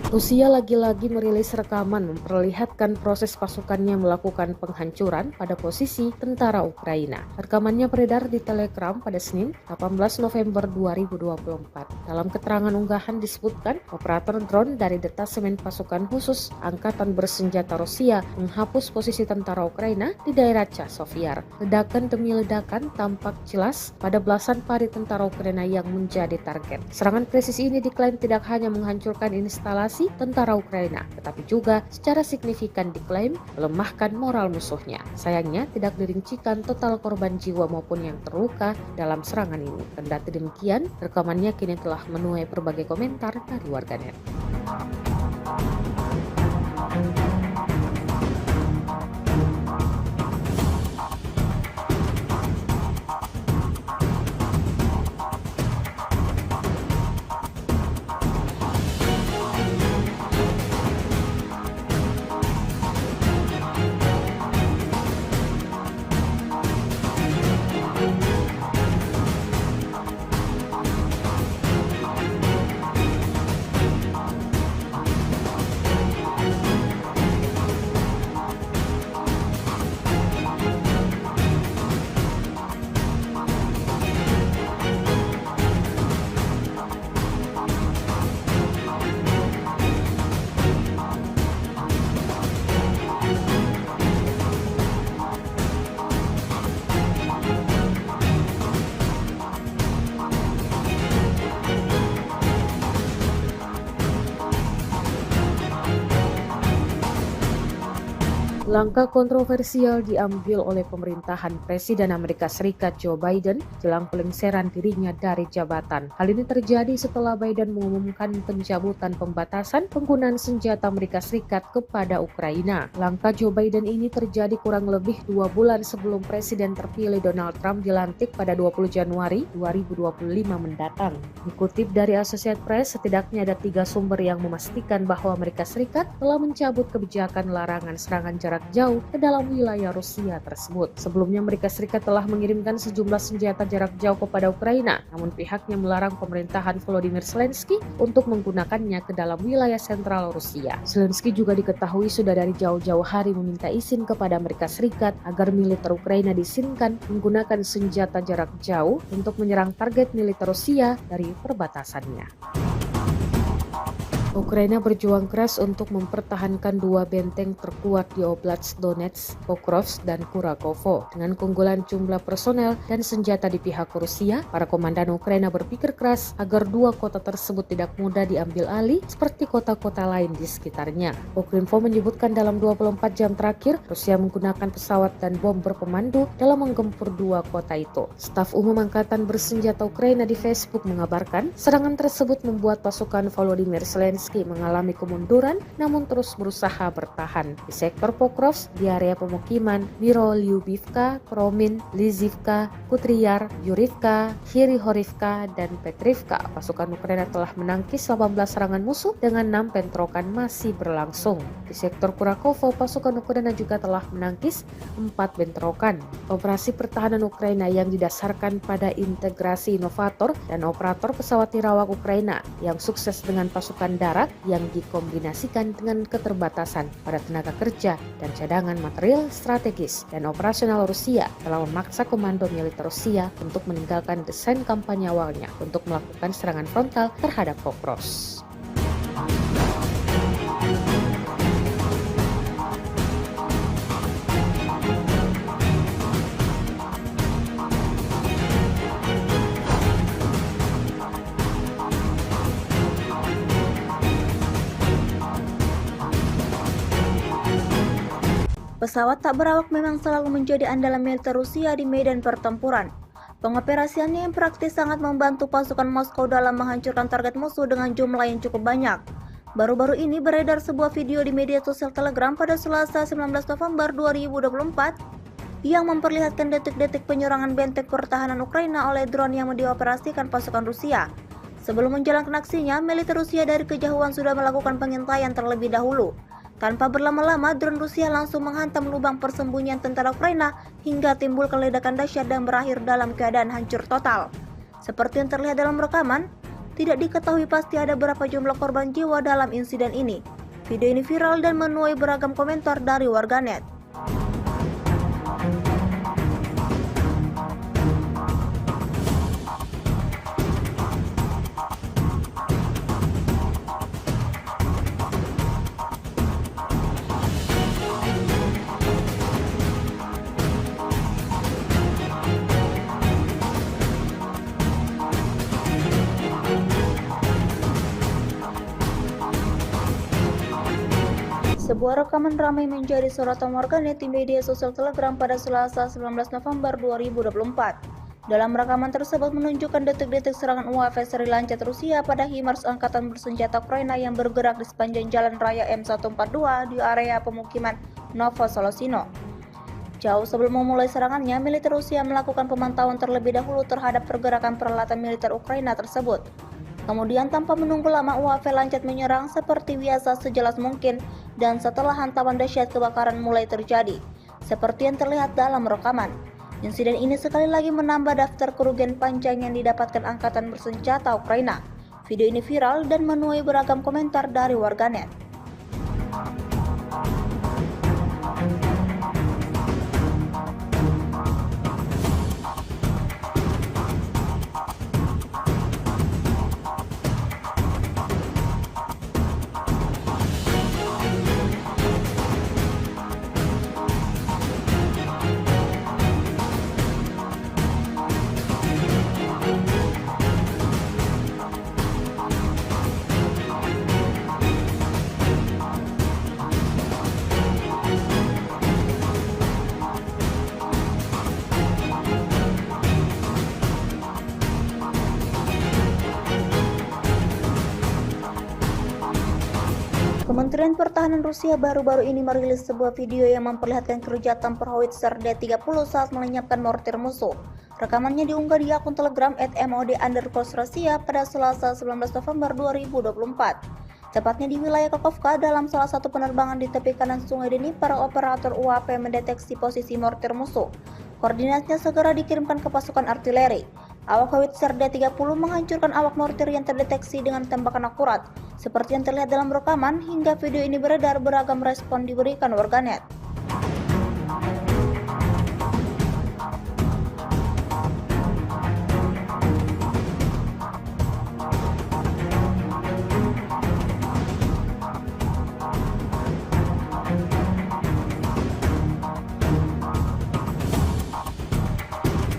Rusia lagi-lagi merilis rekaman memperlihatkan proses pasukannya melakukan penghancuran pada posisi tentara Ukraina. Rekamannya beredar di Telegram pada Senin, 18 November 2024. Dalam keterangan unggahan disebutkan, operator drone dari detasemen pasukan khusus Angkatan Bersenjata Rusia menghapus posisi tentara Ukraina di daerah Chasovyar. Ledakan demi ledakan tampak jelas pada belasan pari tentara Ukraina yang menjadi target. Serangan presisi ini diklaim tidak hanya menghancurkan instalasi tentara Ukraina, tetapi juga secara signifikan diklaim melemahkan moral musuhnya. Sayangnya tidak dirincikan total korban jiwa maupun yang terluka dalam serangan ini. Kendati demikian, rekamannya kini telah menuai berbagai komentar dari warganet. Langkah kontroversial diambil oleh pemerintahan Presiden Amerika Serikat Joe Biden jelang pelengseran dirinya dari jabatan. Hal ini terjadi setelah Biden mengumumkan pencabutan pembatasan penggunaan senjata Amerika Serikat kepada Ukraina. Langkah Joe Biden ini terjadi kurang lebih 2 bulan sebelum Presiden terpilih Donald Trump dilantik pada 20 Januari 2025 mendatang. Dikutip dari Associated Press, setidaknya ada 3 sumber yang memastikan bahwa Amerika Serikat telah mencabut kebijakan larangan serangan jarak jauh ke dalam wilayah Rusia tersebut. Sebelumnya Amerika Serikat telah mengirimkan sejumlah senjata jarak jauh kepada Ukraina, namun pihaknya melarang pemerintahan Volodymyr Zelensky untuk menggunakannya ke dalam wilayah sentral Rusia. Zelensky juga diketahui sudah dari jauh-jauh hari meminta izin kepada Amerika Serikat agar militer Ukraina diizinkan menggunakan senjata jarak jauh untuk menyerang target militer Rusia dari perbatasannya. Ukraina berjuang keras untuk mempertahankan 2 benteng terkuat di Oblast Donetsk, Pokrovsk, dan Kurakovo. Dengan keunggulan jumlah personel dan senjata di pihak Rusia, para komandan Ukraina berpikir keras agar 2 kota tersebut tidak mudah diambil alih seperti kota-kota lain di sekitarnya. Ukrinfo menyebutkan dalam 24 jam terakhir, Rusia menggunakan pesawat dan bom berpemandu dalam menggempur 2 kota itu. Staf Umum Angkatan Bersenjata Ukraina di Facebook mengabarkan, serangan tersebut membuat pasukan Volodymyr Zelensky mengalami kemunduran namun terus berusaha bertahan. Di sektor Pokrovsk, di area pemukiman Mirolyubivka, Promin, Lizivka, Kutriyar, Yurivka, Hirihorivka, dan Petrivka, pasukan Ukraina telah menangkis 18 serangan musuh dengan 6 bentrokan masih berlangsung. Di sektor Kurakovo, pasukan Ukraina juga telah menangkis 4 bentrokan. Operasi pertahanan Ukraina yang didasarkan pada integrasi inovator dan operator pesawat nirawak Ukraina yang sukses dengan pasukan darat yang dikombinasikan dengan keterbatasan pada tenaga kerja dan cadangan material strategis dan operasional Rusia telah memaksa komando militer Rusia untuk meninggalkan desain kampanye awalnya untuk melakukan serangan frontal terhadap Pokrovsk. Pesawat tak berawak memang selalu menjadi andalan militer Rusia di medan pertempuran. Pengoperasiannya yang praktis sangat membantu pasukan Moskow dalam menghancurkan target musuh dengan jumlah yang cukup banyak. Baru-baru ini beredar sebuah video di media sosial Telegram pada Selasa 19 November 2024 yang memperlihatkan detik-detik penyerangan benteng pertahanan Ukraina oleh drone yang dioperasikan pasukan Rusia. Sebelum menjalankan aksinya, militer Rusia dari kejauhan sudah melakukan pengintaian terlebih dahulu. Tanpa berlama-lama, drone Rusia langsung menghantam lubang persembunyian tentara Ukraina hingga timbul ledakan dahsyat dan berakhir dalam keadaan hancur total. Seperti yang terlihat dalam rekaman, tidak diketahui pasti ada berapa jumlah korban jiwa dalam insiden ini. Video ini viral dan menuai beragam komentar dari warganet. Sebuah rekaman ramai menjadi sorotan warganet di media sosial Telegram pada Selasa 19 November 2024. Dalam rekaman tersebut menunjukkan detik-detik serangan UAV seri Lancet Rusia pada HIMARS Angkatan Bersenjata Ukraina yang bergerak di sepanjang jalan raya M142 di area pemukiman Novosolosino. Jauh sebelum memulai serangannya, militer Rusia melakukan pemantauan terlebih dahulu terhadap pergerakan peralatan militer Ukraina tersebut. Kemudian tanpa menunggu lama, UAV Lancet menyerang seperti biasa sejelas mungkin dan setelah hantaman dahsyat kebakaran mulai terjadi, seperti yang terlihat dalam rekaman. Insiden ini sekali lagi menambah daftar kerugian panjang yang didapatkan Angkatan Bersenjata Ukraina. Video ini viral dan menuai beragam komentar dari warganet. Kementerian Pertahanan Rusia baru-baru ini merilis sebuah video yang memperlihatkan keruja tempur howitzer D-30 saat melenyapkan mortir musuh. Rekamannya diunggah di akun Telegram @mod_Rusia pada Selasa 19 November 2024. Tepatnya di wilayah Kakovka, dalam salah satu penerbangan di tepi kanan Sungai Dnipro, operator UAP mendeteksi posisi mortir musuh. Koordinatnya segera dikirimkan ke pasukan artileri. Awak howitzer D-30 menghancurkan awak mortir yang terdeteksi dengan tembakan akurat. Seperti yang terlihat dalam rekaman, hingga video ini beredar, beragam respon diberikan warganet.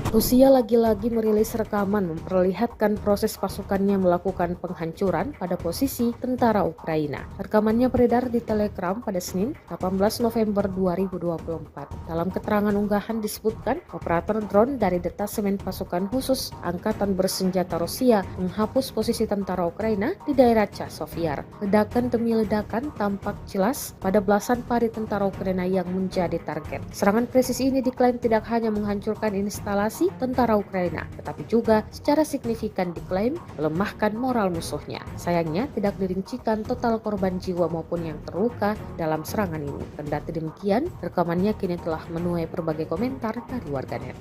Rusia lagi-lagi merilis rekaman memperlihatkan proses pasukannya melakukan penghancuran pada posisi tentara Ukraina. Rekamannya beredar di Telegram pada Senin, 18 November 2024. Dalam keterangan unggahan disebutkan, operator drone dari detasemen pasukan khusus Angkatan Bersenjata Rusia menghapus posisi tentara Ukraina di daerah Chasiv-Yar. Ledakan demi ledakan tampak jelas pada belasan pari tentara Ukraina yang menjadi target. Serangan presisi ini diklaim tidak hanya menghancurkan instalasi tentara Ukraina, tetapi juga secara signifikan diklaim melemahkan moral musuhnya. Sayangnya tidak dirincikan total korban jiwa maupun yang terluka dalam serangan ini. Kendati demikian, rekamannya kini telah menuai berbagai komentar dari warganet.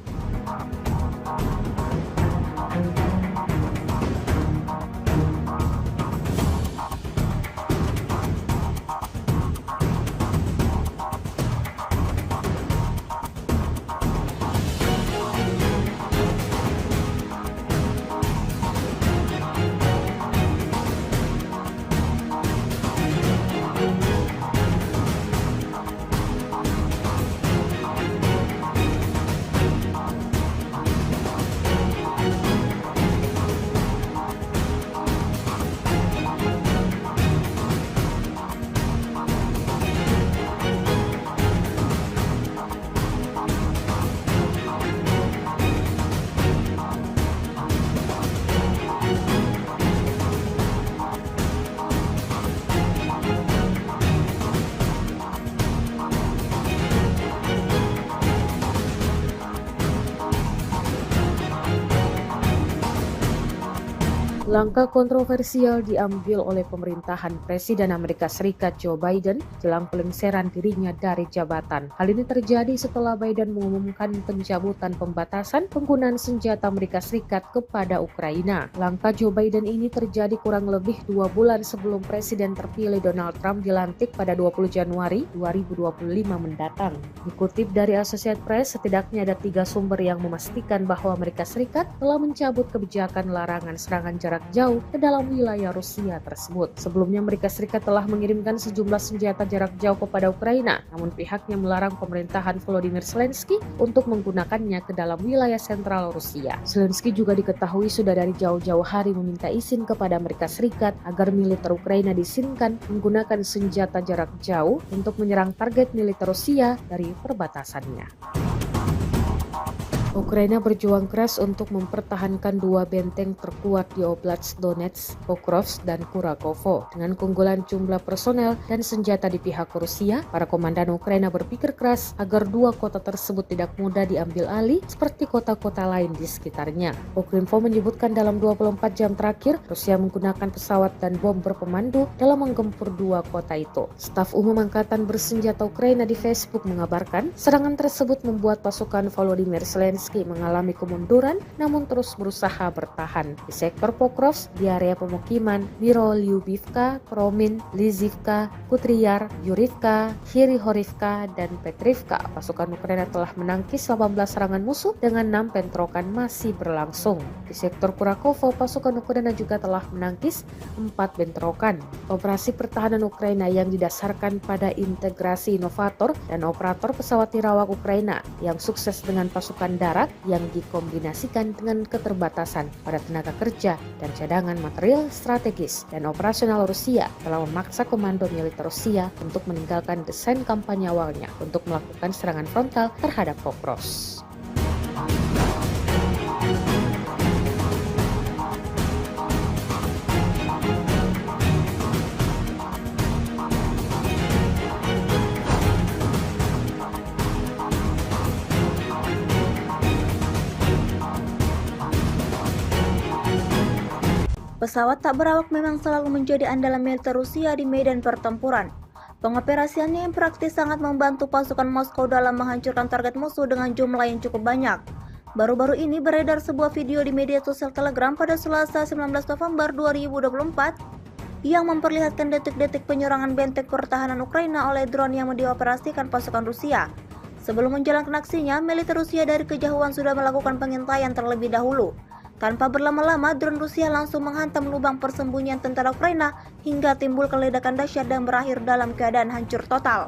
Langkah kontroversial diambil oleh pemerintahan Presiden Amerika Serikat Joe Biden jelang pelengseran dirinya dari jabatan. Hal ini terjadi setelah Biden mengumumkan pencabutan pembatasan penggunaan senjata Amerika Serikat kepada Ukraina. Langkah Joe Biden ini terjadi kurang lebih 2 bulan sebelum Presiden terpilih Donald Trump dilantik pada 20 Januari 2025 mendatang. Dikutip dari Associated Press, setidaknya ada 3 sumber yang memastikan bahwa Amerika Serikat telah mencabut kebijakan larangan serangan jarak jauh ke dalam wilayah Rusia tersebut. Sebelumnya Amerika Serikat telah mengirimkan sejumlah senjata jarak jauh kepada Ukraina, namun pihaknya melarang pemerintahan Volodymyr Zelensky untuk menggunakannya ke dalam wilayah sentral Rusia. Zelensky juga diketahui sudah dari jauh-jauh hari meminta izin kepada Amerika Serikat agar militer Ukraina diizinkan menggunakan senjata jarak jauh untuk menyerang target militer Rusia dari perbatasannya. Ukraina berjuang keras untuk mempertahankan 2 benteng terkuat di Oblast Donetsk, Pokrovsk, dan Kurakovo. Dengan keunggulan jumlah personel dan senjata di pihak Rusia, para komandan Ukraina berpikir keras agar 2 kota tersebut tidak mudah diambil alih seperti kota-kota lain di sekitarnya. Ukrinfo menyebutkan dalam 24 jam terakhir, Rusia menggunakan pesawat dan bom berpemandu dalam menggempur 2 kota itu. Staf Umum Angkatan Bersenjata Ukraina di Facebook mengabarkan, serangan tersebut membuat pasukan Volodymyr Zelensky mengalami kemunduran namun terus berusaha bertahan. Di sektor Pokrovsk, di area pemukiman Mirolyubivka, Promin, Lizivka, Kutriyar, Yurivka, Hirihorivka, dan Petrivka, pasukan Ukraina telah menangkis 18 serangan musuh dengan 6 bentrokan masih berlangsung. Di sektor Kurakovo, pasukan Ukraina juga telah menangkis 4 bentrokan. Operasi pertahanan Ukraina yang didasarkan pada integrasi inovator dan operator pesawat nirawak Ukraina yang sukses dengan pasukan darat yang dikombinasikan dengan keterbatasan pada tenaga kerja dan cadangan material strategis dan operasional Rusia telah memaksa komando militer Rusia untuk meninggalkan desain kampanye awalnya untuk melakukan serangan frontal terhadap Pokrovsk. Pesawat tak berawak memang selalu menjadi andalan militer Rusia di medan pertempuran. Pengoperasiannya yang praktis sangat membantu pasukan Moskow dalam menghancurkan target musuh dengan jumlah yang cukup banyak. Baru-baru ini beredar sebuah video di media sosial Telegram pada Selasa 19 November 2024 yang memperlihatkan detik-detik penyerangan benteng pertahanan Ukraina oleh drone yang dioperasikan pasukan Rusia. Sebelum menjalankan aksinya, militer Rusia dari kejauhan sudah melakukan pengintaian terlebih dahulu. Tanpa berlama-lama, drone Rusia langsung menghantam lubang persembunyian tentara Ukraina hingga timbul ledakan dahsyat dan berakhir dalam keadaan hancur total.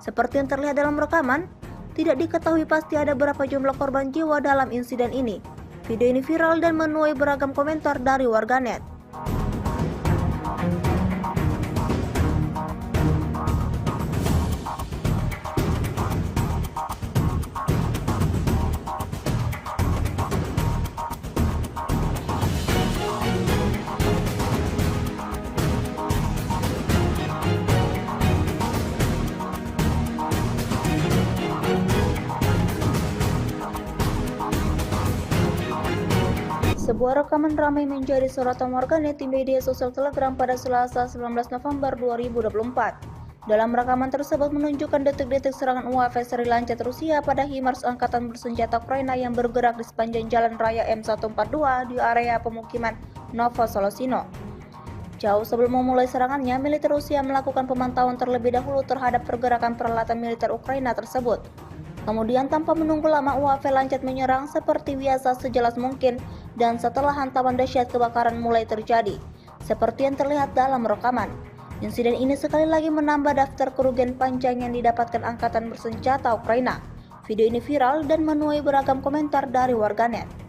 Seperti yang terlihat dalam rekaman, tidak diketahui pasti ada berapa jumlah korban jiwa dalam insiden ini. Video ini viral dan menuai beragam komentar dari warganet. Sebuah rekaman ramai menjadi sorotan warganet di media sosial Telegram pada Selasa 19 November 2024. Dalam rekaman tersebut menunjukkan detik-detik serangan UAV seri Lancet Rusia pada HIMARS angkatan bersenjata Ukraina yang bergerak di sepanjang jalan raya M142 di area pemukiman Novosolosino. Jauh sebelum memulai serangannya, militer Rusia melakukan pemantauan terlebih dahulu terhadap pergerakan peralatan militer Ukraina tersebut. Kemudian tanpa menunggu lama, UAV Lancet menyerang seperti biasa sejelas mungkin, dan setelah hantaman dahsyat kebakaran mulai terjadi, seperti yang terlihat dalam rekaman. Insiden ini sekali lagi menambah daftar kerugian panjang yang didapatkan angkatan bersenjata Ukraina. Video ini viral dan menuai beragam komentar dari warganet.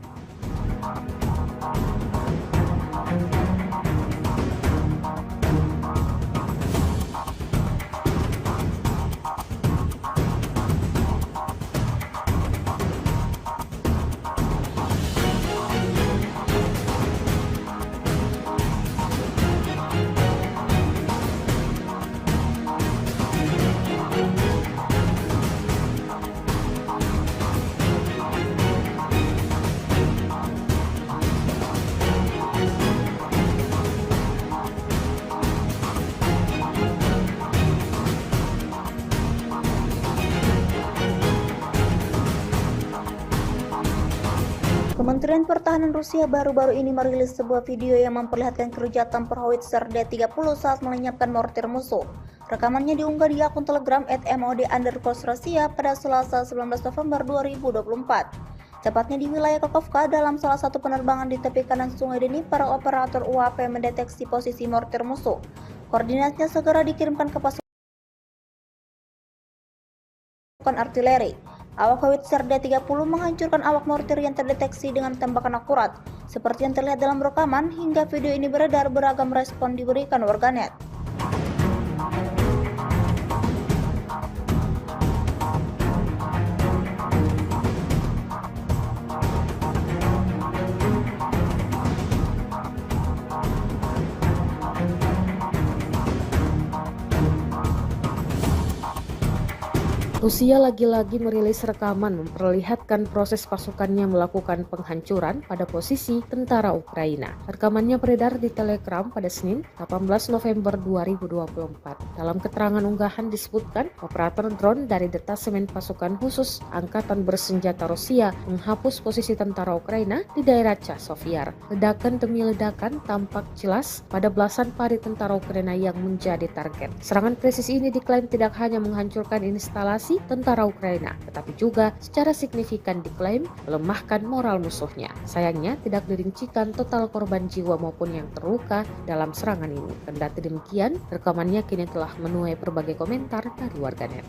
Kementerian Pertahanan Rusia baru-baru ini merilis sebuah video yang memperlihatkan kerja tempur howitzer D-30 saat melenyapkan mortir musuh. Rekamannya diunggah di akun Telegram @mod_Rusia pada Selasa 19 November 2024. Tepatnya di wilayah Kakovka, dalam salah satu penerbangan di tepi kanan Sungai Dnipro, para operator UAV mendeteksi posisi mortir musuh. Koordinatnya segera dikirimkan ke pasukan artileri. Awak howitzer D-30 menghancurkan awak mortir yang terdeteksi dengan tembakan akurat. Seperti yang terlihat dalam rekaman, hingga video ini beredar, beragam respon diberikan warganet. Rusia lagi-lagi merilis rekaman memperlihatkan proses pasukannya melakukan penghancuran pada posisi tentara Ukraina. Rekamannya beredar di Telegram pada Senin, 18 November 2024. Dalam keterangan unggahan disebutkan, operator drone dari detasemen pasukan khusus Angkatan Bersenjata Rusia menghapus posisi tentara Ukraina di daerah Chasovyar. Ledakan demi ledakan tampak jelas pada belasan pari tentara Ukraina yang menjadi target. Serangan presisi ini diklaim tidak hanya menghancurkan instalasi tentara Ukraina, tetapi juga secara signifikan diklaim melemahkan moral musuhnya. Sayangnya tidak dirincikan total korban jiwa maupun yang terluka dalam serangan ini. Kendati demikian, rekamannya kini telah menuai berbagai komentar dari warganet.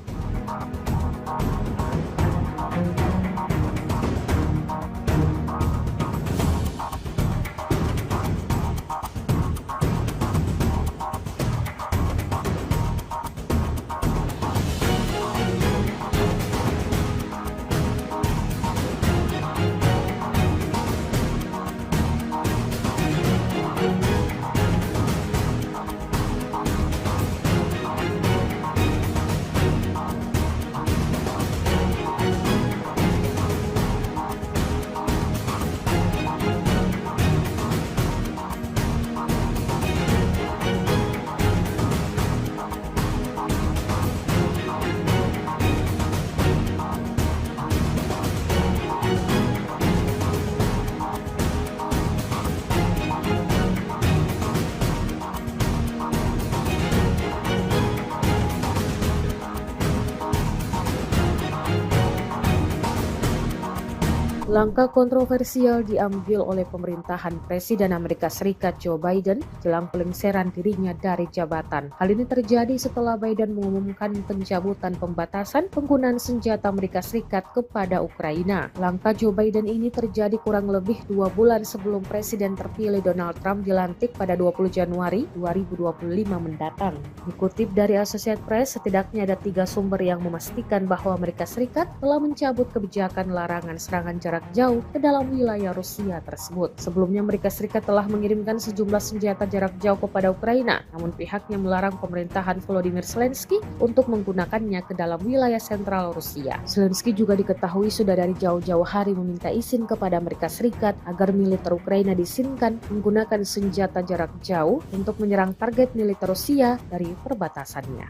Langkah kontroversial diambil oleh pemerintahan Presiden Amerika Serikat Joe Biden jelang pelengseran dirinya dari jabatan. Hal ini terjadi setelah Biden mengumumkan pencabutan pembatasan penggunaan senjata Amerika Serikat kepada Ukraina. Langkah Joe Biden ini terjadi kurang lebih 2 bulan sebelum Presiden terpilih Donald Trump dilantik pada 20 Januari 2025 mendatang. Dikutip dari Associated Press, setidaknya ada 3 sumber yang memastikan bahwa Amerika Serikat telah mencabut kebijakan larangan serangan jarak jauh ke dalam wilayah Rusia tersebut. Sebelumnya Amerika Serikat telah mengirimkan sejumlah senjata jarak jauh kepada Ukraina, namun pihaknya melarang pemerintahan Volodymyr Zelensky untuk menggunakannya ke dalam wilayah sentral Rusia. Zelensky juga diketahui sudah dari jauh-jauh hari meminta izin kepada Amerika Serikat agar militer Ukraina diizinkan menggunakan senjata jarak jauh untuk menyerang target militer Rusia dari perbatasannya.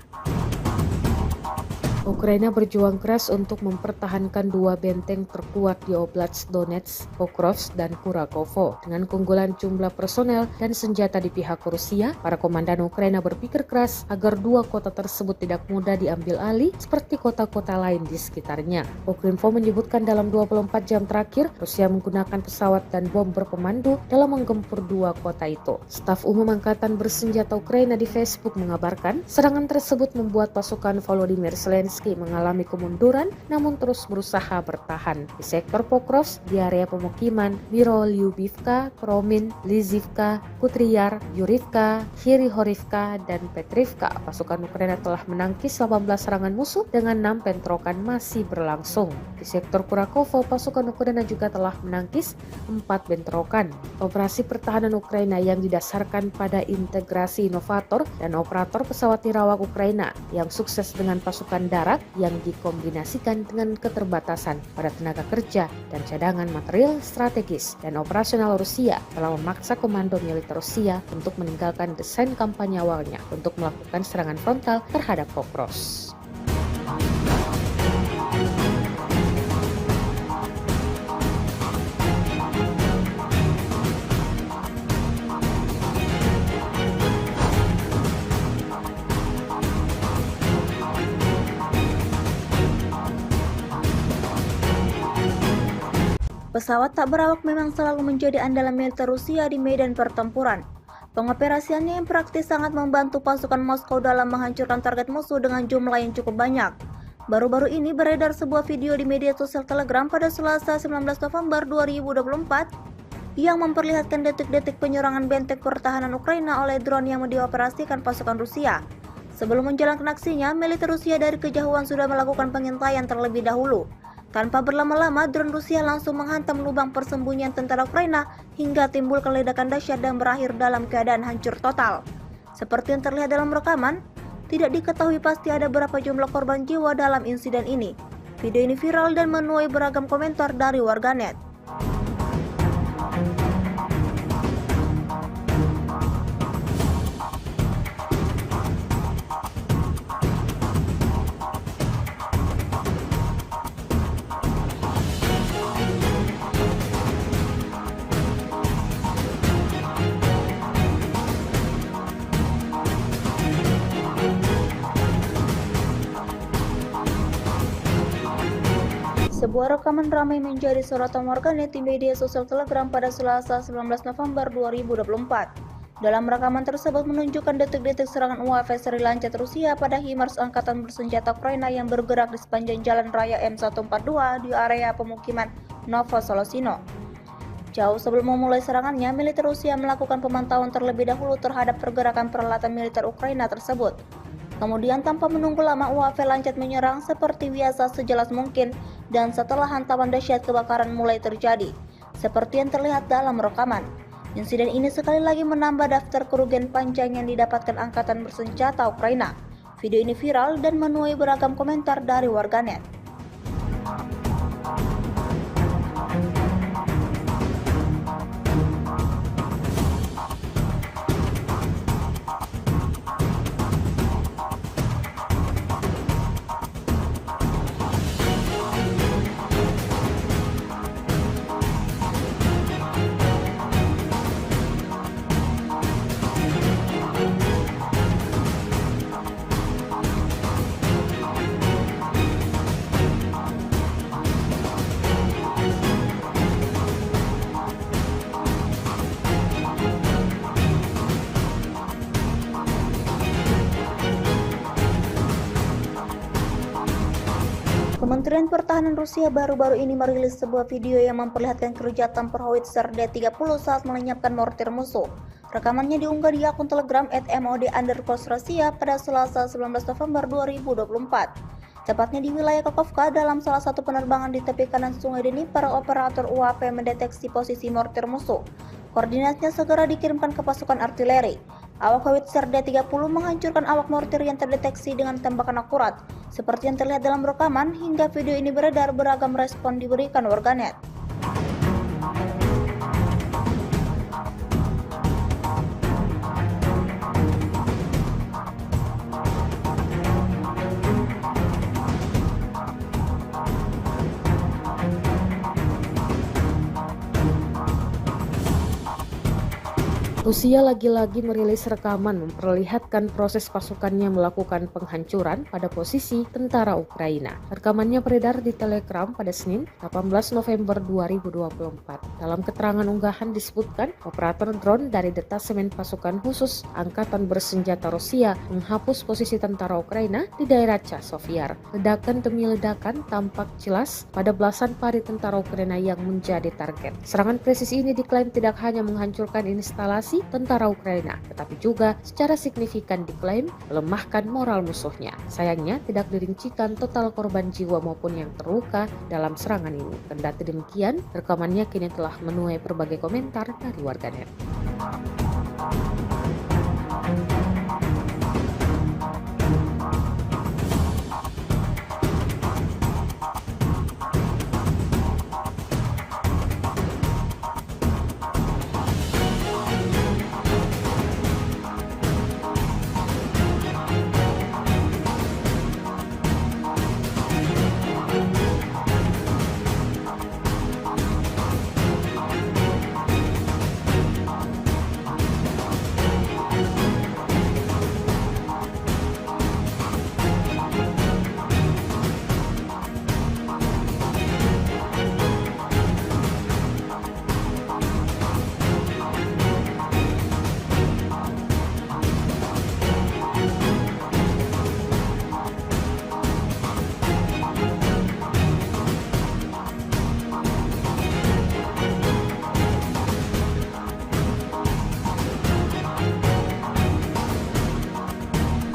Ukraina berjuang keras untuk mempertahankan 2 benteng terkuat di Oblast Donetsk, Pokrovsk, dan Kurakovo. Dengan keunggulan jumlah personel dan senjata di pihak Rusia, para komandan Ukraina berpikir keras agar 2 kota tersebut tidak mudah diambil alih seperti kota-kota lain di sekitarnya. Ukrinfo menyebutkan dalam 24 jam terakhir, Rusia menggunakan pesawat dan bom berpemandu dalam menggempur 2 kota itu. Staf Umum Angkatan Bersenjata Ukraina di Facebook mengabarkan, serangan tersebut membuat pasukan Volodymyr Zelensky mengalami kemunduran namun terus berusaha bertahan. Di sektor Pokrovsk, di area pemukiman Mirolyubivka, Promin, Lizivka, Kutriyar, Yurivka, Hirihorivka, dan Petrivka, pasukan Ukraina telah menangkis 18 serangan musuh dengan 6 bentrokan masih berlangsung. Di sektor Kurakovo, pasukan Ukraina juga telah menangkis 4 bentrokan. Operasi pertahanan Ukraina yang didasarkan pada integrasi inovator dan operator pesawat nirawak Ukraina yang sukses dengan pasukan darat yang dikombinasikan dengan keterbatasan pada tenaga kerja dan cadangan material strategis dan operasional Rusia telah memaksa komando militer Rusia untuk meninggalkan desain kampanye awalnya untuk melakukan serangan frontal terhadap Pokrovsk. Pesawat tak berawak memang selalu menjadi andalan militer Rusia di medan pertempuran. Pengoperasiannya yang praktis sangat membantu pasukan Moskow dalam menghancurkan target musuh dengan jumlah yang cukup banyak. Baru-baru ini beredar sebuah video di media sosial Telegram pada Selasa 19 November 2024 yang memperlihatkan detik-detik penyerangan benteng pertahanan Ukraina oleh drone yang dioperasikan pasukan Rusia. Sebelum menjalankan aksinya, militer Rusia dari kejauhan sudah melakukan pengintaian terlebih dahulu. Tanpa berlama-lama, drone Rusia langsung menghantam lubang persembunyian tentara Ukraina hingga timbul ledakan dahsyat dan berakhir dalam keadaan hancur total. Seperti yang terlihat dalam rekaman, tidak diketahui pasti ada berapa jumlah korban jiwa dalam insiden ini. Video ini viral dan menuai beragam komentar dari warganet. Sebuah rekaman ramai menjadi sorotan warganet di media sosial Telegram pada Selasa 19 November 2024. Dalam rekaman tersebut menunjukkan detik-detik serangan UAV seri Lancet Rusia pada HIMARS Angkatan Bersenjata Ukraina yang bergerak di sepanjang jalan raya M142 di area pemukiman Novosolosino. Jauh sebelum memulai serangannya, militer Rusia melakukan pemantauan terlebih dahulu terhadap pergerakan peralatan militer Ukraina tersebut. Kemudian tanpa menunggu lama, UAV Lancet menyerang seperti biasa sejelas mungkin dan setelah hantaman dahsyat kebakaran mulai terjadi, seperti yang terlihat dalam rekaman. Insiden ini sekali lagi menambah daftar kerugian panjang yang didapatkan Angkatan Bersenjata Ukraina. Video ini viral dan menuai beragam komentar dari warganet. Kementerian Pertahanan Rusia baru-baru ini merilis sebuah video yang memperlihatkan keruja tempur howitzer D-30 saat melenyapkan mortir musuh. Rekamannya diunggah di akun Telegram @mod_Rusia pada Selasa 19 November 2024. Tepatnya di wilayah Kakovka, dalam salah satu penerbangan di tepi kanan Sungai Dnipro, operator UAP mendeteksi posisi mortir musuh. Koordinatnya segera dikirimkan ke pasukan artileri. Awak howitzer D-30 menghancurkan awak mortir yang terdeteksi dengan tembakan akurat. Seperti yang terlihat dalam rekaman, hingga video ini beredar, beragam respon diberikan warganet. Rusia lagi-lagi merilis rekaman memperlihatkan proses pasukannya melakukan penghancuran pada posisi tentara Ukraina. Rekamannya beredar di Telegram pada Senin, 18 November 2024. Dalam keterangan unggahan disebutkan, operator drone dari detasemen pasukan khusus Angkatan Bersenjata Rusia menghapus posisi tentara Ukraina di daerah Chasiv. Ledakan demi ledakan tampak jelas pada belasan pari tentara Ukraina yang menjadi target. Serangan presisi ini diklaim tidak hanya menghancurkan instalasi tentara Ukraina, tetapi juga secara signifikan diklaim melemahkan moral musuhnya. Sayangnya tidak dirincikan total korban jiwa maupun yang terluka dalam serangan ini. Kendati demikian, rekamannya kini telah menuai berbagai komentar dari warganet.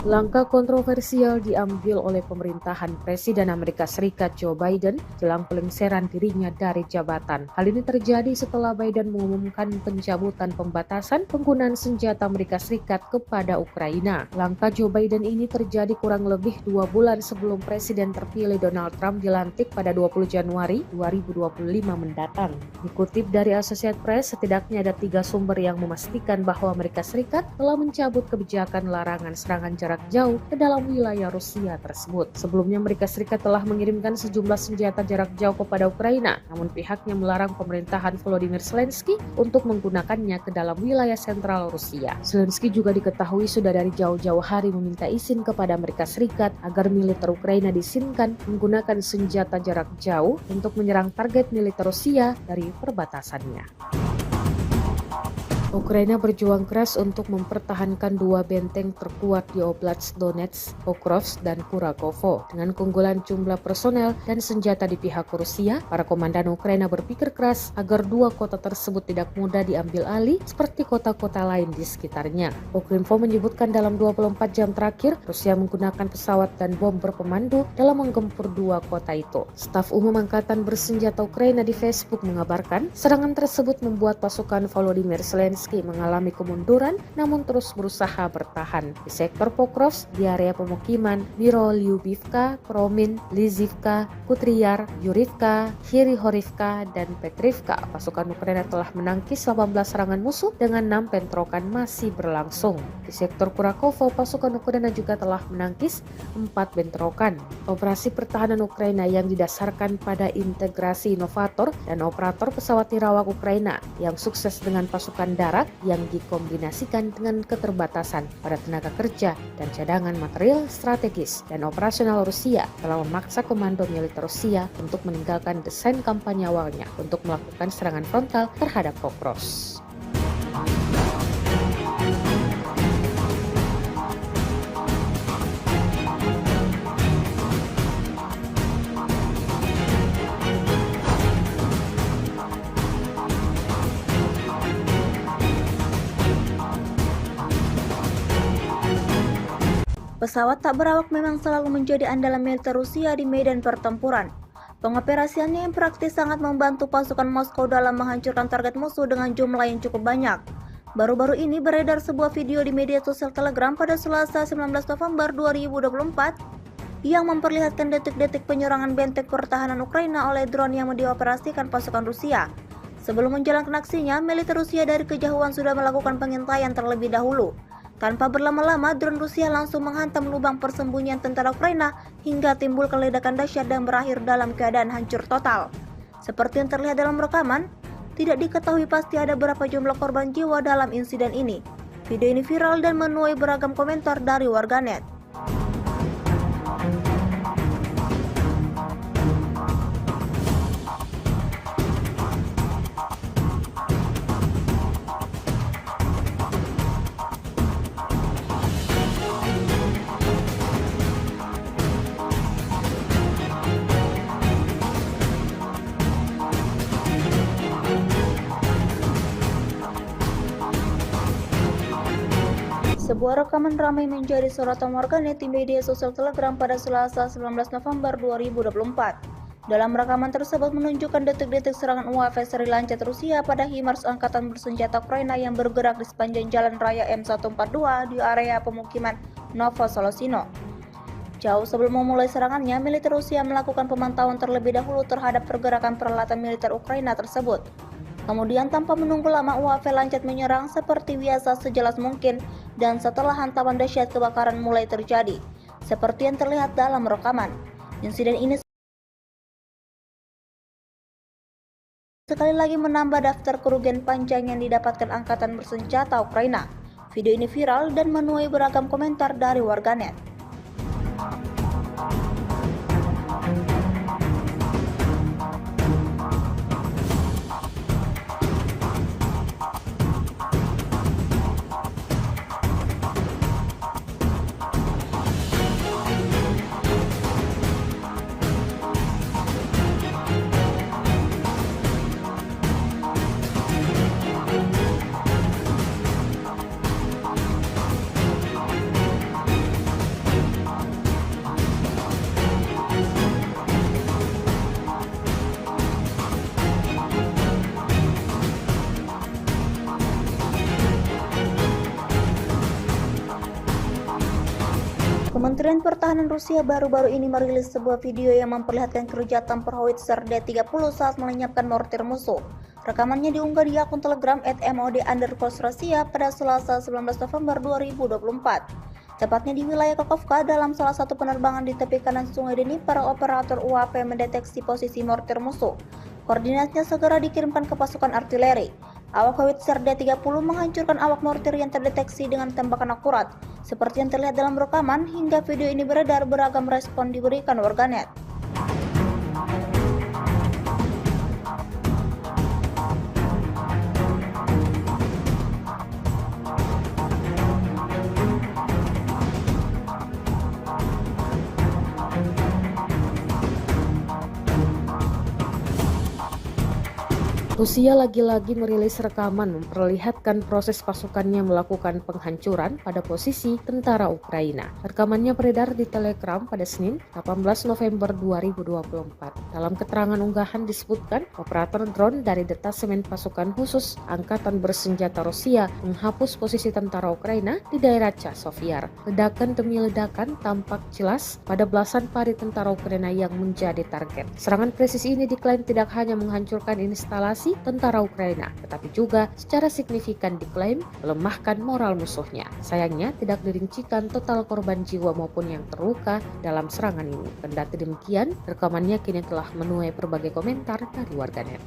Langkah kontroversial diambil oleh pemerintahan Presiden Amerika Serikat Joe Biden jelang pelengseran dirinya dari jabatan. Hal ini terjadi setelah Biden mengumumkan pencabutan pembatasan penggunaan senjata Amerika Serikat kepada Ukraina. Langkah Joe Biden ini terjadi kurang lebih 2 bulan sebelum Presiden terpilih Donald Trump dilantik pada 20 Januari 2025 mendatang. Dikutip dari Associated Press, setidaknya ada 3 sumber yang memastikan bahwa Amerika Serikat telah mencabut kebijakan larangan serangan jarak jauh ke dalam wilayah Rusia tersebut. Sebelumnya Amerika Serikat telah mengirimkan sejumlah senjata jarak jauh kepada Ukraina, namun pihaknya melarang pemerintahan Volodymyr Zelensky untuk menggunakannya ke dalam wilayah sentral Rusia. Zelensky juga diketahui sudah dari jauh-jauh hari meminta izin kepada Amerika Serikat agar militer Ukraina diizinkan menggunakan senjata jarak jauh untuk menyerang target militer Rusia dari perbatasannya. Ukraina berjuang keras untuk mempertahankan 2 benteng terkuat di Oblast Donetsk, Pokrovsk, dan Kurakovo. Dengan keunggulan jumlah personel dan senjata di pihak Rusia, para komandan Ukraina berpikir keras agar 2 kota tersebut tidak mudah diambil alih seperti kota-kota lain di sekitarnya. Ukrinfo menyebutkan dalam 24 jam terakhir, Rusia menggunakan pesawat dan bom berpemandu dalam menggempur 2 kota itu. Staf Umum Angkatan Bersenjata Ukraina di Facebook mengabarkan, serangan tersebut membuat pasukan Volodymyr Zelensky mengalami kemunduran namun terus berusaha bertahan. Di sektor Pokrovsk, di area pemukiman Mirolyubivka, Kromin, Lizivka, Kutriar, Yurivka, Hirihorivka, dan Petrivka, pasukan Ukraina telah menangkis 18 serangan musuh dengan 6 bentrokan masih berlangsung. Di sektor Kurakovo, pasukan Ukraina juga telah menangkis 4 bentrokan. Operasi pertahanan Ukraina yang didasarkan pada integrasi inovator dan operator pesawat nirawak Ukraina yang sukses dengan pasukan darat yang dikombinasikan dengan keterbatasan pada tenaga kerja dan cadangan material strategis dan operasional Rusia telah memaksa komando militer Rusia untuk meninggalkan desain kampanye awalnya untuk melakukan serangan frontal terhadap Pokrovsk. Pesawat tak berawak memang selalu menjadi andalan militer Rusia di medan pertempuran. Pengoperasiannya yang praktis sangat membantu pasukan Moskow dalam menghancurkan target musuh dengan jumlah yang cukup banyak. Baru-baru ini beredar sebuah video di media sosial Telegram pada Selasa 19 November 2024 yang memperlihatkan detik-detik penyerangan benteng pertahanan Ukraina oleh drone yang dioperasikan pasukan Rusia. Sebelum menjalankan aksinya, militer Rusia dari kejauhan sudah melakukan pengintaian terlebih dahulu. Tanpa berlama-lama, drone Rusia langsung menghantam lubang persembunyian tentara Ukraina hingga timbulkan ledakan dahsyat dan berakhir dalam keadaan hancur total. Seperti yang terlihat dalam rekaman, tidak diketahui pasti ada berapa jumlah korban jiwa dalam insiden ini. Video ini viral dan menuai beragam komentar dari warganet. Sebuah rekaman ramai menjadi sorotan warganet di media sosial Telegram pada Selasa 19 November 2024. Dalam rekaman tersebut menunjukkan detik-detik serangan UAV seri lancet Rusia pada HIMARS angkatan bersenjata Ukraina yang bergerak di sepanjang jalan raya M142 di area pemukiman Novosolosino. Jauh sebelum memulai serangannya, militer Rusia melakukan pemantauan terlebih dahulu terhadap pergerakan peralatan militer Ukraina tersebut. Kemudian tanpa menunggu lama UAV lanjut menyerang seperti biasa sejelas mungkin dan setelah hantaman dahsyat kebakaran mulai terjadi. Seperti yang terlihat dalam rekaman. Insiden ini sekali lagi menambah daftar kerugian panjang yang didapatkan angkatan bersenjata Ukraina. Video ini viral dan menuai beragam komentar dari warganet. Kementerian Pertahanan Rusia baru-baru ini merilis sebuah video yang memperlihatkan kerja tempur howitzer D-30 saat melenyapkan mortir musuh. Rekamannya diunggah di akun Telegram @mod_Rusia pada Selasa 19 November 2024. Tepatnya di wilayah Kakovka, dalam salah satu penerbangan di tepi kanan Sungai Dnipro, operator UAV mendeteksi posisi mortir musuh. Koordinatnya segera dikirimkan ke pasukan artileri. Awak howitzer D-30 menghancurkan awak mortir yang terdeteksi dengan tembakan akurat. Seperti yang terlihat dalam rekaman, hingga video ini beredar, beragam respon diberikan warganet. Rusia lagi-lagi merilis rekaman memperlihatkan proses pasukannya melakukan penghancuran pada posisi tentara Ukraina. Rekamannya beredar di Telegram pada Senin, 18 November 2024. Dalam keterangan unggahan disebutkan, operator drone dari detasemen pasukan khusus Angkatan Bersenjata Rusia menghapus posisi tentara Ukraina di daerah Chasovyar. Ledakan demi ledakan tampak jelas pada belasan pari tentara Ukraina yang menjadi target. Serangan presisi ini diklaim tidak hanya menghancurkan instalasi tentara Ukraina, tetapi juga secara signifikan diklaim melemahkan moral musuhnya. Sayangnya tidak dirincikan total korban jiwa maupun yang terluka dalam serangan ini. Kendati demikian, rekamannya kini telah menuai berbagai komentar dari warganet.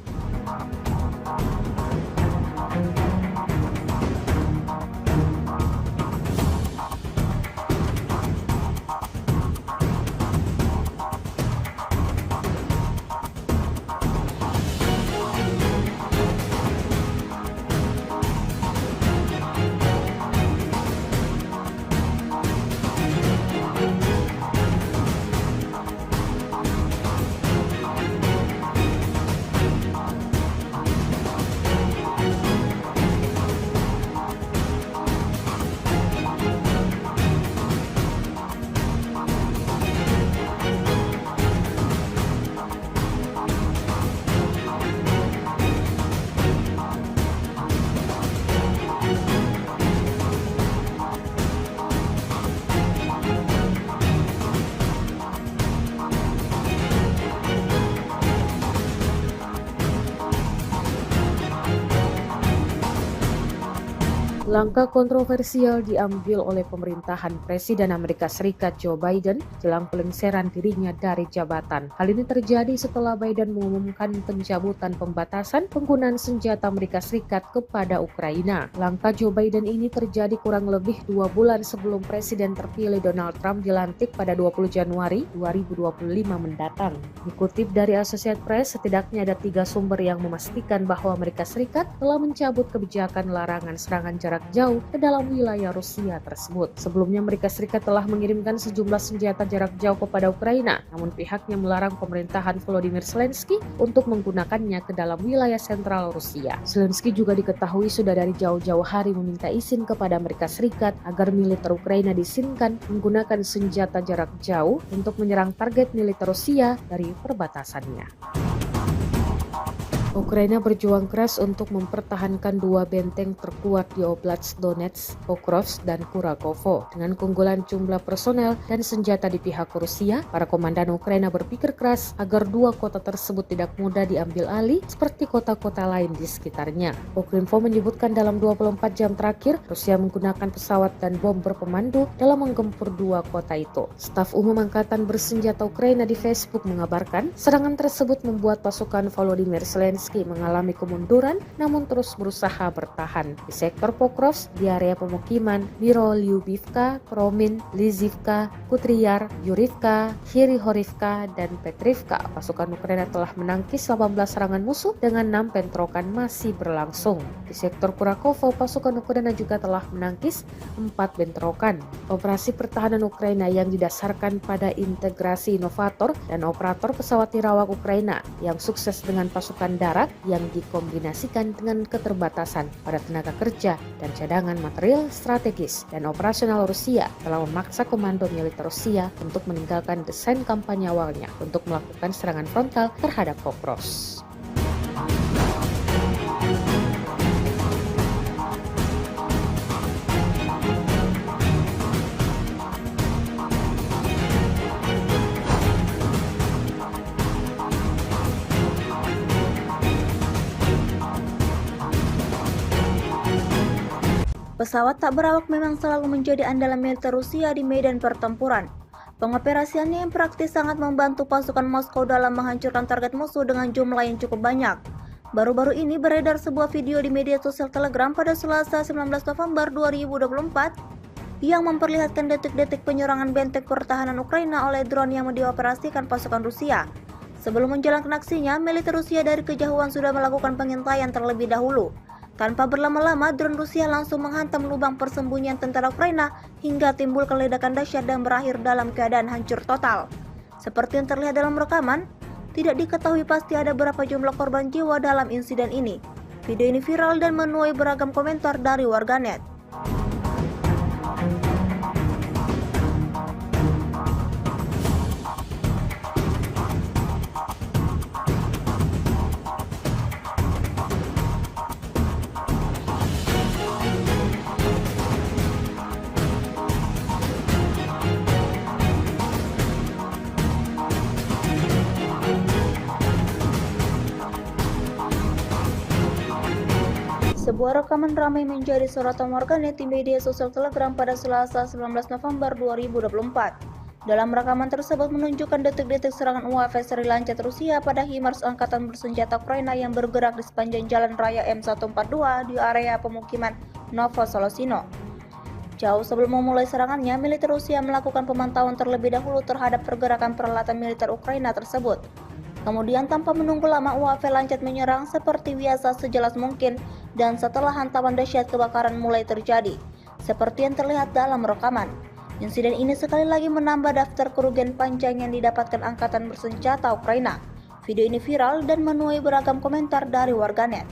Langkah kontroversial diambil oleh pemerintahan Presiden Amerika Serikat Joe Biden jelang pelengseran dirinya dari jabatan. Hal ini terjadi setelah Biden mengumumkan pencabutan pembatasan penggunaan senjata Amerika Serikat kepada Ukraina. Langkah Joe Biden ini terjadi kurang lebih 2 bulan sebelum Presiden terpilih Donald Trump dilantik pada 20 Januari 2025 mendatang. Dikutip dari Associated Press, setidaknya ada 3 sumber yang memastikan bahwa Amerika Serikat telah mencabut kebijakan larangan serangan jarak jauh ke dalam wilayah Rusia tersebut. Sebelumnya Amerika Serikat telah mengirimkan sejumlah senjata jarak jauh kepada Ukraina, namun pihaknya melarang pemerintahan Volodymyr Zelensky untuk menggunakannya ke dalam wilayah sentral Rusia. Zelensky juga diketahui sudah dari jauh-jauh hari meminta izin kepada Amerika Serikat agar militer Ukraina diizinkan menggunakan senjata jarak jauh untuk menyerang target militer Rusia dari perbatasannya. Ukraina berjuang keras untuk mempertahankan 2 benteng terkuat di Oblast Donetsk, Pokrovsk, dan Kurakovo. Dengan keunggulan jumlah personel dan senjata di pihak Rusia, para komandan Ukraina berpikir keras agar 2 kota tersebut tidak mudah diambil alih seperti kota-kota lain di sekitarnya. Ukrinfo menyebutkan dalam 24 jam terakhir, Rusia menggunakan pesawat dan bom berpemandu dalam menggempur 2 kota itu. Staf Umum Angkatan Bersenjata Ukraina di Facebook mengabarkan, serangan tersebut membuat pasukan Volodymyr Zelensky mengalami kemunduran namun terus berusaha bertahan. Di sektor Pokrovsk, di area pemukiman Mirolyubivka, Promin, Lizivka, Kutriyar, Yurivka, Hirihorivka, dan Petrivka, pasukan Ukraina telah menangkis 18 serangan musuh dengan 6 bentrokan masih berlangsung. Di sektor Kurakovo, pasukan Ukraina juga telah menangkis 4 bentrokan. Operasi pertahanan Ukraina yang didasarkan pada integrasi inovator dan operator pesawat nirawak Ukraina yang sukses dengan pasukan darat yang dikombinasikan dengan keterbatasan pada tenaga kerja dan cadangan material strategis dan operasional Rusia telah memaksa komando militer Rusia untuk meninggalkan desain kampanye awalnya untuk melakukan serangan frontal terhadap Pokrovsk. Pesawat tak berawak memang selalu menjadi andalan militer Rusia di medan pertempuran. Pengoperasiannya yang praktis sangat membantu pasukan Moskow dalam menghancurkan target musuh dengan jumlah yang cukup banyak. Baru-baru ini beredar sebuah video di media sosial Telegram pada Selasa 19 November 2024 yang memperlihatkan detik-detik penyerangan benteng pertahanan Ukraina oleh drone yang dioperasikan pasukan Rusia. Sebelum menjalankan aksinya, militer Rusia dari kejauhan sudah melakukan pengintaian terlebih dahulu. Tanpa berlama-lama, drone Rusia langsung menghantam lubang persembunyian tentara Ukraina hingga timbul ledakan dahsyat dan berakhir dalam keadaan hancur total. Seperti yang terlihat dalam rekaman, tidak diketahui pasti ada berapa jumlah korban jiwa dalam insiden ini. Video ini viral dan menuai beragam komentar dari warganet. Sebuah rekaman ramai menjadi sorotan warganet di media sosial Telegram pada Selasa 19 November 2024. Dalam rekaman tersebut menunjukkan detik-detik serangan UAV seri lancet Rusia pada HIMARS Angkatan Bersenjata Ukraina yang bergerak di sepanjang jalan raya M142 di area pemukiman Novosolosino. Jauh sebelum memulai serangannya, militer Rusia melakukan pemantauan terlebih dahulu terhadap pergerakan peralatan militer Ukraina tersebut. Kemudian tanpa menunggu lama, UAV lancet menyerang seperti biasa sejelas mungkin, dan setelah hantaman dahsyat kebakaran mulai terjadi, seperti yang terlihat dalam rekaman. Insiden ini sekali lagi menambah daftar kerugian panjang yang didapatkan Angkatan Bersenjata Ukraina. Video ini viral dan menuai beragam komentar dari warganet.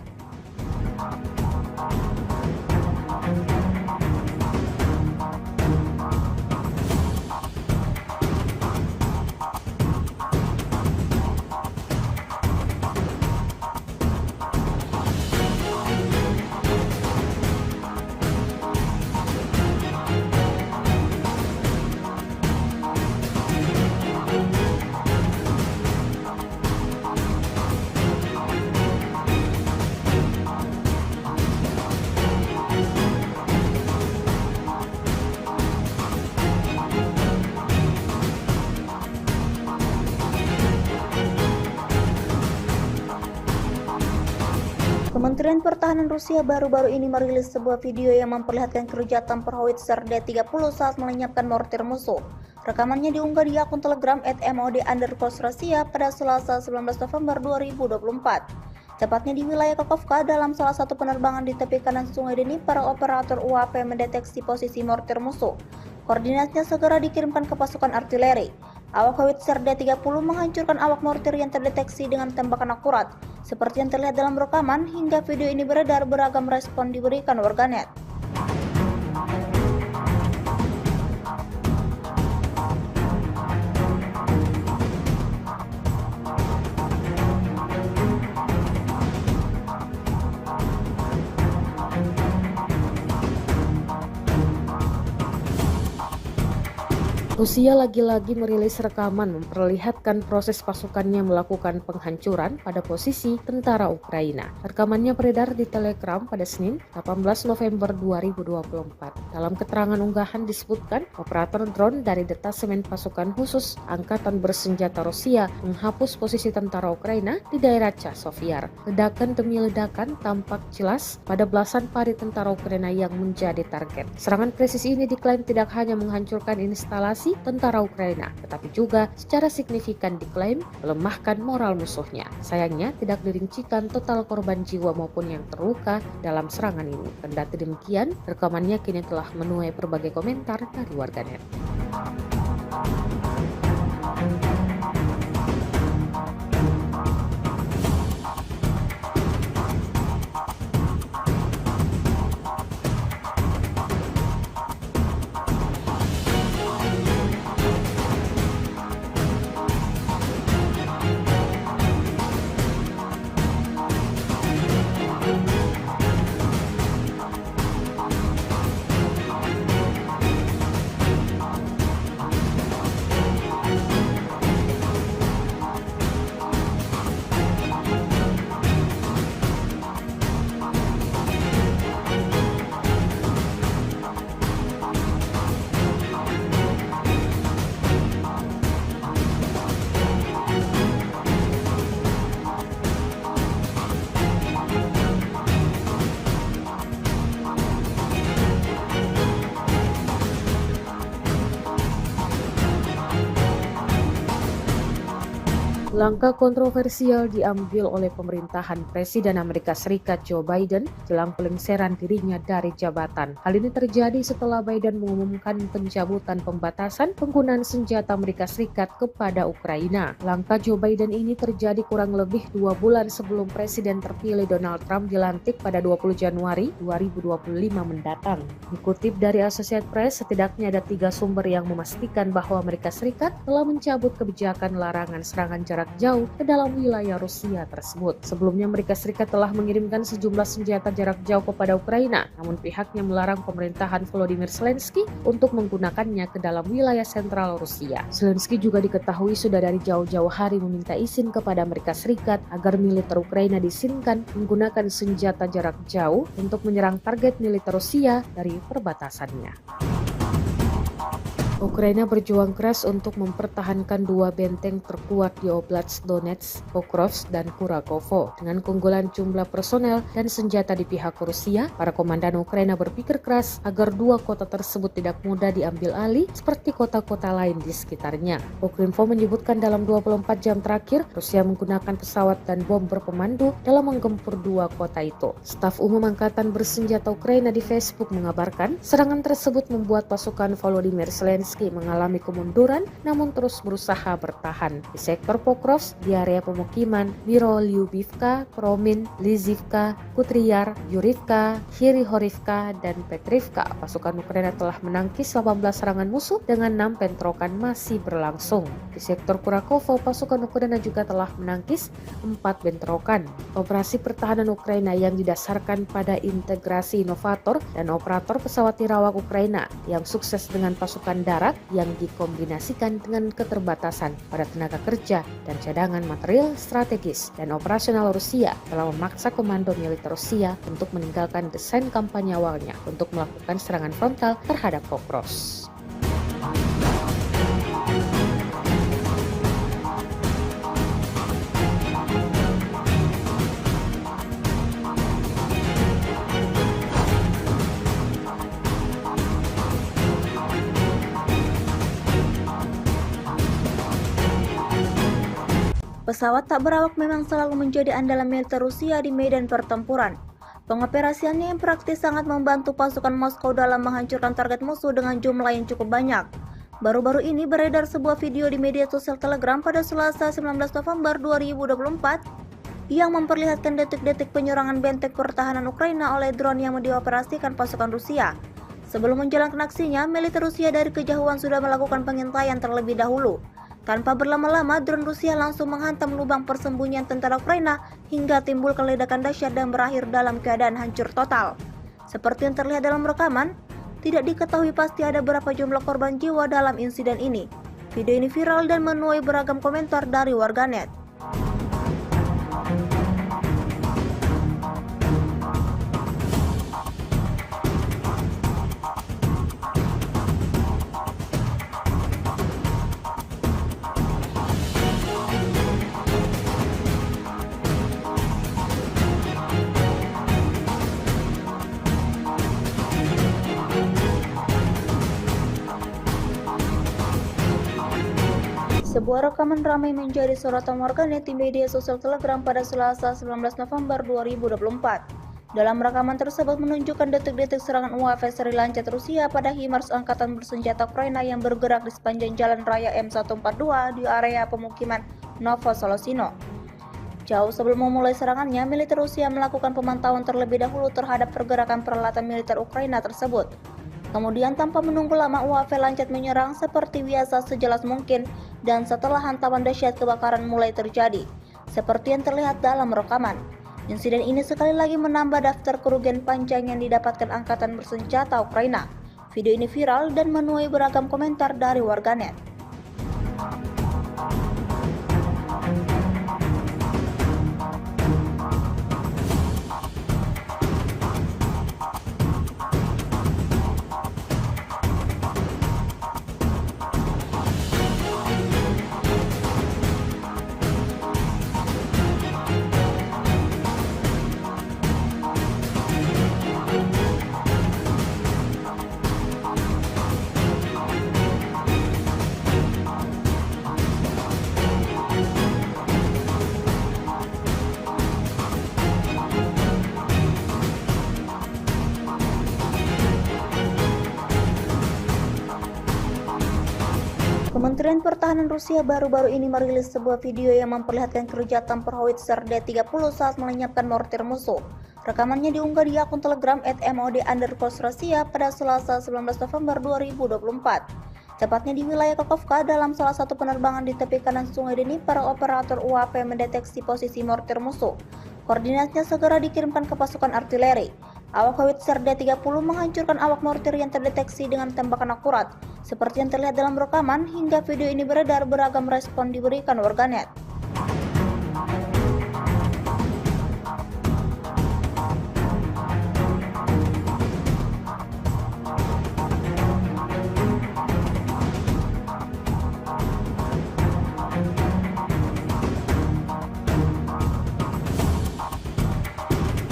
Kementerian Pertahanan Rusia baru-baru ini merilis sebuah video yang memperlihatkan keruja tempur howitzer D-30 saat melenyapkan mortir musuh. Rekamannya diunggah di akun Telegram @mod_Rusia pada Selasa 19 November 2024. Tepatnya di wilayah Kakovka, dalam salah satu penerbangan di tepi kanan Sungai Dnipro, operator UAV mendeteksi posisi mortir musuh. Koordinatnya segera dikirimkan ke pasukan artileri. Awak howitzer D-30 menghancurkan awak mortir yang terdeteksi dengan tembakan akurat. Seperti yang terlihat dalam rekaman, hingga video ini beredar, beragam respon diberikan warganet. Rusia lagi-lagi merilis rekaman memperlihatkan proses pasukannya melakukan penghancuran pada posisi tentara Ukraina. Rekamannya beredar di Telegram pada Senin, 18 November 2024. Dalam keterangan unggahan disebutkan, operator drone dari detasemen pasukan khusus Angkatan Bersenjata Rusia menghapus posisi tentara Ukraina di daerah Chasovyar. Ledakan demi ledakan tampak jelas pada belasan pari tentara Ukraina yang menjadi target. Serangan presisi ini diklaim tidak hanya menghancurkan instalasi tentara Ukraina, tetapi juga secara signifikan diklaim melemahkan moral musuhnya. Sayangnya tidak dirincikan total korban jiwa maupun yang terluka dalam serangan ini. Kendati demikian, rekamannya kini telah menuai berbagai komentar dari warganet. Langkah kontroversial diambil oleh pemerintahan Presiden Amerika Serikat Joe Biden jelang pelengseran dirinya dari jabatan. Hal ini terjadi setelah Biden mengumumkan pencabutan pembatasan penggunaan senjata Amerika Serikat kepada Ukraina. Langkah Joe Biden ini terjadi kurang lebih 2 bulan sebelum Presiden terpilih Donald Trump dilantik pada 20 Januari 2025 mendatang. Dikutip dari Associated Press, setidaknya ada 3 sumber yang memastikan bahwa Amerika Serikat telah mencabut kebijakan larangan serangan jarak jauh ke dalam wilayah Rusia tersebut. Sebelumnya Amerika Serikat telah mengirimkan sejumlah senjata jarak jauh kepada Ukraina, namun pihaknya melarang pemerintahan Volodymyr Zelensky untuk menggunakannya ke dalam wilayah sentral Rusia. Zelensky juga diketahui sudah dari jauh-jauh hari meminta izin kepada Amerika Serikat agar militer Ukraina diizinkan menggunakan senjata jarak jauh untuk menyerang target militer Rusia dari perbatasannya. Ukraina berjuang keras untuk mempertahankan 2 benteng terkuat di Oblast Donetsk, Pokrovsk, dan Kurakovo. Dengan keunggulan jumlah personel dan senjata di pihak Rusia, para komandan Ukraina berpikir keras agar 2 kota tersebut tidak mudah diambil alih seperti kota-kota lain di sekitarnya. Ukrinfo menyebutkan dalam 24 jam terakhir, Rusia menggunakan pesawat dan bom berpemandu dalam menggempur 2 kota itu. Staf Umum Angkatan Bersenjata Ukraina di Facebook mengabarkan, serangan tersebut membuat pasukan Volodymyr Zelensky mengalami kemunduran namun terus berusaha bertahan. Di sektor Pokrovsk, di area pemukiman Mirolyubivka, Promin, Lizivka, Kutriyar, Yurivka, Hirihorivka, dan Petrivka, pasukan Ukraina telah menangkis 18 serangan musuh dengan 6 bentrokan masih berlangsung. Di sektor Kurakovo, pasukan Ukraina juga telah menangkis 4 bentrokan. Operasi pertahanan Ukraina yang didasarkan pada integrasi inovator dan operator pesawat tirawak Ukraina yang sukses dengan pasukan darat yang dikombinasikan dengan keterbatasan pada tenaga kerja dan cadangan material strategis dan operasional Rusia telah memaksa komando militer Rusia untuk meninggalkan desain kampanye awalnya untuk melakukan serangan frontal terhadap Pokrovsk. Pesawat tak berawak memang selalu menjadi andalan militer Rusia di medan pertempuran. Pengoperasiannya yang praktis sangat membantu pasukan Moskow dalam menghancurkan target musuh dengan jumlah yang cukup banyak. Baru-baru ini beredar sebuah video di media sosial Telegram pada Selasa 19 November 2024 yang memperlihatkan detik-detik penyerangan benteng pertahanan Ukraina oleh drone yang dioperasikan pasukan Rusia. Sebelum menjalankan aksinya, militer Rusia dari kejauhan sudah melakukan pengintaian terlebih dahulu. Tanpa berlama-lama, drone Rusia langsung menghantam lubang persembunyian tentara Ukraina hingga timbul ledakan dahsyat dan berakhir dalam keadaan hancur total. Seperti yang terlihat dalam rekaman, tidak diketahui pasti ada berapa jumlah korban jiwa dalam insiden ini. Video ini viral dan menuai beragam komentar dari warganet. Sebuah rekaman ramai menjadi sorotan warganet di media sosial Telegram pada Selasa 19 November 2024. Dalam rekaman tersebut menunjukkan detik-detik serangan UAV seri Lancet Rusia pada HIMARS angkatan bersenjata Ukraina yang bergerak di sepanjang jalan raya M142 di area pemukiman Novosolosino. Jauh sebelum memulai serangannya, militer Rusia melakukan pemantauan terlebih dahulu terhadap pergerakan peralatan militer Ukraina tersebut. Kemudian tanpa menunggu lama, UAV Lancet menyerang seperti biasa sejelas mungkin, dan setelah hantaman dahsyat kebakaran mulai terjadi, seperti yang terlihat dalam rekaman. Insiden ini sekali lagi menambah daftar kerugian panjang yang didapatkan angkatan bersenjata Ukraina. Video ini viral dan menuai beragam komentar dari warganet. Kementerian Pertahanan Rusia baru-baru ini merilis sebuah video yang memperlihatkan kerja tempur howitzer D-30 saat melenyapkan mortir musuh. Rekamannya diunggah di akun Telegram @mod_Rusia pada Selasa 19 November 2024. Tepatnya di wilayah Kakovka, dalam salah satu penerbangan di tepi kanan Sungai Dnipro, operator UAV mendeteksi posisi mortir musuh. Koordinatnya segera dikirimkan ke pasukan artileri. Awak howitzer D-30 menghancurkan awak mortir yang terdeteksi dengan tembakan akurat. Seperti yang terlihat dalam rekaman, hingga video ini beredar, beragam respon diberikan warganet.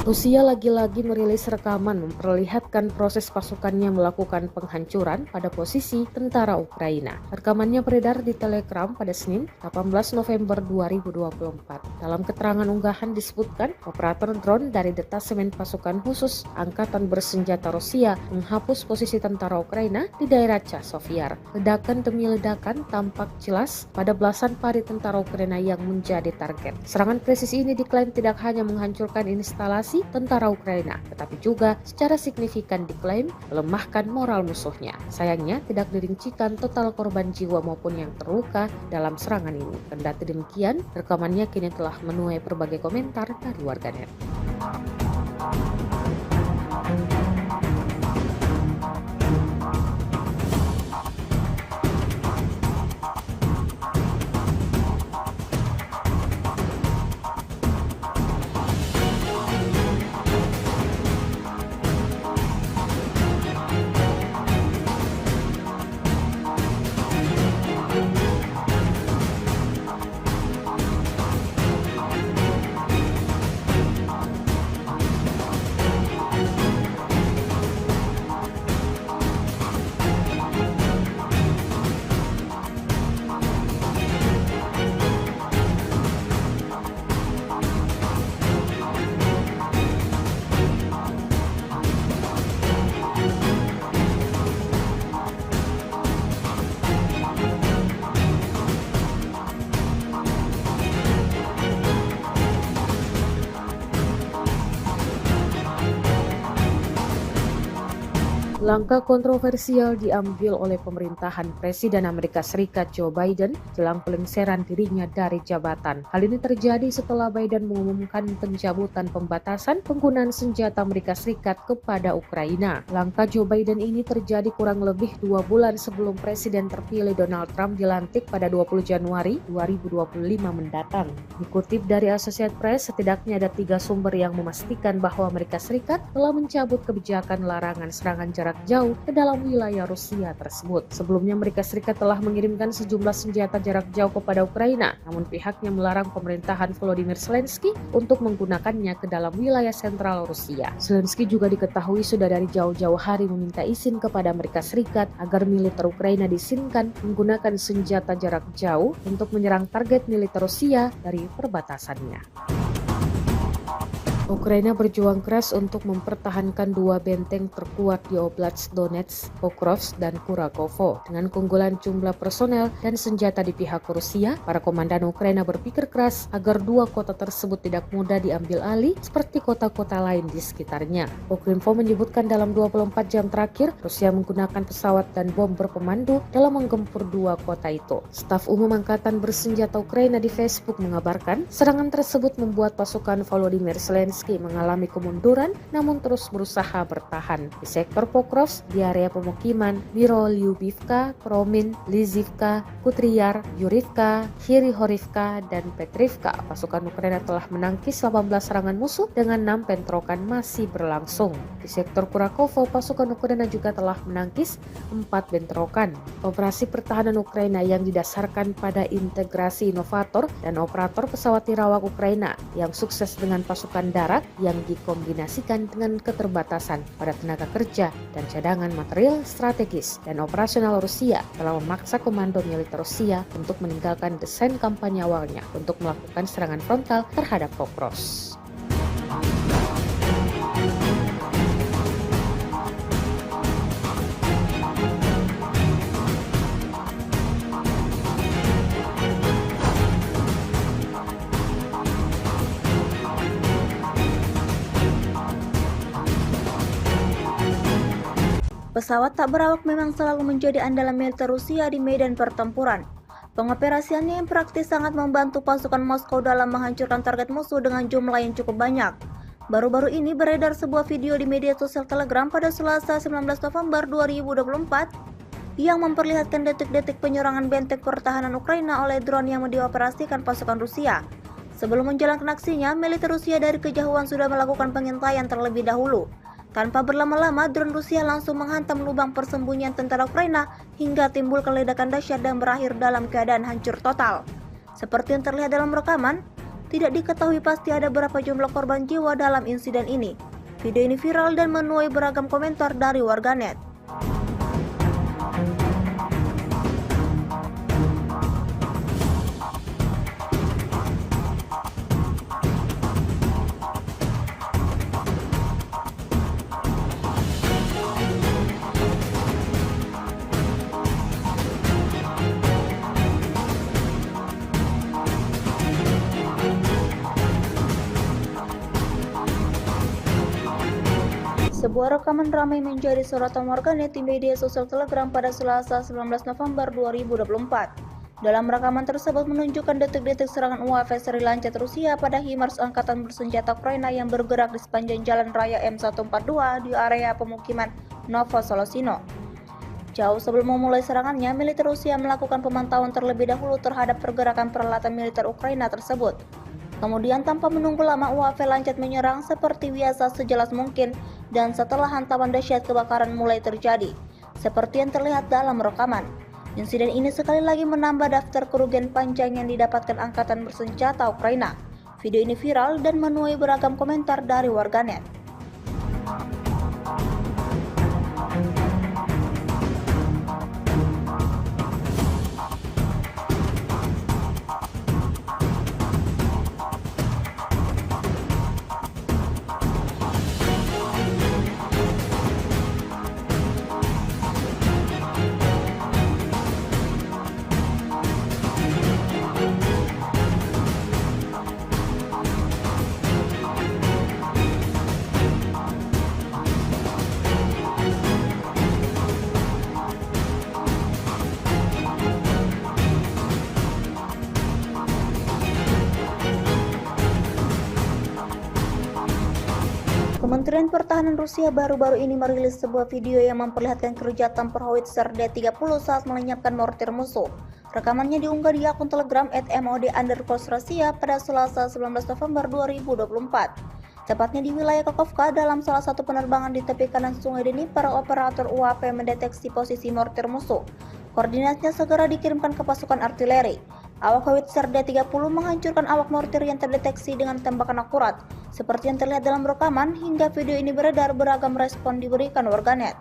Rusia lagi-lagi merilis rekaman memperlihatkan proses pasukannya melakukan penghancuran pada posisi tentara Ukraina. Rekamannya beredar di Telegram pada Senin, 18 November 2024. Dalam keterangan unggahan disebutkan, operator drone dari detasemen pasukan khusus Angkatan Bersenjata Rusia menghapus posisi tentara Ukraina di daerah Chasovyar. Ledakan demi ledakan tampak jelas pada belasan pari tentara Ukraina yang menjadi target. Serangan presisi ini diklaim tidak hanya menghancurkan instalasi tentara Ukraina, tetapi juga secara signifikan diklaim melemahkan moral musuhnya. Sayangnya tidak dirincikan total korban jiwa maupun yang terluka dalam serangan ini. Kendati demikian, rekamannya kini telah menuai berbagai komentar dari warganet. Langkah kontroversial diambil oleh pemerintahan Presiden Amerika Serikat Joe Biden jelang pelengseran dirinya dari jabatan. Hal ini terjadi setelah Biden mengumumkan pencabutan pembatasan penggunaan senjata Amerika Serikat kepada Ukraina. Langkah Joe Biden ini terjadi kurang lebih 2 bulan sebelum Presiden terpilih Donald Trump dilantik pada 20 Januari 2025 mendatang. Dikutip dari Associated Press, setidaknya ada 3 sumber yang memastikan bahwa Amerika Serikat telah mencabut kebijakan larangan serangan jarak jauh ke dalam wilayah Rusia tersebut. Sebelumnya Amerika Serikat telah mengirimkan sejumlah senjata jarak jauh kepada Ukraina, namun pihaknya melarang pemerintahan Volodymyr Zelensky untuk menggunakannya ke dalam wilayah sentral Rusia. Zelensky juga diketahui sudah dari jauh-jauh hari meminta izin kepada Amerika Serikat agar militer Ukraina diizinkan menggunakan senjata jarak jauh untuk menyerang target militer Rusia dari perbatasannya. Ukraina berjuang keras untuk mempertahankan 2 benteng terkuat di Oblast Donetsk, Pokrovsk, dan Kurakovo. Dengan keunggulan jumlah personel dan senjata di pihak Rusia, para komandan Ukraina berpikir keras agar 2 kota tersebut tidak mudah diambil alih seperti kota-kota lain di sekitarnya. Ukrinfo menyebutkan dalam 24 jam terakhir, Rusia menggunakan pesawat dan bom berpemandu dalam menggempur 2 kota itu. Staf Umum Angkatan Bersenjata Ukraina di Facebook mengabarkan, serangan tersebut membuat pasukan Volodymyr Zelensky mengalami kemunduran namun terus berusaha bertahan. Di sektor Pokrovsk, di area pemukiman Mirolyubivka, Promin, Lizivka, Kutriyar, Yurivka, Hirihorivka, dan Petrivka, pasukan Ukraina telah menangkis 18 serangan musuh dengan 6 bentrokan masih berlangsung. Di sektor Kurakovo, pasukan Ukraina juga telah menangkis 4 bentrokan. Operasi pertahanan Ukraina yang didasarkan pada integrasi inovator dan operator pesawat tirawak Ukraina yang sukses dengan pasukan darat yang dikombinasikan dengan keterbatasan pada tenaga kerja dan cadangan material strategis dan operasional Rusia telah memaksa komando militer Rusia untuk meninggalkan desain kampanye awalnya untuk melakukan serangan frontal terhadap Pokrovsk. Pesawat tak berawak memang selalu menjadi andalan militer Rusia di medan pertempuran. Pengoperasiannya yang praktis sangat membantu pasukan Moskow dalam menghancurkan target musuh dengan jumlah yang cukup banyak. Baru-baru ini beredar sebuah video di media sosial Telegram pada Selasa 19 November 2024 yang memperlihatkan detik-detik penyerangan benteng pertahanan Ukraina oleh drone yang dioperasikan pasukan Rusia. Sebelum menjalankan aksinya, militer Rusia dari kejauhan sudah melakukan pengintaian terlebih dahulu. Tanpa berlama-lama, drone Rusia langsung menghantam lubang persembunyian tentara Ukraina hingga timbul ledakan dahsyat dan berakhir dalam keadaan hancur total. Seperti yang terlihat dalam rekaman, tidak diketahui pasti ada berapa jumlah korban jiwa dalam insiden ini. Video ini viral dan menuai beragam komentar dari warganet. Sebuah rekaman ramai menjadi sorotan warganet di media sosial Telegram pada Selasa 19 November 2024. Dalam rekaman tersebut menunjukkan detik-detik serangan UAV seri lancet Rusia pada HIMARS Angkatan Bersenjata Ukraina yang bergerak di sepanjang jalan raya M142 di area pemukiman Novosolosino. Jauh sebelum memulai serangannya, militer Rusia melakukan pemantauan terlebih dahulu terhadap pergerakan peralatan militer Ukraina tersebut. Kemudian tanpa menunggu lama, UAV lancet menyerang seperti biasa sejelas mungkin, dan setelah hantaman dahsyat kebakaran mulai terjadi, seperti yang terlihat dalam rekaman. Insiden ini sekali lagi menambah daftar kerugian panjang yang didapatkan Angkatan Bersenjata Ukraina. Video ini viral dan menuai beragam komentar dari warganet. Kementerian Pertahanan Rusia baru-baru ini merilis sebuah video yang memperlihatkan keruja tempur howitzer D-30 saat melenyapkan mortir musuh. Rekamannya diunggah di akun Telegram @mod_Rusia pada Selasa 19 November 2024. Tepatnya di wilayah Kakovka, dalam salah satu penerbangan di tepi kanan Sungai Dnipro, operator UAV mendeteksi posisi mortir musuh. Koordinatnya segera dikirimkan ke pasukan artileri. Awak howitzer D-30 menghancurkan awak mortir yang terdeteksi dengan tembakan akurat. Seperti yang terlihat dalam rekaman, hingga video ini beredar, beragam respon diberikan warganet.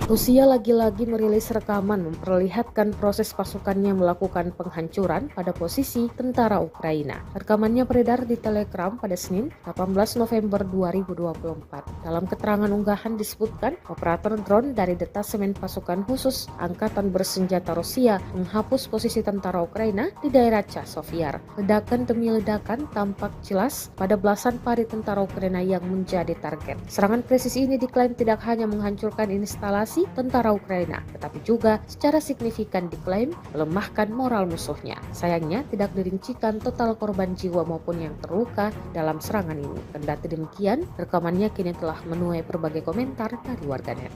Rusia lagi-lagi merilis rekaman memperlihatkan proses pasukannya melakukan penghancuran pada posisi tentara Ukraina. Rekamannya beredar di Telegram pada Senin, 18 November 2024. Dalam keterangan unggahan disebutkan, operator drone dari detasemen pasukan khusus Angkatan Bersenjata Rusia menghapus posisi tentara Ukraina di daerah Chasovyar. Ledakan demi ledakan tampak jelas pada belasan pari tentara Ukraina yang menjadi target. Serangan presisi ini diklaim tidak hanya menghancurkan instalasi tentara Ukraina, tetapi juga secara signifikan diklaim melemahkan moral musuhnya. Sayangnya tidak dirincikan total korban jiwa maupun yang terluka dalam serangan ini. Kendati demikian, rekamannya kini telah menuai berbagai komentar dari warganet.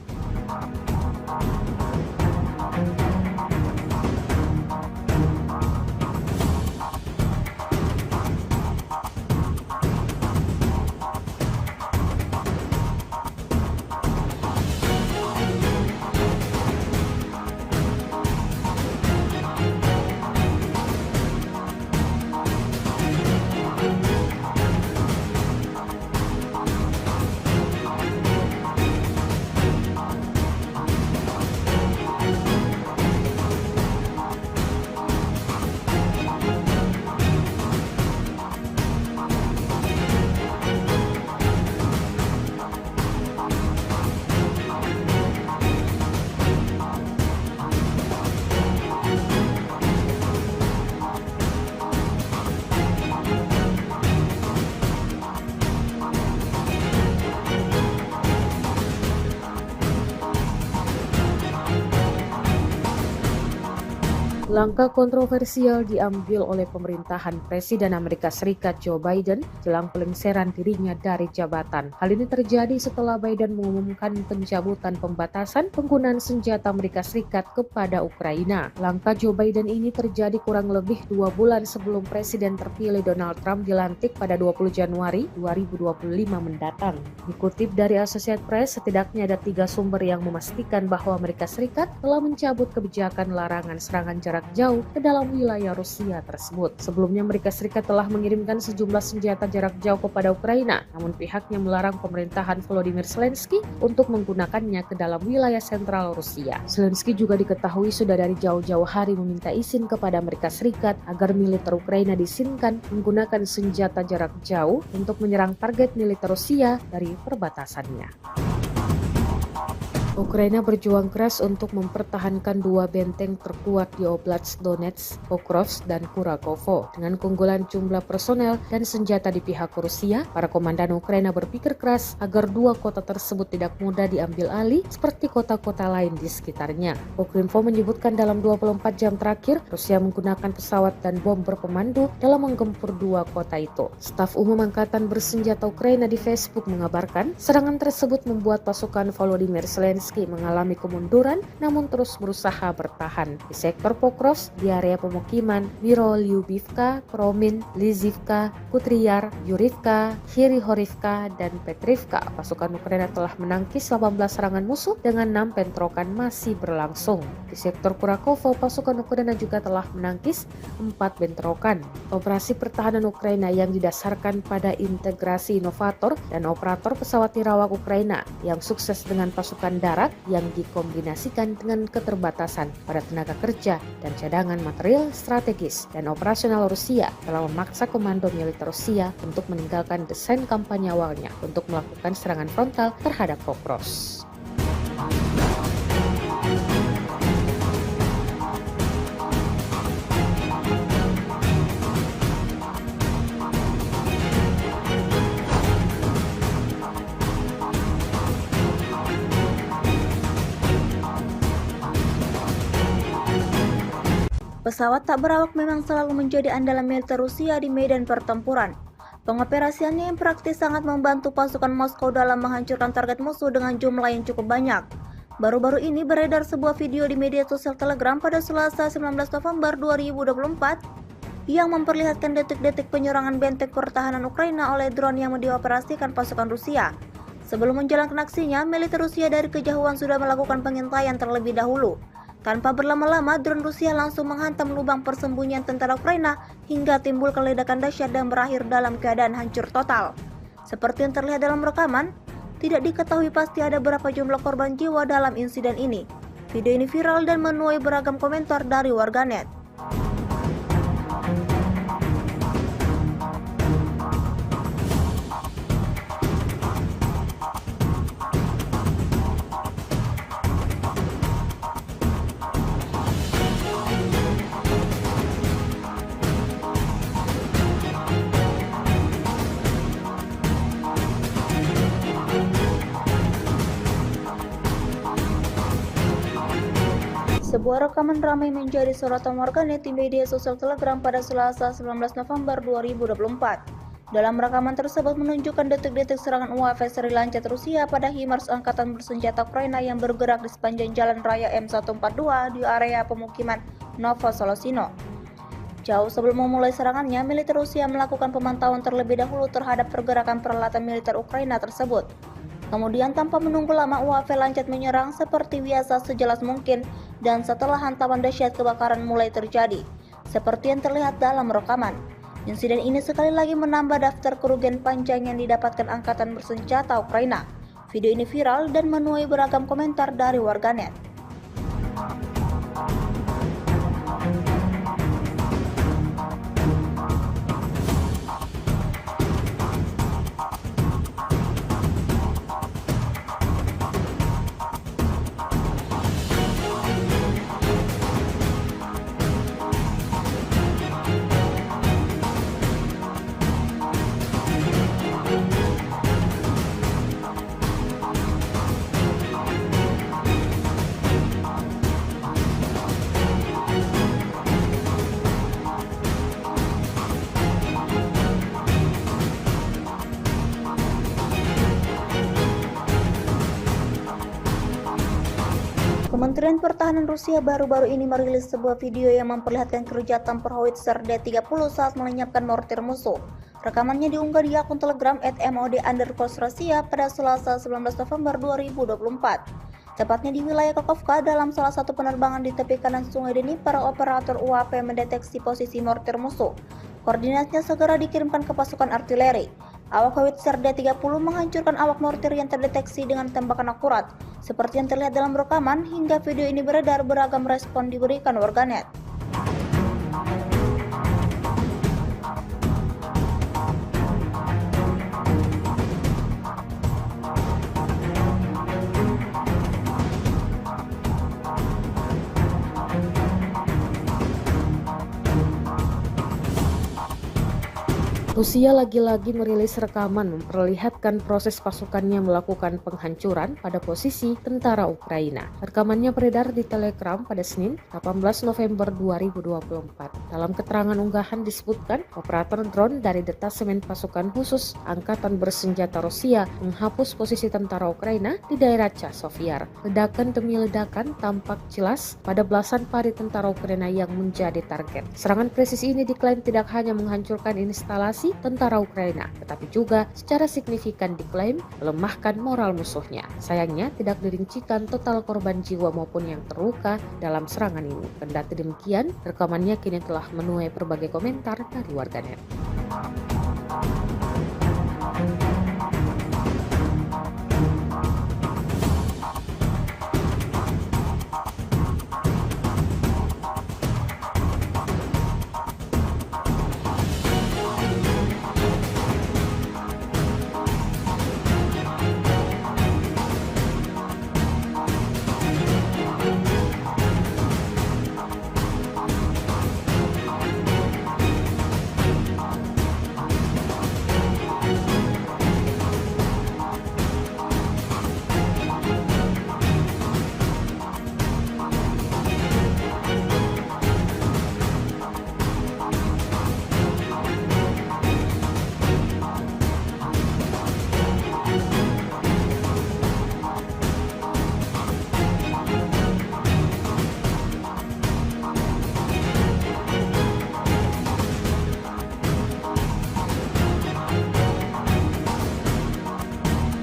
Langkah kontroversial diambil oleh pemerintahan Presiden Amerika Serikat Joe Biden jelang pelengseran dirinya dari jabatan. Hal ini terjadi setelah Biden mengumumkan pencabutan pembatasan penggunaan senjata Amerika Serikat kepada Ukraina. Langkah Joe Biden ini terjadi kurang lebih 2 bulan sebelum Presiden terpilih Donald Trump dilantik pada 20 Januari 2025 mendatang. Dikutip dari Associated Press, setidaknya ada 3 sumber yang memastikan bahwa Amerika Serikat telah mencabut kebijakan larangan serangan jarak jauh ke dalam wilayah Rusia tersebut. Sebelumnya Amerika Serikat telah mengirimkan sejumlah senjata jarak jauh kepada Ukraina, namun pihaknya melarang pemerintahan Volodymyr Zelensky untuk menggunakannya ke dalam wilayah sentral Rusia. Zelensky juga diketahui sudah dari jauh-jauh hari meminta izin kepada Amerika Serikat agar militer Ukraina diizinkan menggunakan senjata jarak jauh untuk menyerang target militer Rusia dari perbatasannya. Ukraina berjuang keras untuk mempertahankan 2 benteng terkuat di Oblast Donetsk, Pokrovsk, dan Kurakovo. Dengan keunggulan jumlah personel dan senjata di pihak Rusia, para komandan Ukraina berpikir keras agar 2 kota tersebut tidak mudah diambil alih seperti kota-kota lain di sekitarnya. Ukrinfo menyebutkan dalam 24 jam terakhir, Rusia menggunakan pesawat dan bom berpemandu dalam menggempur 2 kota itu. Staf Umum Angkatan Bersenjata Ukraina di Facebook mengabarkan, serangan tersebut membuat pasukan Volodymyr Zelensky mengalami kemunduran namun terus berusaha bertahan. Di sektor Pokrovsk, di area pemukiman Mirolyubivka, Promin, Lizivka, Kutriyar, Yurivka, Hirihorivka, dan Petrivka, pasukan Ukraina telah menangkis 18 serangan musuh dengan 6 bentrokan masih berlangsung. Di sektor Kurakovo, pasukan Ukraina juga telah menangkis 4 bentrokan. Operasi pertahanan Ukraina yang didasarkan pada integrasi inovator dan operator pesawat nirawak Ukraina yang sukses dengan pasukan darat yang dikombinasikan dengan keterbatasan pada tenaga kerja dan cadangan material strategis dan operasional Rusia telah memaksa komando militer Rusia untuk meninggalkan desain kampanye awalnya untuk melakukan serangan frontal terhadap Pokrovsk. Pesawat tak berawak memang selalu menjadi andalan militer Rusia di medan pertempuran. Pengoperasiannya yang praktis sangat membantu pasukan Moskow dalam menghancurkan target musuh dengan jumlah yang cukup banyak. Baru-baru ini beredar sebuah video di media sosial Telegram pada Selasa 19 November 2024 yang memperlihatkan detik-detik penyerangan benteng pertahanan Ukraina oleh drone yang dioperasikan pasukan Rusia. Sebelum menjalankan aksinya, militer Rusia dari kejauhan sudah melakukan pengintaian terlebih dahulu. Tanpa berlama-lama, drone Rusia langsung menghantam lubang persembunyian tentara Ukraina hingga timbul ledakan dahsyat dan berakhir dalam keadaan hancur total. Seperti yang terlihat dalam rekaman, tidak diketahui pasti ada berapa jumlah korban jiwa dalam insiden ini. Video ini viral dan menuai beragam komentar dari warganet. Sebuah rekaman ramai menjadi sorotan warganet di media sosial Telegram pada Selasa 19 November 2024. Dalam rekaman tersebut menunjukkan detik-detik serangan UAV seri Lancet Rusia pada HIMARS Angkatan Bersenjata Ukraina yang bergerak di sepanjang jalan raya M142 di area pemukiman Novosolosino. Jauh sebelum memulai serangannya, militer Rusia melakukan pemantauan terlebih dahulu terhadap pergerakan peralatan militer Ukraina tersebut. Kemudian tanpa menunggu lama, UAV Lancet menyerang seperti biasa sejelas mungkin, dan setelah hantaman dahsyat kebakaran mulai terjadi, seperti yang terlihat dalam rekaman. Insiden ini sekali lagi menambah daftar kerugian panjang yang didapatkan Angkatan Bersenjata Ukraina. Video ini viral dan menuai beragam komentar dari warganet. Kementerian Pertahanan Rusia baru-baru ini merilis sebuah video yang memperlihatkan kerja tempur howitzer D-30 saat melenyapkan mortir musuh. Rekamannya diunggah di akun Telegram @mod_Rusia pada Selasa 19 November 2024. Tepatnya di wilayah Kakovka, dalam salah satu penerbangan di tepi kanan Sungai Dnipro, operator UAV mendeteksi posisi mortir musuh. Koordinatnya segera dikirimkan ke pasukan artileri. Awak howitzer D-30 menghancurkan awak mortir yang terdeteksi dengan tembakan akurat. Seperti yang terlihat dalam rekaman, hingga video ini beredar, beragam respon diberikan warganet. Rusia lagi-lagi merilis rekaman memperlihatkan proses pasukannya melakukan penghancuran pada posisi tentara Ukraina. Rekamannya beredar di Telegram pada Senin, 18 November 2024. Dalam keterangan unggahan disebutkan, operator drone dari detasemen pasukan khusus Angkatan Bersenjata Rusia menghapus posisi tentara Ukraina di daerah Chasovyar. Ledakan demi ledakan tampak jelas pada belasan pari tentara Ukraina yang menjadi target. Serangan presisi ini diklaim tidak hanya menghancurkan instalasi tentara Ukraina, tetapi juga secara signifikan diklaim melemahkan moral musuhnya. Sayangnya tidak dirincikan total korban jiwa maupun yang terluka dalam serangan ini. Kendati demikian, rekamannya kini telah menuai berbagai komentar dari warganet.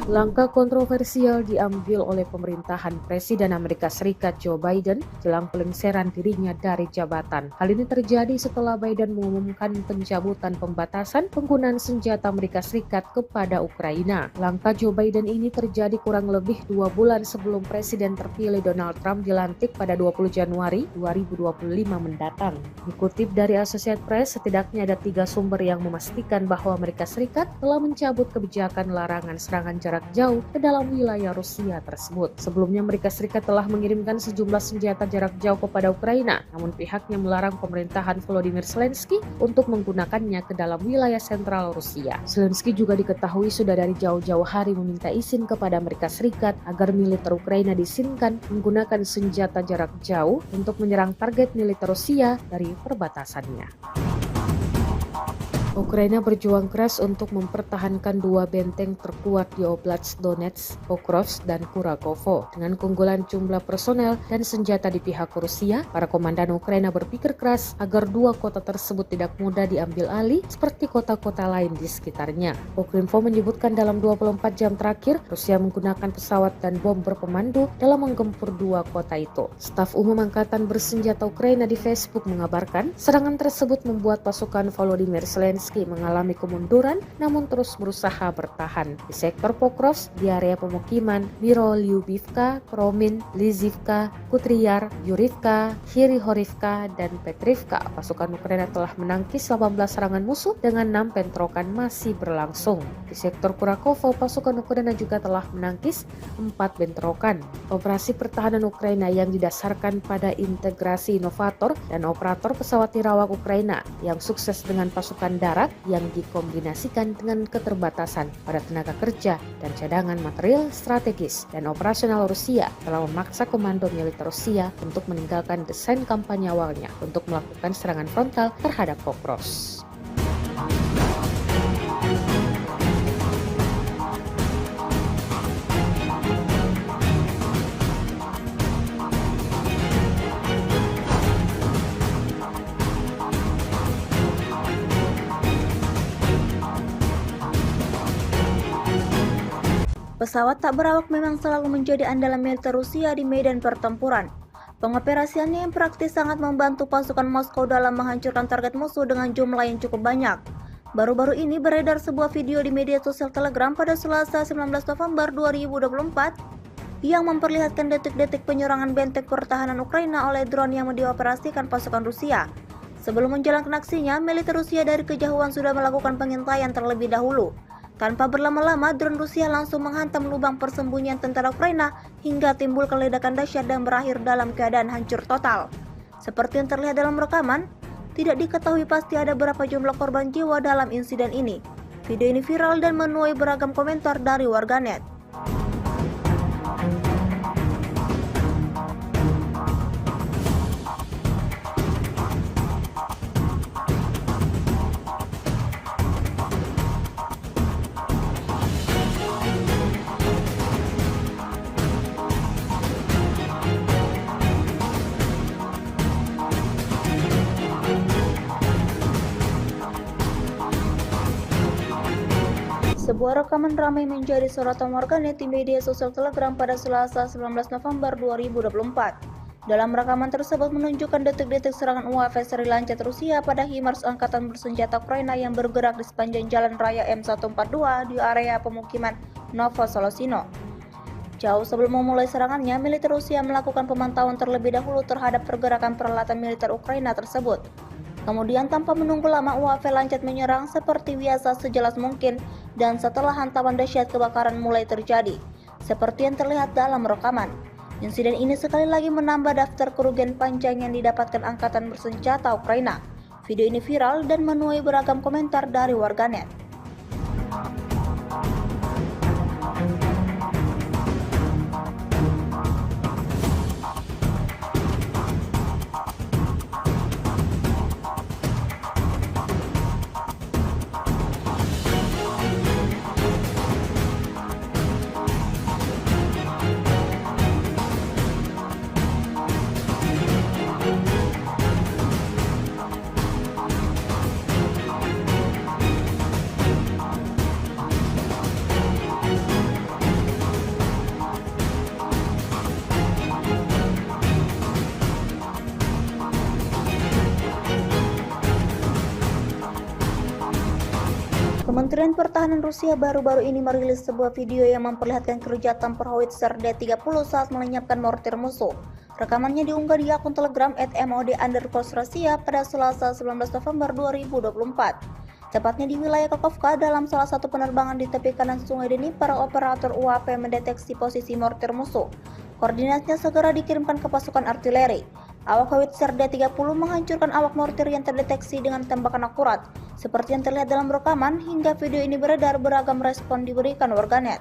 Langkah kontroversial diambil oleh pemerintahan Presiden Amerika Serikat Joe Biden jelang pelengseran dirinya dari jabatan. Hal ini terjadi setelah Biden mengumumkan pencabutan pembatasan penggunaan senjata Amerika Serikat kepada Ukraina. Langkah Joe Biden ini terjadi kurang lebih 2 bulan sebelum Presiden terpilih Donald Trump dilantik pada 20 Januari 2025 mendatang. Dikutip dari Associated Press, setidaknya ada 3 sumber yang memastikan bahwa Amerika Serikat telah mencabut kebijakan larangan serangan jarak jauh ke dalam wilayah Rusia tersebut. Sebelumnya Amerika Serikat telah mengirimkan sejumlah senjata jarak jauh kepada Ukraina, namun pihaknya melarang pemerintahan Volodymyr Zelensky untuk menggunakannya ke dalam wilayah sentral Rusia. Zelensky juga diketahui sudah dari jauh-jauh hari meminta izin kepada Amerika Serikat agar militer Ukraina diizinkan menggunakan senjata jarak jauh untuk menyerang target militer Rusia dari perbatasannya. Ukraina berjuang keras untuk mempertahankan 2 benteng terkuat di Oblast Donetsk, Pokrovsk, dan Kurakovo. Dengan keunggulan jumlah personel dan senjata di pihak Rusia, para komandan Ukraina berpikir keras agar 2 kota tersebut tidak mudah diambil alih seperti kota-kota lain di sekitarnya. Ukrinfo menyebutkan dalam 24 jam terakhir, Rusia menggunakan pesawat dan bom berpemandu dalam menggempur 2 kota itu. Staf Umum Angkatan Bersenjata Ukraina di Facebook mengabarkan, serangan tersebut membuat pasukan Volodymyr Zelensky mengalami kemunduran namun terus berusaha bertahan. Di sektor Pokrovsk, di area pemukiman Mirolyubivka, Promin, Lizivka, Kutriyar, Yurivka, Hirihorivka, dan Petrivka, pasukan Ukraina telah menangkis 18 serangan musuh dengan 6 bentrokan masih berlangsung. Di sektor Kurakovo, pasukan Ukraina juga telah menangkis 4 bentrokan. Operasi pertahanan Ukraina yang didasarkan pada integrasi inovator dan operator pesawat nirawak Ukraina yang sukses dengan pasukan darat yang dikombinasikan dengan keterbatasan pada tenaga kerja dan cadangan material strategis dan operasional Rusia telah memaksa komando militer Rusia untuk meninggalkan desain kampanye awalnya untuk melakukan serangan frontal terhadap Pokrovsk. Pesawat tak berawak memang selalu menjadi andalan militer Rusia di medan pertempuran. Pengoperasiannya yang praktis sangat membantu pasukan Moskow dalam menghancurkan target musuh dengan jumlah yang cukup banyak. Baru-baru ini beredar sebuah video di media sosial Telegram pada Selasa 19 November 2024 yang memperlihatkan detik-detik penyerangan benteng pertahanan Ukraina oleh drone yang dioperasikan pasukan Rusia. Sebelum menjalankan aksinya, militer Rusia dari kejauhan sudah melakukan pengintaian terlebih dahulu. Tanpa berlama-lama, drone Rusia langsung menghantam lubang persembunyian tentara Ukraina hingga timbul ledakan dahsyat dan berakhir dalam keadaan hancur total. Seperti yang terlihat dalam rekaman, tidak diketahui pasti ada berapa jumlah korban jiwa dalam insiden ini. Video ini viral dan menuai beragam komentar dari warganet. Sebuah rekaman ramai menjadi sorotan warganet di media sosial Telegram pada Selasa 19 November 2024. Dalam rekaman tersebut menunjukkan detik-detik serangan UAV seri lancet Rusia pada HIMARS Angkatan Bersenjata Ukraina yang bergerak di sepanjang jalan raya M142 di area pemukiman Novosolosino. Jauh sebelum memulai serangannya, militer Rusia melakukan pemantauan terlebih dahulu terhadap pergerakan peralatan militer Ukraina tersebut. Kemudian tanpa menunggu lama, UAV lancet menyerang seperti biasa sejelas mungkin, dan setelah hantaman dahsyat kebakaran mulai terjadi, seperti yang terlihat dalam rekaman. Insiden ini sekali lagi menambah daftar kerugian panjang yang didapatkan Angkatan Bersenjata Ukraina. Video ini viral dan menuai beragam komentar dari warganet. Kementerian Pertahanan Rusia baru-baru ini merilis sebuah video yang memperlihatkan keruja tempur howitzer D-30 saat melenyapkan mortir musuh. Rekamannya diunggah di akun Telegram @mod_Rusia pada Selasa 19 November 2024. Tepatnya di wilayah Kakhovka, dalam salah satu penerbangan di tepi kanan Sungai Dnipro, operator UAV mendeteksi posisi mortir musuh. Koordinatnya segera dikirimkan ke pasukan artileri. Awak howitzer D-30 menghancurkan awak mortir yang terdeteksi dengan tembakan akurat. Seperti yang terlihat dalam rekaman, hingga video ini beredar, beragam respon diberikan warganet.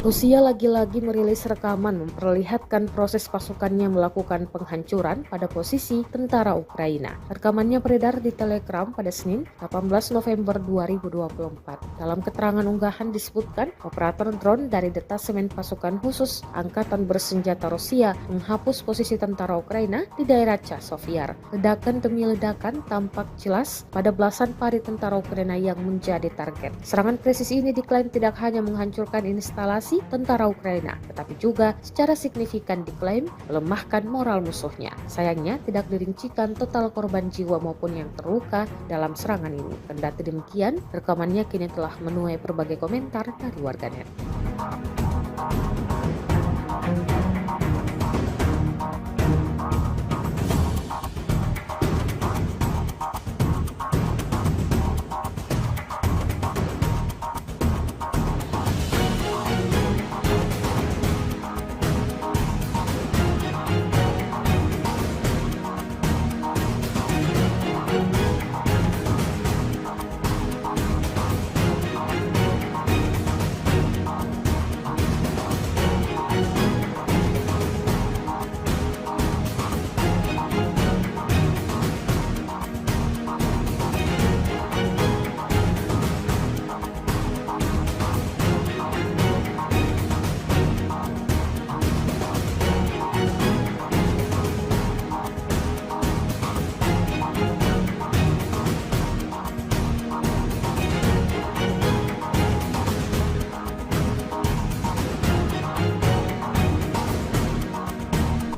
Rusia lagi-lagi merilis rekaman memperlihatkan proses pasukannya melakukan penghancuran pada posisi tentara Ukraina. Rekamannya beredar di Telegram pada Senin, 18 November 2024. Dalam keterangan unggahan disebutkan, operator drone dari detasemen pasukan khusus Angkatan Bersenjata Rusia menghapus posisi tentara Ukraina di daerah Chasovyar. Ledakan demi ledakan tampak jelas pada belasan pari tentara Ukraina yang menjadi target. Serangan presisi ini diklaim tidak hanya menghancurkan instalasi tentara Ukraina, tetapi juga secara signifikan diklaim melemahkan moral musuhnya. Sayangnya tidak dirincikan total korban jiwa maupun yang terluka dalam serangan ini. Kendati demikian, rekamannya kini telah menuai berbagai komentar dari warganet.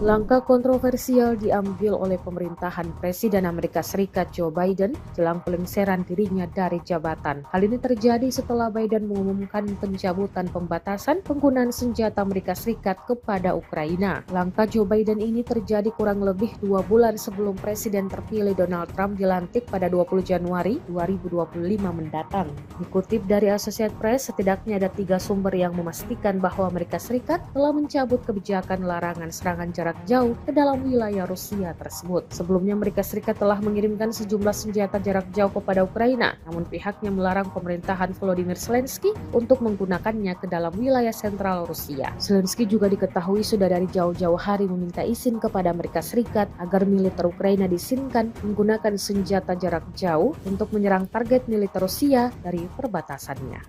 Langkah kontroversial diambil oleh pemerintahan Presiden Amerika Serikat Joe Biden jelang pelengseran dirinya dari jabatan. Hal ini terjadi setelah Biden mengumumkan pencabutan pembatasan penggunaan senjata Amerika Serikat kepada Ukraina. Langkah Joe Biden ini terjadi kurang lebih 2 bulan sebelum Presiden terpilih Donald Trump dilantik pada 20 Januari 2025 mendatang. Dikutip dari Associated Press, setidaknya ada 3 sumber yang memastikan bahwa Amerika Serikat telah mencabut kebijakan larangan serangan jarak jauh ke dalam wilayah Rusia tersebut. Sebelumnya Amerika Serikat telah mengirimkan sejumlah senjata jarak jauh kepada Ukraina, namun pihaknya melarang pemerintahan Volodymyr Zelensky untuk menggunakannya ke dalam wilayah sentral Rusia. Zelensky juga diketahui sudah dari jauh-jauh hari meminta izin kepada Amerika Serikat agar militer Ukraina diizinkan menggunakan senjata jarak jauh untuk menyerang target militer Rusia dari perbatasannya.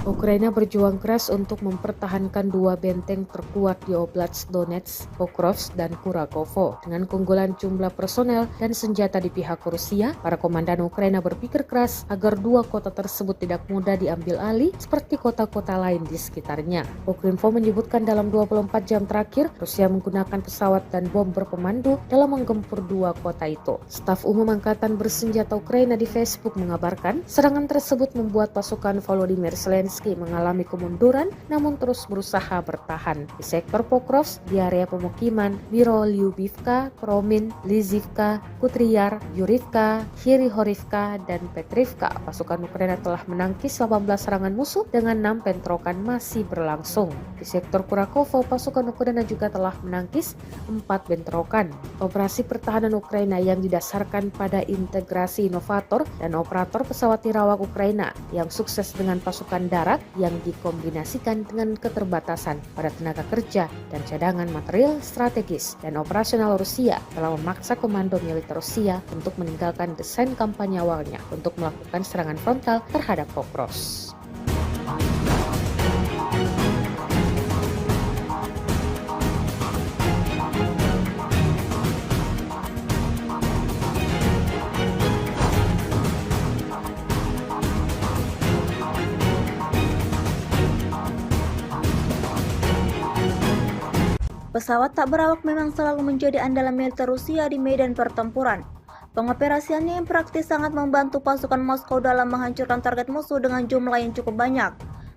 Ukraina berjuang keras untuk mempertahankan 2 benteng terkuat di Oblast Donetsk, Pokrovsk, dan Kurakovo. Dengan keunggulan jumlah personel dan senjata di pihak Rusia, para komandan Ukraina berpikir keras agar 2 kota tersebut tidak mudah diambil alih seperti kota-kota lain di sekitarnya. Ukrinfo menyebutkan dalam 24 jam terakhir, Rusia menggunakan pesawat dan bom berpemandu dalam menggempur 2 kota itu. Staf Umum Angkatan Bersenjata Ukraina di Facebook mengabarkan, serangan tersebut membuat pasukan Volodymyr Zelensky mengalami kemunduran namun terus berusaha bertahan. Di sektor Pokrovsk, di area pemukiman Mirolyubivka, Promin, Lizivka, Kutriyar, Yurivka, Hirihorivka, dan Petrivka, pasukan Ukraina telah menangkis 18 serangan musuh dengan 6 bentrokan masih berlangsung. Di sektor Kurakovo, pasukan Ukraina juga telah menangkis 4 bentrokan. Operasi pertahanan Ukraina yang didasarkan pada integrasi inovator dan operator pesawat nirawak Ukraina yang sukses dengan pasukan darat yang dikombinasikan dengan keterbatasan pada tenaga kerja dan cadangan material strategis dan operasional Rusia telah memaksa komando militer Rusia untuk meninggalkan desain kampanye awalnya untuk melakukan serangan frontal terhadap Pokrovsk. Pesawat tak berawak memang selalu menjadi andalan militer Rusia di medan pertempuran. Pengoperasiannya yang praktis sangat membantu pasukan Moskow dalam menghancurkan target musuh dengan jumlah yang cukup banyak.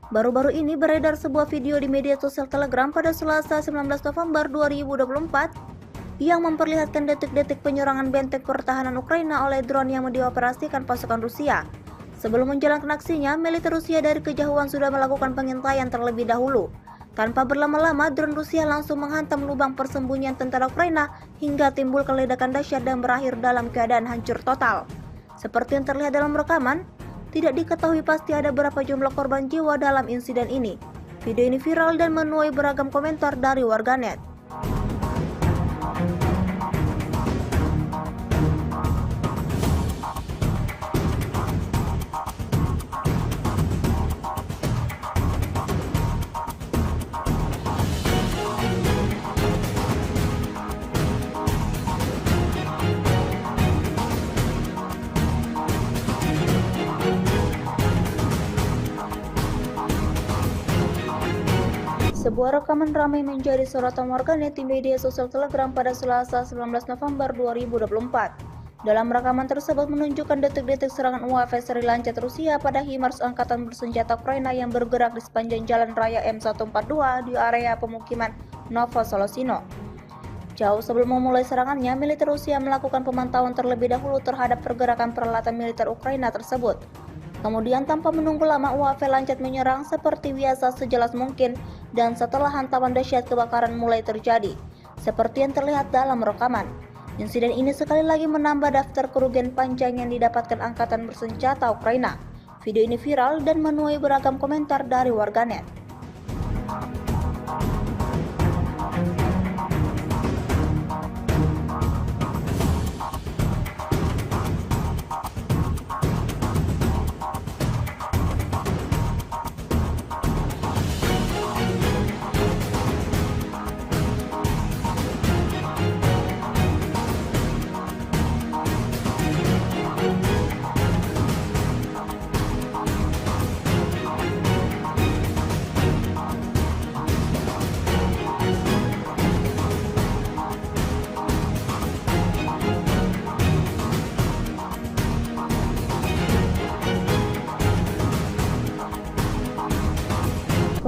Baru-baru ini beredar sebuah video di media sosial Telegram pada Selasa 19 November 2024 yang memperlihatkan detik-detik penyerangan benteng pertahanan Ukraina oleh drone yang dioperasikan pasukan Rusia. Sebelum menjalankan aksinya, militer Rusia dari kejauhan sudah melakukan pengintaian terlebih dahulu. Tanpa berlama-lama, drone Rusia langsung menghantam lubang persembunyian tentara Ukraina hingga timbul ledakan dahsyat dan berakhir dalam keadaan hancur total. Seperti yang terlihat dalam rekaman, tidak diketahui pasti ada berapa jumlah korban jiwa dalam insiden ini. Video ini viral dan menuai beragam komentar dari warganet. Sebuah rekaman ramai menjadi sorotan warganet di media sosial Telegram pada Selasa 19 November 2024. Dalam rekaman tersebut menunjukkan detik-detik serangan UAV seri Lancet Rusia pada HIMARS Angkatan Bersenjata Ukraina yang bergerak di sepanjang jalan raya M142 di area pemukiman Novosolosino. Jauh sebelum memulai serangannya, militer Rusia melakukan pemantauan terlebih dahulu terhadap pergerakan peralatan militer Ukraina tersebut. Kemudian tanpa menunggu lama, UAV Lancet menyerang seperti biasa sejelas mungkin dan setelah hantaman dahsyat kebakaran mulai terjadi, seperti yang terlihat dalam rekaman. Insiden ini sekali lagi menambah daftar kerugian panjang yang didapatkan Angkatan Bersenjata Ukraina. Video ini viral dan menuai beragam komentar dari warganet.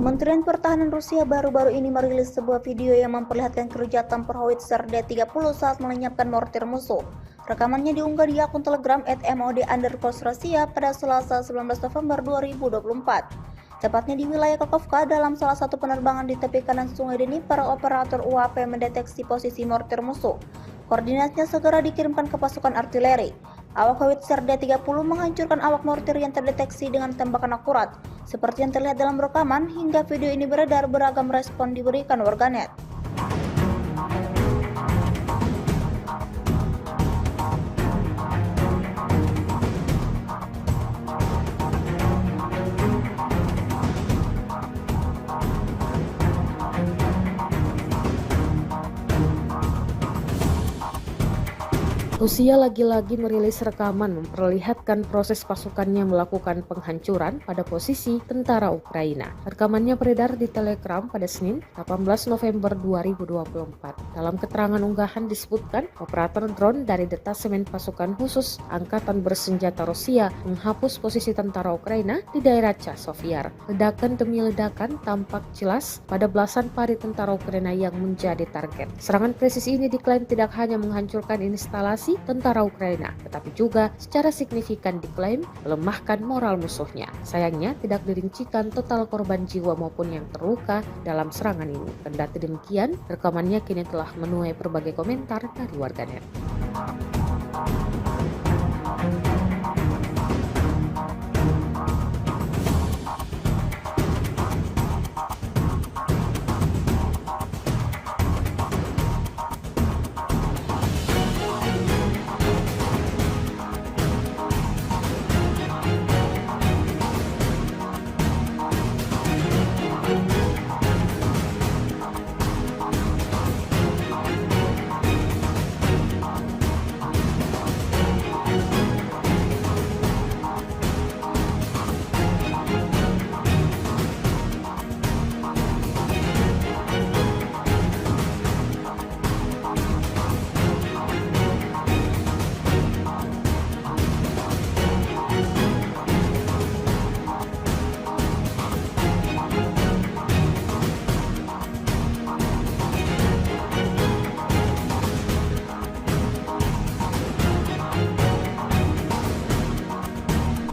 Kementerian Pertahanan Rusia baru-baru ini merilis sebuah video yang memperlihatkan kerja tempur howitzer D-30 saat melenyapkan mortir musuh. Rekamannya diunggah di akun Telegram @mod_Rusia pada Selasa 19 November 2024. Tepatnya di wilayah Kakovka, dalam salah satu penerbangan di tepi kanan Sungai Dnipro, operator UAV mendeteksi posisi mortir musuh. Koordinatnya segera dikirimkan ke pasukan artileri. Awak howitzer D-30 menghancurkan awak mortir yang terdeteksi dengan tembakan akurat. Seperti yang terlihat dalam rekaman, hingga video ini beredar, beragam respon diberikan warganet. Rusia lagi-lagi merilis rekaman memperlihatkan proses pasukannya melakukan penghancuran pada posisi tentara Ukraina. Rekamannya beredar di Telegram pada Senin, 18 November 2024. Dalam keterangan unggahan disebutkan, operator drone dari detasemen pasukan khusus Angkatan Bersenjata Rusia menghapus posisi tentara Ukraina di daerah Chasovyar. Ledakan demi ledakan tampak jelas pada belasan pari tentara Ukraina yang menjadi target. Serangan presisi ini diklaim tidak hanya menghancurkan instalasi tentara Ukraina, tetapi juga secara signifikan diklaim melemahkan moral musuhnya. Sayangnya tidak dirincikan total korban jiwa maupun yang terluka dalam serangan ini. Kendati demikian, rekamannya kini telah menuai berbagai komentar dari warganet.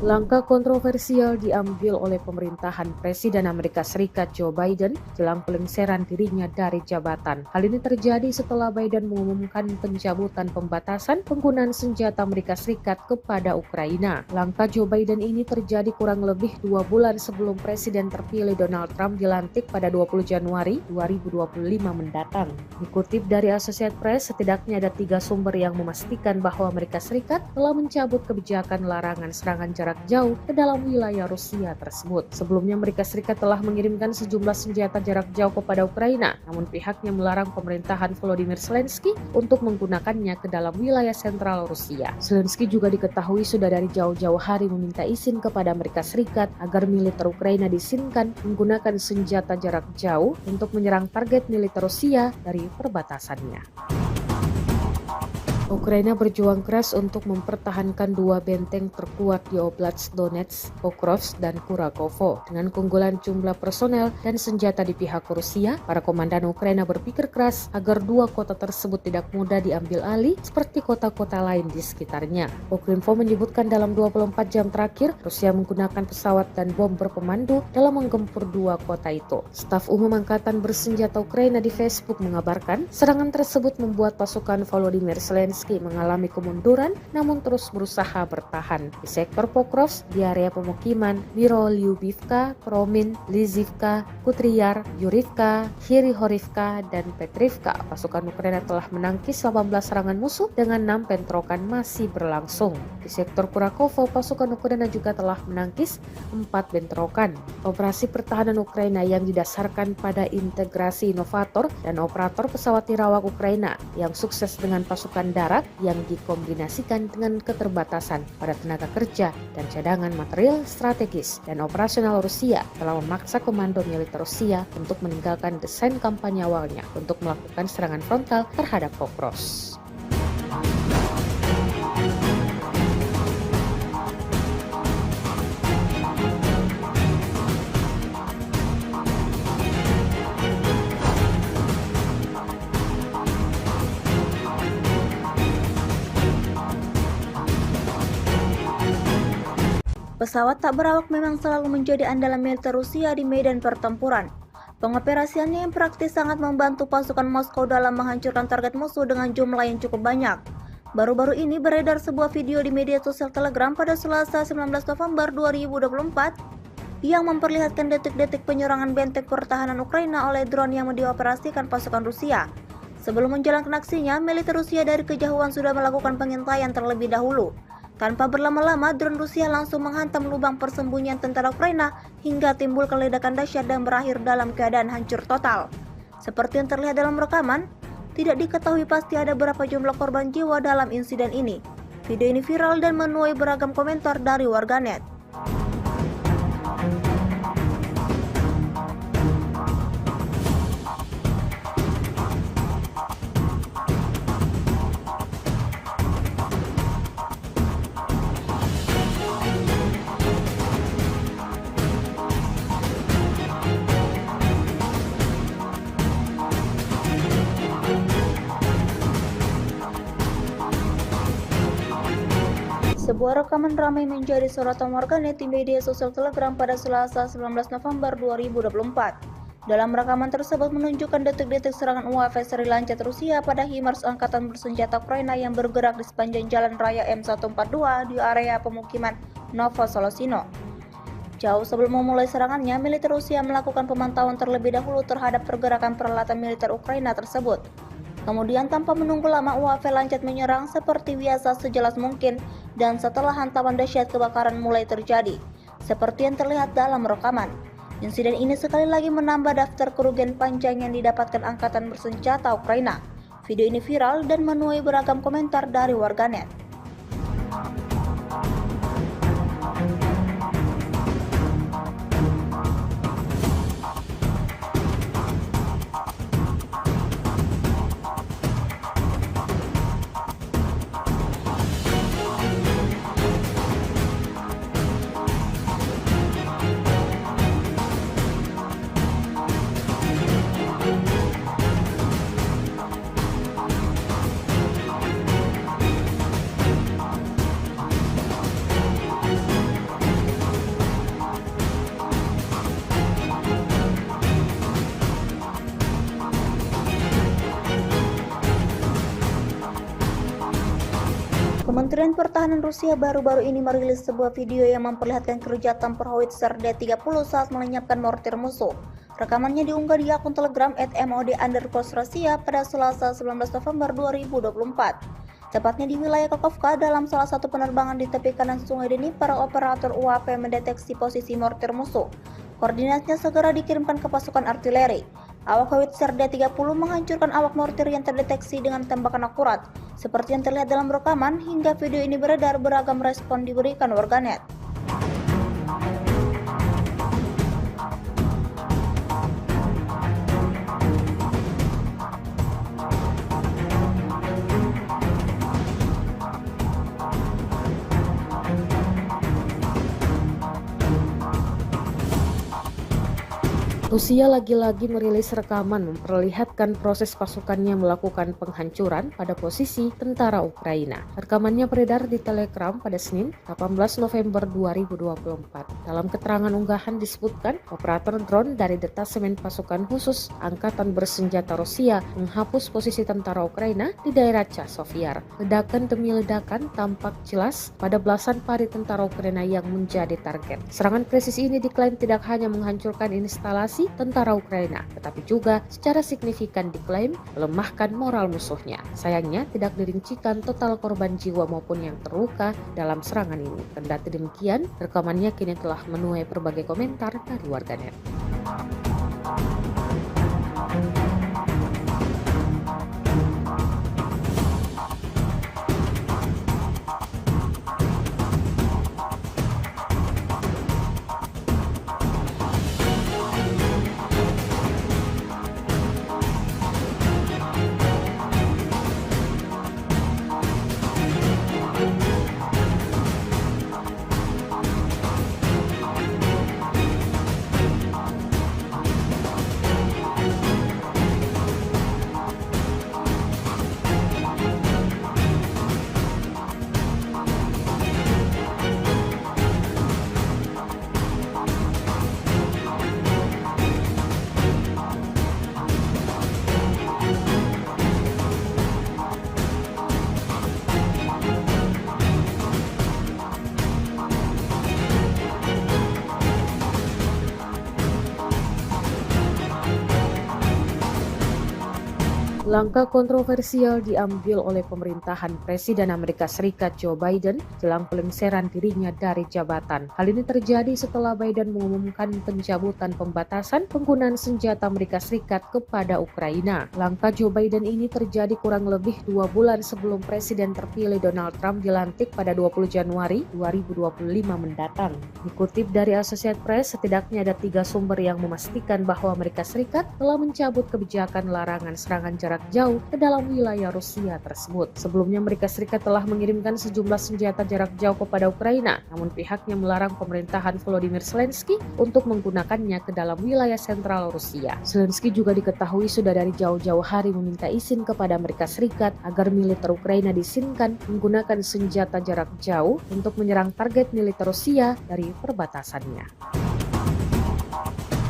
Langkah kontroversial diambil oleh pemerintahan Presiden Amerika Serikat Joe Biden jelang pelengseran dirinya dari jabatan. Hal ini terjadi setelah Biden mengumumkan pencabutan pembatasan penggunaan senjata Amerika Serikat kepada Ukraina. Langkah Joe Biden ini terjadi kurang lebih 2 bulan sebelum Presiden terpilih Donald Trump dilantik pada 20 Januari 2025 mendatang. Dikutip dari Associated Press, setidaknya ada 3 sumber yang memastikan bahwa Amerika Serikat telah mencabut kebijakan larangan serangan jarak jauh ke dalam wilayah Rusia tersebut. Sebelumnya Amerika Serikat telah mengirimkan sejumlah senjata jarak jauh kepada Ukraina, namun pihaknya melarang pemerintahan Volodymyr Zelensky untuk menggunakannya ke dalam wilayah sentral Rusia. Zelensky juga diketahui sudah dari jauh-jauh hari meminta izin kepada Amerika Serikat agar militer Ukraina diizinkan menggunakan senjata jarak jauh untuk menyerang target militer Rusia dari perbatasannya. Ukraina berjuang keras untuk mempertahankan 2 benteng terkuat di Oblast Donetsk, Pokrovsk, dan Kurakovo. Dengan keunggulan jumlah personel dan senjata di pihak Rusia, para komandan Ukraina berpikir keras agar 2 kota tersebut tidak mudah diambil alih seperti kota-kota lain di sekitarnya. Ukrinfo menyebutkan dalam 24 jam terakhir, Rusia menggunakan pesawat dan bom berpemandu dalam menggempur 2 kota itu. Staf Umum Angkatan Bersenjata Ukraina di Facebook mengabarkan, serangan tersebut membuat pasukan Volodymyr Zelensky mengalami kemunduran namun terus berusaha bertahan. Di sektor Pokrovsk, di area pemukiman Mirolyubivka, Promin, Lizivka, Kutriyar, Yurivka, Hirihorivka, dan Petrivka, pasukan Ukraina telah menangkis 18 serangan musuh dengan 6 bentrokan masih berlangsung. Di sektor Kurakovo, pasukan Ukraina juga telah menangkis 4 bentrokan. Operasi pertahanan Ukraina yang didasarkan pada integrasi inovator dan operator pesawat nirawak Ukraina yang sukses dengan pasukan darat yang dikombinasikan dengan keterbatasan pada tenaga kerja dan cadangan material strategis dan operasional Rusia telah memaksa komando militer Rusia untuk meninggalkan desain kampanye awalnya untuk melakukan serangan frontal terhadap Pokrovsk. Pesawat tak berawak memang selalu menjadi andalan militer Rusia di medan pertempuran. Pengoperasiannya yang praktis sangat membantu pasukan Moskow dalam menghancurkan target musuh dengan jumlah yang cukup banyak. Baru-baru ini beredar sebuah video di media sosial Telegram pada Selasa 19 November 2024 yang memperlihatkan detik-detik penyerangan benteng pertahanan Ukraina oleh drone yang dioperasikan pasukan Rusia. Sebelum menjalankan aksinya, militer Rusia dari kejauhan sudah melakukan pengintaian terlebih dahulu. Tanpa berlama-lama, drone Rusia langsung menghantam lubang persembunyian tentara Ukraina hingga timbul ledakan dahsyat dan berakhir dalam keadaan hancur total. Seperti yang terlihat dalam rekaman, tidak diketahui pasti ada berapa jumlah korban jiwa dalam insiden ini. Video ini viral dan menuai beragam komentar dari warganet. Sebuah rekaman ramai menjadi sorotan warganet di media sosial Telegram pada Selasa 19 November 2024. Dalam rekaman tersebut menunjukkan detik-detik serangan UAV seri lancat Rusia pada HIMARS Angkatan Bersenjata Ukraina yang bergerak di sepanjang jalan raya M142 di area pemukiman Novosolosino. Jauh sebelum memulai serangannya, militer Rusia melakukan pemantauan terlebih dahulu terhadap pergerakan peralatan militer Ukraina tersebut. Kemudian tanpa menunggu lama, UAV lancat menyerang seperti biasa sejelas mungkin, dan setelah hantaman dahsyat kebakaran mulai terjadi, seperti yang terlihat dalam rekaman. Insiden ini sekali lagi menambah daftar kerugian panjang yang didapatkan Angkatan Bersenjata Ukraina. Video ini viral dan menuai beragam komentar dari warganet. Kementerian Pertahanan Rusia baru-baru ini merilis sebuah video yang memperlihatkan keruja tempur howitzer D-30 saat melenyapkan mortir musuh. Rekamannya diunggah di akun Telegram @mod_Rusia pada Selasa 19 November 2024. Tepatnya di wilayah Kakovka, dalam salah satu penerbangan di tepi kanan Sungai Dnipro, para operator UAP mendeteksi posisi mortir musuh. Koordinatnya segera dikirimkan ke pasukan artileri. Awak howitzer D-30 menghancurkan awak mortir yang terdeteksi dengan tembakan akurat. Seperti yang terlihat dalam rekaman, hingga video ini beredar, beragam respon diberikan warganet. Rusia lagi-lagi merilis rekaman memperlihatkan proses pasukannya melakukan penghancuran pada posisi tentara Ukraina. Rekamannya beredar di Telegram pada Senin, 18 November 2024. Dalam keterangan unggahan disebutkan, operator drone dari detasemen pasukan khusus Angkatan Bersenjata Rusia menghapus posisi tentara Ukraina di daerah Chasiv. Ledakan demi ledakan tampak jelas pada belasan pari tentara Ukraina yang menjadi target. Serangan presisi ini diklaim tidak hanya menghancurkan instalasi tentara Ukraina, tetapi juga secara signifikan diklaim melemahkan moral musuhnya. Sayangnya tidak dirincikan total korban jiwa maupun yang terluka dalam serangan ini. Kendati demikian, rekamannya kini telah menuai berbagai komentar dari warganet. Langkah kontroversial diambil oleh pemerintahan Presiden Amerika Serikat Joe Biden jelang pelengseran dirinya dari jabatan. Hal ini terjadi setelah Biden mengumumkan pencabutan pembatasan penggunaan senjata Amerika Serikat kepada Ukraina. Langkah Joe Biden ini terjadi kurang lebih 2 bulan sebelum Presiden terpilih Donald Trump dilantik pada 20 Januari 2025 mendatang. Dikutip dari Associated Press, setidaknya ada 3 sumber yang memastikan bahwa Amerika Serikat telah mencabut kebijakan larangan serangan jarak jauh ke dalam wilayah Rusia tersebut. Sebelumnya Amerika Serikat telah mengirimkan sejumlah senjata jarak jauh kepada Ukraina, namun pihaknya melarang pemerintahan Volodymyr Zelensky untuk menggunakannya ke dalam wilayah sentral Rusia. Zelensky juga diketahui sudah dari jauh-jauh hari meminta izin kepada Amerika Serikat agar militer Ukraina diizinkan menggunakan senjata jarak jauh untuk menyerang target militer Rusia dari perbatasannya.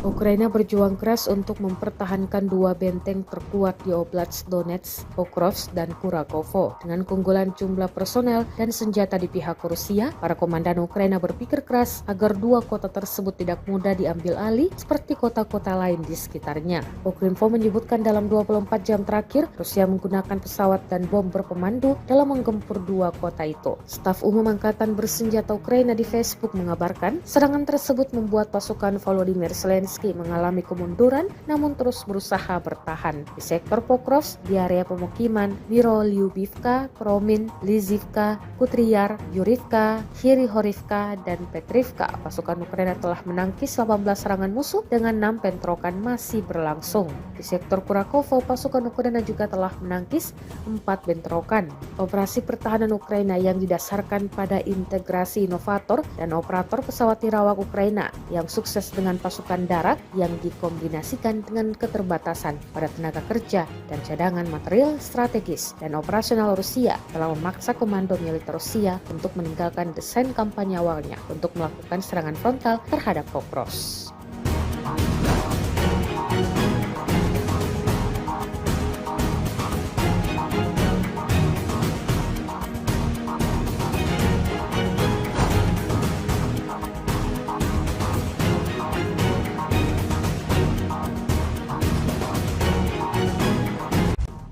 Ukraina berjuang keras untuk mempertahankan 2 benteng terkuat di Oblast Donetsk, Pokrovsk, dan Kurakovo. Dengan keunggulan jumlah personel dan senjata di pihak Rusia, para komandan Ukraina berpikir keras agar 2 kota tersebut tidak mudah diambil alih seperti kota-kota lain di sekitarnya. Ukrinfo menyebutkan dalam 24 jam terakhir, Rusia menggunakan pesawat dan bom berpemandu dalam menggempur 2 kota itu. Staf Umum Angkatan Bersenjata Ukraina di Facebook mengabarkan, serangan tersebut membuat pasukan Volodymyr Zelensky mengalami kemunduran namun terus berusaha bertahan. Di sektor Pokrovsk, di area pemukiman Mirolyubivka, Kromin, Lizivka, Kutriar, Yurivka, Hirihorivka, dan Petrivka, pasukan Ukraina telah menangkis 18 serangan musuh dengan 6 bentrokan masih berlangsung. Di sektor Kurakovo, pasukan Ukraina juga telah menangkis 4 bentrokan. Operasi pertahanan Ukraina yang didasarkan pada integrasi inovator dan operator pesawat tirawak Ukraina yang sukses dengan pasukan darat yang dikombinasikan dengan keterbatasan pada tenaga kerja dan cadangan material strategis dan operasional Rusia telah memaksa komando militer Rusia untuk meninggalkan desain kampanye awalnya untuk melakukan serangan frontal terhadap Pokrovsk.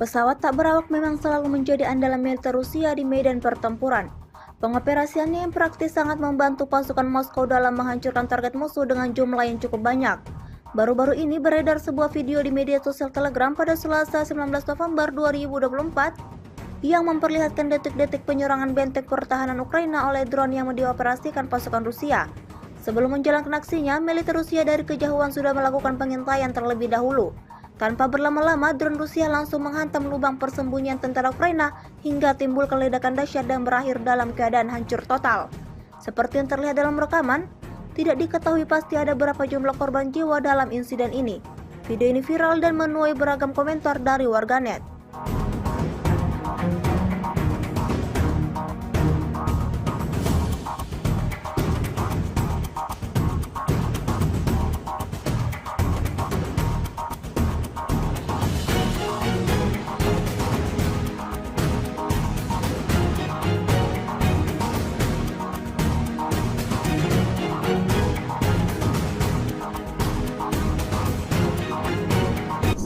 Pesawat tak berawak memang selalu menjadi andalan militer Rusia di medan pertempuran. Pengoperasiannya yang praktis sangat membantu pasukan Moskow dalam menghancurkan target musuh dengan jumlah yang cukup banyak. Baru-baru ini beredar sebuah video di media sosial Telegram pada Selasa 19 November 2024 yang memperlihatkan detik-detik penyerangan benteng pertahanan Ukraina oleh drone yang dioperasikan pasukan Rusia. Sebelum menjalankan aksinya, militer Rusia dari kejauhan sudah melakukan pengintaian terlebih dahulu. Tanpa berlama-lama, drone Rusia langsung menghantam lubang persembunyian tentara Ukraina hingga timbul ledakan dahsyat dan berakhir dalam keadaan hancur total. Seperti yang terlihat dalam rekaman, tidak diketahui pasti ada berapa jumlah korban jiwa dalam insiden ini. Video ini viral dan menuai beragam komentar dari warganet.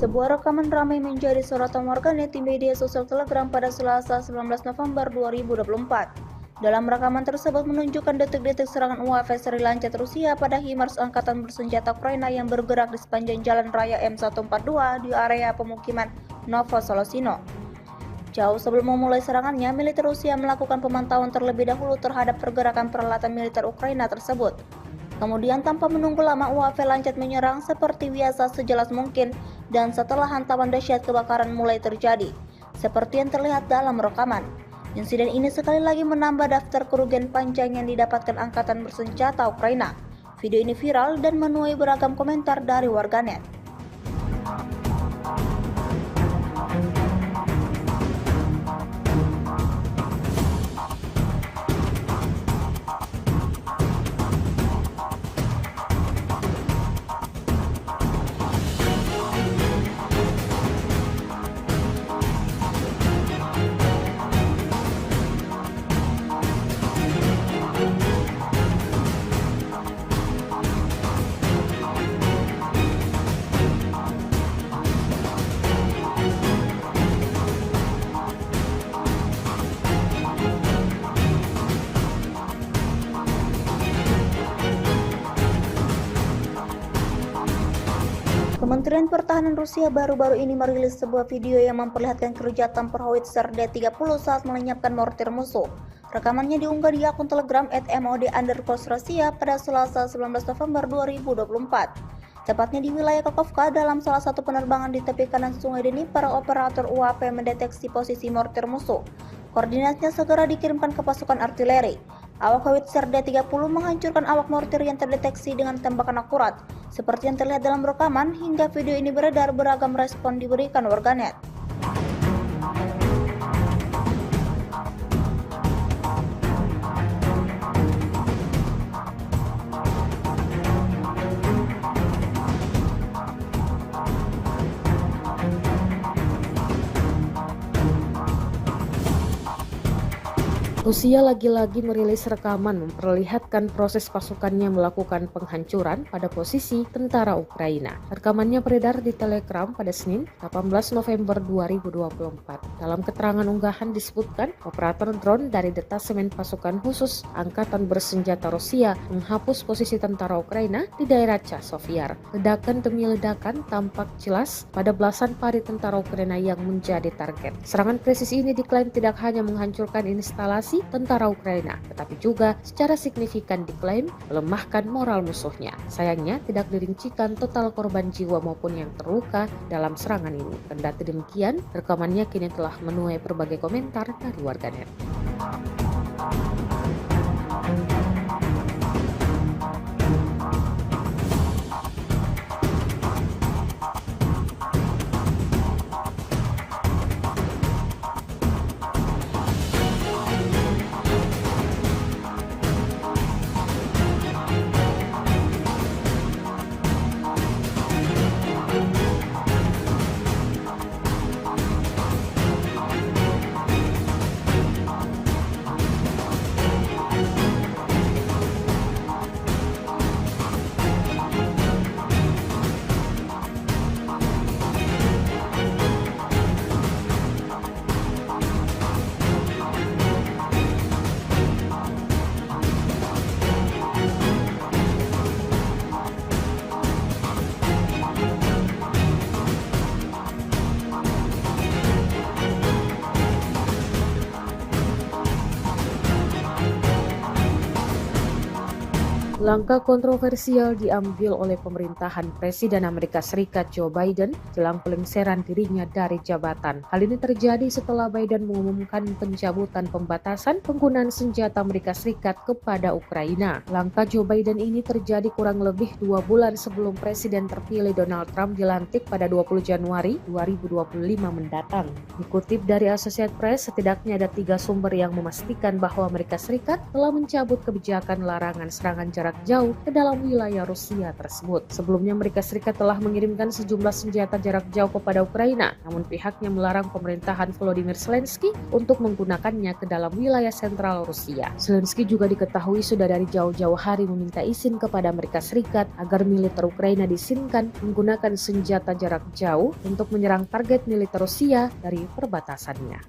Sebuah rekaman ramai menjadi sorotan warganet di media sosial Telegram pada Selasa 19 November 2024. Dalam rekaman tersebut menunjukkan detik-detik serangan UAV seri lancet Rusia pada HIMARS angkatan bersenjata Ukraina yang bergerak di sepanjang jalan raya M142 di area pemukiman Novosolosino. Jauh sebelum memulai serangannya, militer Rusia melakukan pemantauan terlebih dahulu terhadap pergerakan peralatan militer Ukraina tersebut. Kemudian tanpa menunggu lama, UAV lancet menyerang seperti biasa sejelas mungkin, dan setelah hantaman dahsyat kebakaran mulai terjadi, seperti yang terlihat dalam rekaman. Insiden ini sekali lagi menambah daftar kerugian panjang yang didapatkan angkatan bersenjata Ukraina. Video ini viral dan menuai beragam komentar dari warganet. Kementerian Pertahanan Rusia baru-baru ini merilis sebuah video yang memperlihatkan kerja tempur howitzer D-30 saat melenyapkan mortir musuh. Rekamannya diunggah di akun Telegram @mod_Rusia pada Selasa 19 November 2024. Tepatnya di wilayah Kakovka, dalam salah satu penerbangan di tepi kanan Sungai Dnipro, operator UAV mendeteksi posisi mortir musuh. Koordinatnya segera dikirimkan ke pasukan artileri. Awak howitzer D-30 menghancurkan awak mortir yang terdeteksi dengan tembakan akurat. Seperti yang terlihat dalam rekaman, hingga video ini beredar, beragam respon diberikan warganet. Rusia lagi-lagi merilis rekaman memperlihatkan proses pasukannya melakukan penghancuran pada posisi tentara Ukraina. Rekamannya beredar di Telegram pada Senin, 18 November 2024. Dalam keterangan unggahan disebutkan, operator drone dari detasemen pasukan khusus Angkatan Bersenjata Rusia menghapus posisi tentara Ukraina di daerah Chasiv. Ledakan demi ledakan tampak jelas pada belasan parit tentara Ukraina yang menjadi target. Serangan presisi ini diklaim tidak hanya menghancurkan instalasi tentara Ukraina, tetapi juga secara signifikan diklaim melemahkan moral musuhnya. Sayangnya tidak dirincikan total korban jiwa maupun yang terluka dalam serangan ini. Kendati demikian, rekamannya kini telah menuai berbagai komentar dari warganet. Langkah kontroversial diambil oleh pemerintahan Presiden Amerika Serikat Joe Biden jelang pelengseran dirinya dari jabatan. Hal ini terjadi setelah Biden mengumumkan pencabutan pembatasan penggunaan senjata Amerika Serikat kepada Ukraina. Langkah Joe Biden ini terjadi kurang lebih 2 bulan sebelum Presiden terpilih Donald Trump dilantik pada 20 Januari 2025 mendatang. Dikutip dari Associated Press, setidaknya ada 3 sumber yang memastikan bahwa Amerika Serikat telah mencabut kebijakan larangan serangan jarak jauh ke dalam wilayah Rusia tersebut. Sebelumnya Amerika Serikat telah mengirimkan sejumlah senjata jarak jauh kepada Ukraina, namun pihaknya melarang pemerintahan Volodymyr Zelensky untuk menggunakannya ke dalam wilayah sentral Rusia. Zelensky juga diketahui sudah dari jauh-jauh hari meminta izin kepada Amerika Serikat agar militer Ukraina diizinkan menggunakan senjata jarak jauh untuk menyerang target militer Rusia dari perbatasannya.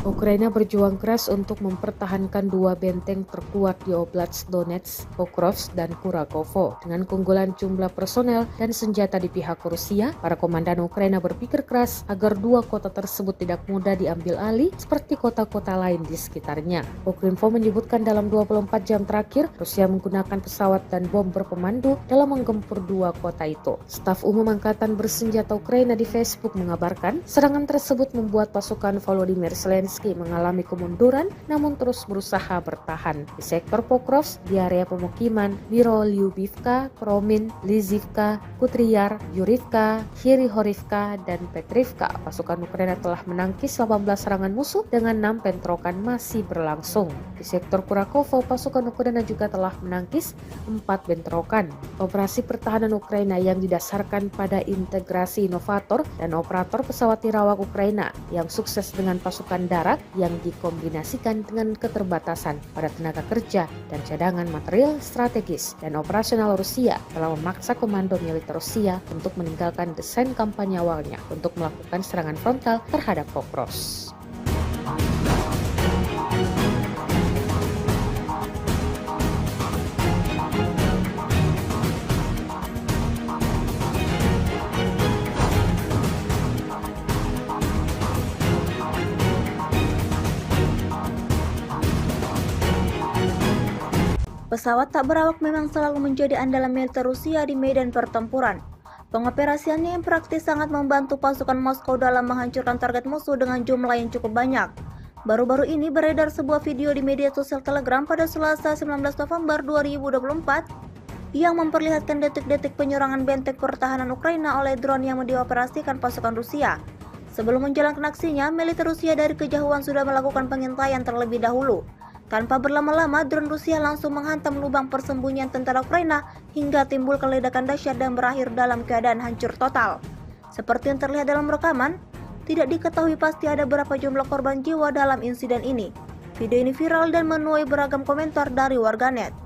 Ukraina berjuang keras untuk mempertahankan 2 benteng terkuat di Oblast Donetsk, Pokrovsk, dan Kurakovo. Dengan keunggulan jumlah personel dan senjata di pihak Rusia, para komandan Ukraina berpikir keras agar 2 kota tersebut tidak mudah diambil alih seperti kota-kota lain di sekitarnya. Ukrinfo menyebutkan dalam 24 jam terakhir, Rusia menggunakan pesawat dan bom berpemandu dalam menggempur 2 kota itu. Staf Umum Angkatan Bersenjata Ukraina di Facebook mengabarkan, serangan tersebut membuat pasukan Volodymyr Zelensky mengalami kemunduran namun terus berusaha bertahan. Di sektor Pokrovsk, di area pemukiman Mirolyubivka, Promin, Lizivka, Kutriyar, Yurivka, Hirihorivka, dan Petrivka, pasukan Ukraina telah menangkis 18 serangan musuh dengan 6 bentrokan masih berlangsung. Di sektor Kurakovo, pasukan Ukraina juga telah menangkis 4 bentrokan. Operasi pertahanan Ukraina yang didasarkan pada integrasi inovator dan operator pesawat tirawak Ukraina yang sukses dengan pasukan darat yang dikombinasikan dengan keterbatasan pada tenaga kerja dan cadangan material strategis dan operasional Rusia telah memaksa komando militer Rusia untuk meninggalkan desain kampanye awalnya untuk melakukan serangan frontal terhadap Pokrovsk. Pesawat tak berawak memang selalu menjadi andalan militer Rusia di medan pertempuran. Pengoperasiannya yang praktis sangat membantu pasukan Moskow dalam menghancurkan target musuh dengan jumlah yang cukup banyak. Baru-baru ini beredar sebuah video di media sosial Telegram pada Selasa 19 November 2024 yang memperlihatkan detik-detik penyerangan benteng pertahanan Ukraina oleh drone yang dioperasikan pasukan Rusia. Sebelum menjalankan aksinya, militer Rusia dari kejauhan sudah melakukan pengintaian terlebih dahulu. Tanpa berlama-lama, drone Rusia langsung menghantam lubang persembunyian tentara Ukraina hingga timbul ledakan dahsyat dan berakhir dalam keadaan hancur total. Seperti yang terlihat dalam rekaman, tidak diketahui pasti ada berapa jumlah korban jiwa dalam insiden ini. Video ini viral dan menuai beragam komentar dari warganet.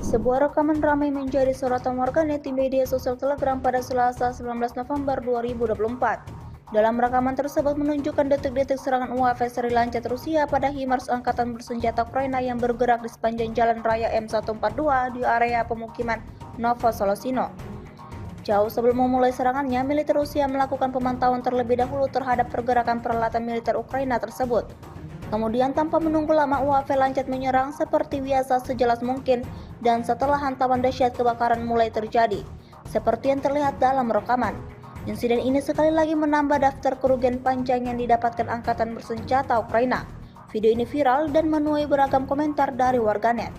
Sebuah rekaman ramai menjadi sorotan warganet di media sosial Telegram pada Selasa 19 November 2024. Dalam rekaman tersebut menunjukkan detik-detik serangan UAV seri lancet Rusia pada HIMARS Angkatan Bersenjata Ukraina yang bergerak di sepanjang jalan raya M142 di area pemukiman Novosolosino. Jauh sebelum memulai serangannya, militer Rusia melakukan pemantauan terlebih dahulu terhadap pergerakan peralatan militer Ukraina tersebut. Kemudian tanpa menunggu lama, UAV lancet menyerang seperti biasa sejelas mungkin, dan setelah hantaman dahsyat kebakaran mulai terjadi, seperti yang terlihat dalam rekaman. Insiden ini sekali lagi menambah daftar kerugian panjang yang didapatkan Angkatan Bersenjata Ukraina. Video ini viral dan menuai beragam komentar dari warganet.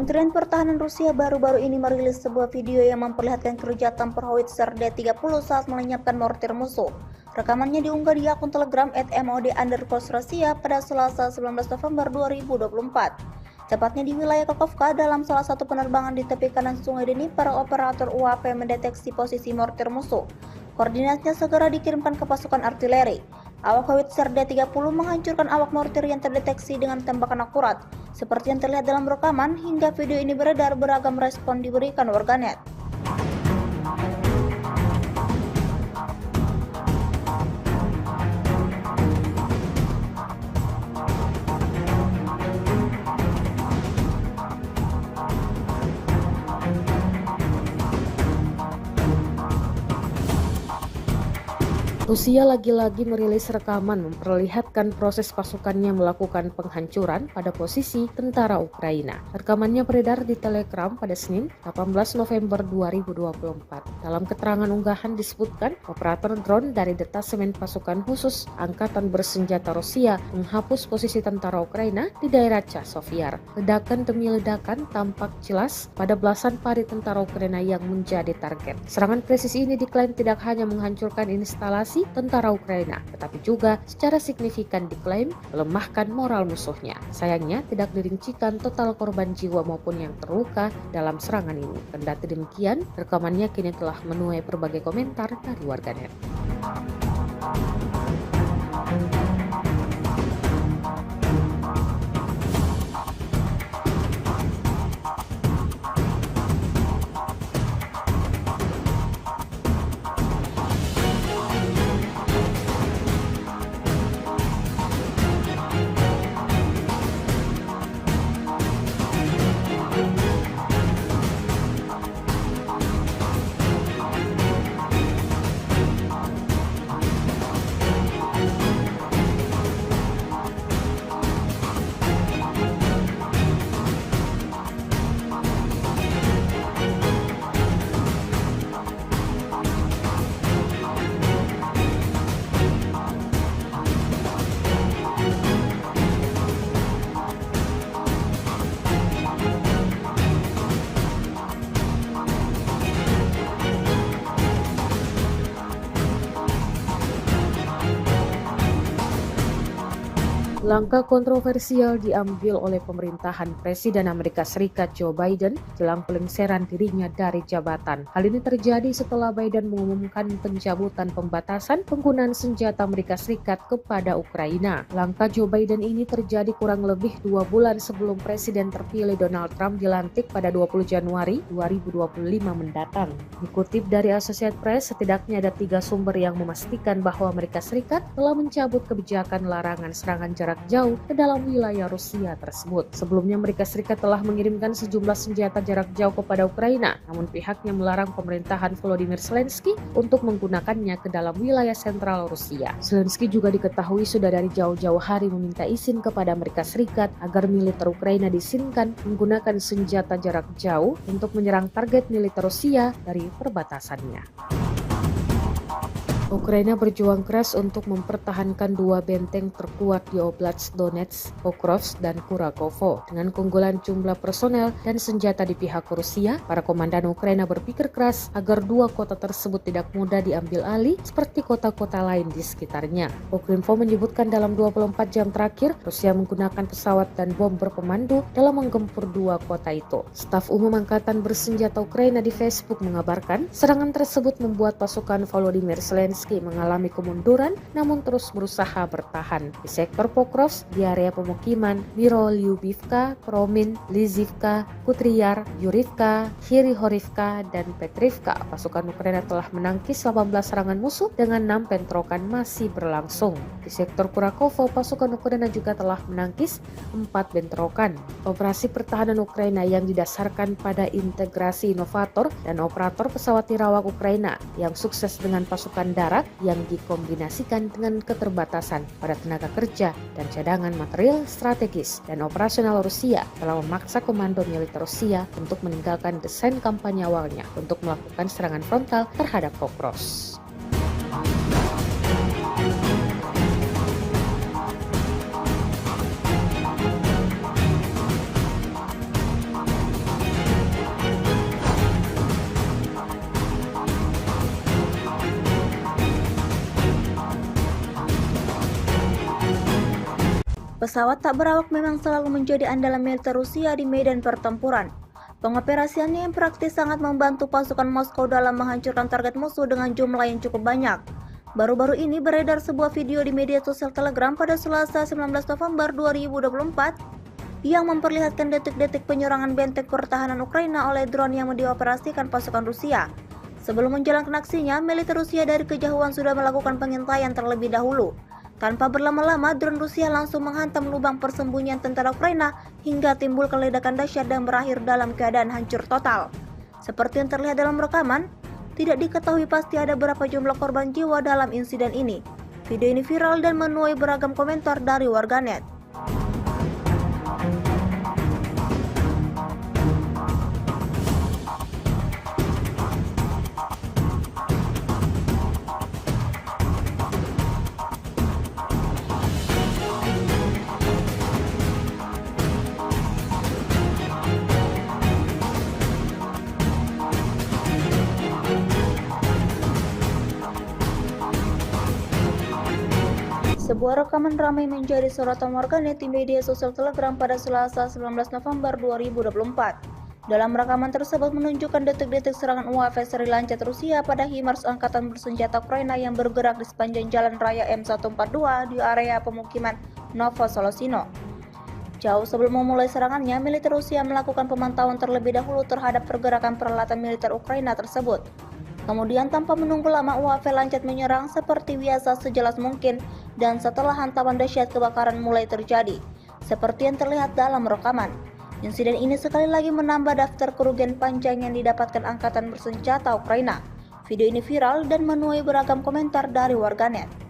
Kementerian Pertahanan Rusia baru-baru ini merilis sebuah video yang memperlihatkan kerugian tempur howitzer D-30 saat melenyapkan mortir musuh. Rekamannya diunggah di akun Telegram @mod_Rusia pada Selasa 19 November 2024. Tepatnya di wilayah Kakhovka, dalam salah satu penerbangan di tepi kanan Sungai Dnipro, operator UAV mendeteksi posisi mortir musuh. Koordinatnya segera dikirimkan ke pasukan artileri. Awak howitzer D-30 menghancurkan awak mortir yang terdeteksi dengan tembakan akurat. Seperti yang terlihat dalam rekaman, hingga video ini beredar, beragam respon diberikan warganet. Rusia lagi-lagi merilis rekaman memperlihatkan proses pasukannya melakukan penghancuran pada posisi tentara Ukraina. Rekamannya beredar di Telegram pada Senin, 18 November 2024. Dalam keterangan unggahan disebutkan, operator drone dari detasemen pasukan khusus Angkatan Bersenjata Rusia menghapus posisi tentara Ukraina di daerah Chasiv. Ledakan demi ledakan tampak jelas pada belasan parit tentara Ukraina yang menjadi target. Serangan presisi ini diklaim tidak hanya menghancurkan instalasi tentara Ukraina, tetapi juga secara signifikan diklaim melemahkan moral musuhnya. Sayangnya tidak dirincikan total korban jiwa maupun yang terluka dalam serangan ini. Kendati demikian, rekamannya kini telah menuai berbagai komentar dari warganet. Langkah kontroversial diambil oleh pemerintahan Presiden Amerika Serikat Joe Biden jelang pelengseran dirinya dari jabatan. Hal ini terjadi setelah Biden mengumumkan pencabutan pembatasan penggunaan senjata Amerika Serikat kepada Ukraina. Langkah Joe Biden ini terjadi kurang lebih 2 bulan sebelum Presiden terpilih Donald Trump dilantik pada 20 Januari 2025 mendatang. Dikutip dari Associated Press, setidaknya ada 3 sumber yang memastikan bahwa Amerika Serikat telah mencabut kebijakan larangan serangan jarak jauh ke dalam wilayah Rusia tersebut. Sebelumnya Amerika Serikat telah mengirimkan sejumlah senjata jarak jauh kepada Ukraina, namun pihaknya melarang pemerintahan Volodymyr Zelensky untuk menggunakannya ke dalam wilayah sentral Rusia. Zelensky juga diketahui sudah dari jauh-jauh hari meminta izin kepada Amerika Serikat agar militer Ukraina diizinkan menggunakan senjata jarak jauh untuk menyerang target militer Rusia dari perbatasannya. Ukraina berjuang keras untuk mempertahankan 2 benteng terkuat di Oblast Donetsk, Pokrovsk, dan Kurakovo. Dengan keunggulan jumlah personel dan senjata di pihak Rusia, para komandan Ukraina berpikir keras agar 2 kota tersebut tidak mudah diambil alih seperti kota-kota lain di sekitarnya. Ukrinfo menyebutkan dalam 24 jam terakhir, Rusia menggunakan pesawat dan bom berpemandu dalam menggempur 2 kota itu. Staf Umum Angkatan Bersenjata Ukraina di Facebook mengabarkan, serangan tersebut membuat pasukan Volodymyr Zelensky mengalami kemunduran namun terus berusaha bertahan. Di sektor Pokrovsk, di area pemukiman Mirolyubivka, Promin, Lizivka, Kutriyar, Yurivka, Hirihorivka, dan Petrivka, pasukan Ukraina telah menangkis 18 serangan musuh dengan 6 bentrokan masih berlangsung. Di sektor Kurakovo, pasukan Ukraina juga telah menangkis 4 bentrokan. Operasi pertahanan Ukraina yang didasarkan pada integrasi inovator dan operator pesawat tirawak Ukraina yang sukses dengan pasukan darat yang dikombinasikan dengan keterbatasan pada tenaga kerja dan cadangan material strategis dan operasional Rusia telah memaksa komando militer Rusia untuk meninggalkan desain kampanye awalnya untuk melakukan serangan frontal terhadap Pokrovsk. Pesawat tak berawak memang selalu menjadi andalan militer Rusia di medan pertempuran. Pengoperasiannya yang praktis sangat membantu pasukan Moskow dalam menghancurkan target musuh dengan jumlah yang cukup banyak. Baru-baru ini beredar sebuah video di media sosial Telegram pada Selasa 19 November 2024 yang memperlihatkan detik-detik penyerangan benteng pertahanan Ukraina oleh drone yang dioperasikan pasukan Rusia. Sebelum menjalankan aksinya, militer Rusia dari kejauhan sudah melakukan pengintaian terlebih dahulu. Tanpa berlama-lama, drone Rusia langsung menghantam lubang persembunyian tentara Ukraina hingga timbul ledakan dahsyat dan berakhir dalam keadaan hancur total. Seperti yang terlihat dalam rekaman, tidak diketahui pasti ada berapa jumlah korban jiwa dalam insiden ini. Video ini viral dan menuai beragam komentar dari warganet. Sebuah rekaman ramai menjadi sorotan warganet di media sosial Telegram pada Selasa 19 November 2024. Dalam rekaman tersebut menunjukkan detik-detik serangan UAV seri Lancet Rusia pada HIMARS Angkatan Bersenjata Ukraina yang bergerak di sepanjang jalan raya M142 di area pemukiman Novosolosino. Jauh sebelum memulai serangannya, militer Rusia melakukan pemantauan terlebih dahulu terhadap pergerakan peralatan militer Ukraina tersebut. Kemudian tanpa menunggu lama, UAV Lancet menyerang seperti biasa sejelas mungkin dan setelah hantaman dahsyat kebakaran mulai terjadi, seperti yang terlihat dalam rekaman. Insiden ini sekali lagi menambah daftar kerugian panjang yang didapatkan Angkatan Bersenjata Ukraina. Video ini viral dan menuai beragam komentar dari warganet.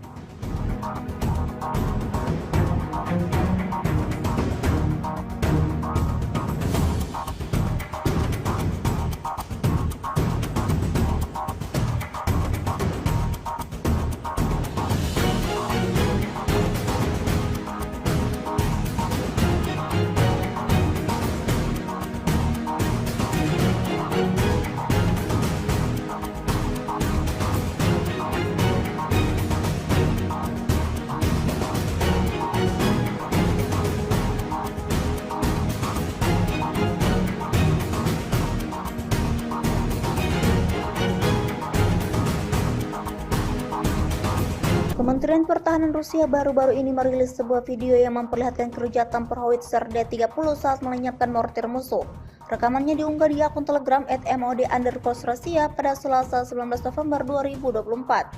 Kementerian Pertahanan Rusia baru-baru ini merilis sebuah video yang memperlihatkan kerja tempur howitzer D-30 saat melenyapkan mortir musuh. Rekamannya diunggah di akun Telegram @mod_Rusia pada Selasa 19 November 2024.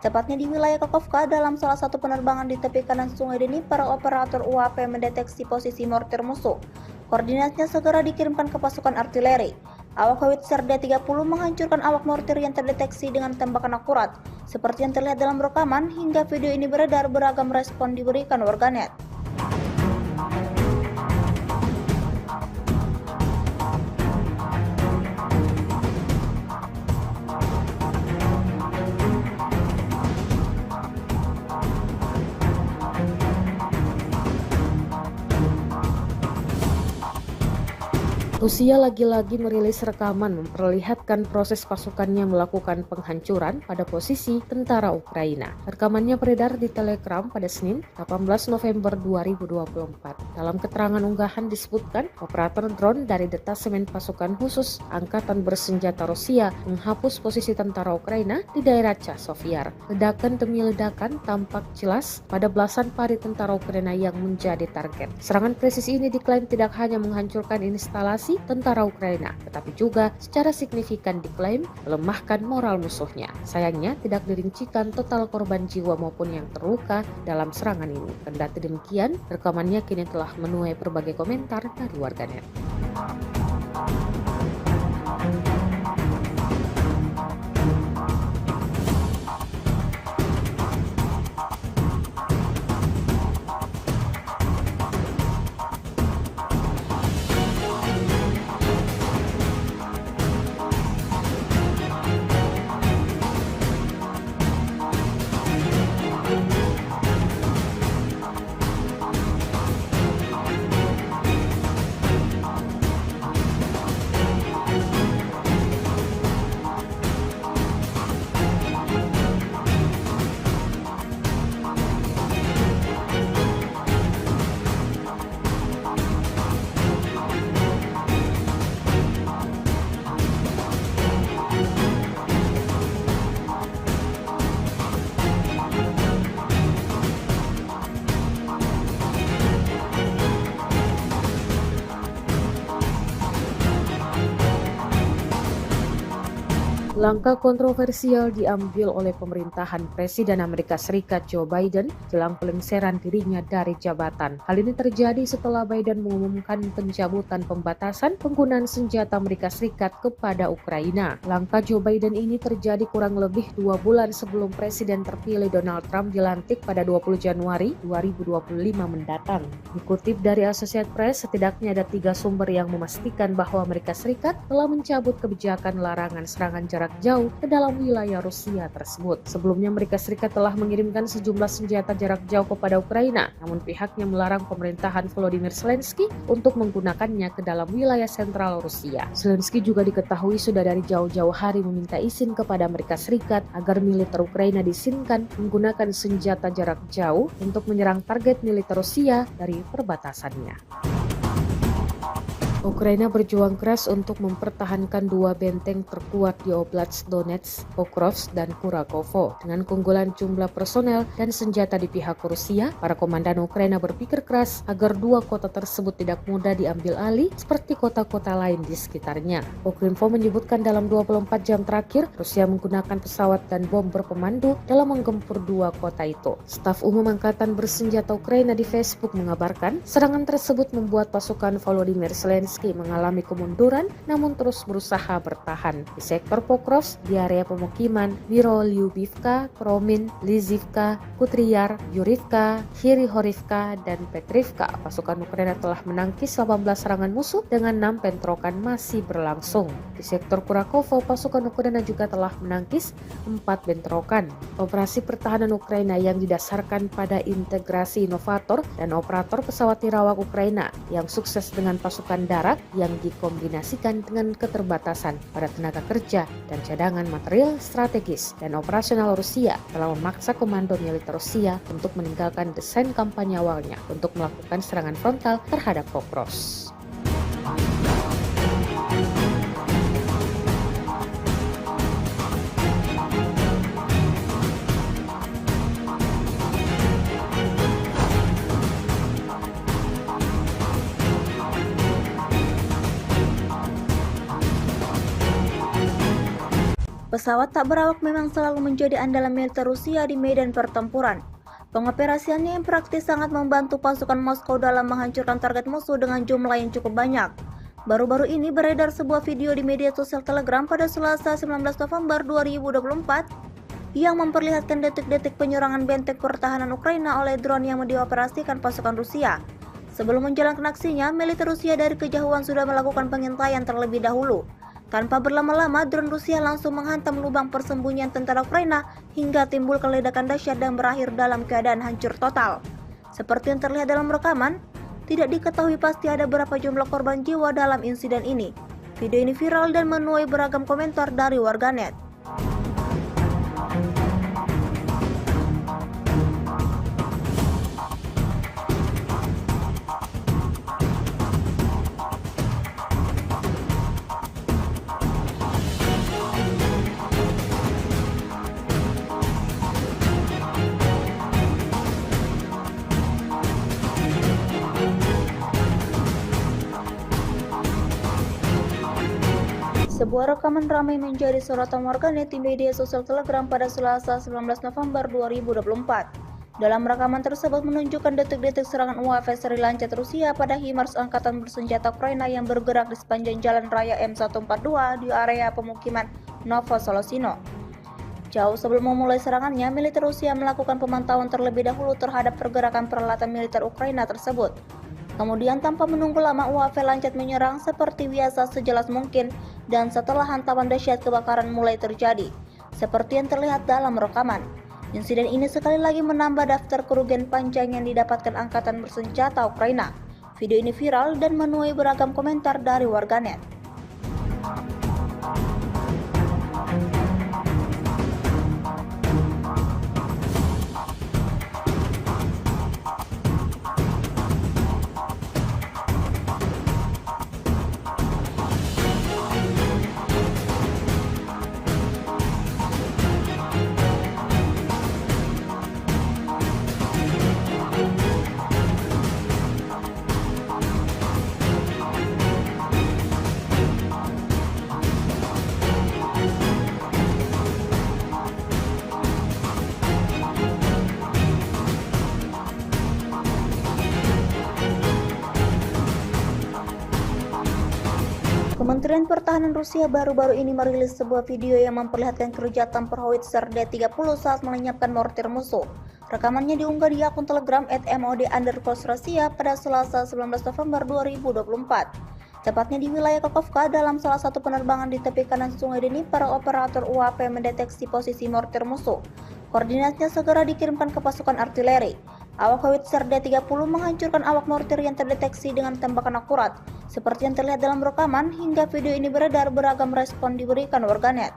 Tepatnya di wilayah Kakovka, dalam salah satu penerbangan di tepi kanan Sungai Dnipro, operator UAV mendeteksi posisi mortir musuh. Koordinatnya segera dikirimkan ke pasukan artileri. Awak howitzer D-30 menghancurkan awak mortir yang terdeteksi dengan tembakan akurat. Seperti yang terlihat dalam rekaman, hingga video ini beredar, beragam respon diberikan warganet. Rusia lagi-lagi merilis rekaman memperlihatkan proses pasukannya melakukan penghancuran pada posisi tentara Ukraina. Rekamannya beredar di Telegram pada Senin, 18 November 2024. Dalam keterangan unggahan disebutkan, operator drone dari detasemen pasukan khusus Angkatan Bersenjata Rusia menghapus posisi tentara Ukraina di daerah Chasovyar. Ledakan demi ledakan tampak jelas pada belasan pari tentara Ukraina yang menjadi target. Serangan presisi ini diklaim tidak hanya menghancurkan instalasi tentara Ukraina, tetapi juga secara signifikan diklaim melemahkan moral musuhnya. Sayangnya tidak dirincikan total korban jiwa maupun yang terluka dalam serangan ini. Kendati demikian, rekamannya kini telah menuai berbagai komentar dari warganet. Langkah kontroversial diambil oleh pemerintahan Presiden Amerika Serikat Joe Biden jelang pelengseran dirinya dari jabatan. Hal ini terjadi setelah Biden mengumumkan pencabutan pembatasan penggunaan senjata Amerika Serikat kepada Ukraina. Langkah Joe Biden ini terjadi kurang lebih 2 bulan sebelum Presiden terpilih Donald Trump dilantik pada 20 Januari 2025 mendatang. Dikutip dari Associated Press, setidaknya ada 3 sumber yang memastikan bahwa Amerika Serikat telah mencabut kebijakan larangan serangan jarak jauh ke dalam wilayah Rusia tersebut. Sebelumnya Amerika Serikat telah mengirimkan sejumlah senjata jarak jauh kepada Ukraina, namun pihaknya melarang pemerintahan Volodymyr Zelensky untuk menggunakannya ke dalam wilayah sentral Rusia. Zelensky juga diketahui sudah dari jauh-jauh hari meminta izin kepada Amerika Serikat agar militer Ukraina diizinkan menggunakan senjata jarak jauh untuk menyerang target militer Rusia dari perbatasannya. Ukraina berjuang keras untuk mempertahankan 2 benteng terkuat di Oblast Donetsk, Pokrovsk, dan Kurakovo. Dengan keunggulan jumlah personel dan senjata di pihak Rusia, para komandan Ukraina berpikir keras agar 2 kota tersebut tidak mudah diambil alih seperti kota-kota lain di sekitarnya. Ukrinfo menyebutkan dalam 24 jam terakhir, Rusia menggunakan pesawat dan bom berpemandu dalam menggempur 2 kota itu. Staf Umum Angkatan Bersenjata Ukraina di Facebook mengabarkan, serangan tersebut membuat pasukan Volodymyr Zelensky mengalami kemunduran namun terus berusaha bertahan. Di sektor Pokrovsk, di area pemukiman Mirolyubivka, Promin, Lizivka, Kutriyar, Yurivka, Hirihorivka, dan Petrivka, pasukan Ukraina telah menangkis 18 serangan musuh dengan 6 bentrokan masih berlangsung. Di sektor Kurakovo, pasukan Ukraina juga telah menangkis 4 bentrokan. Operasi pertahanan Ukraina yang didasarkan pada integrasi inovator dan operator pesawat nirawak Ukraina yang sukses dengan pasukan darat yang dikombinasikan dengan keterbatasan pada tenaga kerja dan cadangan material strategis dan operasional Rusia telah memaksa komando militer Rusia untuk meninggalkan desain kampanye awalnya untuk melakukan serangan frontal terhadap Pokrovsk. Pesawat tak berawak memang selalu menjadi andalan militer Rusia di medan pertempuran. Pengoperasiannya yang praktis sangat membantu pasukan Moskow dalam menghancurkan target musuh dengan jumlah yang cukup banyak. Baru-baru ini beredar sebuah video di media sosial Telegram pada Selasa 19 November 2024 yang memperlihatkan detik-detik penyerangan benteng pertahanan Ukraina oleh drone yang dioperasikan pasukan Rusia. Sebelum menjalankan aksinya, militer Rusia dari kejauhan sudah melakukan pengintaian terlebih dahulu. Tanpa berlama-lama, drone Rusia langsung menghantam lubang persembunyian tentara Ukraina hingga timbul ledakan dahsyat dan berakhir dalam keadaan hancur total. Seperti yang terlihat dalam rekaman, tidak diketahui pasti ada berapa jumlah korban jiwa dalam insiden ini. Video ini viral dan menuai beragam komentar dari warganet. Sebuah rekaman ramai menjadi sorotan warganet di media sosial Telegram pada Selasa 19 November 2024. Dalam rekaman tersebut menunjukkan detik-detik serangan UAV seri Lancet Rusia pada HIMARS Angkatan Bersenjata Ukraina yang bergerak di sepanjang jalan raya M142 di area pemukiman Novosolosino. Jauh sebelum memulai serangannya, militer Rusia melakukan pemantauan terlebih dahulu terhadap pergerakan peralatan militer Ukraina tersebut. Kemudian tanpa menunggu lama, UAV Lancet menyerang seperti biasa sejelas mungkin dan setelah hantaman dahsyat kebakaran mulai terjadi, seperti yang terlihat dalam rekaman. Insiden ini sekali lagi menambah daftar kerugian panjang yang didapatkan Angkatan Bersenjata Ukraina. Video ini viral dan menuai beragam komentar dari warganet. Kementerian Pertahanan Rusia baru-baru ini merilis sebuah video yang memperlihatkan keruja tempur howitzer D-30 saat melenyapkan mortir musuh. Rekamannya diunggah di akun Telegram @mod_Rusia pada Selasa 19 November 2024. Tepatnya di wilayah Kakovka, dalam salah satu penerbangan di tepi kanan Sungai Dnipro, operator UAP mendeteksi posisi mortir musuh. Koordinatnya segera dikirimkan ke pasukan artileri. Awak howitzer D-30 menghancurkan awak mortir yang terdeteksi dengan tembakan akurat. Seperti yang terlihat dalam rekaman, hingga video ini beredar, beragam respon diberikan warganet.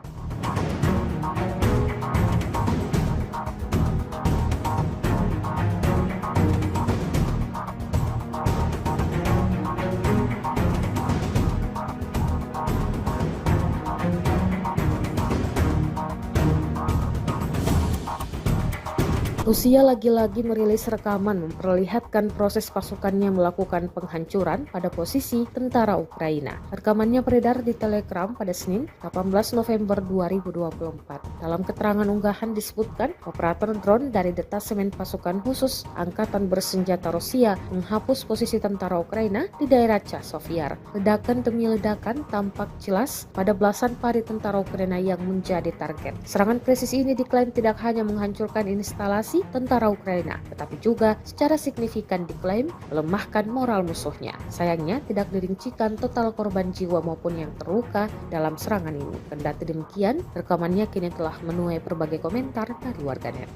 Rusia lagi-lagi merilis rekaman memperlihatkan proses pasukannya melakukan penghancuran pada posisi tentara Ukraina. Rekamannya beredar di Telegram pada Senin, 18 November 2024. Dalam keterangan unggahan disebutkan, operator drone dari detasemen pasukan khusus Angkatan Bersenjata Rusia menghapus posisi tentara Ukraina di daerah Chasiv. Ledakan demi ledakan tampak jelas pada belasan pari tentara Ukraina yang menjadi target. Serangan presisi ini diklaim tidak hanya menghancurkan instalasi tentara Ukraina, tetapi juga secara signifikan diklaim melemahkan moral musuhnya. Sayangnya tidak dirincikan total korban jiwa maupun yang terluka dalam serangan ini. Kendati demikian, rekamannya kini telah menuai berbagai komentar dari warganet.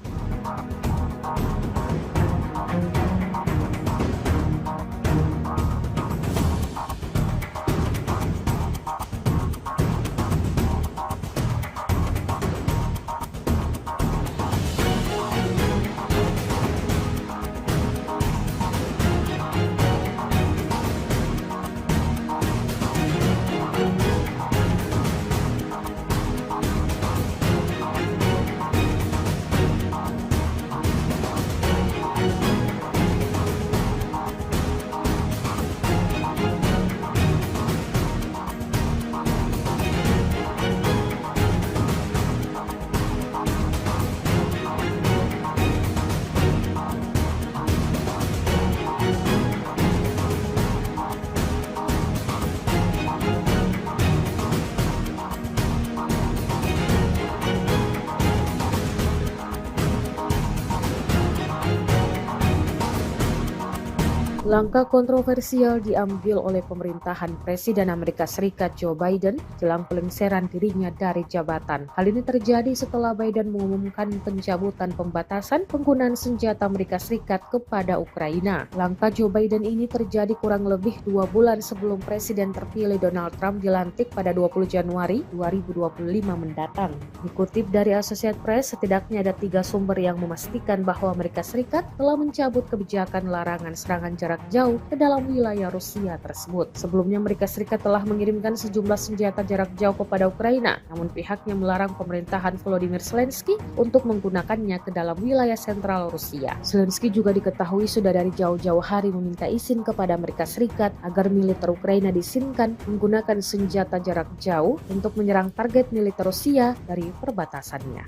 Langkah kontroversial diambil oleh pemerintahan Presiden Amerika Serikat Joe Biden jelang pelengseran dirinya dari jabatan. Hal ini terjadi setelah Biden mengumumkan pencabutan pembatasan penggunaan senjata Amerika Serikat kepada Ukraina. Langkah Joe Biden ini terjadi kurang lebih 2 bulan sebelum Presiden terpilih Donald Trump dilantik pada 20 Januari 2025 mendatang. Dikutip dari Associated Press, setidaknya ada 3 sumber yang memastikan bahwa Amerika Serikat telah mencabut kebijakan larangan serangan jarak jauh ke dalam wilayah Rusia tersebut. Sebelumnya Amerika Serikat telah mengirimkan sejumlah senjata jarak jauh kepada Ukraina, namun pihaknya melarang pemerintahan Volodymyr Zelensky untuk menggunakannya ke dalam wilayah sentral Rusia. Zelensky juga diketahui sudah dari jauh-jauh hari meminta izin kepada Amerika Serikat agar militer Ukraina diizinkan menggunakan senjata jarak jauh untuk menyerang target militer Rusia dari perbatasannya.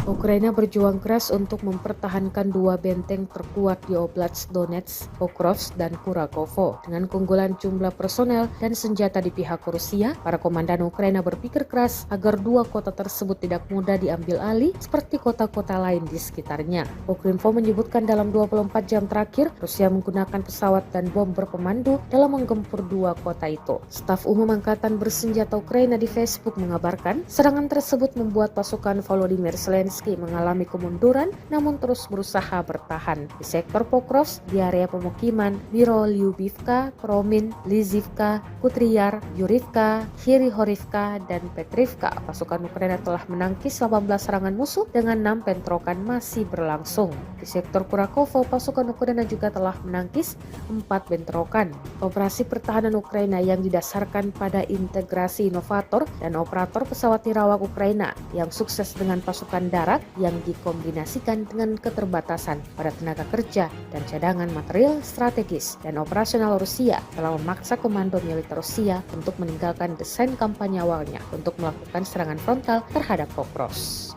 Ukraina berjuang keras untuk mempertahankan 2 benteng terkuat di Oblast Donetsk, Pokrovsk, dan Kurakovo. Dengan keunggulan jumlah personel dan senjata di pihak Rusia, para komandan Ukraina berpikir keras agar 2 kota tersebut tidak mudah diambil alih seperti kota-kota lain di sekitarnya. Ukrinfo menyebutkan dalam 24 jam terakhir, Rusia menggunakan pesawat dan bom berpemandu dalam menggempur 2 kota itu. Staf Umum Angkatan Bersenjata Ukraina di Facebook mengabarkan, serangan tersebut membuat pasukan Volodymyr Zelensky mengalami kemunduran namun terus berusaha bertahan. Di sektor Pokrovsk, di area pemukiman Mirolyubivka, Kromin, Lizivka, Kutriar, Yurivka, Hirihorivka, dan Petrivka, pasukan Ukraina telah menangkis 18 serangan musuh dengan 6 bentrokan masih berlangsung. Di sektor Kurakovo, pasukan Ukraina juga telah menangkis 4 bentrokan. Operasi pertahanan Ukraina yang didasarkan pada integrasi inovator dan operator pesawat nirawak Ukraina yang sukses dengan pasukan darat yang dikombinasikan dengan keterbatasan pada tenaga kerja dan cadangan material strategis dan operasional Rusia telah memaksa komando militer Rusia untuk meninggalkan desain kampanye awalnya untuk melakukan serangan frontal terhadap Pokrovsk.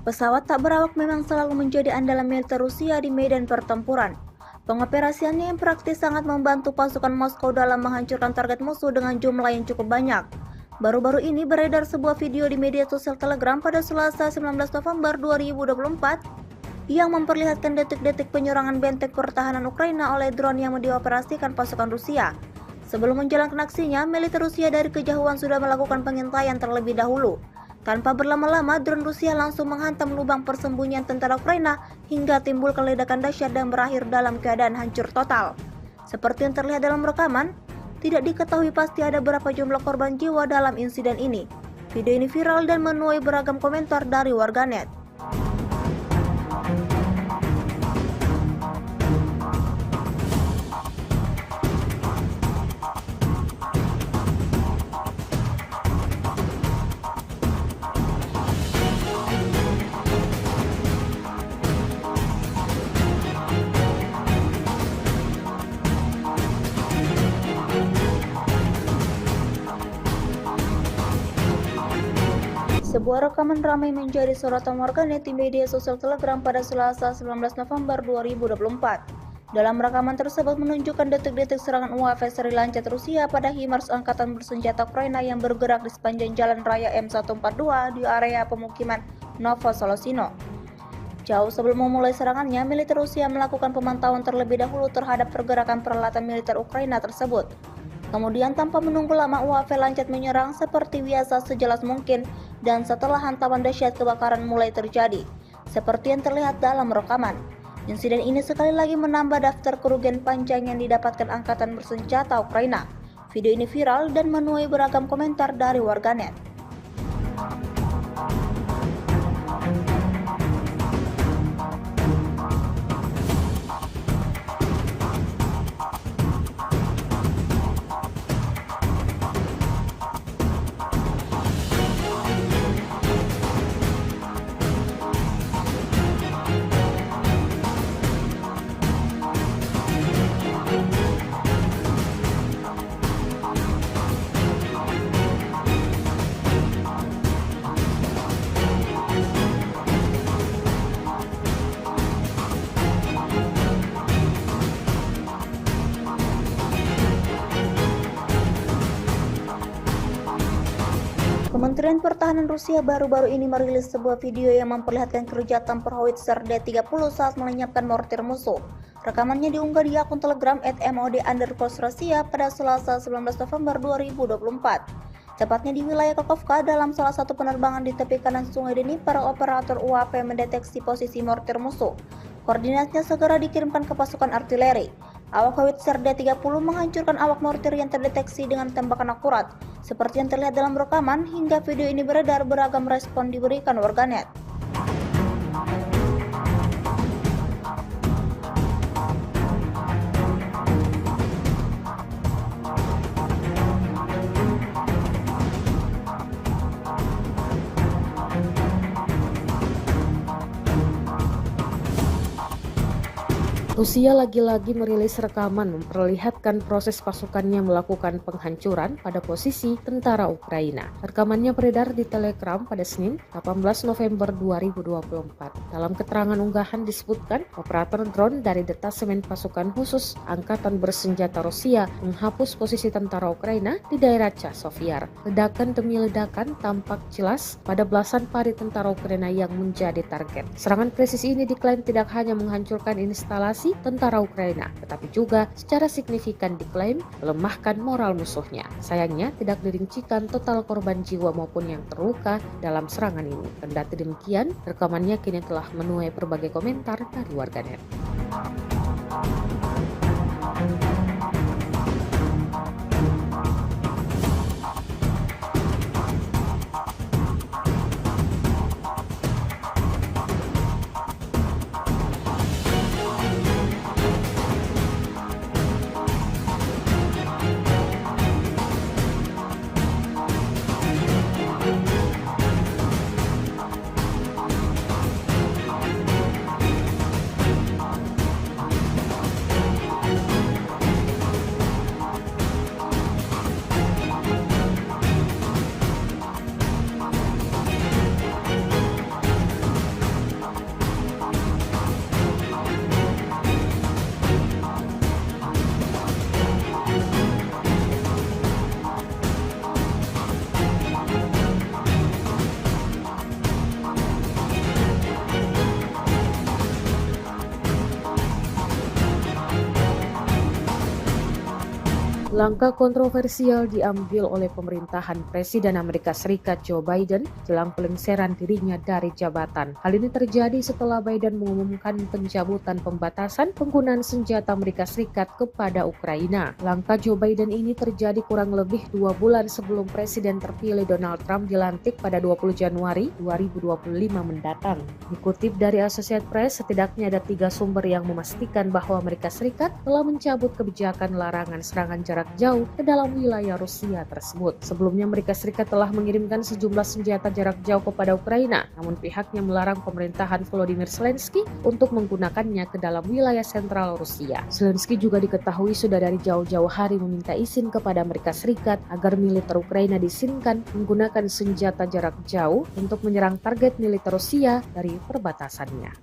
Pesawat tak berawak memang selalu menjadi andalan militer Rusia di medan pertempuran. Pengoperasiannya yang praktis sangat membantu pasukan Moskow dalam menghancurkan target musuh dengan jumlah yang cukup banyak. Baru-baru ini beredar sebuah video di media sosial Telegram pada Selasa 19 November 2024 yang memperlihatkan detik-detik penyerangan benteng pertahanan Ukraina oleh drone yang dioperasikan pasukan Rusia. Sebelum menjalankan aksinya, militer Rusia dari kejauhan sudah melakukan pengintaian terlebih dahulu. Tanpa berlama-lama, drone Rusia langsung menghantam lubang persembunyian tentara Ukraina hingga timbulkan ledakan dahsyat dan berakhir dalam keadaan hancur total. Seperti yang terlihat dalam rekaman, tidak diketahui pasti ada berapa jumlah korban jiwa dalam insiden ini. Video ini viral dan menuai beragam komentar dari warganet. Sebuah rekaman ramai menjadi sorotan warganet di media sosial Telegram pada Selasa 19 November 2024. Dalam rekaman tersebut menunjukkan detik-detik serangan UAV seri lancat Rusia pada HIMARS angkatan bersenjata Ukraina yang bergerak di sepanjang jalan raya M142 di area pemukiman Novosolosino. Jauh sebelum memulai serangannya, militer Rusia melakukan pemantauan terlebih dahulu terhadap pergerakan peralatan militer Ukraina tersebut. Kemudian tanpa menunggu lama UAV lancat menyerang seperti biasa sejelas mungkin dan setelah hantaman dahsyat kebakaran mulai terjadi. Seperti yang terlihat dalam rekaman. Insiden ini sekali lagi menambah daftar kerugian panjang yang didapatkan angkatan bersenjata Ukraina. Video ini viral dan menuai beragam komentar dari warganet. Kementerian Pertahanan Rusia baru-baru ini merilis sebuah video yang memperlihatkan kerja tempur howitzer D-30 saat melenyapkan mortir musuh. Rekamannya diunggah di akun Telegram @mod_Rusia pada Selasa 19 November 2024. Tepatnya di wilayah Kakovka, dalam salah satu penerbangan di tepi kanan Sungai Dnipro, operator UAV mendeteksi posisi mortir musuh. Koordinatnya segera dikirimkan ke pasukan artileri. Awak howitzer D-30 menghancurkan awak mortir yang terdeteksi dengan tembakan akurat. Seperti yang terlihat dalam rekaman, hingga video ini beredar, beragam respon diberikan warganet. Rusia lagi-lagi merilis rekaman memperlihatkan proses pasukannya melakukan penghancuran pada posisi tentara Ukraina. Rekamannya beredar di Telegram pada Senin, 18 November 2024. Dalam keterangan unggahan disebutkan, operator drone dari detasemen pasukan khusus Angkatan Bersenjata Rusia menghapus posisi tentara Ukraina di daerah Chasovyar. Ledakan demi ledakan tampak jelas pada belasan pari tentara Ukraina yang menjadi target. Serangan presisi ini diklaim tidak hanya menghancurkan instalasi tentara Ukraina, tetapi juga secara signifikan diklaim melemahkan moral musuhnya. Sayangnya tidak dirincikan total korban jiwa maupun yang terluka dalam serangan ini. Kendati demikian, rekamannya kini telah menuai berbagai komentar dari warganet. Langkah kontroversial diambil oleh pemerintahan Presiden Amerika Serikat Joe Biden jelang pelengseran dirinya dari jabatan. Hal ini terjadi setelah Biden mengumumkan pencabutan pembatasan penggunaan senjata Amerika Serikat kepada Ukraina. Langkah Joe Biden ini terjadi kurang lebih 2 bulan sebelum Presiden terpilih Donald Trump dilantik pada 20 Januari 2025 mendatang. Dikutip dari Associated Press, setidaknya ada 3 sumber yang memastikan bahwa Amerika Serikat telah mencabut kebijakan larangan serangan jarak jauh ke dalam wilayah Rusia tersebut. Sebelumnya Amerika Serikat telah mengirimkan sejumlah senjata jarak jauh kepada Ukraina, namun pihaknya melarang pemerintahan Volodymyr Zelensky untuk menggunakannya ke dalam wilayah sentral Rusia. Zelensky juga diketahui sudah dari jauh-jauh hari meminta izin kepada Amerika Serikat agar militer Ukraina diizinkan menggunakan senjata jarak jauh untuk menyerang target militer Rusia dari perbatasannya.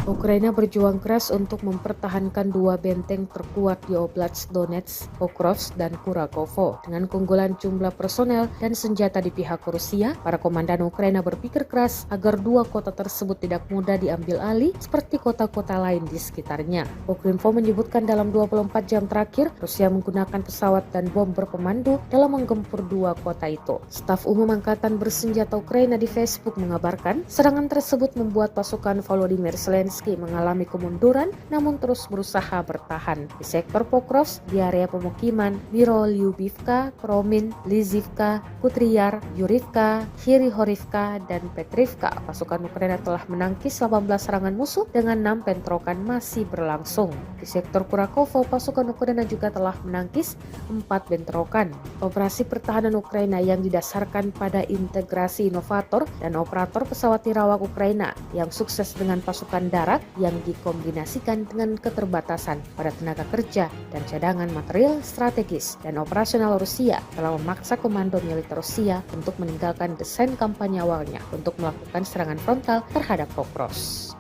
Ukraina berjuang keras untuk mempertahankan 2 benteng terkuat di Oblast Donetsk, Pokrovsk, dan Kurakovo. Dengan keunggulan jumlah personel dan senjata di pihak Rusia, para komandan Ukraina berpikir keras agar 2 kota tersebut tidak mudah diambil alih seperti kota-kota lain di sekitarnya. Ukrinfo menyebutkan dalam 24 jam terakhir, Rusia menggunakan pesawat dan bom berpemandu dalam menggempur 2 kota itu. Staf Umum Angkatan Bersenjata Ukraina di Facebook mengabarkan, serangan tersebut membuat pasukan Volodymyr Zelensky mengalami kemunduran namun terus berusaha bertahan. Di sektor Pokrovsk, di area pemukiman Mirolyubivka, Kromin, Lizivka, Kutriar, Yurivka, Hirihorivka, dan Petrivka, pasukan Ukraina telah menangkis 18 serangan musuh dengan 6 bentrokan masih berlangsung. Di sektor Kurakovo, pasukan Ukraina juga telah menangkis 4 bentrokan. Operasi pertahanan Ukraina yang didasarkan pada integrasi inovator dan operator pesawat tirawak Ukraina yang sukses dengan pasukan darat yang dikombinasikan dengan keterbatasan pada tenaga kerja dan cadangan material strategis dan operasional Rusia telah memaksa komando militer Rusia untuk meninggalkan desain kampanye awalnya untuk melakukan serangan frontal terhadap Pokrovsk.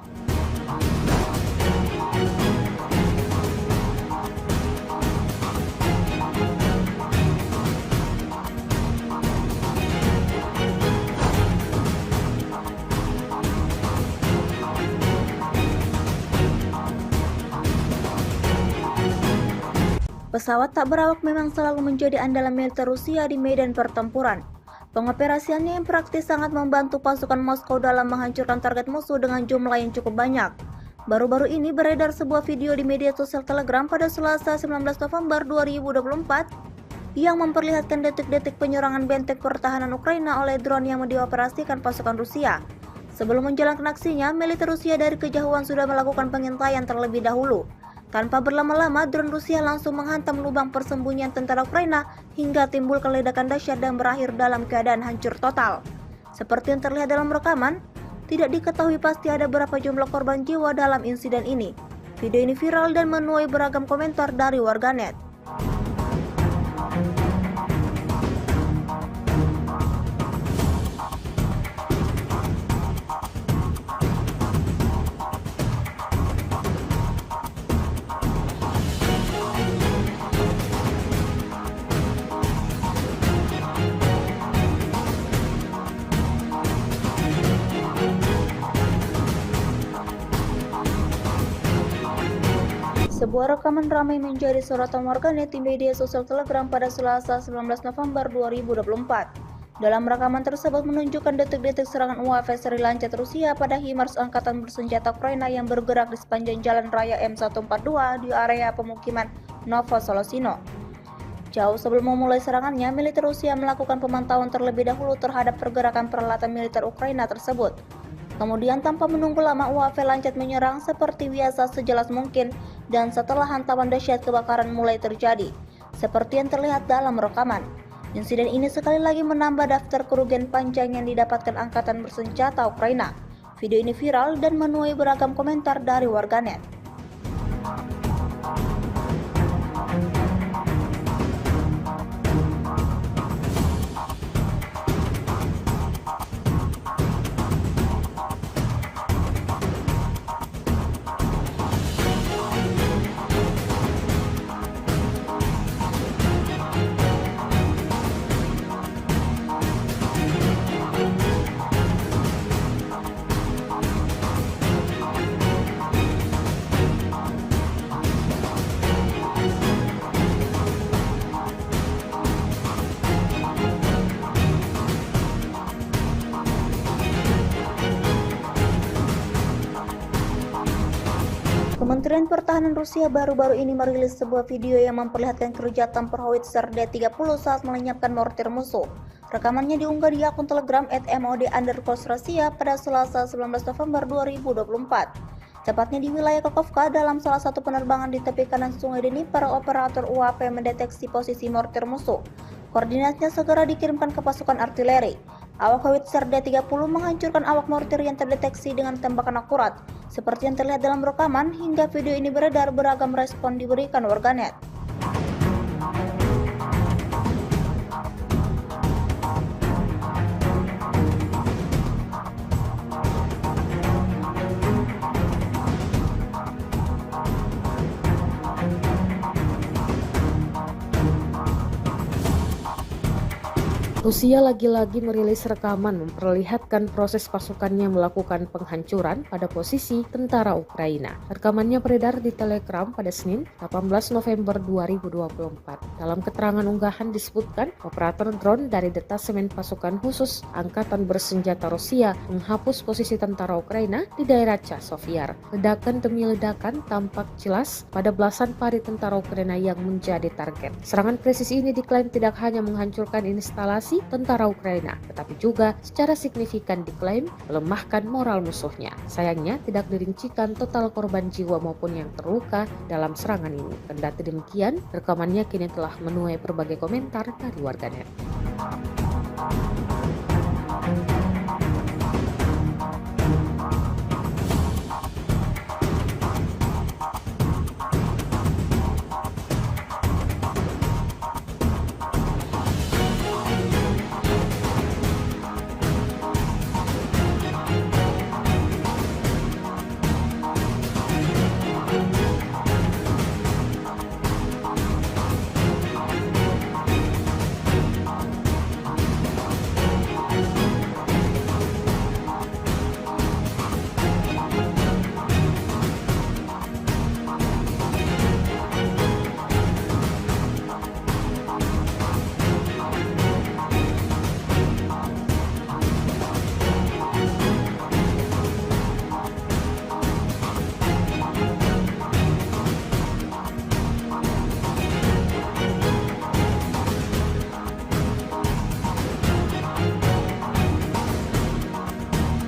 Pesawat tak berawak memang selalu menjadi andalan militer Rusia di medan pertempuran. Pengoperasiannya yang praktis sangat membantu pasukan Moskow dalam menghancurkan target musuh dengan jumlah yang cukup banyak. Baru-baru ini beredar sebuah video di media sosial Telegram pada Selasa 19 November 2024 yang memperlihatkan detik-detik penyerangan benteng pertahanan Ukraina oleh drone yang dioperasikan pasukan Rusia. Sebelum menjalankan aksinya, militer Rusia dari kejauhan sudah melakukan pengintaian terlebih dahulu. Tanpa berlama-lama, drone Rusia langsung menghantam lubang persembunyian tentara Ukraina hingga timbulkan ledakan dahsyat dan berakhir dalam keadaan hancur total. Seperti yang terlihat dalam rekaman, tidak diketahui pasti ada berapa jumlah korban jiwa dalam insiden ini. Video ini viral dan menuai beragam komentar dari warganet. Sebuah rekaman ramai menjadi sorotan warganet di media sosial Telegram pada Selasa 19 November 2024. Dalam rekaman tersebut menunjukkan detik-detik serangan UAV seri lancet Rusia pada HIMARS Angkatan Bersenjata Ukraina yang bergerak di sepanjang jalan raya M142 di area pemukiman Novosolosino. Jauh sebelum memulai serangannya, militer Rusia melakukan pemantauan terlebih dahulu terhadap pergerakan peralatan militer Ukraina tersebut. Kemudian tanpa menunggu lama, UAV lancet menyerang seperti biasa sejelas mungkin, dan setelah hantaman dahsyat kebakaran mulai terjadi, seperti yang terlihat dalam rekaman. Insiden ini sekali lagi menambah daftar kerugian panjang yang didapatkan Angkatan Bersenjata Ukraina. Video ini viral dan menuai beragam komentar dari warganet. Kementerian Pertahanan Rusia baru-baru ini merilis sebuah video yang memperlihatkan keruja tempur howitzer D-30 saat melenyapkan mortir musuh. Rekamannya diunggah di akun Telegram @mod_Rusia pada Selasa 19 November 2024. Tepatnya di wilayah Kakovka, dalam salah satu penerbangan di tepi kanan Sungai Dnipro, operator UAP mendeteksi posisi mortir musuh. Koordinatnya segera dikirimkan ke pasukan artileri. Awak howitzer D-30 menghancurkan awak mortir yang terdeteksi dengan tembakan akurat. Seperti yang terlihat dalam rekaman, hingga video ini beredar, beragam respon diberikan warganet. Rusia lagi-lagi merilis rekaman memperlihatkan proses pasukannya melakukan penghancuran pada posisi tentara Ukraina. Rekamannya beredar di Telegram pada Senin, 18 November 2024. Dalam keterangan unggahan disebutkan, operator drone dari detasemen pasukan khusus Angkatan Bersenjata Rusia menghapus posisi tentara Ukraina di daerah Chasiv. Ledakan demi ledakan tampak jelas pada belasan pari tentara Ukraina yang menjadi target. Serangan presisi ini diklaim tidak hanya menghancurkan instalasi tentara Ukraina, tetapi juga secara signifikan diklaim melemahkan moral musuhnya. Sayangnya tidak dirincikan total korban jiwa maupun yang terluka dalam serangan ini. Kendati demikian, rekamannya kini telah menuai berbagai komentar dari warganet.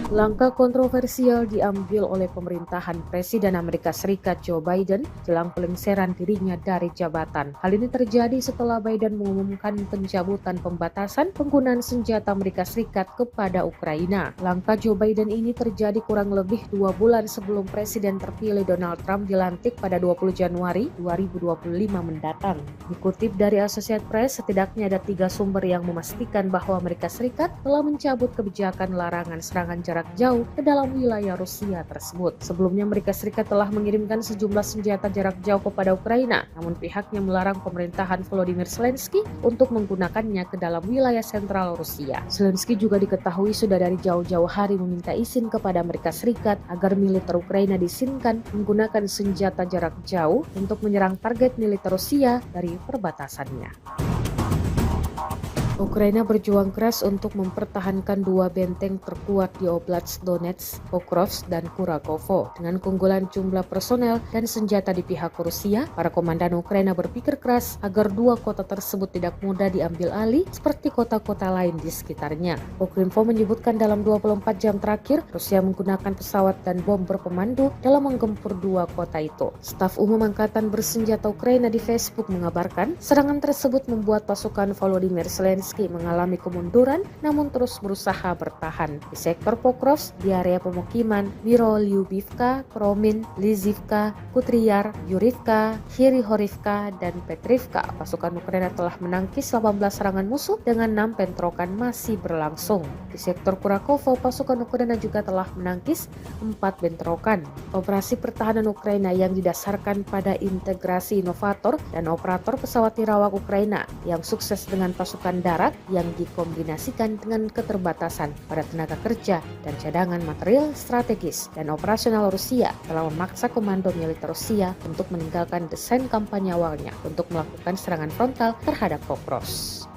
Langkah kontroversial diambil oleh pemerintahan Presiden Amerika Serikat Joe Biden jelang pelengseran dirinya dari jabatan. Hal ini terjadi setelah Biden mengumumkan pencabutan pembatasan penggunaan senjata Amerika Serikat kepada Ukraina. Langkah Joe Biden ini terjadi kurang lebih 2 bulan sebelum Presiden terpilih Donald Trump dilantik pada 20 Januari 2025 mendatang. Dikutip dari Associated Press, setidaknya ada 3 sumber yang memastikan bahwa Amerika Serikat telah mencabut kebijakan larangan serangan jarak jauh ke dalam wilayah Rusia tersebut. Sebelumnya Amerika Serikat telah mengirimkan sejumlah senjata jarak jauh kepada Ukraina, namun pihaknya melarang pemerintahan Volodymyr Zelensky untuk menggunakannya ke dalam wilayah sentral Rusia. Zelensky juga diketahui sudah dari jauh-jauh hari meminta izin kepada Amerika Serikat agar militer Ukraina diizinkan menggunakan senjata jarak jauh untuk menyerang target militer Rusia dari perbatasannya. Ukraina berjuang keras untuk mempertahankan 2 benteng terkuat di Oblast Donetsk, Pokrovsk, dan Kurakovo. Dengan keunggulan jumlah personel dan senjata di pihak Rusia, para komandan Ukraina berpikir keras agar 2 kota tersebut tidak mudah diambil alih seperti kota-kota lain di sekitarnya. Ukrinfo menyebutkan dalam 24 jam terakhir, Rusia menggunakan pesawat dan bom berpemandu dalam menggempur 2 kota itu. Staf Umum Angkatan Bersenjata Ukraina di Facebook mengabarkan, serangan tersebut membuat pasukan Volodymyr Zelensky mengalami kemunduran namun terus berusaha bertahan. Di sektor Pokrovsk, di area pemukiman Mirolyubivka, Kromin, Lizivka, Kutriar, Yurivka, Hirihorivka, dan Petrivka, pasukan Ukraina telah menangkis 18 serangan musuh dengan 6 bentrokan masih berlangsung. Di sektor Kurakovo, pasukan Ukraina juga telah menangkis 4 bentrokan. Operasi pertahanan Ukraina yang didasarkan pada integrasi inovator dan operator pesawat nirawak Ukraina yang sukses dengan pasukan darat yang dikombinasikan dengan keterbatasan pada tenaga kerja dan cadangan material strategis dan operasional Rusia telah memaksa komando militer Rusia untuk meninggalkan desain kampanye awalnya untuk melakukan serangan frontal terhadap Pokrovsk.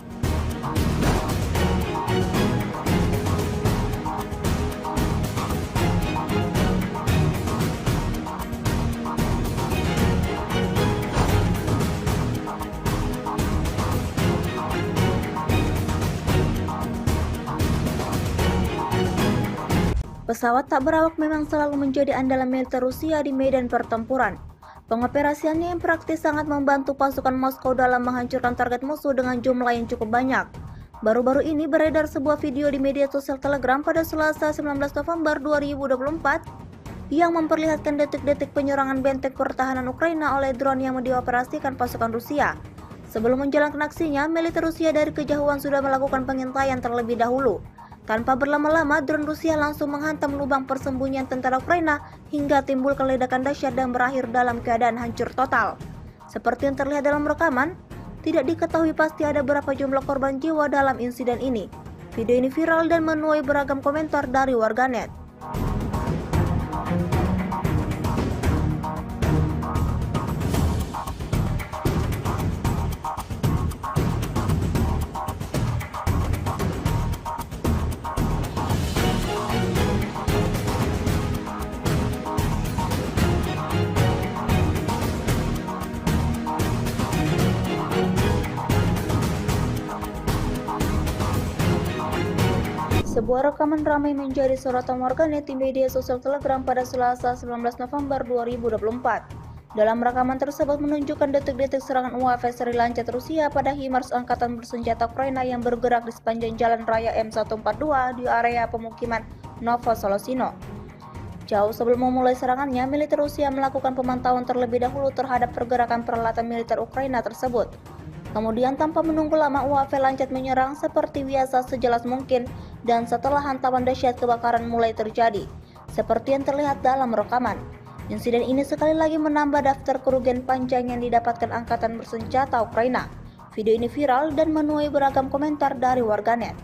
Pesawat tak berawak memang selalu menjadi andalan militer Rusia di medan pertempuran. Pengoperasiannya yang praktis sangat membantu pasukan Moskow dalam menghancurkan target musuh dengan jumlah yang cukup banyak. Baru-baru ini beredar sebuah video di media sosial Telegram pada Selasa 19 November 2024 yang memperlihatkan detik-detik penyerangan benteng pertahanan Ukraina oleh drone yang dioperasikan pasukan Rusia. Sebelum menjalankan aksinya, militer Rusia dari kejauhan sudah melakukan pengintaian terlebih dahulu. Tanpa berlama-lama, drone Rusia langsung menghantam lubang persembunyian tentara Ukraina hingga timbulkan ledakan dahsyat dan berakhir dalam keadaan hancur total. Seperti yang terlihat dalam rekaman, tidak diketahui pasti ada berapa jumlah korban jiwa dalam insiden ini. Video ini viral dan menuai beragam komentar dari warganet. Sebuah rekaman ramai menjadi sorotan warganet di media sosial Telegram pada Selasa 19 November 2024. Dalam rekaman tersebut menunjukkan detik-detik serangan UAV seri lancat Rusia pada HIMARS angkatan bersenjata Ukraina yang bergerak di sepanjang jalan raya M142 di area pemukiman Novosolosino. Jauh sebelum memulai serangannya, militer Rusia melakukan pemantauan terlebih dahulu terhadap pergerakan peralatan militer Ukraina tersebut. Kemudian tanpa menunggu lama UAV lancat menyerang seperti biasa sejelas mungkin dan setelah hantaman dahsyat kebakaran mulai terjadi. Seperti yang terlihat dalam rekaman. Insiden ini sekali lagi menambah daftar kerugian panjang yang didapatkan angkatan bersenjata Ukraina. Video ini viral dan menuai beragam komentar dari warganet.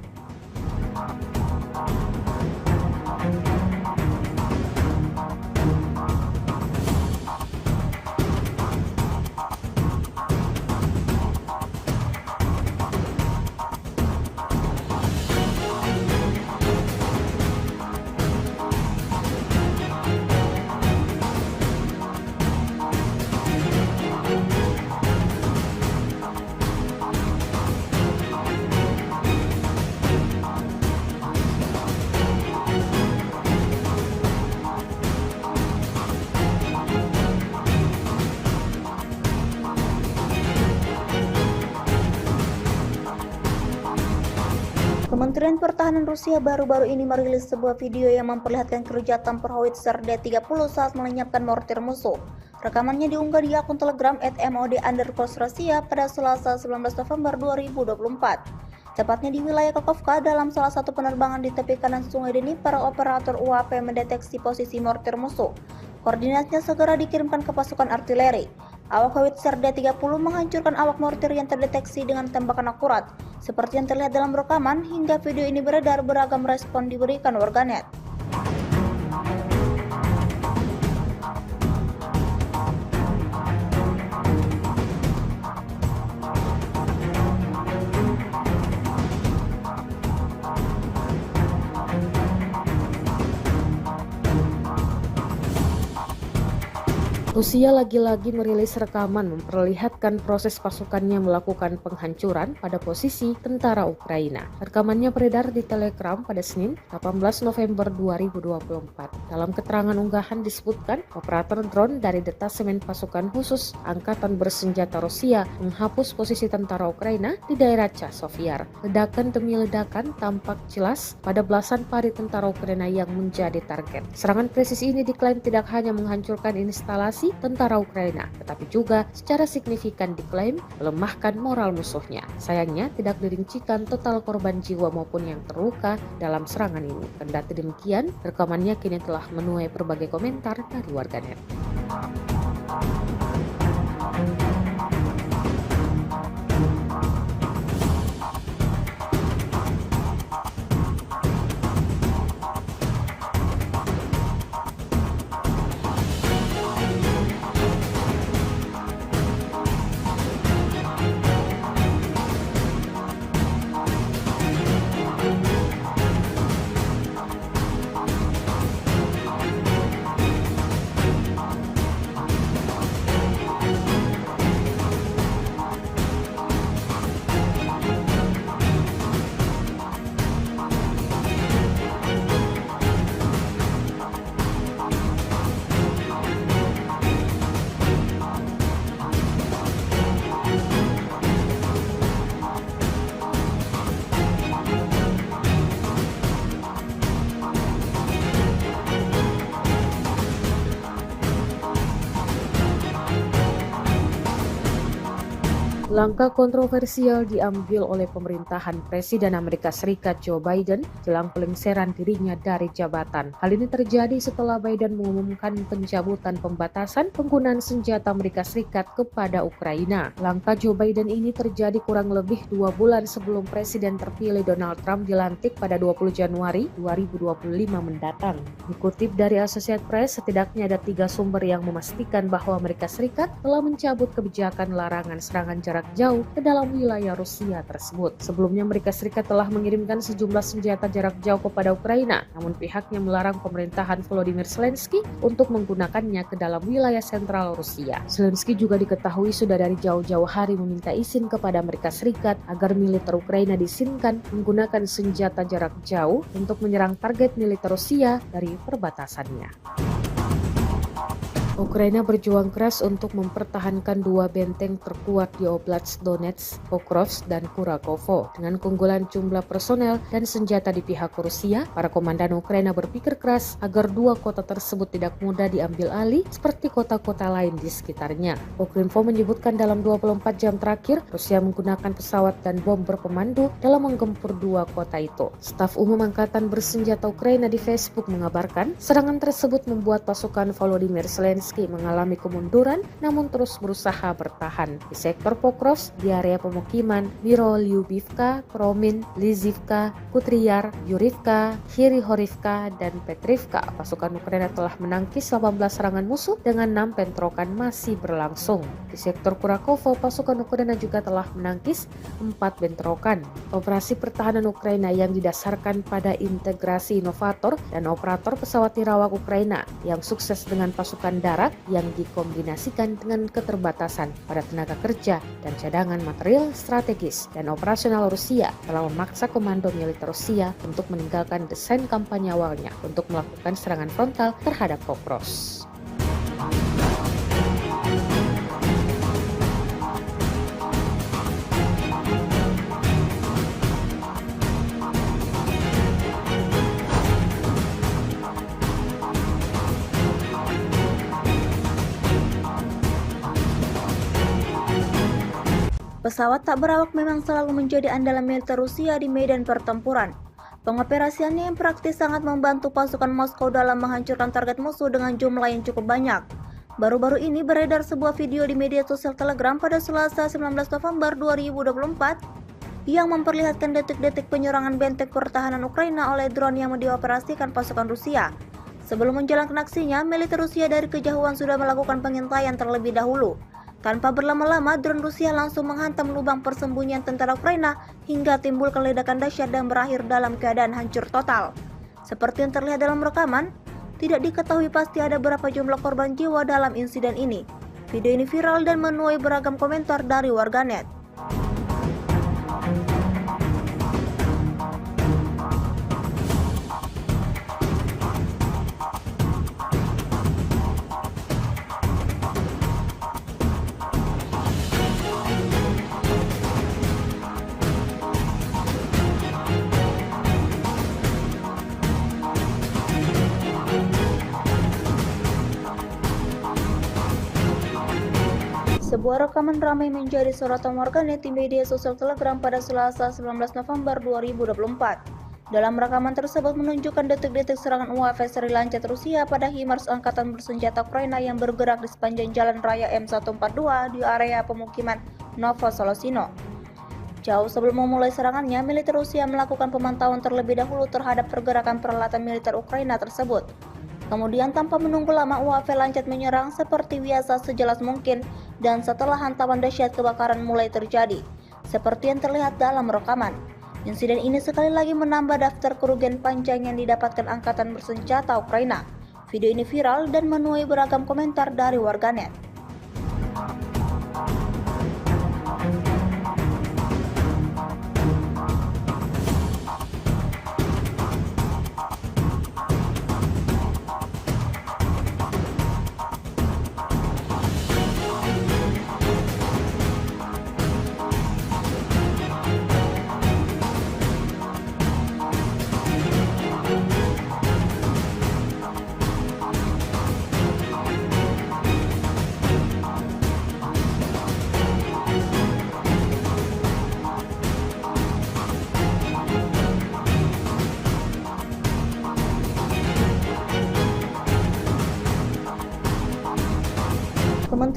Kementerian Pertahanan Rusia baru-baru ini merilis sebuah video yang memperlihatkan kerja tempur howitzer D-30 saat melenyapkan mortir musuh. Rekamannya diunggah di akun Telegram @mod_Rusia pada Selasa 19 November 2024. Tepatnya di wilayah Kakovka, dalam salah satu penerbangan di tepi kanan Sungai Dnipro, operator UAV mendeteksi posisi mortir musuh. Koordinatnya segera dikirimkan ke pasukan artileri. Awak howitzer D-30 menghancurkan awak mortir yang terdeteksi dengan tembakan akurat. Seperti yang terlihat dalam rekaman, hingga video ini beredar, beragam respon diberikan warganet. Rusia lagi-lagi merilis rekaman memperlihatkan proses pasukannya melakukan penghancuran pada posisi tentara Ukraina. Rekamannya beredar di Telegram pada Senin, 18 November 2024. Dalam keterangan unggahan disebutkan, operator drone dari detasemen pasukan khusus Angkatan Bersenjata Rusia menghapus posisi tentara Ukraina di daerah Chasovyar. Ledakan demi ledakan tampak jelas pada belasan pari tentara Ukraina yang menjadi target. Serangan presisi ini diklaim tidak hanya menghancurkan instalasi tentara Ukraina, tetapi juga secara signifikan diklaim melemahkan moral musuhnya. Sayangnya tidak dirincikan total korban jiwa maupun yang terluka dalam serangan ini. Kendati demikian, rekamannya kini telah menuai berbagai komentar dari warganet. Langkah kontroversial diambil oleh pemerintahan Presiden Amerika Serikat Joe Biden jelang pelengseran dirinya dari jabatan. Hal ini terjadi setelah Biden mengumumkan pencabutan pembatasan penggunaan senjata Amerika Serikat kepada Ukraina. Langkah Joe Biden ini terjadi kurang lebih 2 bulan sebelum Presiden terpilih Donald Trump dilantik pada 20 Januari 2025 mendatang. Dikutip dari Associated Press, setidaknya ada 3 sumber yang memastikan bahwa Amerika Serikat telah mencabut kebijakan larangan serangan jarak jauh ke dalam wilayah Rusia tersebut. Sebelumnya Amerika Serikat telah mengirimkan sejumlah senjata jarak jauh kepada Ukraina, namun pihaknya melarang pemerintahan Volodymyr Zelensky untuk menggunakannya ke dalam wilayah sentral Rusia. Zelensky juga diketahui sudah dari jauh-jauh hari meminta izin kepada Amerika Serikat agar militer Ukraina diizinkan menggunakan senjata jarak jauh untuk menyerang target militer Rusia dari perbatasannya. Ukraina berjuang keras untuk mempertahankan 2 benteng terkuat di Oblast Donetsk, Pokrovsk, dan Kurakovo. Dengan keunggulan jumlah personel dan senjata di pihak Rusia, para komandan Ukraina berpikir keras agar 2 kota tersebut tidak mudah diambil alih seperti kota-kota lain di sekitarnya. Ukrinfo menyebutkan dalam 24 jam terakhir, Rusia menggunakan pesawat dan bom berpemandu dalam menggempur 2 kota itu. Staf Umum Angkatan Bersenjata Ukraina di Facebook mengabarkan, serangan tersebut membuat pasukan Volodymyr Zelensky mengalami kemunduran namun terus berusaha bertahan. Di sektor Pokrovsk, di area pemukiman Mirolyubivka, Kromin, Lizivka, Kutriar, Yurivka, Hirihorivka, dan Petrivka, pasukan Ukraina telah menangkis 18 serangan musuh dengan 6 bentrokan masih berlangsung. Di sektor Kurakovo, pasukan Ukraina juga telah menangkis 4 bentrokan. Operasi pertahanan Ukraina yang didasarkan pada integrasi inovator dan operator pesawat nirawak Ukraina yang sukses dengan pasukan darat yang dikombinasikan dengan keterbatasan pada tenaga kerja dan cadangan material strategis dan operasional Rusia telah memaksa komando militer Rusia untuk meninggalkan desain kampanye awalnya untuk melakukan serangan frontal terhadap Pokrovsk. Pesawat tak berawak memang selalu menjadi andalan militer Rusia di medan pertempuran. Pengoperasiannya yang praktis sangat membantu pasukan Moskow dalam menghancurkan target musuh dengan jumlah yang cukup banyak. Baru-baru ini beredar sebuah video di media sosial Telegram pada Selasa 19 November 2024 yang memperlihatkan detik-detik penyerangan benteng pertahanan Ukraina oleh drone yang dioperasikan pasukan Rusia. Sebelum menjalankan aksinya, militer Rusia dari kejauhan sudah melakukan pengintaian terlebih dahulu. Tanpa berlama-lama, drone Rusia langsung menghantam lubang persembunyian tentara Ukraina hingga timbulkan ledakan dahsyat dan berakhir dalam keadaan hancur total. Seperti yang terlihat dalam rekaman, tidak diketahui pasti ada berapa jumlah korban jiwa dalam insiden ini. Video ini viral dan menuai beragam komentar dari warganet. Sebuah rekaman ramai menjadi sorotan warganet di media sosial Telegram pada Selasa 19 November 2024. Dalam rekaman tersebut menunjukkan detik-detik serangan UAV seri lancet Rusia pada HIMARS Angkatan Bersenjata Ukraina yang bergerak di sepanjang jalan raya M142 di area pemukiman Novosolosino. Jauh sebelum memulai serangannya, militer Rusia melakukan pemantauan terlebih dahulu terhadap pergerakan peralatan militer Ukraina tersebut. Kemudian tanpa menunggu lama, UAV lancet menyerang seperti biasa sejelas mungkin dan setelah hantaman dahsyat kebakaran mulai terjadi, seperti yang terlihat dalam rekaman. Insiden ini sekali lagi menambah daftar kerugian panjang yang didapatkan Angkatan Bersenjata Ukraina. Video ini viral dan menuai beragam komentar dari warganet.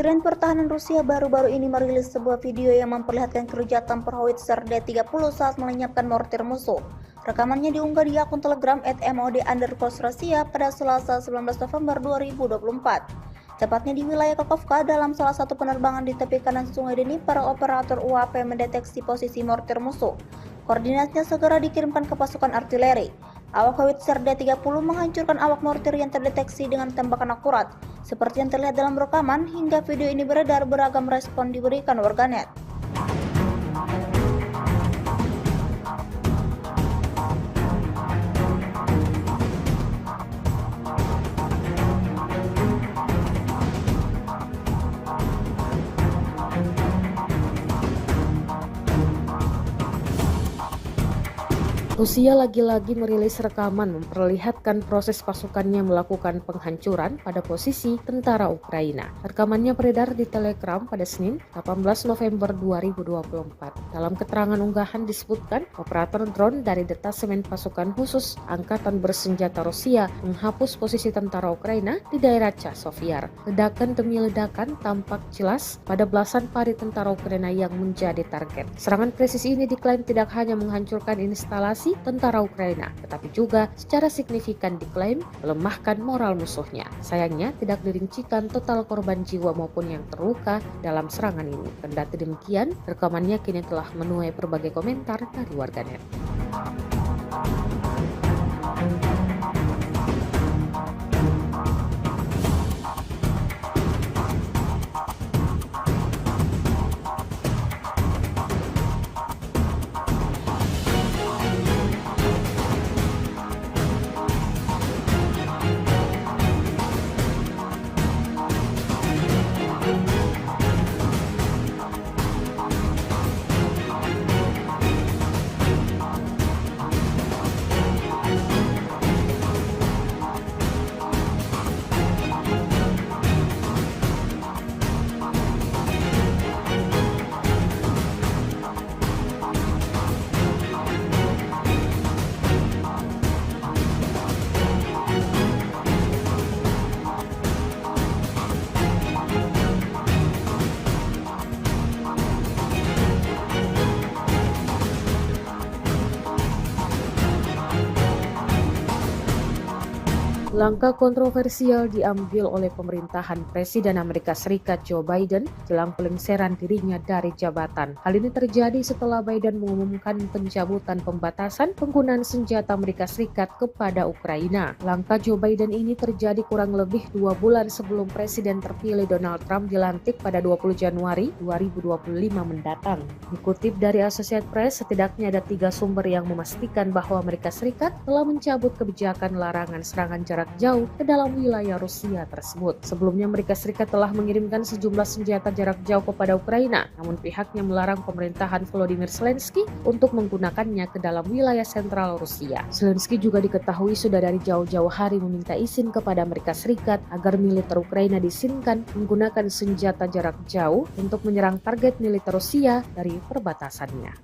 Kementerian Pertahanan Rusia baru-baru ini merilis sebuah video yang memperlihatkan keruja tempur howitzer D-30 saat melenyapkan mortir musuh. Rekamannya diunggah di akun Telegram @mod_Rusia pada Selasa 19 November 2024. Tepatnya di wilayah Kakovka, dalam salah satu penerbangan di tepi kanan Sungai Dnipro, operator UAP mendeteksi posisi mortir musuh. Koordinatnya segera dikirimkan ke pasukan artileri. Awak howitzer D-30 menghancurkan awak mortir yang terdeteksi dengan tembakan akurat. Seperti yang terlihat dalam rekaman, hingga video ini beredar, beragam respon diberikan warganet. Rusia lagi-lagi merilis rekaman memperlihatkan proses pasukannya melakukan penghancuran pada posisi tentara Ukraina. Rekamannya beredar di Telegram pada Senin, 18 November 2024. Dalam keterangan unggahan disebutkan, operator drone dari detasemen pasukan khusus Angkatan Bersenjata Rusia menghapus posisi tentara Ukraina di daerah Chasiv. Ledakan demi ledakan tampak jelas pada belasan pari tentara Ukraina yang menjadi target. Serangan presisi ini diklaim tidak hanya menghancurkan instalasi tentara Ukraina, tetapi juga secara signifikan diklaim melemahkan moral musuhnya. Sayangnya tidak dirincikan total korban jiwa maupun yang terluka dalam serangan ini. Kendati demikian, rekamannya kini telah menuai berbagai komentar dari warganet. Langkah kontroversial diambil oleh pemerintahan Presiden Amerika Serikat Joe Biden jelang pelengseran dirinya dari jabatan. Hal ini terjadi setelah Biden mengumumkan pencabutan pembatasan penggunaan senjata Amerika Serikat kepada Ukraina. Langkah Joe Biden ini terjadi kurang lebih 2 bulan sebelum Presiden terpilih Donald Trump dilantik pada 20 Januari 2025 mendatang. Dikutip dari Associated Press, setidaknya ada 3 sumber yang memastikan bahwa Amerika Serikat telah mencabut kebijakan larangan serangan jarak jauh ke dalam wilayah Rusia tersebut. Sebelumnya Amerika Serikat telah mengirimkan sejumlah senjata jarak jauh kepada Ukraina, namun pihaknya melarang pemerintahan Volodymyr Zelensky untuk menggunakannya ke dalam wilayah sentral Rusia. Zelensky juga diketahui sudah dari jauh-jauh hari meminta izin kepada Amerika Serikat agar militer Ukraina diizinkan menggunakan senjata jarak jauh untuk menyerang target militer Rusia dari perbatasannya.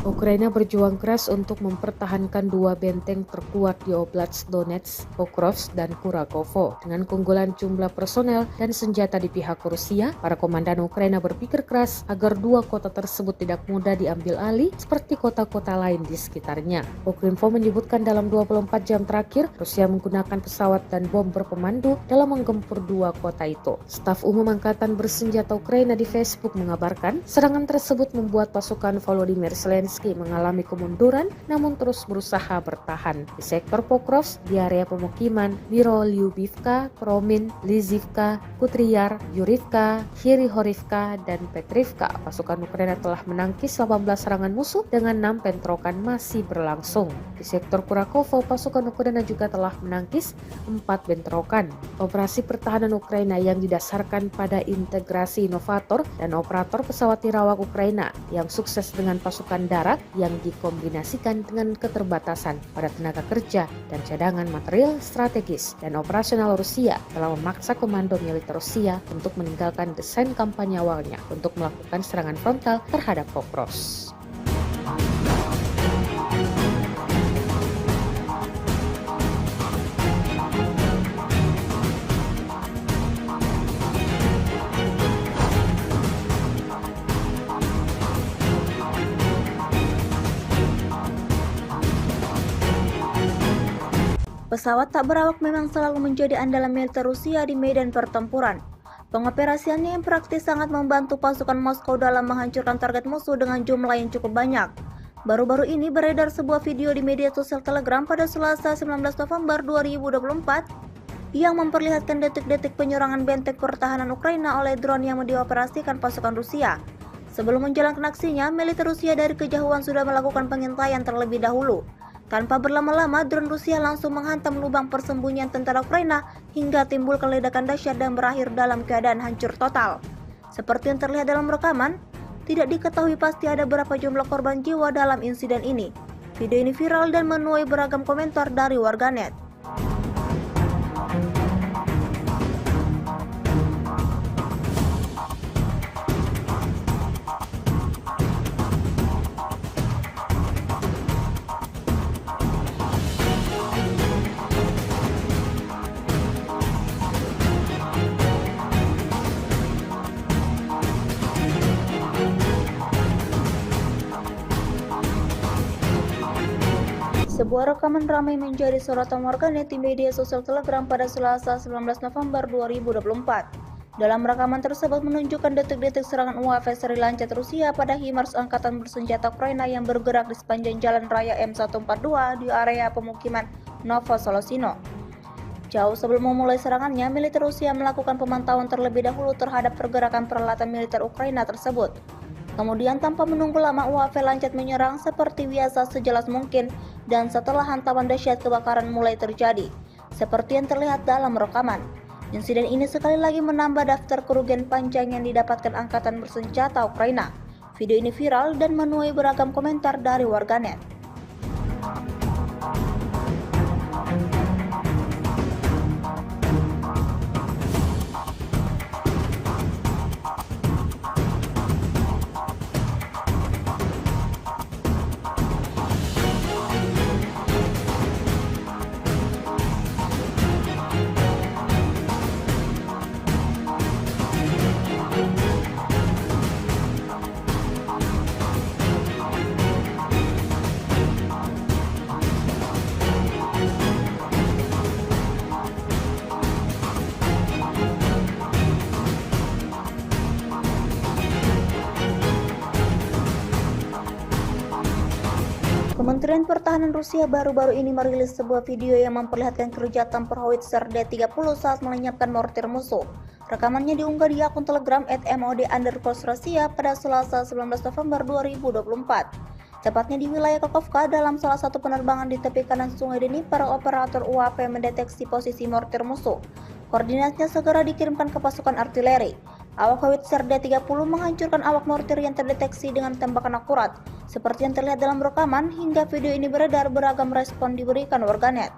Ukraina berjuang keras untuk mempertahankan 2 benteng terkuat di Oblast Donetsk, Pokrovsk, dan Kurakovo. Dengan keunggulan jumlah personel dan senjata di pihak Rusia, para komandan Ukraina berpikir keras agar 2 kota tersebut tidak mudah diambil alih seperti kota-kota lain di sekitarnya. Ukrinfo menyebutkan dalam 24 jam terakhir, Rusia menggunakan pesawat dan bom berpemandu dalam menggempur 2 kota itu. Staf Umum Angkatan Bersenjata Ukraina di Facebook mengabarkan, serangan tersebut membuat pasukan Volodymyr Zelensky mengalami kemunduran namun terus berusaha bertahan. Di sektor Pokrovsk, di area pemukiman Mirolyubivka, Kromin, Lizivka, Kutriar, Yurivka, Hirihorivka, dan Petrivka, pasukan Ukraina telah menangkis 18 serangan musuh dengan 6 bentrokan masih berlangsung. Di sektor Kurakovo, pasukan Ukraina juga telah menangkis 4 bentrokan. Operasi pertahanan Ukraina yang didasarkan pada integrasi inovator dan operator pesawat tirawak Ukraina yang sukses dengan pasukan darat yang dikombinasikan dengan keterbatasan pada tenaga kerja dan cadangan material strategis dan operasional Rusia telah memaksa komando militer Rusia untuk meninggalkan desain kampanye awalnya untuk melakukan serangan frontal terhadap Pokrovsk. Pesawat tak berawak memang selalu menjadi andalan militer Rusia di medan pertempuran. Pengoperasiannya yang praktis sangat membantu pasukan Moskow dalam menghancurkan target musuh dengan jumlah yang cukup banyak. Baru-baru ini beredar sebuah video di media sosial Telegram pada Selasa 19 November 2024 yang memperlihatkan detik-detik penyerangan benteng pertahanan Ukraina oleh drone yang dioperasikan pasukan Rusia. Sebelum menjalankan aksinya, militer Rusia dari kejauhan sudah melakukan pengintaian terlebih dahulu. Tanpa berlama-lama, drone Rusia langsung menghantam lubang persembunyian tentara Ukraina hingga timbulkan ledakan dahsyat dan berakhir dalam keadaan hancur total. Seperti yang terlihat dalam rekaman, tidak diketahui pasti ada berapa jumlah korban jiwa dalam insiden ini. Video ini viral dan menuai beragam komentar dari warganet. Sebuah rekaman ramai menjadi sorotan warganet di media sosial Telegram pada Selasa 19 November 2024. Dalam rekaman tersebut menunjukkan detik-detik serangan UAV seri lancat Rusia pada HIMARS angkatan bersenjata Ukraina yang bergerak di sepanjang jalan raya M142 di area pemukiman Novosolosino. Jauh sebelum memulai serangannya, militer Rusia melakukan pemantauan terlebih dahulu terhadap pergerakan peralatan militer Ukraina tersebut. Kemudian tanpa menunggu lama UAV lancat menyerang seperti biasa sejelas mungkin dan setelah hantaman dahsyat kebakaran mulai terjadi. Seperti yang terlihat dalam rekaman. Insiden ini sekali lagi menambah daftar kerugian panjang yang didapatkan angkatan bersenjata Ukraina. Video ini viral dan menuai beragam komentar dari warganet. Kementerian Pertahanan Rusia baru-baru ini merilis sebuah video yang memperlihatkan kerja tempur howitzer D-30 saat melenyapkan mortir musuh. Rekamannya diunggah di akun Telegram @mod_Rusia pada Selasa 19 November 2024. Tepatnya di wilayah Kakovka, dalam salah satu penerbangan di tepi kanan Sungai Dnipro, operator UAV mendeteksi posisi mortir musuh. Koordinatnya segera dikirimkan ke pasukan artileri. Awak howitzer D-30 menghancurkan awak mortir yang terdeteksi dengan tembakan akurat. Seperti yang terlihat dalam rekaman, hingga video ini beredar, beragam respon diberikan warganet.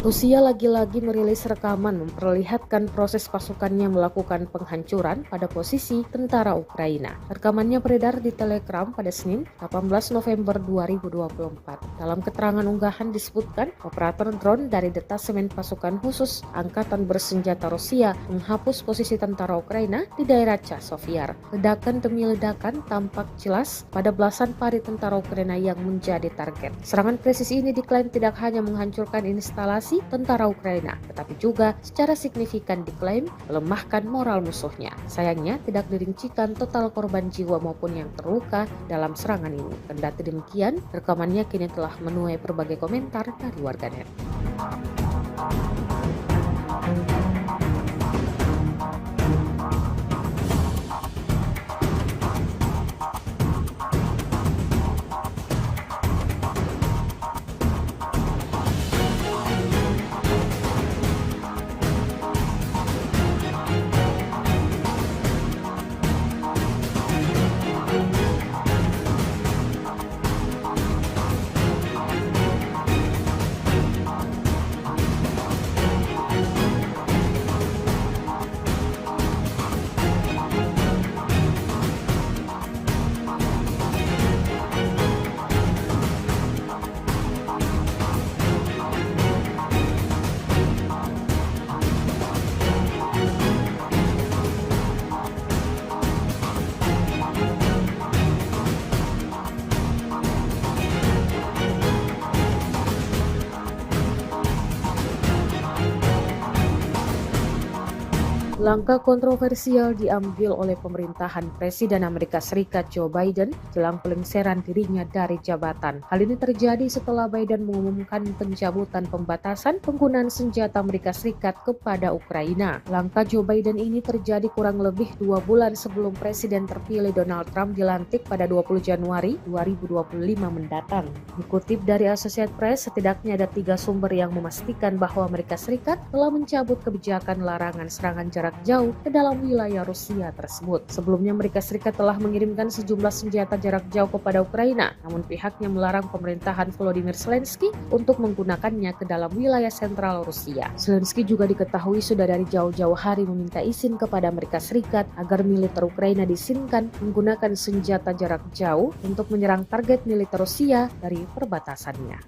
Rusia lagi-lagi merilis rekaman memperlihatkan proses pasukannya melakukan penghancuran pada posisi tentara Ukraina. Rekamannya beredar di Telegram pada Senin, 18 November 2024. Dalam keterangan unggahan disebutkan, operator drone dari detasemen pasukan khusus Angkatan Bersenjata Rusia menghapus posisi tentara Ukraina di daerah Chasovyar. Ledakan demi ledakan tampak jelas pada belasan pari tentara Ukraina yang menjadi target. Serangan presisi ini diklaim tidak hanya menghancurkan instalasi tentara Ukraina, tetapi juga secara signifikan diklaim melemahkan moral musuhnya. Sayangnya tidak dirincikan total korban jiwa maupun yang terluka dalam serangan ini. Kendati demikian, rekamannya kini telah menuai berbagai komentar dari warganet. Langkah kontroversial diambil oleh pemerintahan Presiden Amerika Serikat Joe Biden jelang pelengseran dirinya dari jabatan. Hal ini terjadi setelah Biden mengumumkan pencabutan pembatasan penggunaan senjata Amerika Serikat kepada Ukraina. Langkah Joe Biden ini terjadi kurang lebih 2 bulan sebelum Presiden terpilih Donald Trump dilantik pada 20 Januari 2025 mendatang. Dikutip dari Associated Press, setidaknya ada 3 sumber yang memastikan bahwa Amerika Serikat telah mencabut kebijakan larangan serangan jarak jauh ke dalam wilayah Rusia tersebut. Sebelumnya Amerika Serikat telah mengirimkan sejumlah senjata jarak jauh kepada Ukraina, namun pihaknya melarang pemerintahan Volodymyr Zelensky untuk menggunakannya ke dalam wilayah sentral Rusia. Zelensky juga diketahui sudah dari jauh-jauh hari meminta izin kepada Amerika Serikat agar militer Ukraina diizinkan menggunakan senjata jarak jauh untuk menyerang target militer Rusia dari perbatasannya.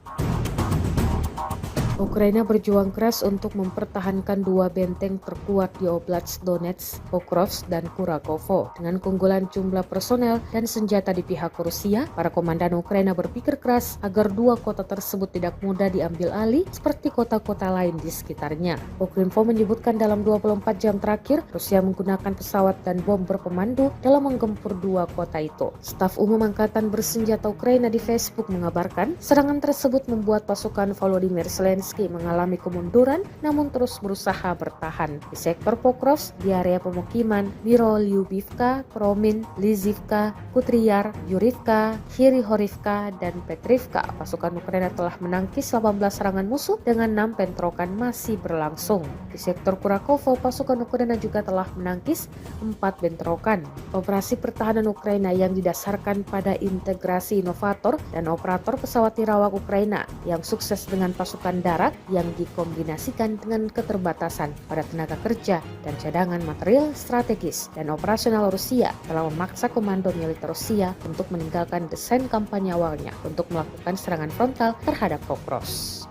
Ukraina berjuang keras untuk mempertahankan 2 benteng terkuat di Oblast Donetsk, Pokrovsk, dan Kurakovo. Dengan keunggulan jumlah personel dan senjata di pihak Rusia, para komandan Ukraina berpikir keras agar 2 kota tersebut tidak mudah diambil alih seperti kota-kota lain di sekitarnya. Ukrinfo menyebutkan dalam 24 jam terakhir, Rusia menggunakan pesawat dan bom berpemandu dalam menggempur 2 kota itu. Staf Umum Angkatan Bersenjata Ukraina di Facebook mengabarkan, serangan tersebut membuat pasukan Volodymyr Zelensky mengalami kemunduran namun terus berusaha bertahan. Di sektor Pokrovsk, di area pemukiman Mirolyubivka, Promin, Lizivka, Kutriar, Yurivka, Hirihorivka, dan Petrivka, pasukan Ukraina telah menangkis 18 serangan musuh dengan 6 bentrokan masih berlangsung. Di sektor Kurakovo, pasukan Ukraina juga telah menangkis 4 bentrokan. Operasi pertahanan Ukraina yang didasarkan pada integrasi inovator dan operator pesawat tirawak Ukraina yang sukses dengan pasukan darat yang dikombinasikan dengan keterbatasan pada tenaga kerja dan cadangan material strategis dan operasional Rusia telah memaksa komando militer Rusia untuk meninggalkan desain kampanye awalnya untuk melakukan serangan frontal terhadap Pokrovsk.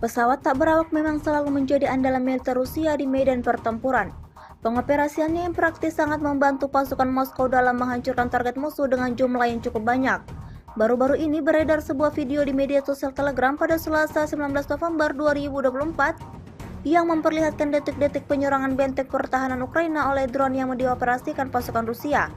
Pesawat tak berawak memang selalu menjadi andalan militer Rusia di medan pertempuran. Pengoperasiannya yang praktis sangat membantu pasukan Moskow dalam menghancurkan target musuh dengan jumlah yang cukup banyak. Baru-baru ini beredar sebuah video di media sosial Telegram pada Selasa 19 November 2024 yang memperlihatkan detik-detik penyerangan benteng pertahanan Ukraina oleh drone yang dioperasikan pasukan Rusia.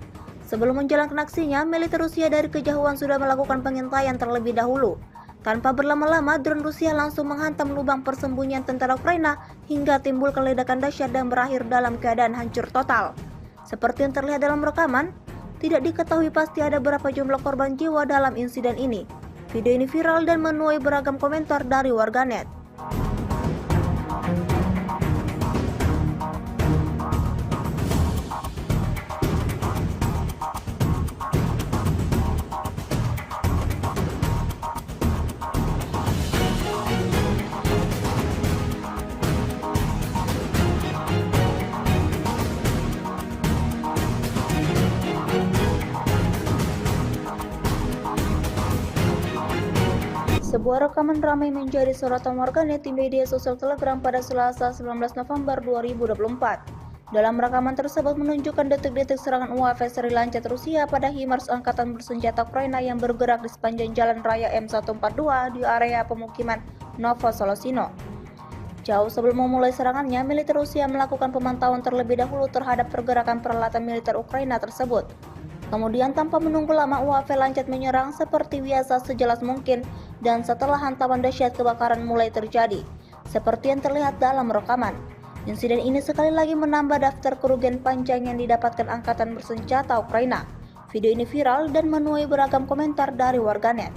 Sebelum menjalankan aksinya, militer Rusia dari kejauhan sudah melakukan pengintaian terlebih dahulu. Tanpa berlama-lama, drone Rusia langsung menghantam lubang persembunyian tentara Ukraina hingga timbulkan ledakan dahsyat dan berakhir dalam keadaan hancur total. Seperti yang terlihat dalam rekaman, tidak diketahui pasti ada berapa jumlah korban jiwa dalam insiden ini. Video ini viral dan menuai beragam komentar dari warganet. Sebuah rekaman ramai menjadi sorotan warganet di media sosial Telegram pada Selasa 19 November 2024. Dalam rekaman tersebut menunjukkan detik-detik serangan UAV seri lancat Rusia pada HIMARS Angkatan Bersenjata Ukraina yang bergerak di sepanjang jalan raya M142 di area pemukiman Novosolosino. Jauh sebelum memulai serangannya, militer Rusia melakukan pemantauan terlebih dahulu terhadap pergerakan peralatan militer Ukraina tersebut. Kemudian tanpa menunggu lama, UAV lancat menyerang seperti biasa sejelas mungkin, dan setelah hantaman dahsyat kebakaran mulai terjadi, seperti yang terlihat dalam rekaman. Insiden ini sekali lagi menambah daftar kerugian panjang yang didapatkan Angkatan Bersenjata Ukraina. Video ini viral dan menuai beragam komentar dari warganet.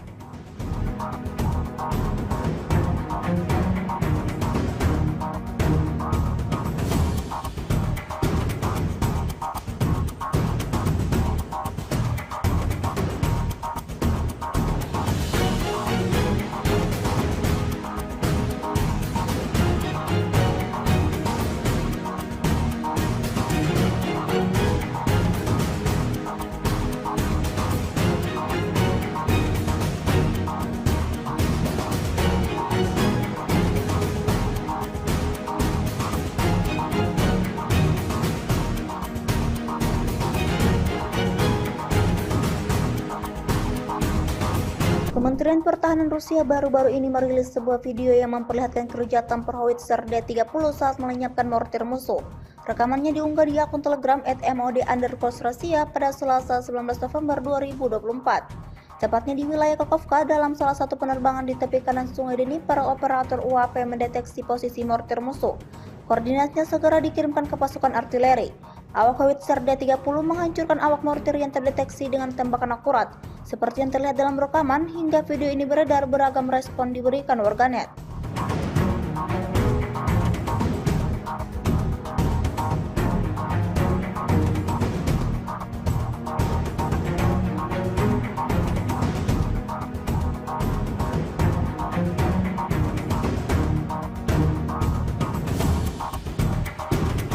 Kementerian Pertahanan Rusia baru-baru ini merilis sebuah video yang memperlihatkan keruja tempur howitzer D-30 saat melenyapkan mortir musuh. Rekamannya diunggah di akun Telegram @mod_Rusia pada Selasa 19 November 2024. Tepatnya di wilayah Kakovka, dalam salah satu penerbangan di tepi kanan Sungai Dnipro, operator UAP mendeteksi posisi mortir musuh. Koordinatnya segera dikirimkan ke pasukan artileri. Awak howitzer D-30 menghancurkan awak mortir yang terdeteksi dengan tembakan akurat. Seperti yang terlihat dalam rekaman, hingga video ini beredar, beragam respon diberikan warganet.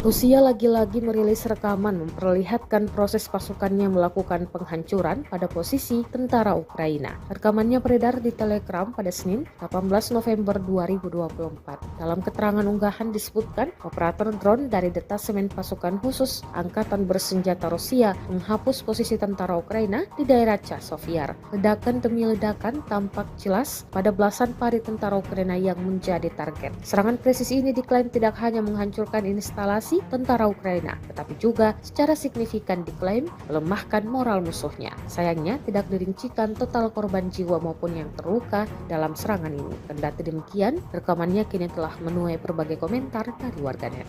Rusia lagi-lagi merilis rekaman memperlihatkan proses pasukannya melakukan penghancuran pada posisi tentara Ukraina. Rekamannya beredar di Telegram pada Senin, 18 November 2024. Dalam keterangan unggahan disebutkan, operator drone dari detasemen pasukan khusus Angkatan Bersenjata Rusia menghapus posisi tentara Ukraina di daerah Chasiv. Ledakan demi ledakan tampak jelas pada belasan pari tentara Ukraina yang menjadi target. Serangan presisi ini diklaim tidak hanya menghancurkan instalasi tentara Ukraina, tetapi juga secara signifikan diklaim melemahkan moral musuhnya. Sayangnya tidak dirincikan total korban jiwa maupun yang terluka dalam serangan ini. Kendati demikian, rekamannya kini telah menuai berbagai komentar dari warganet.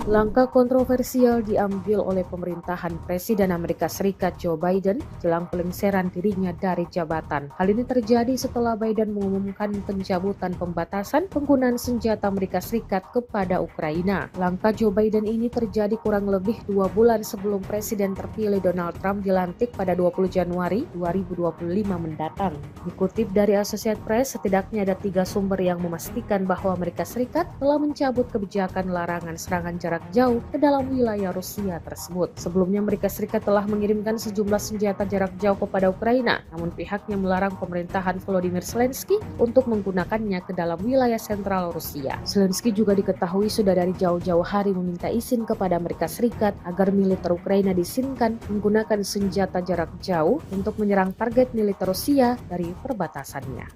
Langkah kontroversial diambil oleh pemerintahan Presiden Amerika Serikat Joe Biden jelang pelengseran dirinya dari jabatan. Hal ini terjadi setelah Biden mengumumkan pencabutan pembatasan penggunaan senjata Amerika Serikat kepada Ukraina. Langkah Joe Biden ini terjadi kurang lebih 2 bulan sebelum Presiden terpilih Donald Trump dilantik pada 20 Januari 2025 mendatang. Dikutip dari Associated Press, setidaknya ada 3 sumber yang memastikan bahwa Amerika Serikat telah mencabut kebijakan larangan serangan jarak jauh ke dalam wilayah Rusia tersebut. Sebelumnya Amerika Serikat telah mengirimkan sejumlah senjata jarak jauh kepada Ukraina, namun pihaknya melarang pemerintahan Volodymyr Zelensky untuk menggunakannya ke dalam wilayah sentral Rusia. Zelensky juga diketahui sudah dari jauh-jauh hari meminta izin kepada Amerika Serikat agar militer Ukraina diizinkan menggunakan senjata jarak jauh untuk menyerang target militer Rusia dari perbatasannya.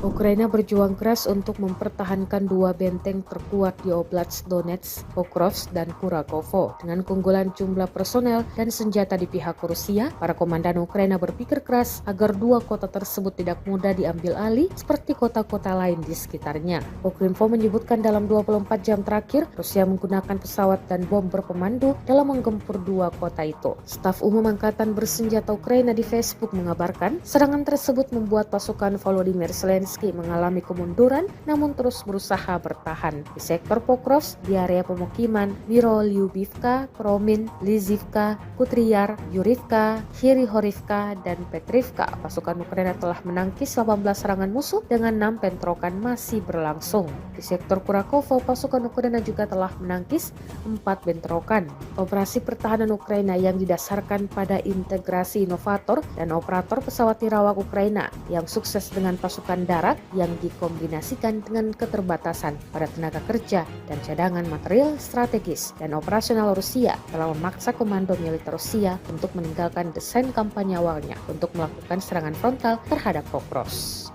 Ukraina berjuang keras untuk mempertahankan 2 benteng terkuat di Oblast Donetsk, Pokrovsk, dan Kurakovo. Dengan keunggulan jumlah personel dan senjata di pihak Rusia, para komandan Ukraina berpikir keras agar 2 kota tersebut tidak mudah diambil alih seperti kota-kota lain di sekitarnya. Ukrinfo menyebutkan dalam 24 jam terakhir, Rusia menggunakan pesawat dan bom berpemandu dalam menggempur 2 kota itu. Staf Umum Angkatan Bersenjata Ukraina di Facebook mengabarkan, serangan tersebut membuat pasukan Volodymyr Zelensky mengalami kemunduran namun terus berusaha bertahan. Di sektor Pokrovsk, di area pemukiman Mirolyubivka, Kromin, Lizivka, Kutriar, Yurivka, Hirihorivka, dan Petrivka, pasukan Ukraina telah menangkis 18 serangan musuh dengan 6 bentrokan masih berlangsung. Di sektor Kurakovo, pasukan Ukraina juga telah menangkis 4 bentrokan. Operasi pertahanan Ukraina yang didasarkan pada integrasi inovator dan operator pesawat tirawak Ukraina yang sukses dengan pasukan darat yang dikombinasikan dengan keterbatasan pada tenaga kerja dan cadangan material strategis dan operasional Rusia telah memaksa komando militer Rusia untuk meninggalkan desain kampanye awalnya untuk melakukan serangan frontal terhadap Pokrovsk.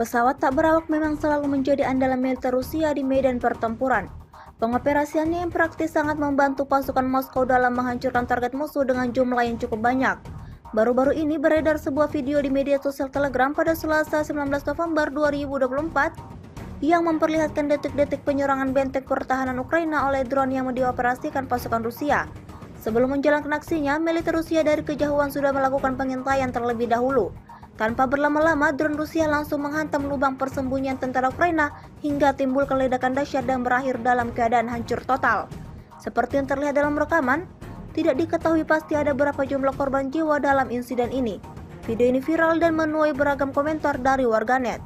Pesawat tak berawak memang selalu menjadi andalan militer Rusia di medan pertempuran. Pengoperasiannya yang praktis sangat membantu pasukan Moskow dalam menghancurkan target musuh dengan jumlah yang cukup banyak. Baru-baru ini beredar sebuah video di media sosial Telegram pada Selasa 19 November 2024 yang memperlihatkan detik-detik penyerangan benteng pertahanan Ukraina oleh drone yang dioperasikan pasukan Rusia. Sebelum menjalankan aksinya, militer Rusia dari kejauhan sudah melakukan pengintaian terlebih dahulu. Tanpa berlama-lama, drone Rusia langsung menghantam lubang persembunyian tentara Ukraina hingga timbulkan ledakan dahsyat dan berakhir dalam keadaan hancur total. Seperti yang terlihat dalam rekaman, tidak diketahui pasti ada berapa jumlah korban jiwa dalam insiden ini. Video ini viral dan menuai beragam komentar dari warganet.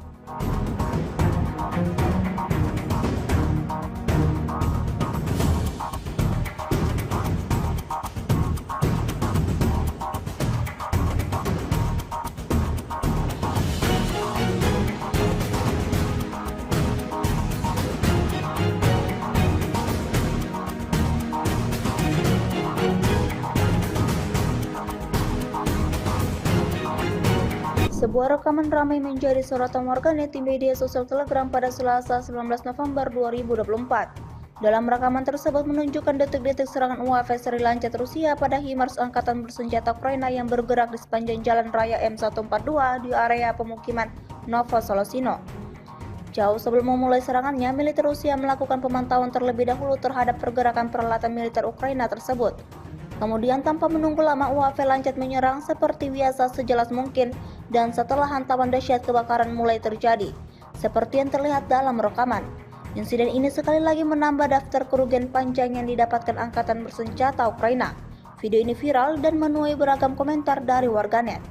Sebuah rekaman ramai menjadi sorotan warganet di media sosial Telegram pada Selasa 19 November 2024. Dalam rekaman tersebut menunjukkan detik-detik serangan UAV seri lancat Rusia pada HIMARS angkatan bersenjata Ukraina yang bergerak di sepanjang jalan raya M142 di area pemukiman Novosolosino. Jauh sebelum memulai serangannya, militer Rusia melakukan pemantauan terlebih dahulu terhadap pergerakan peralatan militer Ukraina tersebut. Kemudian tanpa menunggu lama UAV lancat menyerang seperti biasa sejelas mungkin dan setelah hantaman dahsyat kebakaran mulai terjadi. Seperti yang terlihat dalam rekaman. Insiden ini sekali lagi menambah daftar kerugian panjang yang didapatkan angkatan bersenjata Ukraina. Video ini viral dan menuai beragam komentar dari warganet.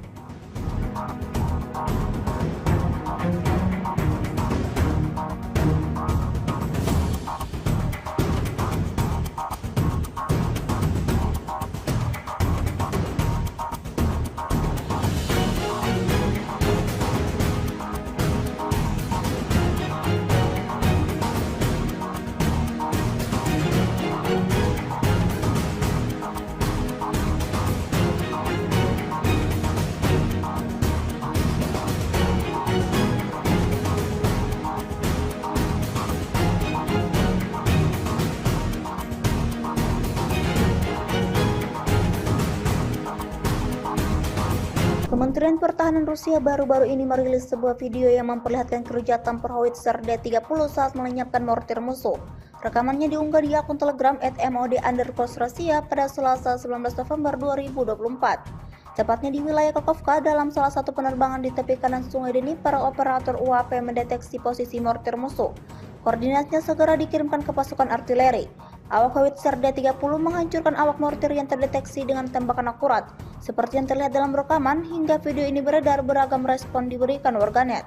Kementerian Pertahanan Rusia baru-baru ini merilis sebuah video yang memperlihatkan kerja tempur howitzer D-30 saat melenyapkan mortir musuh. Rekamannya diunggah di akun Telegram @mod_Rusia pada Selasa 19 November 2024. Tepatnya di wilayah Kakovka, dalam salah satu penerbangan di tepi kanan Sungai Dnipro, operator UAV mendeteksi posisi mortir musuh. Koordinatnya segera dikirimkan ke pasukan artileri. Awak howitzer D-30 menghancurkan awak mortir yang terdeteksi dengan tembakan akurat. Seperti yang terlihat dalam rekaman, hingga video ini beredar, beragam respon diberikan warganet.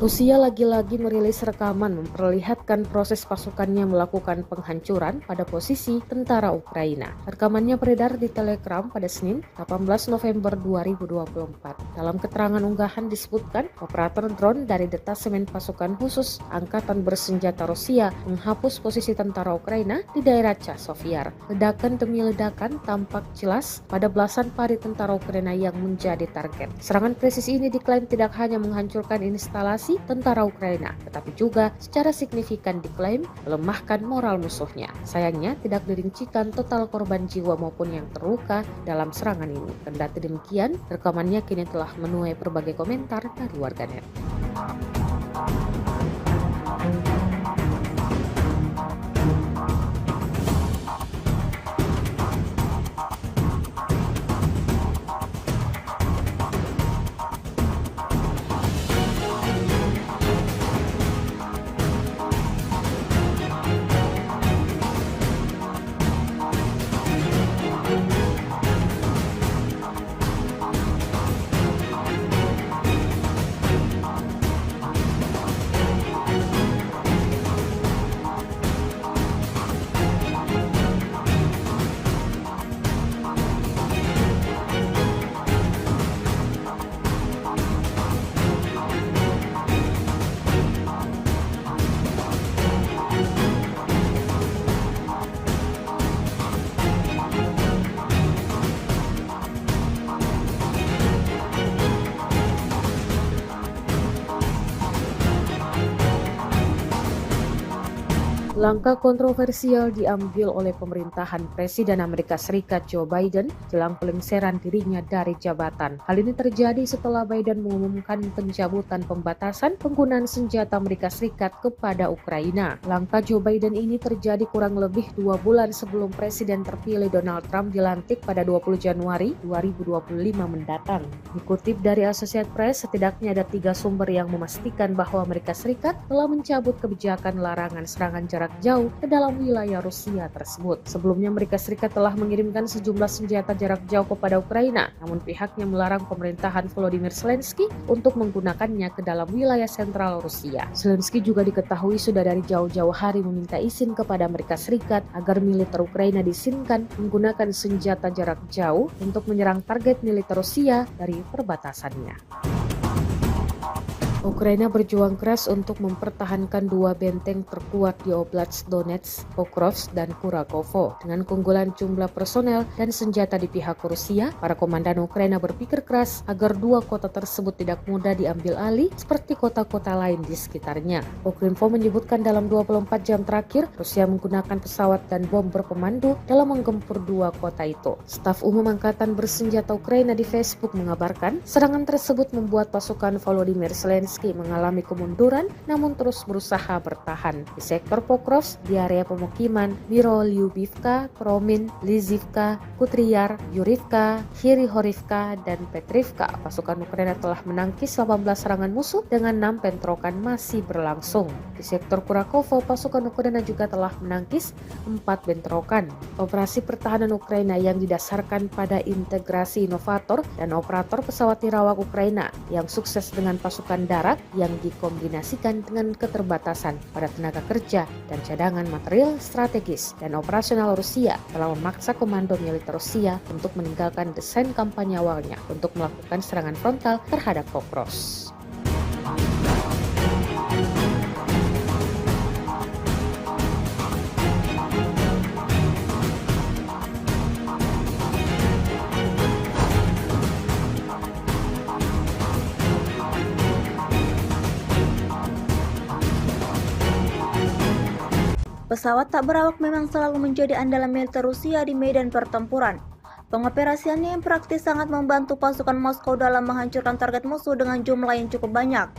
Rusia lagi-lagi merilis rekaman memperlihatkan proses pasukannya melakukan penghancuran pada posisi tentara Ukraina. Rekamannya beredar di Telegram pada Senin, 18 November 2024. Dalam keterangan unggahan disebutkan, operator drone dari detasemen pasukan khusus Angkatan Bersenjata Rusia menghapus posisi tentara Ukraina di daerah Chasiv. Ledakan demi ledakan tampak jelas pada belasan pari tentara Ukraina yang menjadi target. Serangan presisi ini diklaim tidak hanya menghancurkan instalasi tentara Ukraina, tetapi juga secara signifikan diklaim melemahkan moral musuhnya. Sayangnya tidak dirincikan total korban jiwa maupun yang terluka dalam serangan ini. Kendati demikian, rekamannya kini telah menuai berbagai komentar dari warganet. Langkah kontroversial diambil oleh pemerintahan Presiden Amerika Serikat Joe Biden jelang pelengseran dirinya dari jabatan. Hal ini terjadi setelah Biden mengumumkan pencabutan pembatasan penggunaan senjata Amerika Serikat kepada Ukraina. Langkah Joe Biden ini terjadi kurang lebih 2 bulan sebelum Presiden terpilih Donald Trump dilantik pada 20 Januari 2025 mendatang. Dikutip dari Associated Press, setidaknya ada 3 sumber yang memastikan bahwa Amerika Serikat telah mencabut kebijakan larangan serangan jarak jauh ke dalam wilayah Rusia tersebut. Sebelumnya Amerika Serikat telah mengirimkan sejumlah senjata jarak jauh kepada Ukraina, namun pihaknya melarang pemerintahan Volodymyr Zelensky untuk menggunakannya ke dalam wilayah sentral Rusia. Zelensky juga diketahui sudah dari jauh-jauh hari meminta izin kepada Amerika Serikat agar militer Ukraina diizinkan menggunakan senjata jarak jauh untuk menyerang target militer Rusia dari perbatasannya. Ukraina berjuang keras untuk mempertahankan 2 benteng terkuat di Oblast Donetsk, Pokrovsk, dan Kurakovo. Dengan keunggulan jumlah personel dan senjata di pihak Rusia, para komandan Ukraina berpikir keras agar 2 kota tersebut tidak mudah diambil alih seperti kota-kota lain di sekitarnya. Ukrinfo menyebutkan dalam 24 jam terakhir, Rusia menggunakan pesawat dan bom berpemandu dalam menggempur 2 kota itu. Staf Umum Angkatan Bersenjata Ukraina di Facebook mengabarkan, serangan tersebut membuat pasukan Volodymyr Zelensky mengalami kemunduran namun terus berusaha bertahan. Di sektor Pokrovsk, di area pemukiman Mirolyubivka, Kromin, Lizivka, Kutriar, Yurivka, Hirihorivka, dan Petrivka, pasukan Ukraina telah menangkis 18 serangan musuh dengan 6 bentrokan masih berlangsung. Di sektor Kurakovo, pasukan Ukraina juga telah menangkis 4 bentrokan. Operasi pertahanan Ukraina yang didasarkan pada integrasi inovator dan operator pesawat nirawak Ukraina yang sukses dengan pasukan darat yang dikombinasikan dengan keterbatasan pada tenaga kerja dan cadangan material strategis dan operasional Rusia telah memaksa komando militer Rusia untuk meninggalkan desain kampanye awalnya untuk melakukan serangan frontal terhadap Pokrovsk. Pesawat tak berawak memang selalu menjadi andalan militer Rusia di medan pertempuran. Pengoperasiannya yang praktis sangat membantu pasukan Moskow dalam menghancurkan target musuh dengan jumlah yang cukup banyak.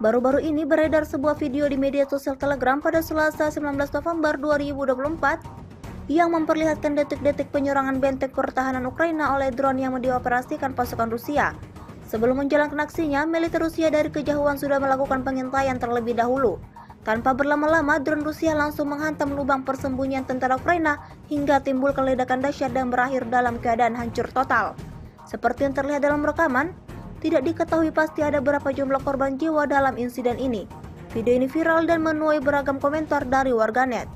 Baru-baru ini beredar sebuah video di media sosial Telegram pada Selasa 19 November 2024 yang memperlihatkan detik-detik penyerangan benteng pertahanan Ukraina oleh drone yang dioperasikan pasukan Rusia. Sebelum menjalankan aksinya, militer Rusia dari kejauhan sudah melakukan pengintaian terlebih dahulu. Tanpa berlama-lama, drone Rusia langsung menghantam lubang persembunyian tentara Ukraina hingga timbulkan ledakan dahsyat dan berakhir dalam keadaan hancur total. Seperti yang terlihat dalam rekaman, tidak diketahui pasti ada berapa jumlah korban jiwa dalam insiden ini. Video ini viral dan menuai beragam komentar dari warganet.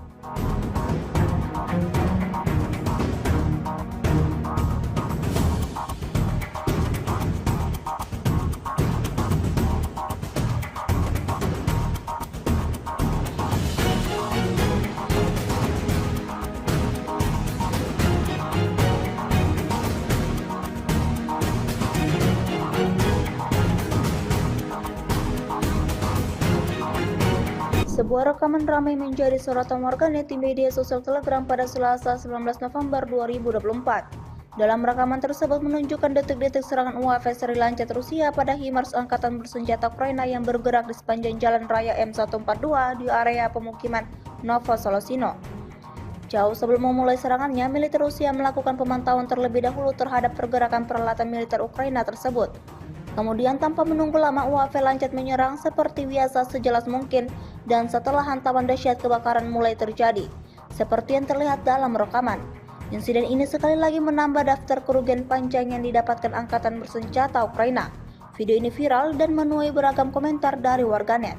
Sebuah rekaman ramai menjadi sorotan warganet di media sosial Telegram pada Selasa 19 November 2024. Dalam rekaman tersebut menunjukkan detik-detik serangan UAV seri lancet Rusia pada HIMARS Angkatan Bersenjata Ukraina yang bergerak di sepanjang jalan raya M142 di area pemukiman Novosolosino. Jauh sebelum memulai serangannya, militer Rusia melakukan pemantauan terlebih dahulu terhadap pergerakan peralatan militer Ukraina tersebut. Kemudian tanpa menunggu lama, UAV lancet menyerang seperti biasa sejelas mungkin dan setelah hantaman dahsyat kebakaran mulai terjadi, seperti yang terlihat dalam rekaman. Insiden ini sekali lagi menambah daftar kerugian panjang yang didapatkan Angkatan Bersenjata Ukraina. Video ini viral dan menuai beragam komentar dari warganet.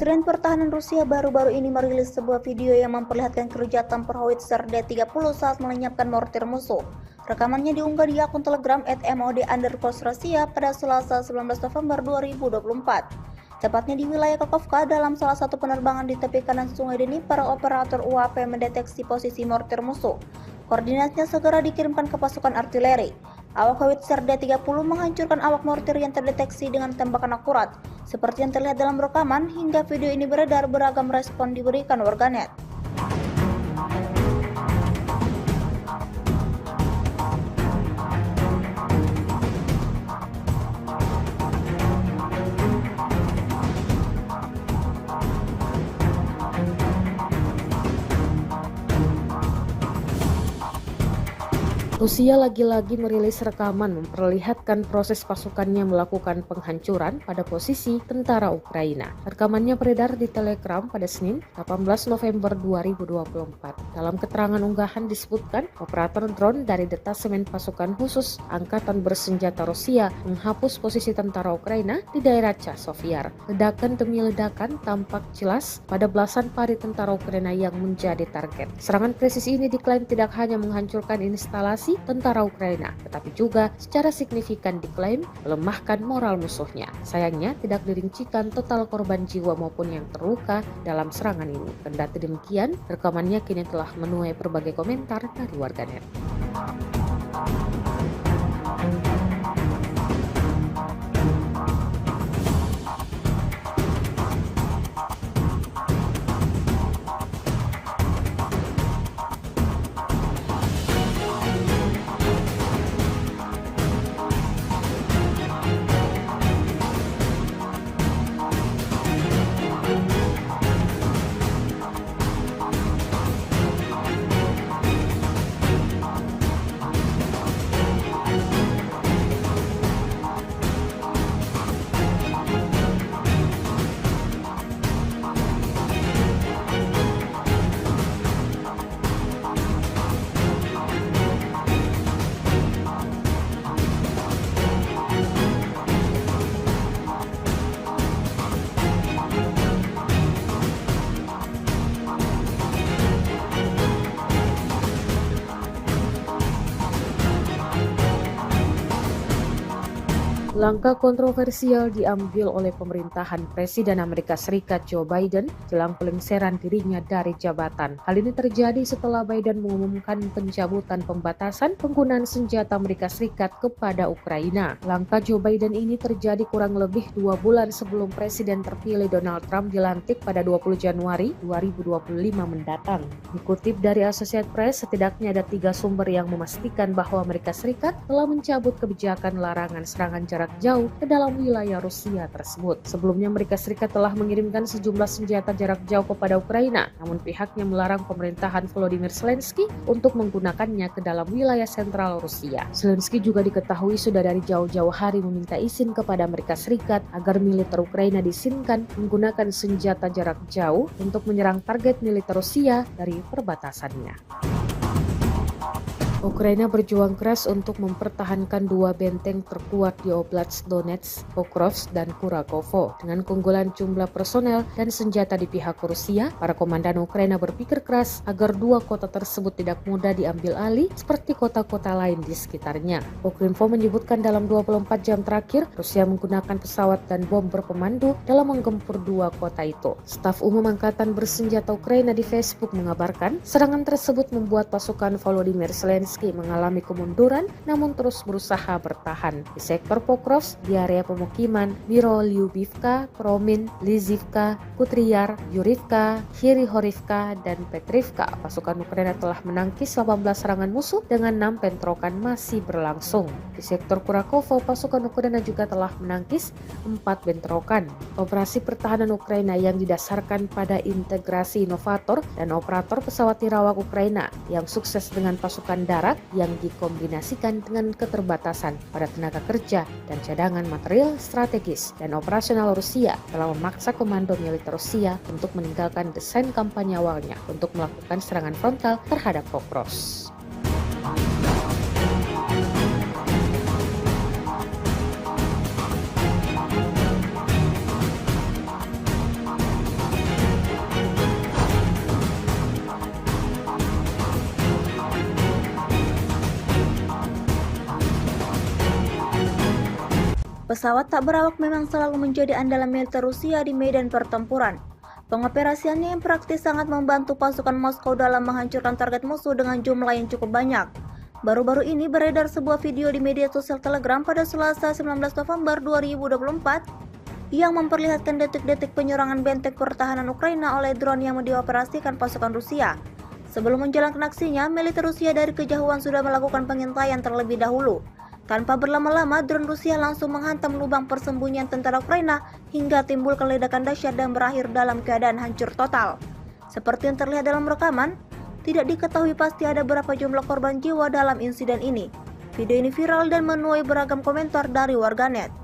Kementerian Pertahanan Rusia baru-baru ini merilis sebuah video yang memperlihatkan keruja tempur howitzer D-30 saat melenyapkan mortir musuh. Rekamannya diunggah di akun Telegram @mod_Rusia pada Selasa 19 November 2024. Tepatnya di wilayah Kakovka, dalam salah satu penerbangan di tepi kanan Sungai Dnipro, operator UAP mendeteksi posisi mortir musuh. Koordinatnya segera dikirimkan ke pasukan artileri. Awak howitzer D-30 menghancurkan awak mortir yang terdeteksi dengan tembakan akurat. Seperti yang terlihat dalam rekaman, hingga video ini beredar, beragam respon diberikan warganet. Rusia lagi-lagi merilis rekaman memperlihatkan proses pasukannya melakukan penghancuran pada posisi tentara Ukraina. Rekamannya beredar di Telegram pada Senin, 18 November 2024. Dalam keterangan unggahan disebutkan, operator drone dari detasemen pasukan khusus Angkatan Bersenjata Rusia menghapus posisi tentara Ukraina di daerah Chasiv. Ledakan demi ledakan tampak jelas pada belasan pari tentara Ukraina yang menjadi target. Serangan presisi ini diklaim tidak hanya menghancurkan instalasi tentara Ukraina, tetapi juga secara signifikan diklaim melemahkan moral musuhnya. Sayangnya tidak dirincikan total korban jiwa maupun yang terluka dalam serangan ini. Kendati demikian, rekamannya kini telah menuai berbagai komentar dari warganet. Langkah kontroversial diambil oleh pemerintahan Presiden Amerika Serikat Joe Biden jelang pelengseran dirinya dari jabatan. Hal ini terjadi setelah Biden mengumumkan pencabutan pembatasan penggunaan senjata Amerika Serikat kepada Ukraina. Langkah Joe Biden ini terjadi kurang lebih 2 bulan sebelum Presiden terpilih Donald Trump dilantik pada 20 Januari 2025 mendatang. Dikutip dari Associated Press, setidaknya ada 3 sumber yang memastikan bahwa Amerika Serikat telah mencabut kebijakan larangan serangan jarak jauh ke dalam wilayah Rusia tersebut. Sebelumnya Amerika Serikat telah mengirimkan sejumlah senjata jarak jauh kepada Ukraina, namun pihaknya melarang pemerintahan Volodymyr Zelensky untuk menggunakannya ke dalam wilayah sentral Rusia. Zelensky juga diketahui sudah dari jauh-jauh hari meminta izin kepada Amerika Serikat agar militer Ukraina diizinkan menggunakan senjata jarak jauh untuk menyerang target militer Rusia dari perbatasannya. Ukraina berjuang keras untuk mempertahankan 2 benteng terkuat di Oblast Donetsk, Pokrovsk, dan Kurakovo. Dengan keunggulan jumlah personel dan senjata di pihak Rusia, para komandan Ukraina berpikir keras agar 2 kota tersebut tidak mudah diambil alih seperti kota-kota lain di sekitarnya. Ukrinfo menyebutkan dalam 24 jam terakhir, Rusia menggunakan pesawat dan bom berpemandu dalam menggempur 2 kota itu. Staf Umum Angkatan Bersenjata Ukraina di Facebook mengabarkan, serangan tersebut membuat pasukan Volodymyr Zelensky mengalami kemunduran namun terus berusaha bertahan. Di sektor Pokrovsk, di area pemukiman Mirolyubivka, Promin, Lizivka, Kutriar, Yurivka, Hirihorivka, dan Petrivka, pasukan Ukraina telah menangkis 18 serangan musuh dengan 6 bentrokan masih berlangsung. Di sektor Kurakovo, pasukan Ukraina juga telah menangkis 4 bentrokan. Operasi pertahanan Ukraina yang didasarkan pada integrasi inovator dan operator pesawat tirawak Ukraina yang sukses dengan pasukan darat yang dikombinasikan dengan keterbatasan pada tenaga kerja dan cadangan material strategis dan operasional Rusia telah memaksa komando militer Rusia untuk meninggalkan desain kampanye awalnya untuk melakukan serangan frontal terhadap Pokrovsk. Pesawat tak berawak memang selalu menjadi andalan militer Rusia di medan pertempuran. Pengoperasiannya yang praktis sangat membantu pasukan Moskow dalam menghancurkan target musuh dengan jumlah yang cukup banyak. Baru-baru ini beredar sebuah video di media sosial Telegram pada Selasa 19 November 2024 yang memperlihatkan detik-detik penyerangan benteng pertahanan Ukraina oleh drone yang dioperasikan pasukan Rusia. Sebelum menjalankan aksinya, militer Rusia dari kejauhan sudah melakukan pengintaian terlebih dahulu. Tanpa berlama-lama, drone Rusia langsung menghantam lubang persembunyian tentara Ukraina hingga timbulkan ledakan dahsyat dan berakhir dalam keadaan hancur total. Seperti yang terlihat dalam rekaman, tidak diketahui pasti ada berapa jumlah korban jiwa dalam insiden ini. Video ini viral dan menuai beragam komentar dari warganet.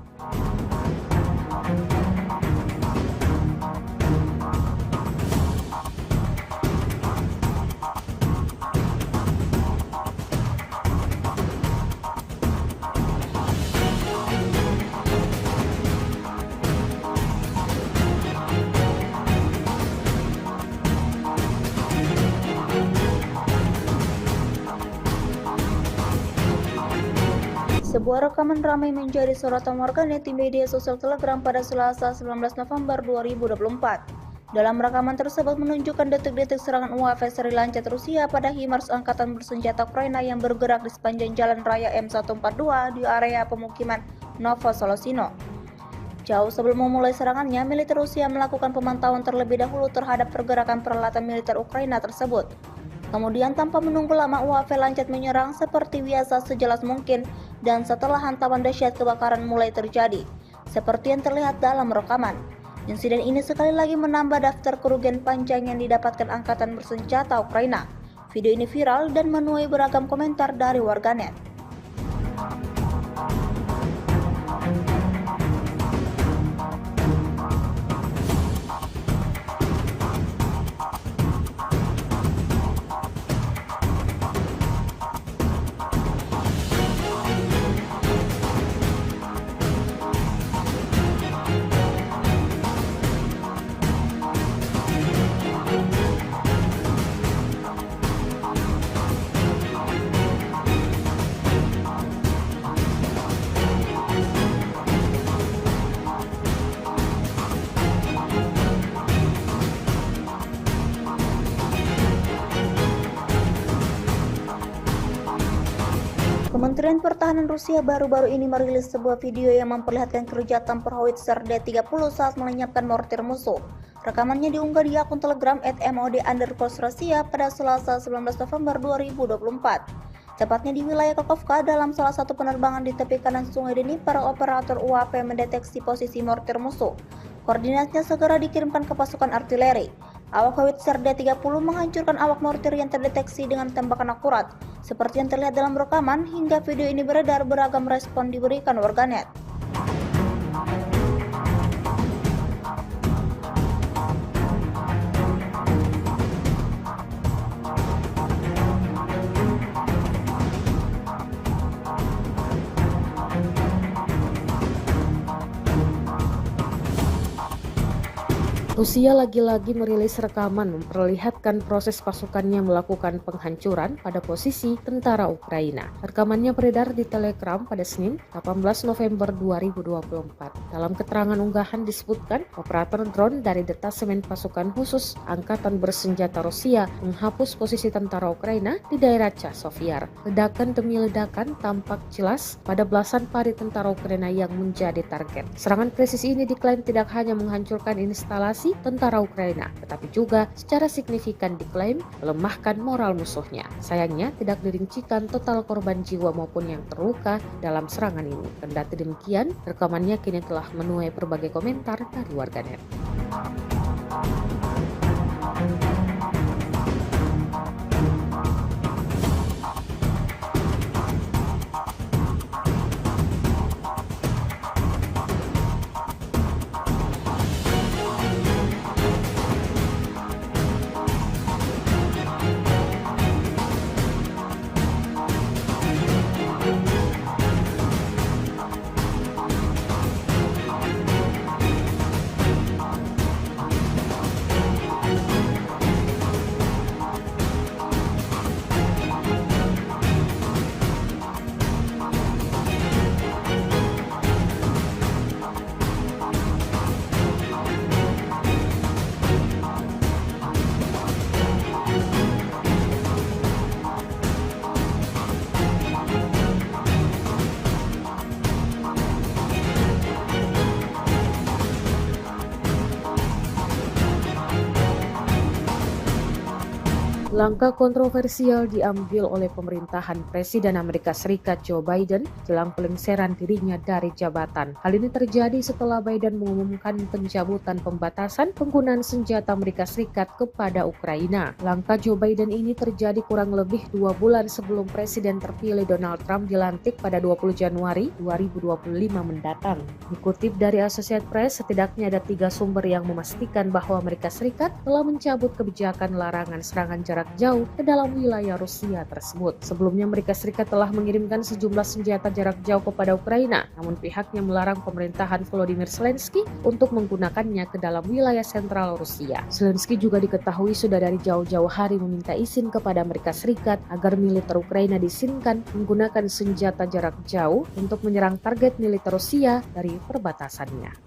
Sebuah rekaman ramai menjadi sorotan warganet di media sosial Telegram pada Selasa 19 November 2024. Dalam rekaman tersebut menunjukkan detik-detik serangan UAV seri lancet Rusia pada HIMARS angkatan bersenjata Ukraina yang bergerak di sepanjang jalan raya M142 di area pemukiman Novosolosino. Jauh sebelum memulai serangannya, militer Rusia melakukan pemantauan terlebih dahulu terhadap pergerakan peralatan militer Ukraina tersebut. Kemudian tanpa menunggu lama UAV lancet menyerang seperti biasa sejelas mungkin dan setelah hantaman dahsyat kebakaran mulai terjadi. Seperti yang terlihat dalam rekaman. Insiden ini sekali lagi menambah daftar kerugian panjang yang didapatkan angkatan bersenjata Ukraina. Video ini viral dan menuai beragam komentar dari warganet. Kementerian Pertahanan Rusia baru-baru ini merilis sebuah video yang memperlihatkan kerja tempur howitzer D-30 saat melenyapkan mortir musuh. Rekamannya diunggah di akun Telegram @mod_Rusia pada Selasa 19 November 2024. Tepatnya di wilayah Kakovka, dalam salah satu penerbangan di tepi kanan Sungai Dnipro, operator UAV mendeteksi posisi mortir musuh. Koordinatnya segera dikirimkan ke pasukan artileri. Awak howitzer D-30 menghancurkan awak mortir yang terdeteksi dengan tembakan akurat. Seperti yang terlihat dalam rekaman, hingga video ini beredar, beragam respon diberikan warganet. Rusia lagi-lagi merilis rekaman memperlihatkan proses pasukannya melakukan penghancuran pada posisi tentara Ukraina. Rekamannya beredar di Telegram pada Senin, 18 November 2024. Dalam keterangan unggahan disebutkan, operator drone dari detasemen pasukan khusus Angkatan Bersenjata Rusia menghapus posisi tentara Ukraina di daerah Chasovyar. Ledakan demi ledakan tampak jelas pada belasan pari tentara Ukraina yang menjadi target. Serangan presisi ini diklaim tidak hanya menghancurkan instalasi tentara Ukraina, tetapi juga secara signifikan diklaim melemahkan moral musuhnya. Sayangnya tidak dirincikan total korban jiwa maupun yang terluka dalam serangan ini. Kendati demikian, rekamannya kini telah menuai berbagai komentar dari warganet. Langkah kontroversial diambil oleh pemerintahan Presiden Amerika Serikat Joe Biden jelang pelengseran dirinya dari jabatan. Hal ini terjadi setelah Biden mengumumkan pencabutan pembatasan penggunaan senjata Amerika Serikat kepada Ukraina. Langkah Joe Biden ini terjadi kurang lebih 2 bulan sebelum Presiden terpilih Donald Trump dilantik pada 20 Januari 2025 mendatang. Dikutip dari Associated Press, setidaknya ada 3 sumber yang memastikan bahwa Amerika Serikat telah mencabut kebijakan larangan serangan jarak jauh ke dalam wilayah Rusia tersebut. Sebelumnya Amerika Serikat telah mengirimkan sejumlah senjata jarak jauh kepada Ukraina, namun pihaknya melarang pemerintahan Volodymyr Zelensky untuk menggunakannya ke dalam wilayah sentral Rusia. Zelensky juga diketahui sudah dari jauh-jauh hari meminta izin kepada Amerika Serikat agar militer Ukraina diizinkan menggunakan senjata jarak jauh untuk menyerang target militer Rusia dari perbatasannya.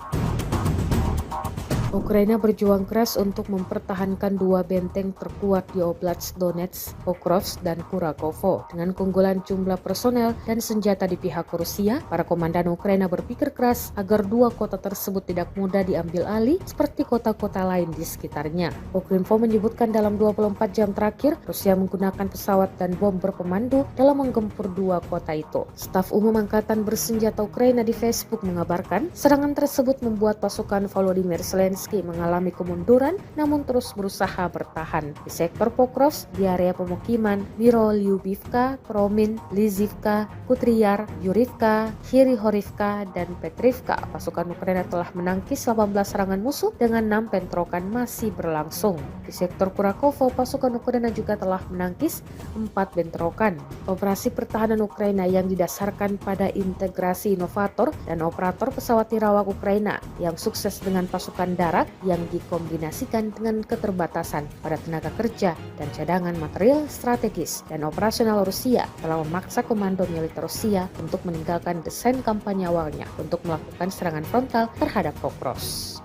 Ukraina berjuang keras untuk mempertahankan 2 benteng terkuat di Oblast Donetsk, Pokrovsk, dan Kurakovo. Dengan keunggulan jumlah personel dan senjata di pihak Rusia, para komandan Ukraina berpikir keras agar 2 kota tersebut tidak mudah diambil alih seperti kota-kota lain di sekitarnya. Ukrinfo menyebutkan dalam 24 jam terakhir, Rusia menggunakan pesawat dan bom berpemandu dalam menggempur 2 kota itu. Staf Umum Angkatan Bersenjata Ukraina di Facebook mengabarkan, serangan tersebut membuat pasukan Volodymyr Zelensky mengalami kemunduran namun terus berusaha bertahan. Di sektor Pokrovsk, di area pemukiman Mirolyubivka, Promin, Lizivka, Kutriar, Yurivka, Hirihorivka, dan Petrivka, pasukan Ukraina telah menangkis 18 serangan musuh dengan 6 bentrokan masih berlangsung. Di sektor Kurakovo, pasukan Ukraina juga telah menangkis 4 bentrokan. Operasi pertahanan Ukraina yang didasarkan pada integrasi inovator dan operator pesawat nirawak Ukraina yang sukses dengan pasukan darat yang dikombinasikan dengan keterbatasan pada tenaga kerja dan cadangan material strategis dan operasional Rusia telah memaksa komando militer Rusia untuk meninggalkan desain kampanye awalnya untuk melakukan serangan frontal terhadap Pokrovsk.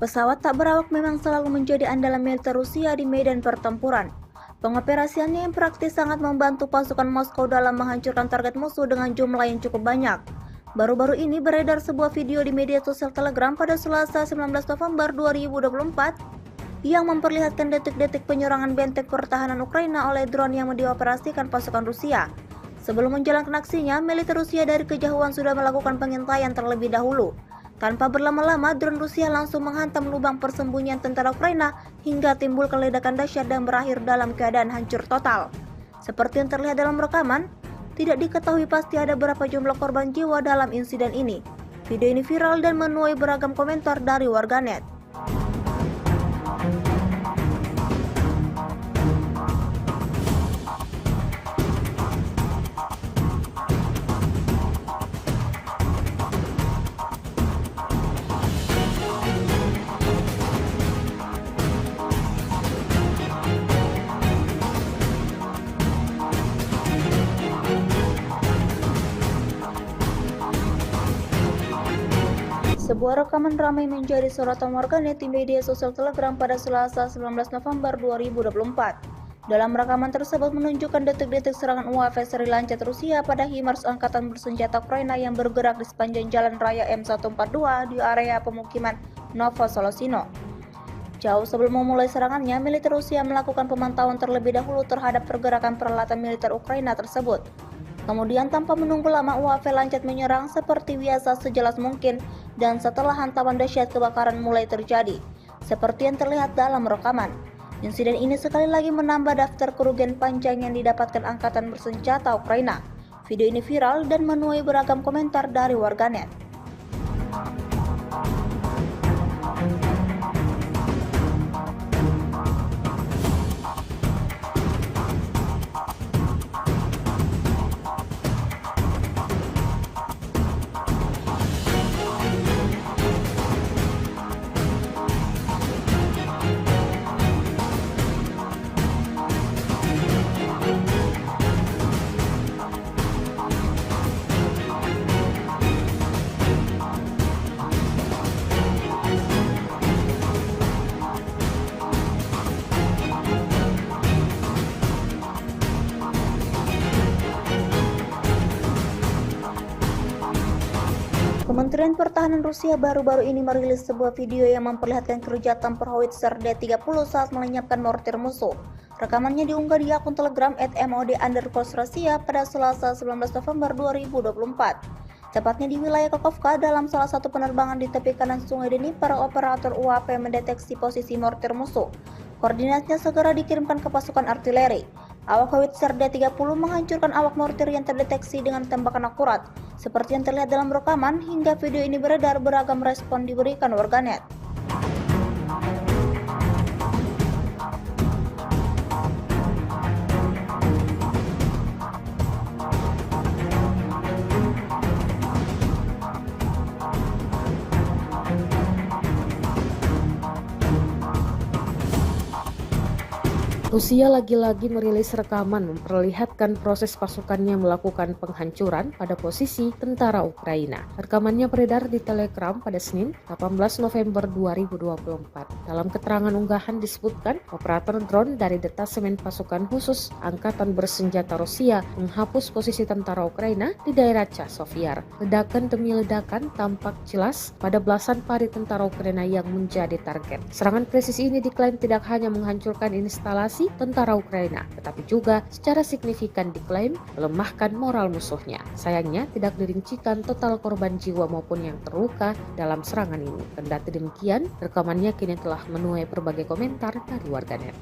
Pesawat tak berawak memang selalu menjadi andalan militer Rusia di medan pertempuran. Pengoperasiannya yang praktis sangat membantu pasukan Moskow dalam menghancurkan target musuh dengan jumlah yang cukup banyak. Baru-baru ini beredar sebuah video di media sosial Telegram pada Selasa 19 November 2024 yang memperlihatkan detik-detik penyerangan benteng pertahanan Ukraina oleh drone yang dioperasikan pasukan Rusia. Sebelum menjalankan aksinya, militer Rusia dari kejauhan sudah melakukan pengintaian terlebih dahulu. Tanpa berlama-lama, drone Rusia langsung menghantam lubang persembunyian tentara Ukraina hingga timbul ledakan dahsyat dan berakhir dalam keadaan hancur total. Seperti yang terlihat dalam rekaman, tidak diketahui pasti ada berapa jumlah korban jiwa dalam insiden ini. Video ini viral dan menuai beragam komentar dari warganet. Sebuah rekaman ramai menjadi sorotan warganet di media sosial Telegram pada Selasa 19 November 2024. Dalam rekaman tersebut menunjukkan detik-detik serangan UAV seri lancat Rusia pada HIMARS Angkatan Bersenjata Ukraina yang bergerak di sepanjang jalan raya M142 di area pemukiman Novosolosino. Jauh sebelum memulai serangannya, militer Rusia melakukan pemantauan terlebih dahulu terhadap pergerakan peralatan militer Ukraina tersebut. Kemudian tanpa menunggu lama, UAV lancat menyerang seperti biasa sejelas mungkin dan setelah hantaman dahsyat kebakaran mulai terjadi, seperti yang terlihat dalam rekaman. Insiden ini sekali lagi menambah daftar kerugian panjang yang didapatkan Angkatan Bersenjata Ukraina. Video ini viral dan menuai beragam komentar dari warganet. Kementerian Pertahanan Rusia baru-baru ini merilis sebuah video yang memperlihatkan keruja tempur howitzer D-30 saat melenyapkan mortir musuh. Rekamannya diunggah di akun Telegram @mod_Rusia pada Selasa 19 November 2024. Tepatnya di wilayah Kakovka, dalam salah satu penerbangan di tepi kanan Sungai Dnipro, operator UAP mendeteksi posisi mortir musuh. Koordinatnya segera dikirimkan ke pasukan artileri. Awak howitzer D-30 menghancurkan awak mortir yang terdeteksi dengan tembakan akurat. Seperti yang terlihat dalam rekaman, hingga video ini beredar, beragam respon diberikan warganet. Rusia lagi-lagi merilis rekaman memperlihatkan proses pasukannya melakukan penghancuran pada posisi tentara Ukraina. Rekamannya beredar di Telegram pada Senin, 18 November 2024. Dalam keterangan unggahan disebutkan, operator drone dari detasemen pasukan khusus Angkatan Bersenjata Rusia menghapus posisi tentara Ukraina di daerah Chasiv. Ledakan demi ledakan tampak jelas pada belasan pari tentara Ukraina yang menjadi target. Serangan presisi ini diklaim tidak hanya menghancurkan instalasi tentara Ukraina, tetapi juga secara signifikan diklaim melemahkan moral musuhnya. Sayangnya tidak dirincikan total korban jiwa maupun yang terluka dalam serangan ini. Kendati demikian, rekamannya kini telah menuai berbagai komentar dari warganet.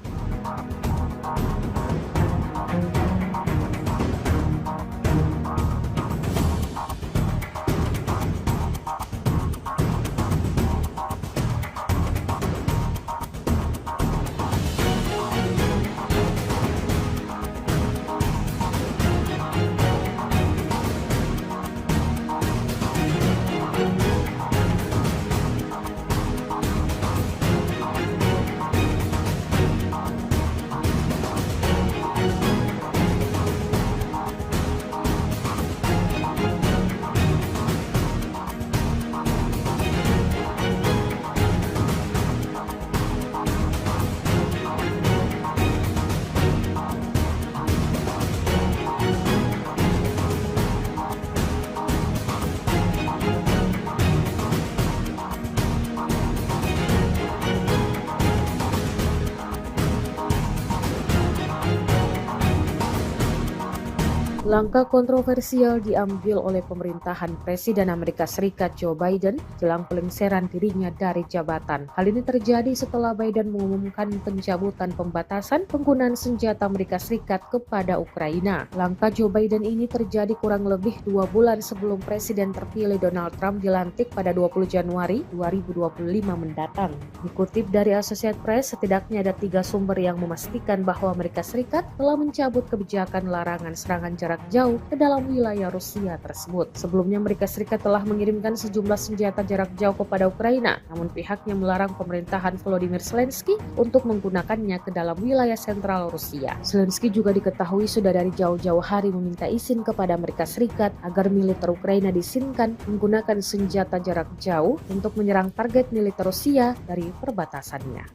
Langkah kontroversial diambil oleh pemerintahan Presiden Amerika Serikat Joe Biden jelang pelengseran dirinya dari jabatan. Hal ini terjadi setelah Biden mengumumkan pencabutan pembatasan penggunaan senjata Amerika Serikat kepada Ukraina. Langkah Joe Biden ini terjadi kurang lebih 2 bulan sebelum Presiden terpilih Donald Trump dilantik pada 20 Januari 2025 mendatang. Dikutip dari Associated Press, setidaknya ada 3 sumber yang memastikan bahwa Amerika Serikat telah mencabut kebijakan larangan serangan jarak jauh ke dalam wilayah Rusia tersebut. Sebelumnya Amerika Serikat telah mengirimkan sejumlah senjata jarak jauh kepada Ukraina, namun pihaknya melarang pemerintahan Volodymyr Zelensky untuk menggunakannya ke dalam wilayah sentral Rusia. Zelensky juga diketahui sudah dari jauh-jauh hari meminta izin kepada Amerika Serikat agar militer Ukraina diizinkan menggunakan senjata jarak jauh untuk menyerang target militer Rusia dari perbatasannya.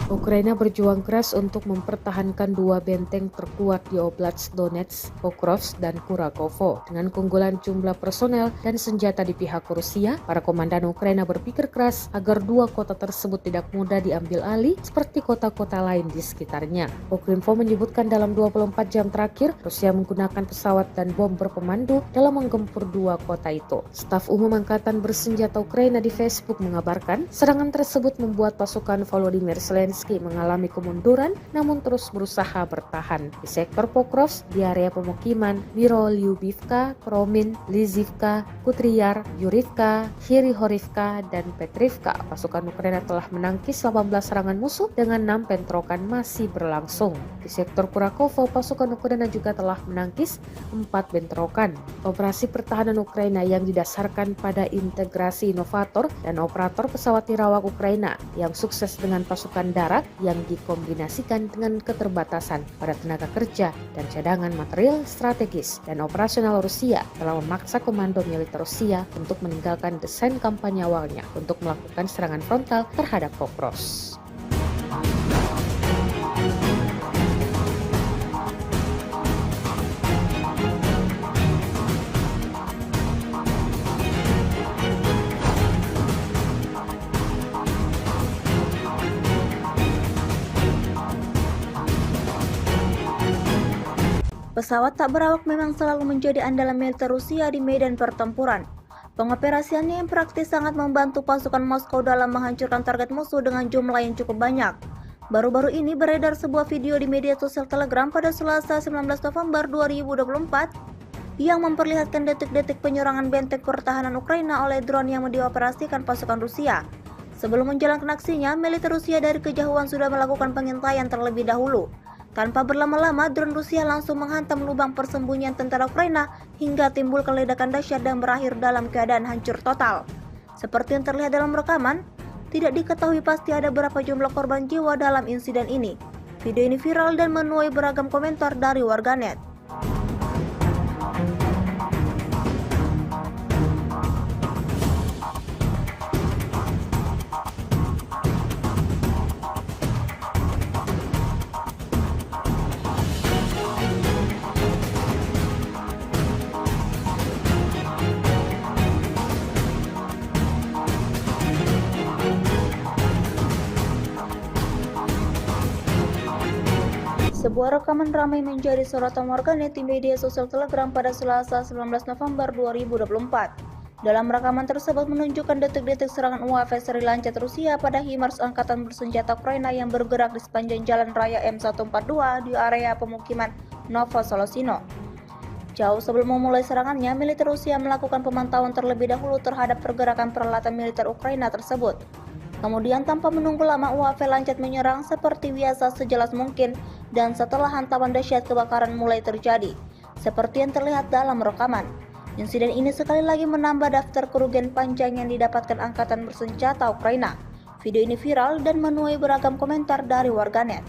Ukraina berjuang keras untuk mempertahankan 2 benteng terkuat di Oblast Donetsk, Pokrovsk, dan Kurakovo. Dengan keunggulan jumlah personel dan senjata di pihak Rusia, para komandan Ukraina berpikir keras agar 2 kota tersebut tidak mudah diambil alih seperti kota-kota lain di sekitarnya. Ukrinfo menyebutkan dalam 24 jam terakhir, Rusia menggunakan pesawat dan bom berpemandu dalam menggempur 2 kota itu. Staf Umum Angkatan Bersenjata Ukraina di Facebook mengabarkan, serangan tersebut membuat pasukan Volodymyr Zelensky mengalami kemunduran namun terus berusaha bertahan. Di sektor Pokrovsk, di area pemukiman Mirolyubivka, Kromin, Lizivka, Kutriar, Yurivka, Hirihorivka, dan Petrivka, pasukan Ukraina telah menangkis 18 serangan musuh dengan 6 bentrokan masih berlangsung. Di sektor Kurakovo, pasukan Ukraina juga telah menangkis 4 bentrokan. Operasi pertahanan Ukraina yang didasarkan pada integrasi inovator dan operator pesawat nirawak Ukraina yang sukses dengan pasukan darat yang dikombinasikan dengan keterbatasan pada tenaga kerja dan cadangan material strategis dan operasional Rusia telah memaksa komando militer Rusia untuk meninggalkan desain kampanye awalnya untuk melakukan serangan frontal terhadap Pokrovsk. Pesawat tak berawak memang selalu menjadi andalan militer Rusia di medan pertempuran. Pengoperasiannya yang praktis sangat membantu pasukan Moskow dalam menghancurkan target musuh dengan jumlah yang cukup banyak. Baru-baru ini beredar sebuah video di media sosial Telegram pada Selasa 19 November 2024 yang memperlihatkan detik-detik penyerangan benteng pertahanan Ukraina oleh drone yang dioperasikan pasukan Rusia. Sebelum menjalankan aksinya, militer Rusia dari kejauhan sudah melakukan pengintaian terlebih dahulu. Tanpa berlama-lama, drone Rusia langsung menghantam lubang persembunyian tentara Ukraina hingga timbulkan ledakan dahsyat dan berakhir dalam keadaan hancur total. Seperti yang terlihat dalam rekaman, tidak diketahui pasti ada berapa jumlah korban jiwa dalam insiden ini. Video ini viral dan menuai beragam komentar dari warganet. Sebuah rekaman ramai menjadi sorotan warganet di media sosial Telegram pada Selasa 19 November 2024. Dalam rekaman tersebut menunjukkan detik-detik serangan UAV seri lancat Rusia pada HIMARS angkatan bersenjata Ukraina yang bergerak di sepanjang jalan raya M142 di area pemukiman Novosolosino. Jauh sebelum memulai serangannya, militer Rusia melakukan pemantauan terlebih dahulu terhadap pergerakan peralatan militer Ukraina tersebut. Kemudian tanpa menunggu lama UAV lancat menyerang seperti biasa sejelas mungkin dan setelah hantaman dahsyat kebakaran mulai terjadi. Seperti yang terlihat dalam rekaman. Insiden ini sekali lagi menambah daftar kerugian panjang yang didapatkan angkatan bersenjata Ukraina. Video ini viral dan menuai beragam komentar dari warganet.